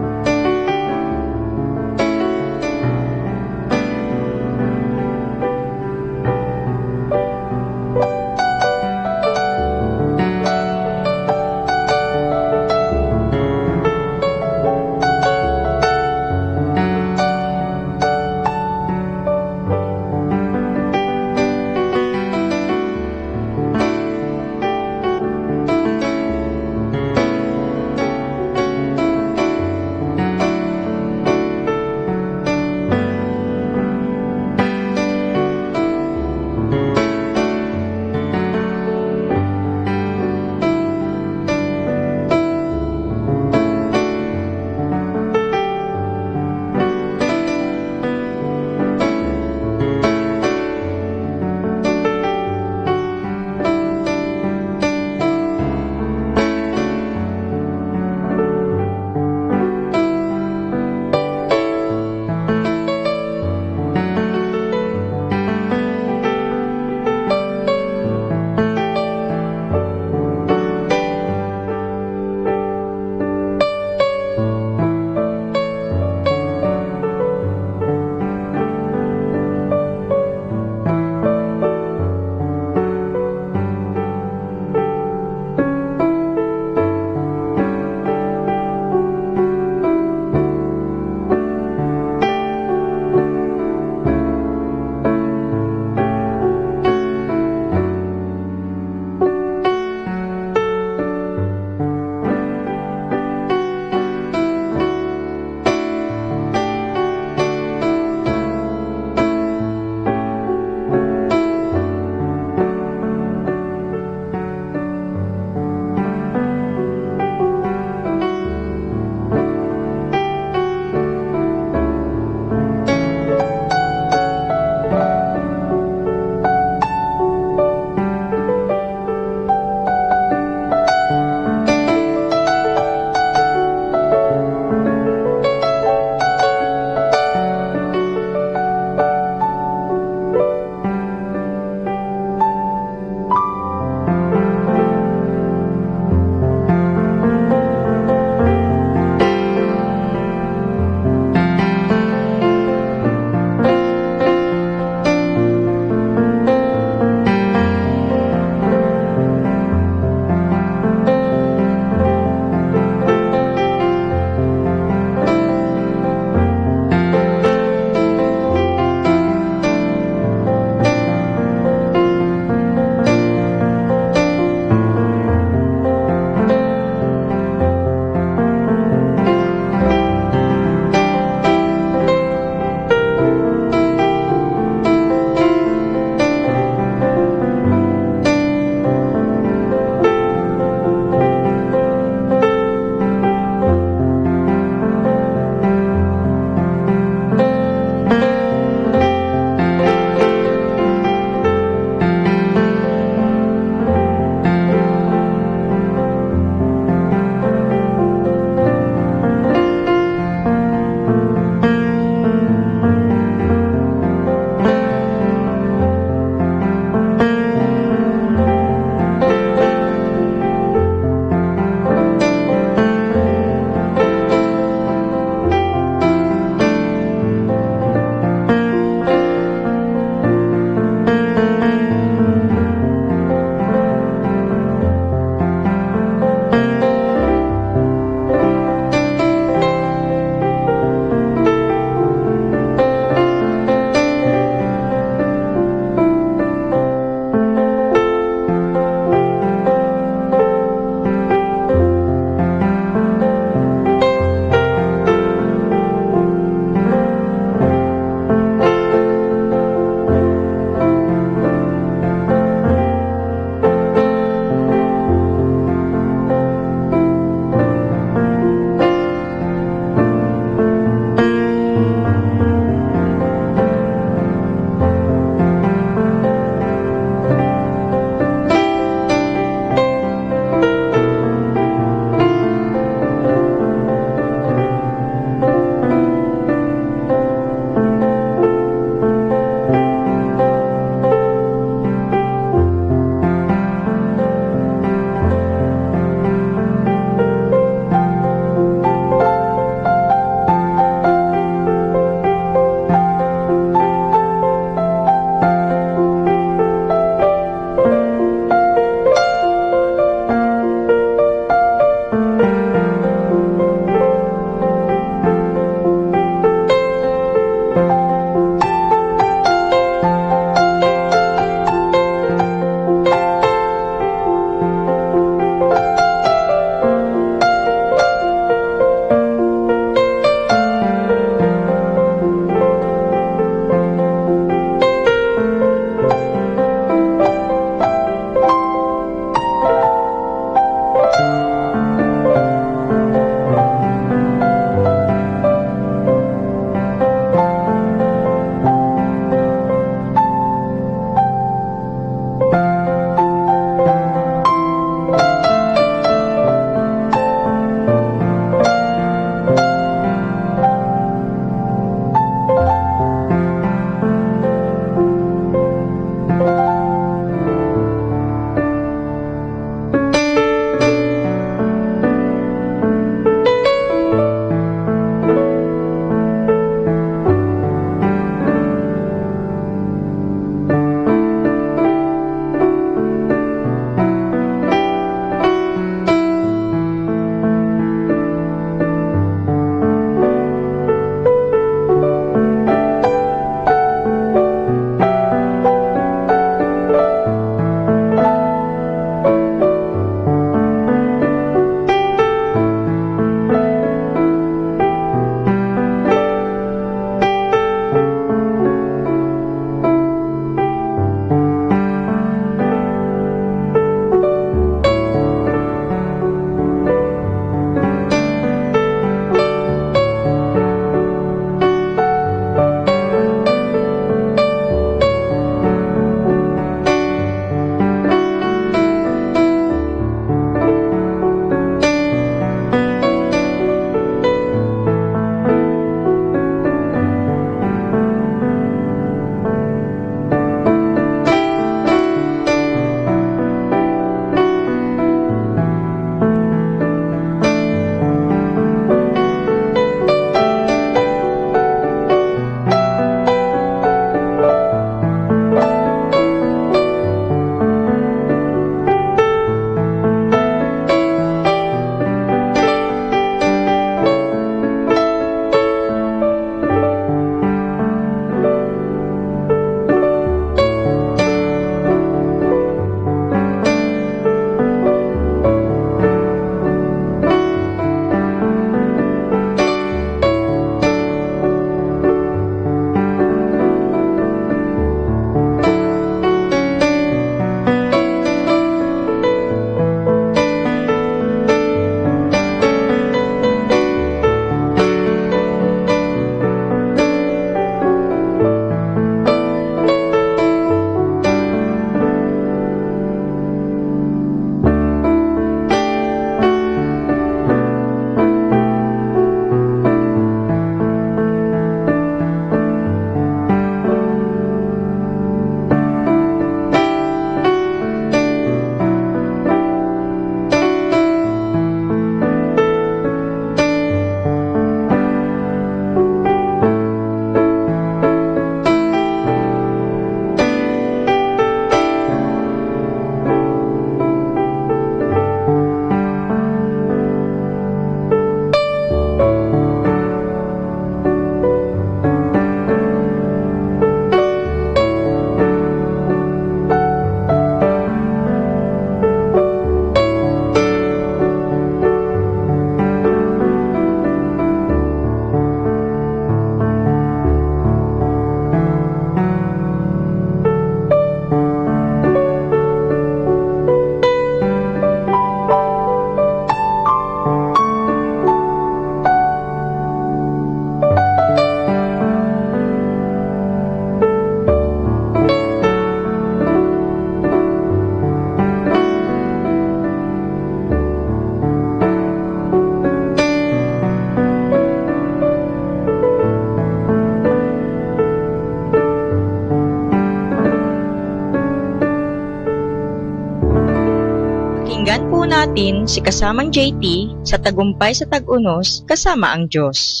Pakinggan po natin si kasamang JT sa Tagumpay sa Tag-Unos kasama ang Diyos.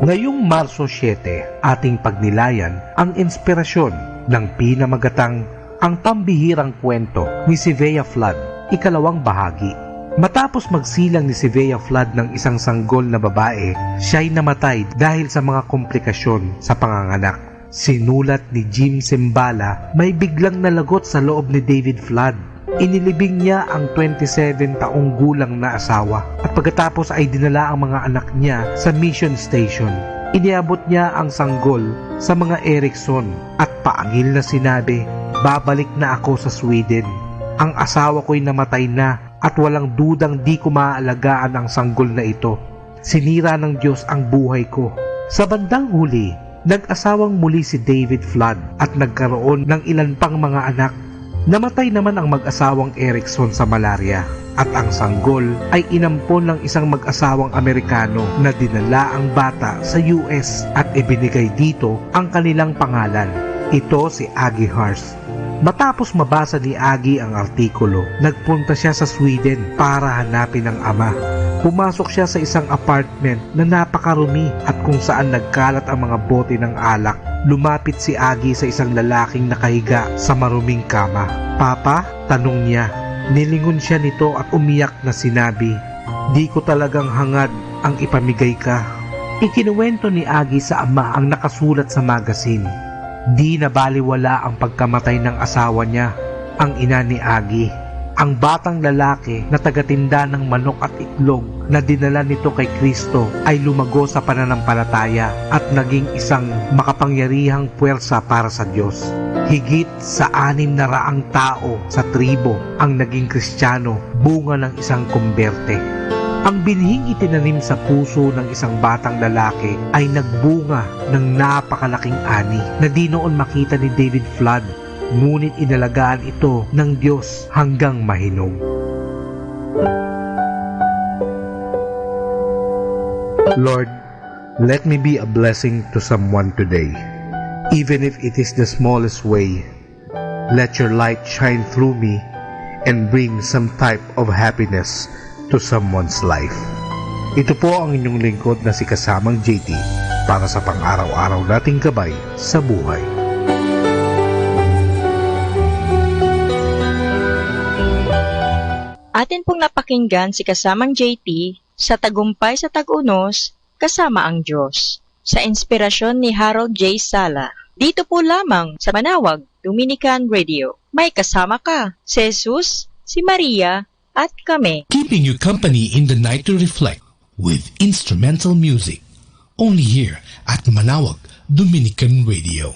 Ngayong Marso 7, ating pagnilayan ang inspirasyon ng pinamagatang Ang Pambihirang Kwento ni si Vea Flood, ikalawang bahagi. Matapos magsilang ni si Vea Flood ng isang sanggol na babae, siya'y namatay dahil sa mga komplikasyon sa panganganak. Sinulat ni Jim Simbala, may biglang nalagot sa loob ni David Flood. Inilibing niya ang 27 taong gulang na asawa at pagkatapos ay dinala ang mga anak niya sa mission station. Iniabot niya ang sanggol sa mga Erickson at paangil na sinabi, "Babalik na ako sa Sweden. Ang asawa ko'y namatay na at walang dudang di ko maaalagaan ang sanggol na ito. Sinira ng Diyos ang buhay ko." Sa bandang huli, nag-asawang muli si David Flood at nagkaroon ng ilan pang mga anak. Namatay naman ang mag-asawang Erickson sa malaria at ang sanggol ay inampon ng isang mag-asawang Amerikano na dinala ang bata sa US at ibinigay dito ang kanilang pangalan. Ito si Aggie Hars. Matapos mabasa ni Aggie ang artikulo, nagpunta siya sa Sweden para hanapin ang ama. Pumasok siya sa isang apartment na napakarumi at kung saan nagkalat ang mga bote ng alak. Lumapit si Aggie sa isang lalaking nakahiga sa maruming kama. "Papa?" tanong niya. Nilingon siya nito at umiyak na sinabi, "Di ko talagang hangad ang ipamigay ka." Ikinuwento ni Aggie sa ama ang nakasulat sa magazine. Di nabaliwala ang pagkamatay ng asawa niya, ang ina ni Aggie. Ang batang lalaki na tagatinda ng manok at itlog na dinala nito kay Kristo ay lumago sa pananampalataya at naging isang makapangyarihang puwersa para sa Diyos. Higit sa 600 tao sa tribo ang naging Kristiyano, bunga ng isang kumberte. Ang binhing itinanim sa puso ng isang batang lalaki ay nagbunga ng napakalaking ani na di noon makita ni David Flood, ngunit inalagaan ito ng Diyos hanggang mahinog. Lord, let me be a blessing to someone today. Even if it is the smallest way, let your light shine through me and bring some type of happiness to someone's life. Ito po ang inyong lingkod na si Kasamang JT para sa pang-araw-araw nating gabay sa buhay. Atin pong napakinggan si kasamang JT sa Tagumpay sa Tag-Unos kasama ang Diyos sa inspirasyon ni Harold J. Sala. Dito po lamang sa Manawag Dominican Radio. May kasama ka, si Jesus, si Maria, at kami. Keeping you company in the night to reflect with instrumental music. Only here at Manawag Dominican Radio.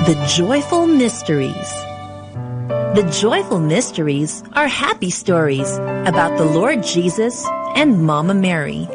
The Joyful Mysteries. The joyful mysteries are happy stories about the Lord Jesus and Mama Mary.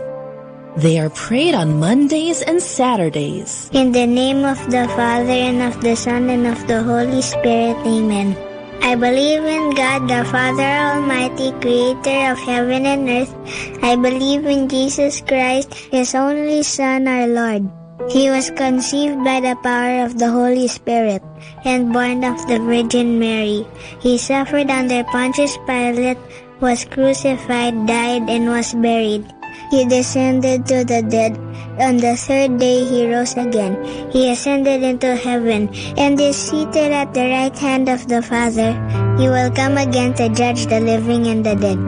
They are prayed on Mondays and Saturdays. In the name of the Father, and of the Son, and of the Holy Spirit, Amen. I believe in God, the Father Almighty, creator of heaven and earth. I believe in Jesus Christ, His only Son, our Lord. He was conceived by the power of the Holy Spirit and born of the Virgin Mary. He suffered under Pontius Pilate, was crucified, died, and was buried. He descended to the dead. On the third day he rose again. He ascended into heaven and is seated at the right hand of the Father. He will come again to judge the living and the dead.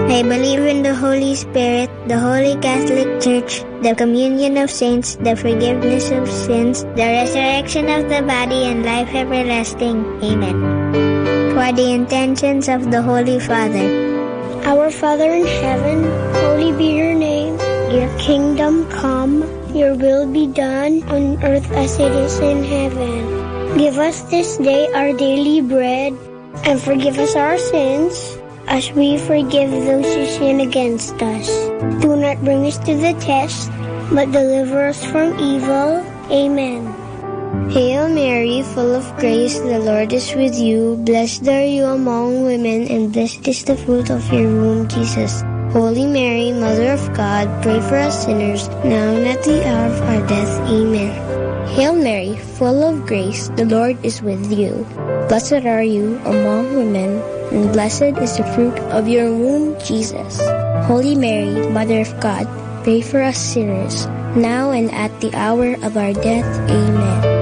I believe in the Holy Spirit, the Holy Catholic Church, the communion of saints, the forgiveness of sins, the resurrection of the body, and life everlasting. Amen. For the intentions of the Holy Father. Our Father in heaven, holy be your name. Your kingdom come, your will be done on earth as it is in heaven. Give us this day our daily bread, and forgive us our sins, as we forgive those who sin against us. Do not bring us to the test, but deliver us from evil. Amen. Hail Mary, full of grace, the Lord is with you. Blessed are you among women, and blessed is the fruit of your womb, Jesus. Holy Mary, Mother of God, pray for us sinners, now and at the hour of our death. Amen. Hail Mary, full of grace, the Lord is with you. Blessed are you among women, and blessed is the fruit of your womb, Jesus. Holy Mary, Mother of God, pray for us sinners, now and at the hour of our death. Amen.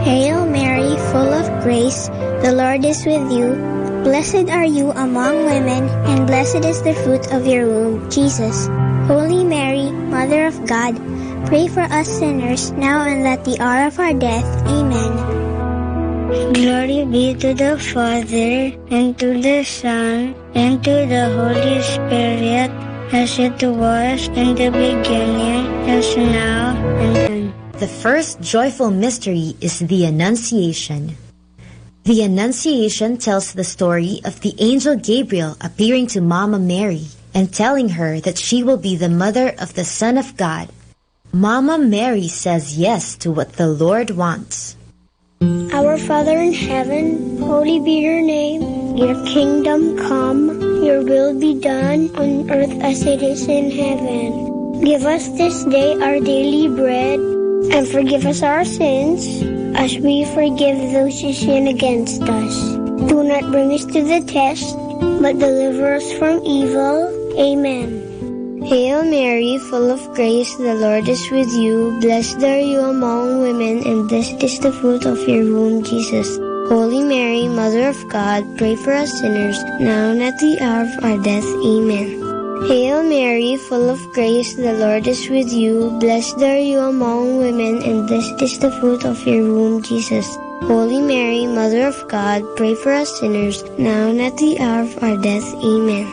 Hail Mary, full of grace, the Lord is with you. Blessed are you among women, and blessed is the fruit of your womb, Jesus. Holy Mary, Mother of God, pray for us sinners, now and at the hour of our death. Amen. Glory be to the Father, and to the Son, and to the Holy Spirit, as it was in the beginning, as now, and then. The first joyful mystery is the Annunciation. The Annunciation tells the story of the angel Gabriel appearing to Mama Mary and telling her that she will be the mother of the Son of God. Mama Mary says yes to what the Lord wants. Our Father in heaven, holy be your name. Your kingdom come, your will be done on earth as it is in heaven. Give us this day our daily bread, and forgive us our sins, as we forgive those who sin against us. Do not bring us to the test, but deliver us from evil. Amen. Hail Mary, full of grace, the Lord is with you. Blessed are you among women, and blessed is the fruit of your womb, Jesus. Holy Mary, Mother of God, pray for us sinners, now and at the hour of our death. Amen. Hail Mary, full of grace, the Lord is with you. Blessed are you among women, and blessed is the fruit of your womb, Jesus. Holy Mary, Mother of God, pray for us sinners, now and at the hour of our death. Amen.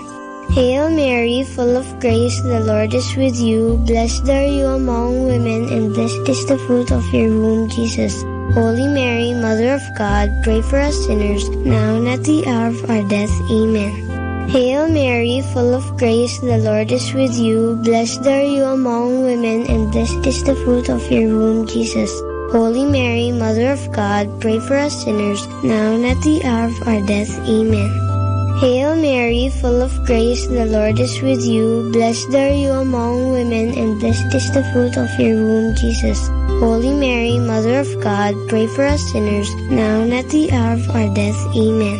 Hail Mary, full of grace, the Lord is with you. Blessed are you among women, and blessed is the fruit of your womb, Jesus. Holy Mary, Mother of God, pray for us sinners, now and at the hour of our death. Amen. Hail Mary, full of grace, the Lord is with you. Blessed are you among women, and blessed is the fruit of your womb, Jesus. Holy Mary, Mother of God, pray for us sinners, now and at the hour of our death. Amen. Hail Mary, full of grace, the Lord is with you. Blessed are you among women, and blessed is the fruit of your womb, Jesus. Holy Mary, Mother of God, pray for us sinners, now and at the hour of our death. Amen.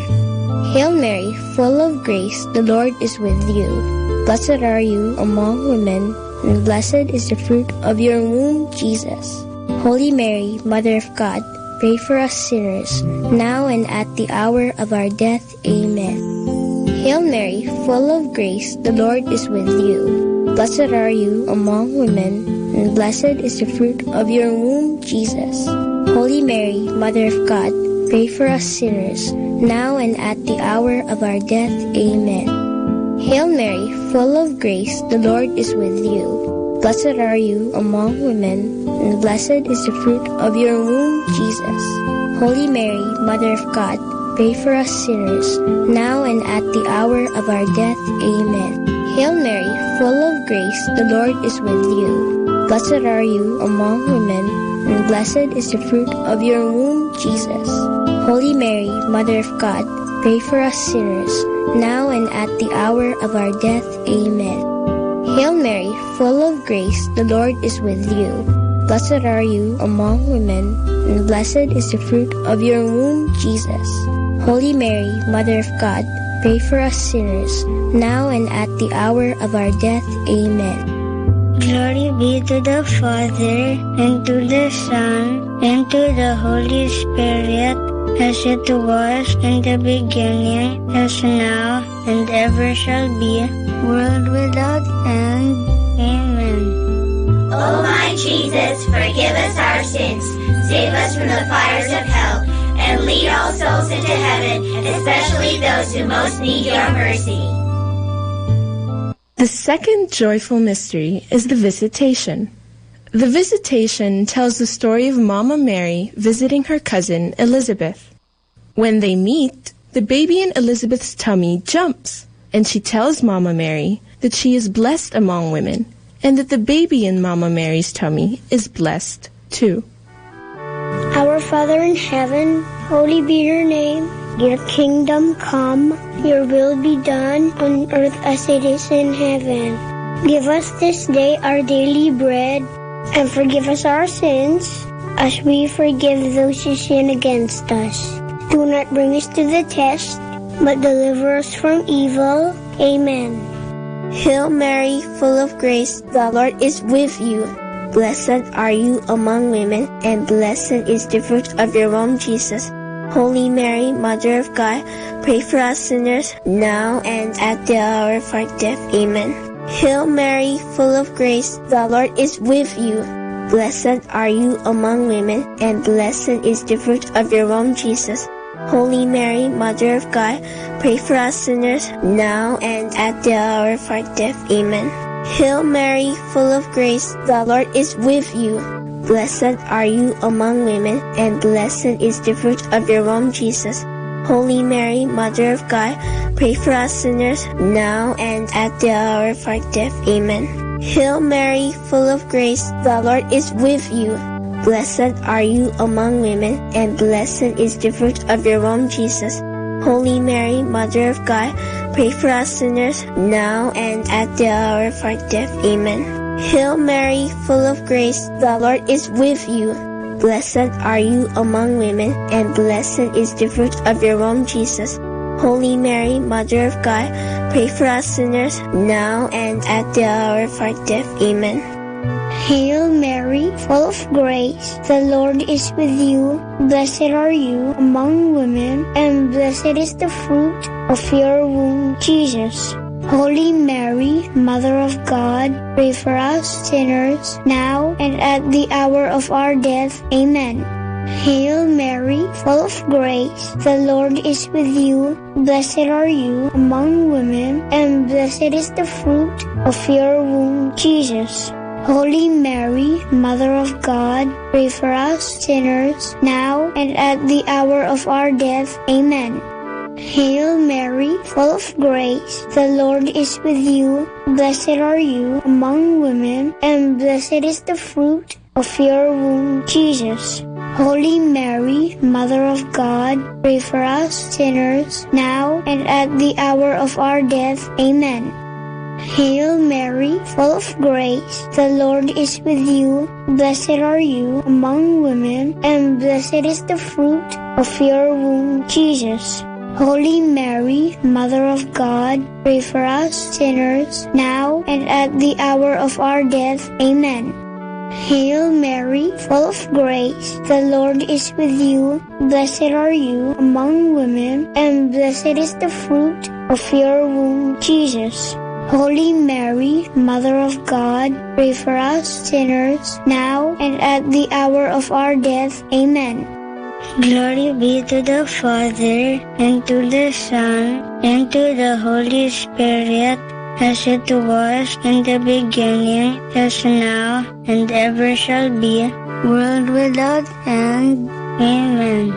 Hail Mary, full of grace, the Lord is with you. Blessed are you among women, and blessed is the fruit of your womb, Jesus. Holy Mary, Mother of God, pray for us sinners, now and at the hour of our death. Amen. Hail Mary, full of grace, the Lord is with you. Blessed are you among women, and blessed is the fruit of your womb, Jesus. Holy Mary, Mother of God, pray for us sinners, now and at the hour of our death. Amen. Hail Mary, full of grace, the Lord is with you. Blessed are you among women, and blessed is the fruit of your womb, Jesus. Holy Mary, Mother of God, pray for us sinners, now and at the hour of our death. Amen. Hail Mary, full of grace, the Lord is with you. Blessed are you among women, and blessed is the fruit of your womb, Jesus. Holy Mary, Mother of God, pray for us sinners, now and at the hour of our death. Amen. Hail Mary, full of grace, the Lord is with you. Blessed are you among women, and blessed is the fruit of your womb, Jesus. Holy Mary, Mother of God, pray for us sinners, now and at the hour of our death. Amen. Glory be to the Father, and to the Son, and to the Holy Spirit, as it was in the beginning, as now, and ever shall be, world without end. Amen. O my Jesus, forgive us our sins, save us from the fires of hell, and lead all souls into heaven, especially those who most need your mercy. The second joyful mystery is the Visitation. The Visitation tells the story of Mama Mary visiting her cousin Elizabeth. When they meet, the baby in Elizabeth's tummy jumps, and she tells Mama Mary that she is blessed among women, and that the baby in Mama Mary's tummy is blessed too. Our Father in heaven, holy be your name. Your kingdom come, your will be done on earth as it is in heaven. Give us this day our daily bread, and forgive us our sins, as we forgive those who sin against us. Do not bring us to the test, but deliver us from evil. Amen. Hail Mary, full of grace, the Lord is with you. Blessed are you among women, and blessed is the fruit of your womb, Jesus. Holy Mary, Mother of God, pray for us sinners, now and at the hour of our death. Amen. Hail Mary, full of grace, the Lord is with you. Blessed are you among women, and blessed is the fruit of your womb, Jesus. Holy Mary, Mother of God, pray for us sinners, now and at the hour of our death. Amen. Hail Mary, full of grace, the Lord is with you. Blessed are you among women, and blessed is the fruit of your womb, Jesus. Holy Mary, Mother of God, pray for us sinners, now and at the hour of our death. Amen. Hail Mary, full of grace, the Lord is with you. Blessed are you among women, and blessed is the fruit of your womb, Jesus. Holy Mary, Mother of God, pray for us sinners, now and at the hour of our death. Amen. Hail Mary, full of grace, the Lord is with you. Blessed are you among women, and blessed is the fruit of your womb, Jesus. Holy Mary, Mother of God, pray for us sinners, now and at the hour of our death. Amen. Hail Mary, full of grace, the Lord is with you. Blessed are you among women, and blessed is the fruit of your womb, Jesus. Holy Mary, Mother of God, pray for us sinners, now and at the hour of our death. Amen. Hail Mary, full of grace, the Lord is with you. Blessed are you among women, and blessed is the fruit of your womb, Jesus. Holy Mary, Mother of God, pray for us sinners, now and at the hour of our death. Amen. Hail Mary, full of grace, the Lord is with you. Blessed are you among women, and blessed is the fruit of your womb, Jesus. Holy Mary, Mother of God, pray for us sinners, now and at the hour of our death. Amen. Hail Mary, full of grace, the Lord is with you. Blessed are you among women, and blessed is the fruit of your womb, Jesus. Holy Mary, Mother of God, pray for us sinners, now and at the hour of our death. Amen. Hail Mary, full of grace, the Lord is with you. Blessed are you among women, and blessed is the fruit of your womb, Jesus. Holy Mary, Mother of God, pray for us sinners, now and at the hour of our death. Amen. Glory be to the Father, and to the Son, and to the Holy Spirit, as it was in the beginning, as now, and ever shall be, world without end. Amen.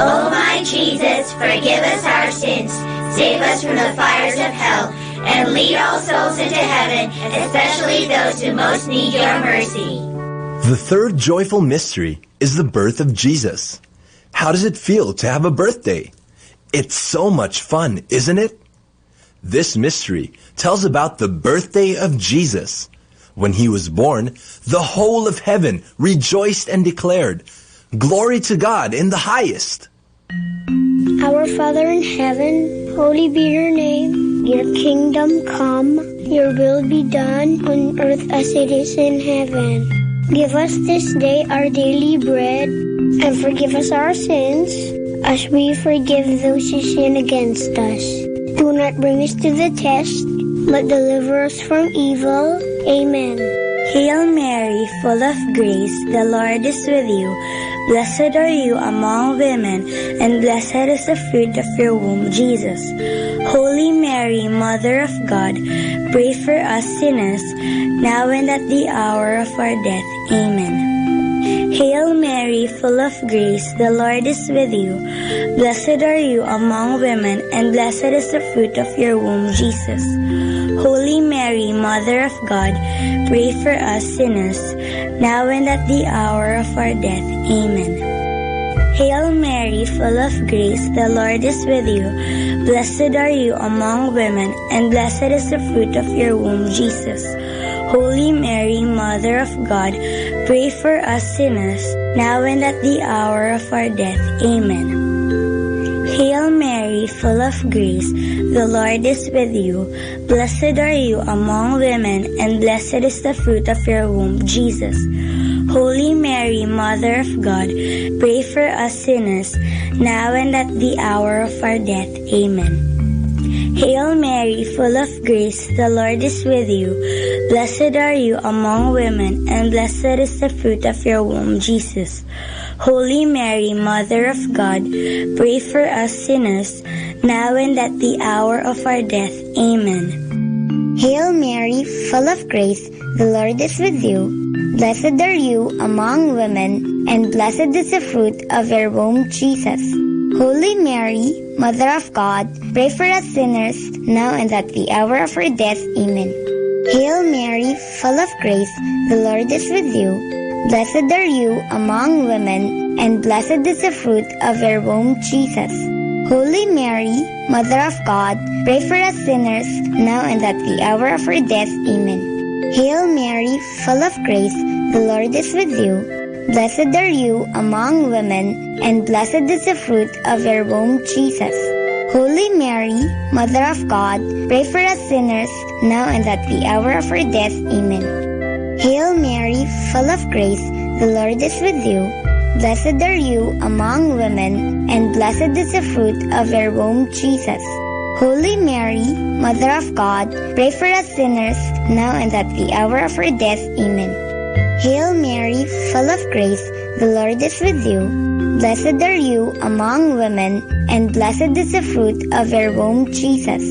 O my Jesus, forgive us our sins, save us from the fires of hell, and lead all souls into heaven, especially those who most need your mercy. The third joyful mystery is the birth of Jesus. How does it feel to have a birthday? It's so much fun, isn't it? This mystery tells about the birthday of Jesus. When he was born, the whole of heaven rejoiced and declared, "Glory to God in the highest." Our Father in heaven, holy be your name. Your kingdom come, your will be done on earth as it is in heaven. Give us this day our daily bread, and forgive us our sins, as we forgive those who sin against us. Do not bring us to the test, but deliver us from evil. Amen. Hail Mary, full of grace, the Lord is with you. Blessed are you among women, and blessed is the fruit of your womb, Jesus. Holy Mary, Mother of God, pray for us sinners, now and at the hour of our death. Amen. Hail Mary, full of grace, the Lord is with you. Blessed are you among women, and blessed is the fruit of your womb, Jesus. Holy Mary, Mother of God, pray for us sinners, now and at the hour of our death. Amen. Hail Mary, full of grace, the Lord is with you. Blessed are you among women, and blessed is the fruit of your womb, Jesus. Holy Mary, Mother of God, pray for us sinners, now and at the hour of our death. Amen. Hail Mary, full of grace, the Lord is with you. Blessed are you among women, and blessed is the fruit of your womb, Jesus. Holy Mary, Mother of God, pray for us sinners, now and at the hour of our death. Amen. Hail Mary, full of grace, the Lord is with you. Blessed are you among women, and blessed is the fruit of your womb, Jesus. Holy Mary, Mother of God, pray for us sinners, now and at the hour of our death. Amen. Hail Mary, full of grace, the Lord is with you. Blessed are you among women, and blessed is the fruit of your womb, Jesus. Holy Mary, Mother of God, pray for us sinners, now and at the hour of our death. Amen. Hail Mary, full of grace, the Lord is with you. Blessed are you among women, and blessed is the fruit of your womb, Jesus. Holy Mary, Mother of God, pray for us sinners, now and at the hour of our death. Amen. Hail Mary, full of grace, the Lord is with you. Blessed are you among women, and blessed is the fruit of your womb, Jesus. Holy Mary, Mother of God, pray for us sinners, now and at the hour of our death. Amen. Hail Mary, full of grace, the Lord is with you. Blessed are you among women, and blessed is the fruit of your womb, Jesus. Holy Mary, Mother of God, pray for us sinners, now and at the hour of our death. Amen. Hail Mary, full of grace, the Lord is with you. Blessed are you among women, and blessed is the fruit of your womb, Jesus.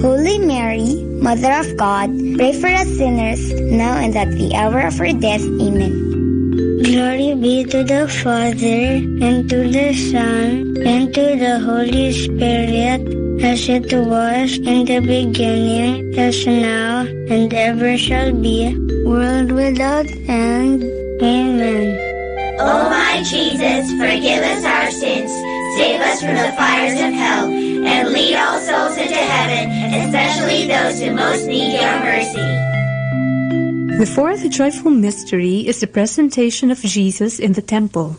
Holy Mary, Mother of God, pray for us sinners, now and at the hour of our death. Amen. Glory be to the Father, and to the Son, and to the Holy Spirit, as it was in the beginning, as now, and ever shall be, world without end. Amen. O my Jesus, forgive us our sins, save us from the fires of hell, and lead all souls into heaven, especially those who most need your mercy. The fourth joyful mystery is the presentation of Jesus in the temple.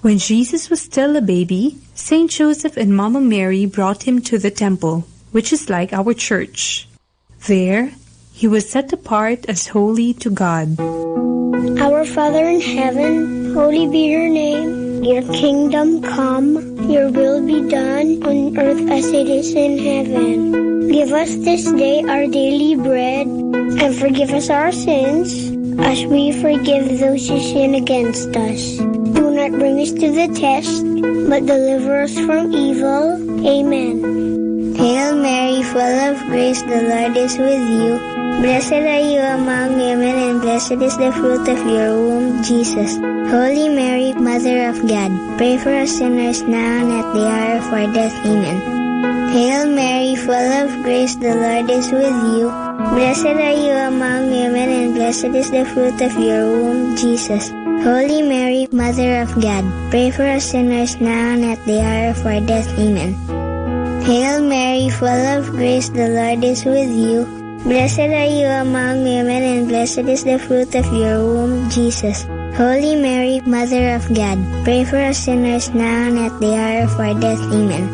When Jesus was still a baby, Saint Joseph and Mama Mary brought him to the temple, which is like our church. There, he was set apart as holy to God. Our Father in heaven, holy be your name. Your kingdom come, your will be done on earth as it is in heaven. Give us this day our daily bread, and forgive us our sins, as we forgive those who sin against us. Do not bring us to the test, but deliver us from evil. Amen. Hail Mary, full of grace, the Lord is with you. Blessed are you among women, and blessed is the fruit of your womb, Jesus. Holy Mary, Mother of God, pray for us sinners now and at the hour of our death. Amen. Hail Mary, full of grace, the Lord is with you. Blessed are you among women, and blessed is the fruit of your womb, Jesus. Holy Mary, Mother of God, pray for us sinners now and at the hour of our death. Amen. Hail Mary, full of grace, the Lord is with you. Blessed are you among women, and blessed is the fruit of your womb, Jesus. Holy Mary, Mother of God, pray for us sinners now and at the hour of our death. Amen.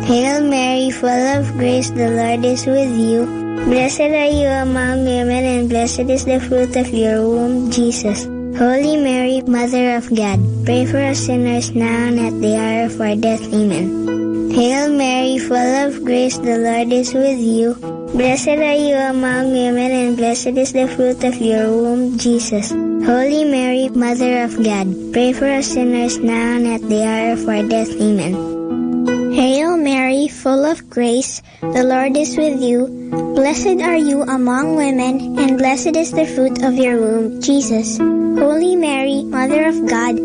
Hail Mary, full of grace, the Lord is with you. Blessed are you among women, and blessed is the fruit of your womb, Jesus. Holy Mary, Mother of God, pray for us sinners now and at the hour of our death. Amen. Hail Mary, full of grace, the Lord is with you. Blessed are you among women, and blessed is the fruit of your womb, Jesus. Holy Mary, Mother of God, pray for us sinners now and at the hour of our death. Amen. Hail Mary, full of grace, the Lord is with you. Blessed are you among women, and blessed is the fruit of your womb, Jesus. Holy Mary, Mother of God,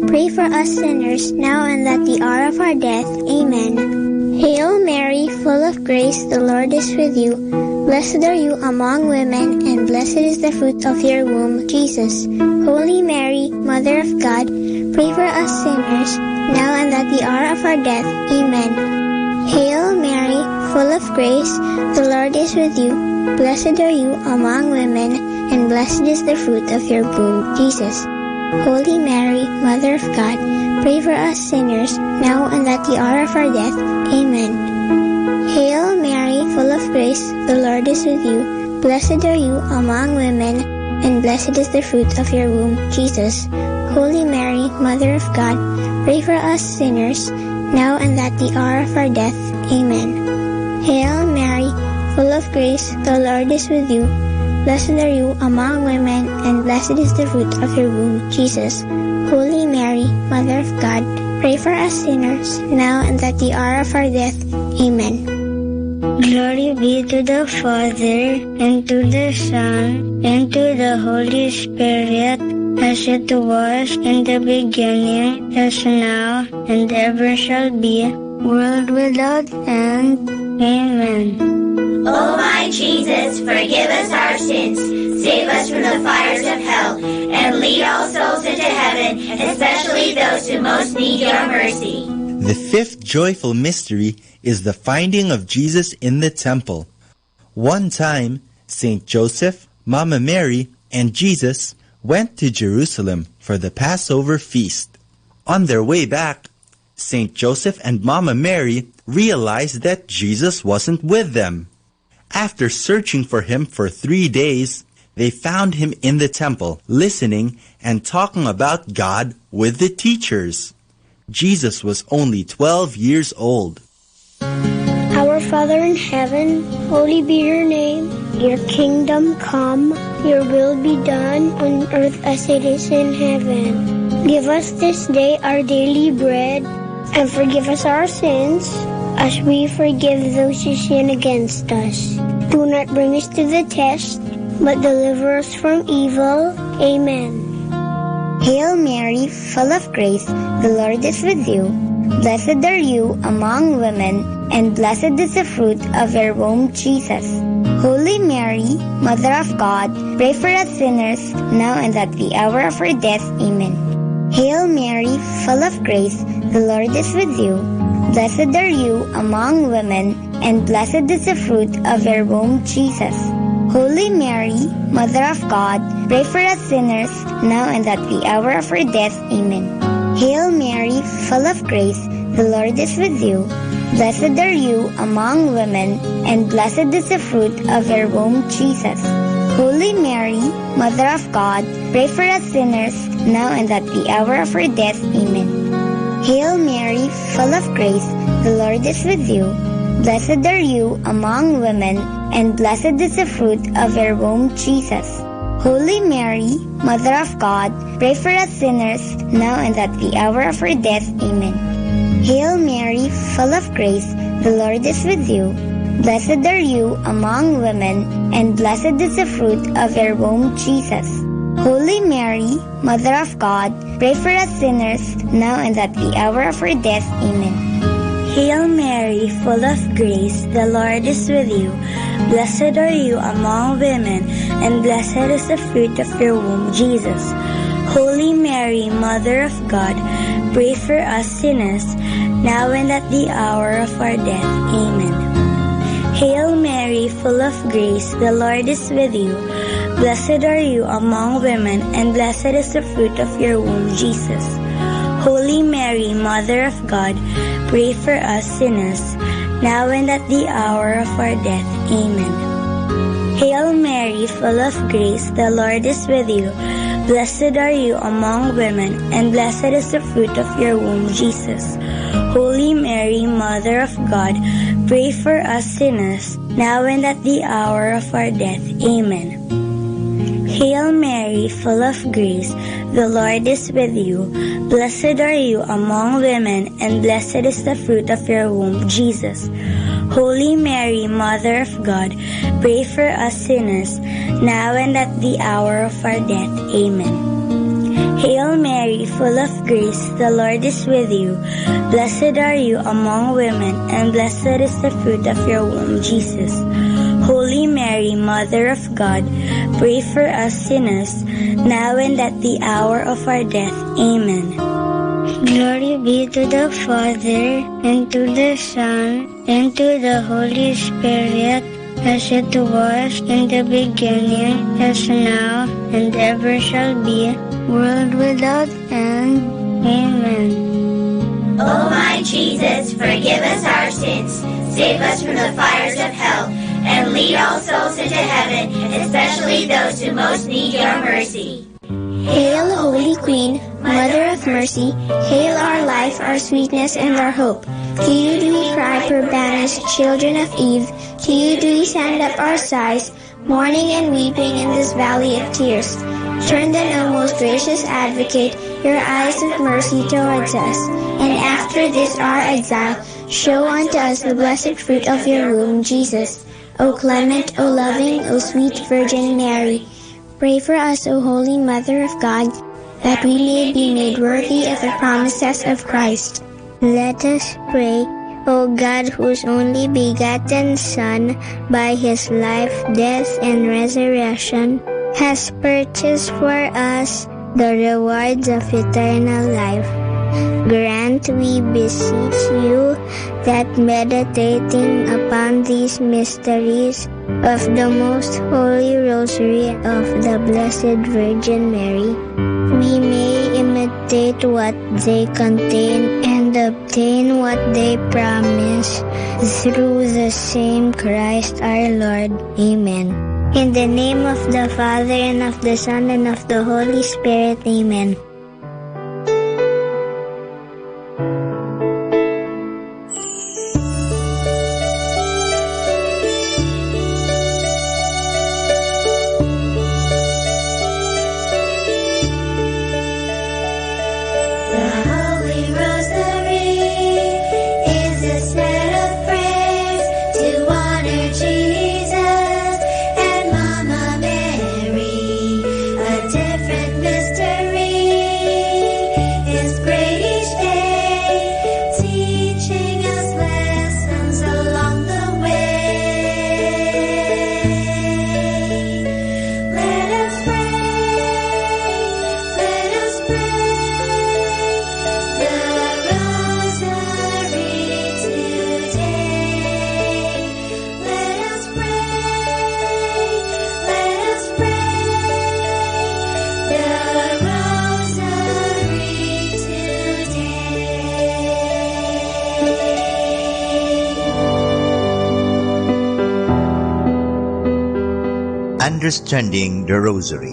pray for us sinners, now and at the hour of our death. Amen. Hail Mary, full of grace, the Lord is with you. Blessed are you among women, and blessed is the fruit of your womb, Jesus. Holy Mary, Mother of God, pray for us sinners, now and at the hour of our death. Amen. Hail Mary, full of grace, the Lord is with you. Blessed are you among women, and blessed is the fruit of your womb, Jesus. Holy Mary, Mother of God, pray for us sinners, now and at the hour of our death. Amen. Hail Mary, full of grace, the Lord is with you. Blessed are you among women, and blessed is the fruit of your womb, Jesus. Holy Mary, Mother of God, pray for us sinners, now and at the hour of our death. Amen. Hail Mary, full of grace, the Lord is with you. Blessed are you among women, and blessed is the fruit of your womb, Jesus. Holy Mary, Mother of God, pray for us sinners, now and at the hour of our death. Amen. Glory be to the Father, and to the Son, and to the Holy Spirit, as it was in the beginning, as now, and ever shall be, world without end. Amen. O my Jesus, forgive us our sins, save us from the fires of hell, and lead all souls into heaven, especially those who most need your mercy. The fifth joyful mystery is the finding of Jesus in the temple. One time, Saint Joseph, Mama Mary, and Jesus went to Jerusalem for the Passover feast. On their way back, Saint Joseph and Mama Mary realized that Jesus wasn't with them. After searching for him for 3 days, they found him in the temple, listening and talking about God with the teachers. Jesus was only 12 years old. Our Father in heaven, holy be your name. Your kingdom come, your will be done on earth as it is in heaven. Give us this day our daily bread, and forgive us our sins, as we forgive those who sin against us. Do not bring us to the test, but deliver us from evil. Amen. Hail Mary, full of grace, the Lord is with you. Blessed are you among women, and blessed is the fruit of your womb, Jesus. Holy Mary, Mother of God, pray for us sinners, now and at the hour of our death. Amen. Hail Mary, full of grace, the Lord is with you. Blessed are you among women, and blessed is the fruit of your womb, Jesus. Holy Mary, Mother of God, pray for us sinners, now and at the hour of our death. Amen. Hail Mary, full of grace, the Lord is with you. Blessed are you among women, and blessed is the fruit of your womb, Jesus. Holy Mary, Mother of God, pray for us sinners, now and at the hour of our death. Amen. Hail Mary, full of grace, the Lord is with you. Blessed are you among women, and blessed is the fruit of your womb, Jesus. Holy Mary, Mother of God, pray for us sinners, now and at the hour of our death. Amen. Hail Mary, full of grace, the Lord is with you. Blessed are you among women, and blessed is the fruit of your womb, Jesus. Holy Mary, Mother of God, pray for us sinners, now and at the hour of our death. Amen. Hail Mary, full of grace, the Lord is with you. Blessed are you among women, and blessed is the fruit of your womb, Jesus. Holy Mary, Mother of God, pray for us sinners, now and at the hour of our death. Amen. Hail Mary, full of grace, the Lord is with you. Blessed are you among women, and blessed is the fruit of your womb, Jesus. Holy Mary, Mother of God, pray for us sinners, now and at the hour of our death. Amen. Hail Mary, full of grace, the Lord is with you. Blessed are you among women, and blessed is the fruit of your womb, Jesus. Holy Mary, Mother of God, pray for us sinners, now and at the hour of our death. Amen. Hail Mary, full of grace, the Lord is with you. Blessed are you among women, and blessed is the fruit of your womb, Jesus. Holy Mary, Mother of God, pray for us sinners, now and at the hour of our death. Amen. Hail Mary, full of grace, the Lord is with you. Blessed are you among women, and blessed is the fruit of your womb, Jesus. Holy Mary, Mother of God, pray for us sinners, now and at the hour of our death. Amen. Glory be to the Father, and to the Son, and to the Holy Spirit, as it was in the beginning, as now, and ever shall be, world without end. Amen. O my Jesus, forgive us our sins, save us from the fires of hell, and lead all souls into heaven, especially those who most need your mercy. Hail, Holy Queen, Mother of Mercy, hail our life, our sweetness, and our hope. To you do we cry, poor banished children of Eve. To you do we send up our sighs, mourning and weeping in this valley of tears. Turn then, O most gracious Advocate, your eyes of mercy towards us, and after this our exile, show unto us the blessed fruit of your womb, Jesus. O clement, O loving, O sweet Virgin Mary, pray for us, O Holy Mother of God, that we may be made worthy of the promises of Christ. Let us pray. O God, whose only begotten Son, by his life, death, and resurrection, has purchased for us the rewards of eternal life, grant, we beseech you, that meditating upon these mysteries of the most holy rosary of the Blessed Virgin Mary, we may imitate what they contain and obtain what they promise, through the same Christ our Lord. Amen. In the name of the Father, and of the Son, and of the Holy Spirit. Amen. Understanding the Rosary.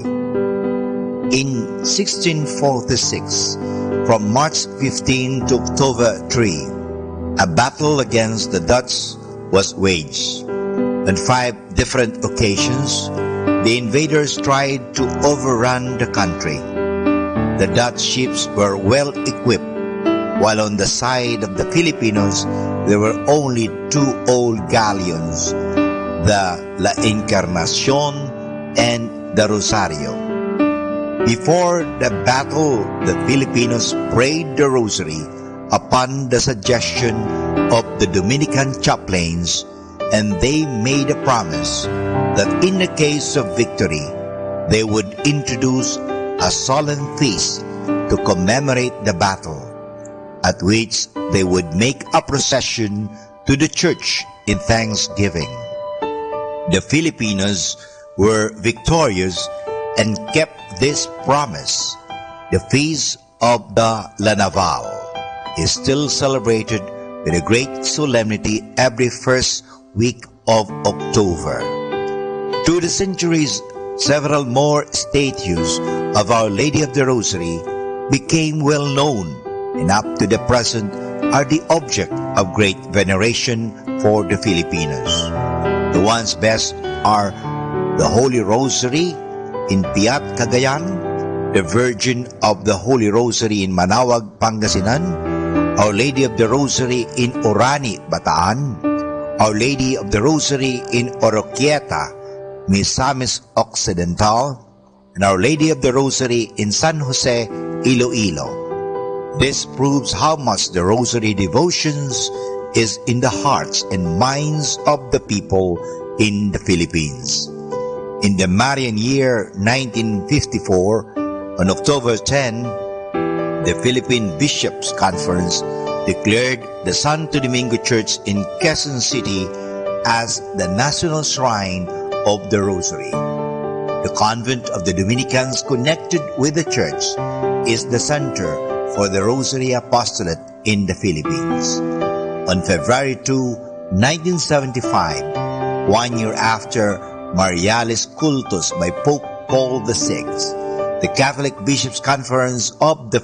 In 1646, from March 15 to October 3, a battle against the Dutch was waged. On 5 different occasions, the invaders tried to overrun the country. The Dutch ships were well equipped, while on the side of the Filipinos, there were only two old galleons, the La Encarnacion and the Rosario. Before the battle, the Filipinos prayed the rosary upon the suggestion of the Dominican chaplains, and they made a promise that in the case of victory, they would introduce a solemn feast to commemorate the battle, at which they would make a procession to the church in thanksgiving. The Filipinos were victorious and kept this promise. The feast of the La Naval is still celebrated with a great solemnity every first week of October. Through the centuries, several more statues of Our Lady of the Rosary became well known, and up to the present are the object of great veneration for the Filipinos. The ones best are the Holy Rosary in Piat, Cagayan, the Virgin of the Holy Rosary in Manaoag, Pangasinan, Our Lady of the Rosary in Orani, Bataan, Our Lady of the Rosary in Oroquieta, Misamis Occidental, and Our Lady of the Rosary in San Jose, Iloilo. This proves how much the Rosary devotions is in the hearts and minds of the people in the Philippines. In the Marian year 1954, on October 10, the Philippine Bishops' Conference declared the Santo Domingo Church in Quezon City as the national shrine of the Rosary. The convent of the Dominicans connected with the church is the center for the Rosary Apostolate in the Philippines. On February 2, 1975, 1 year after Marialis Cultus by Pope Paul VI, the Catholic Bishops' Conference of the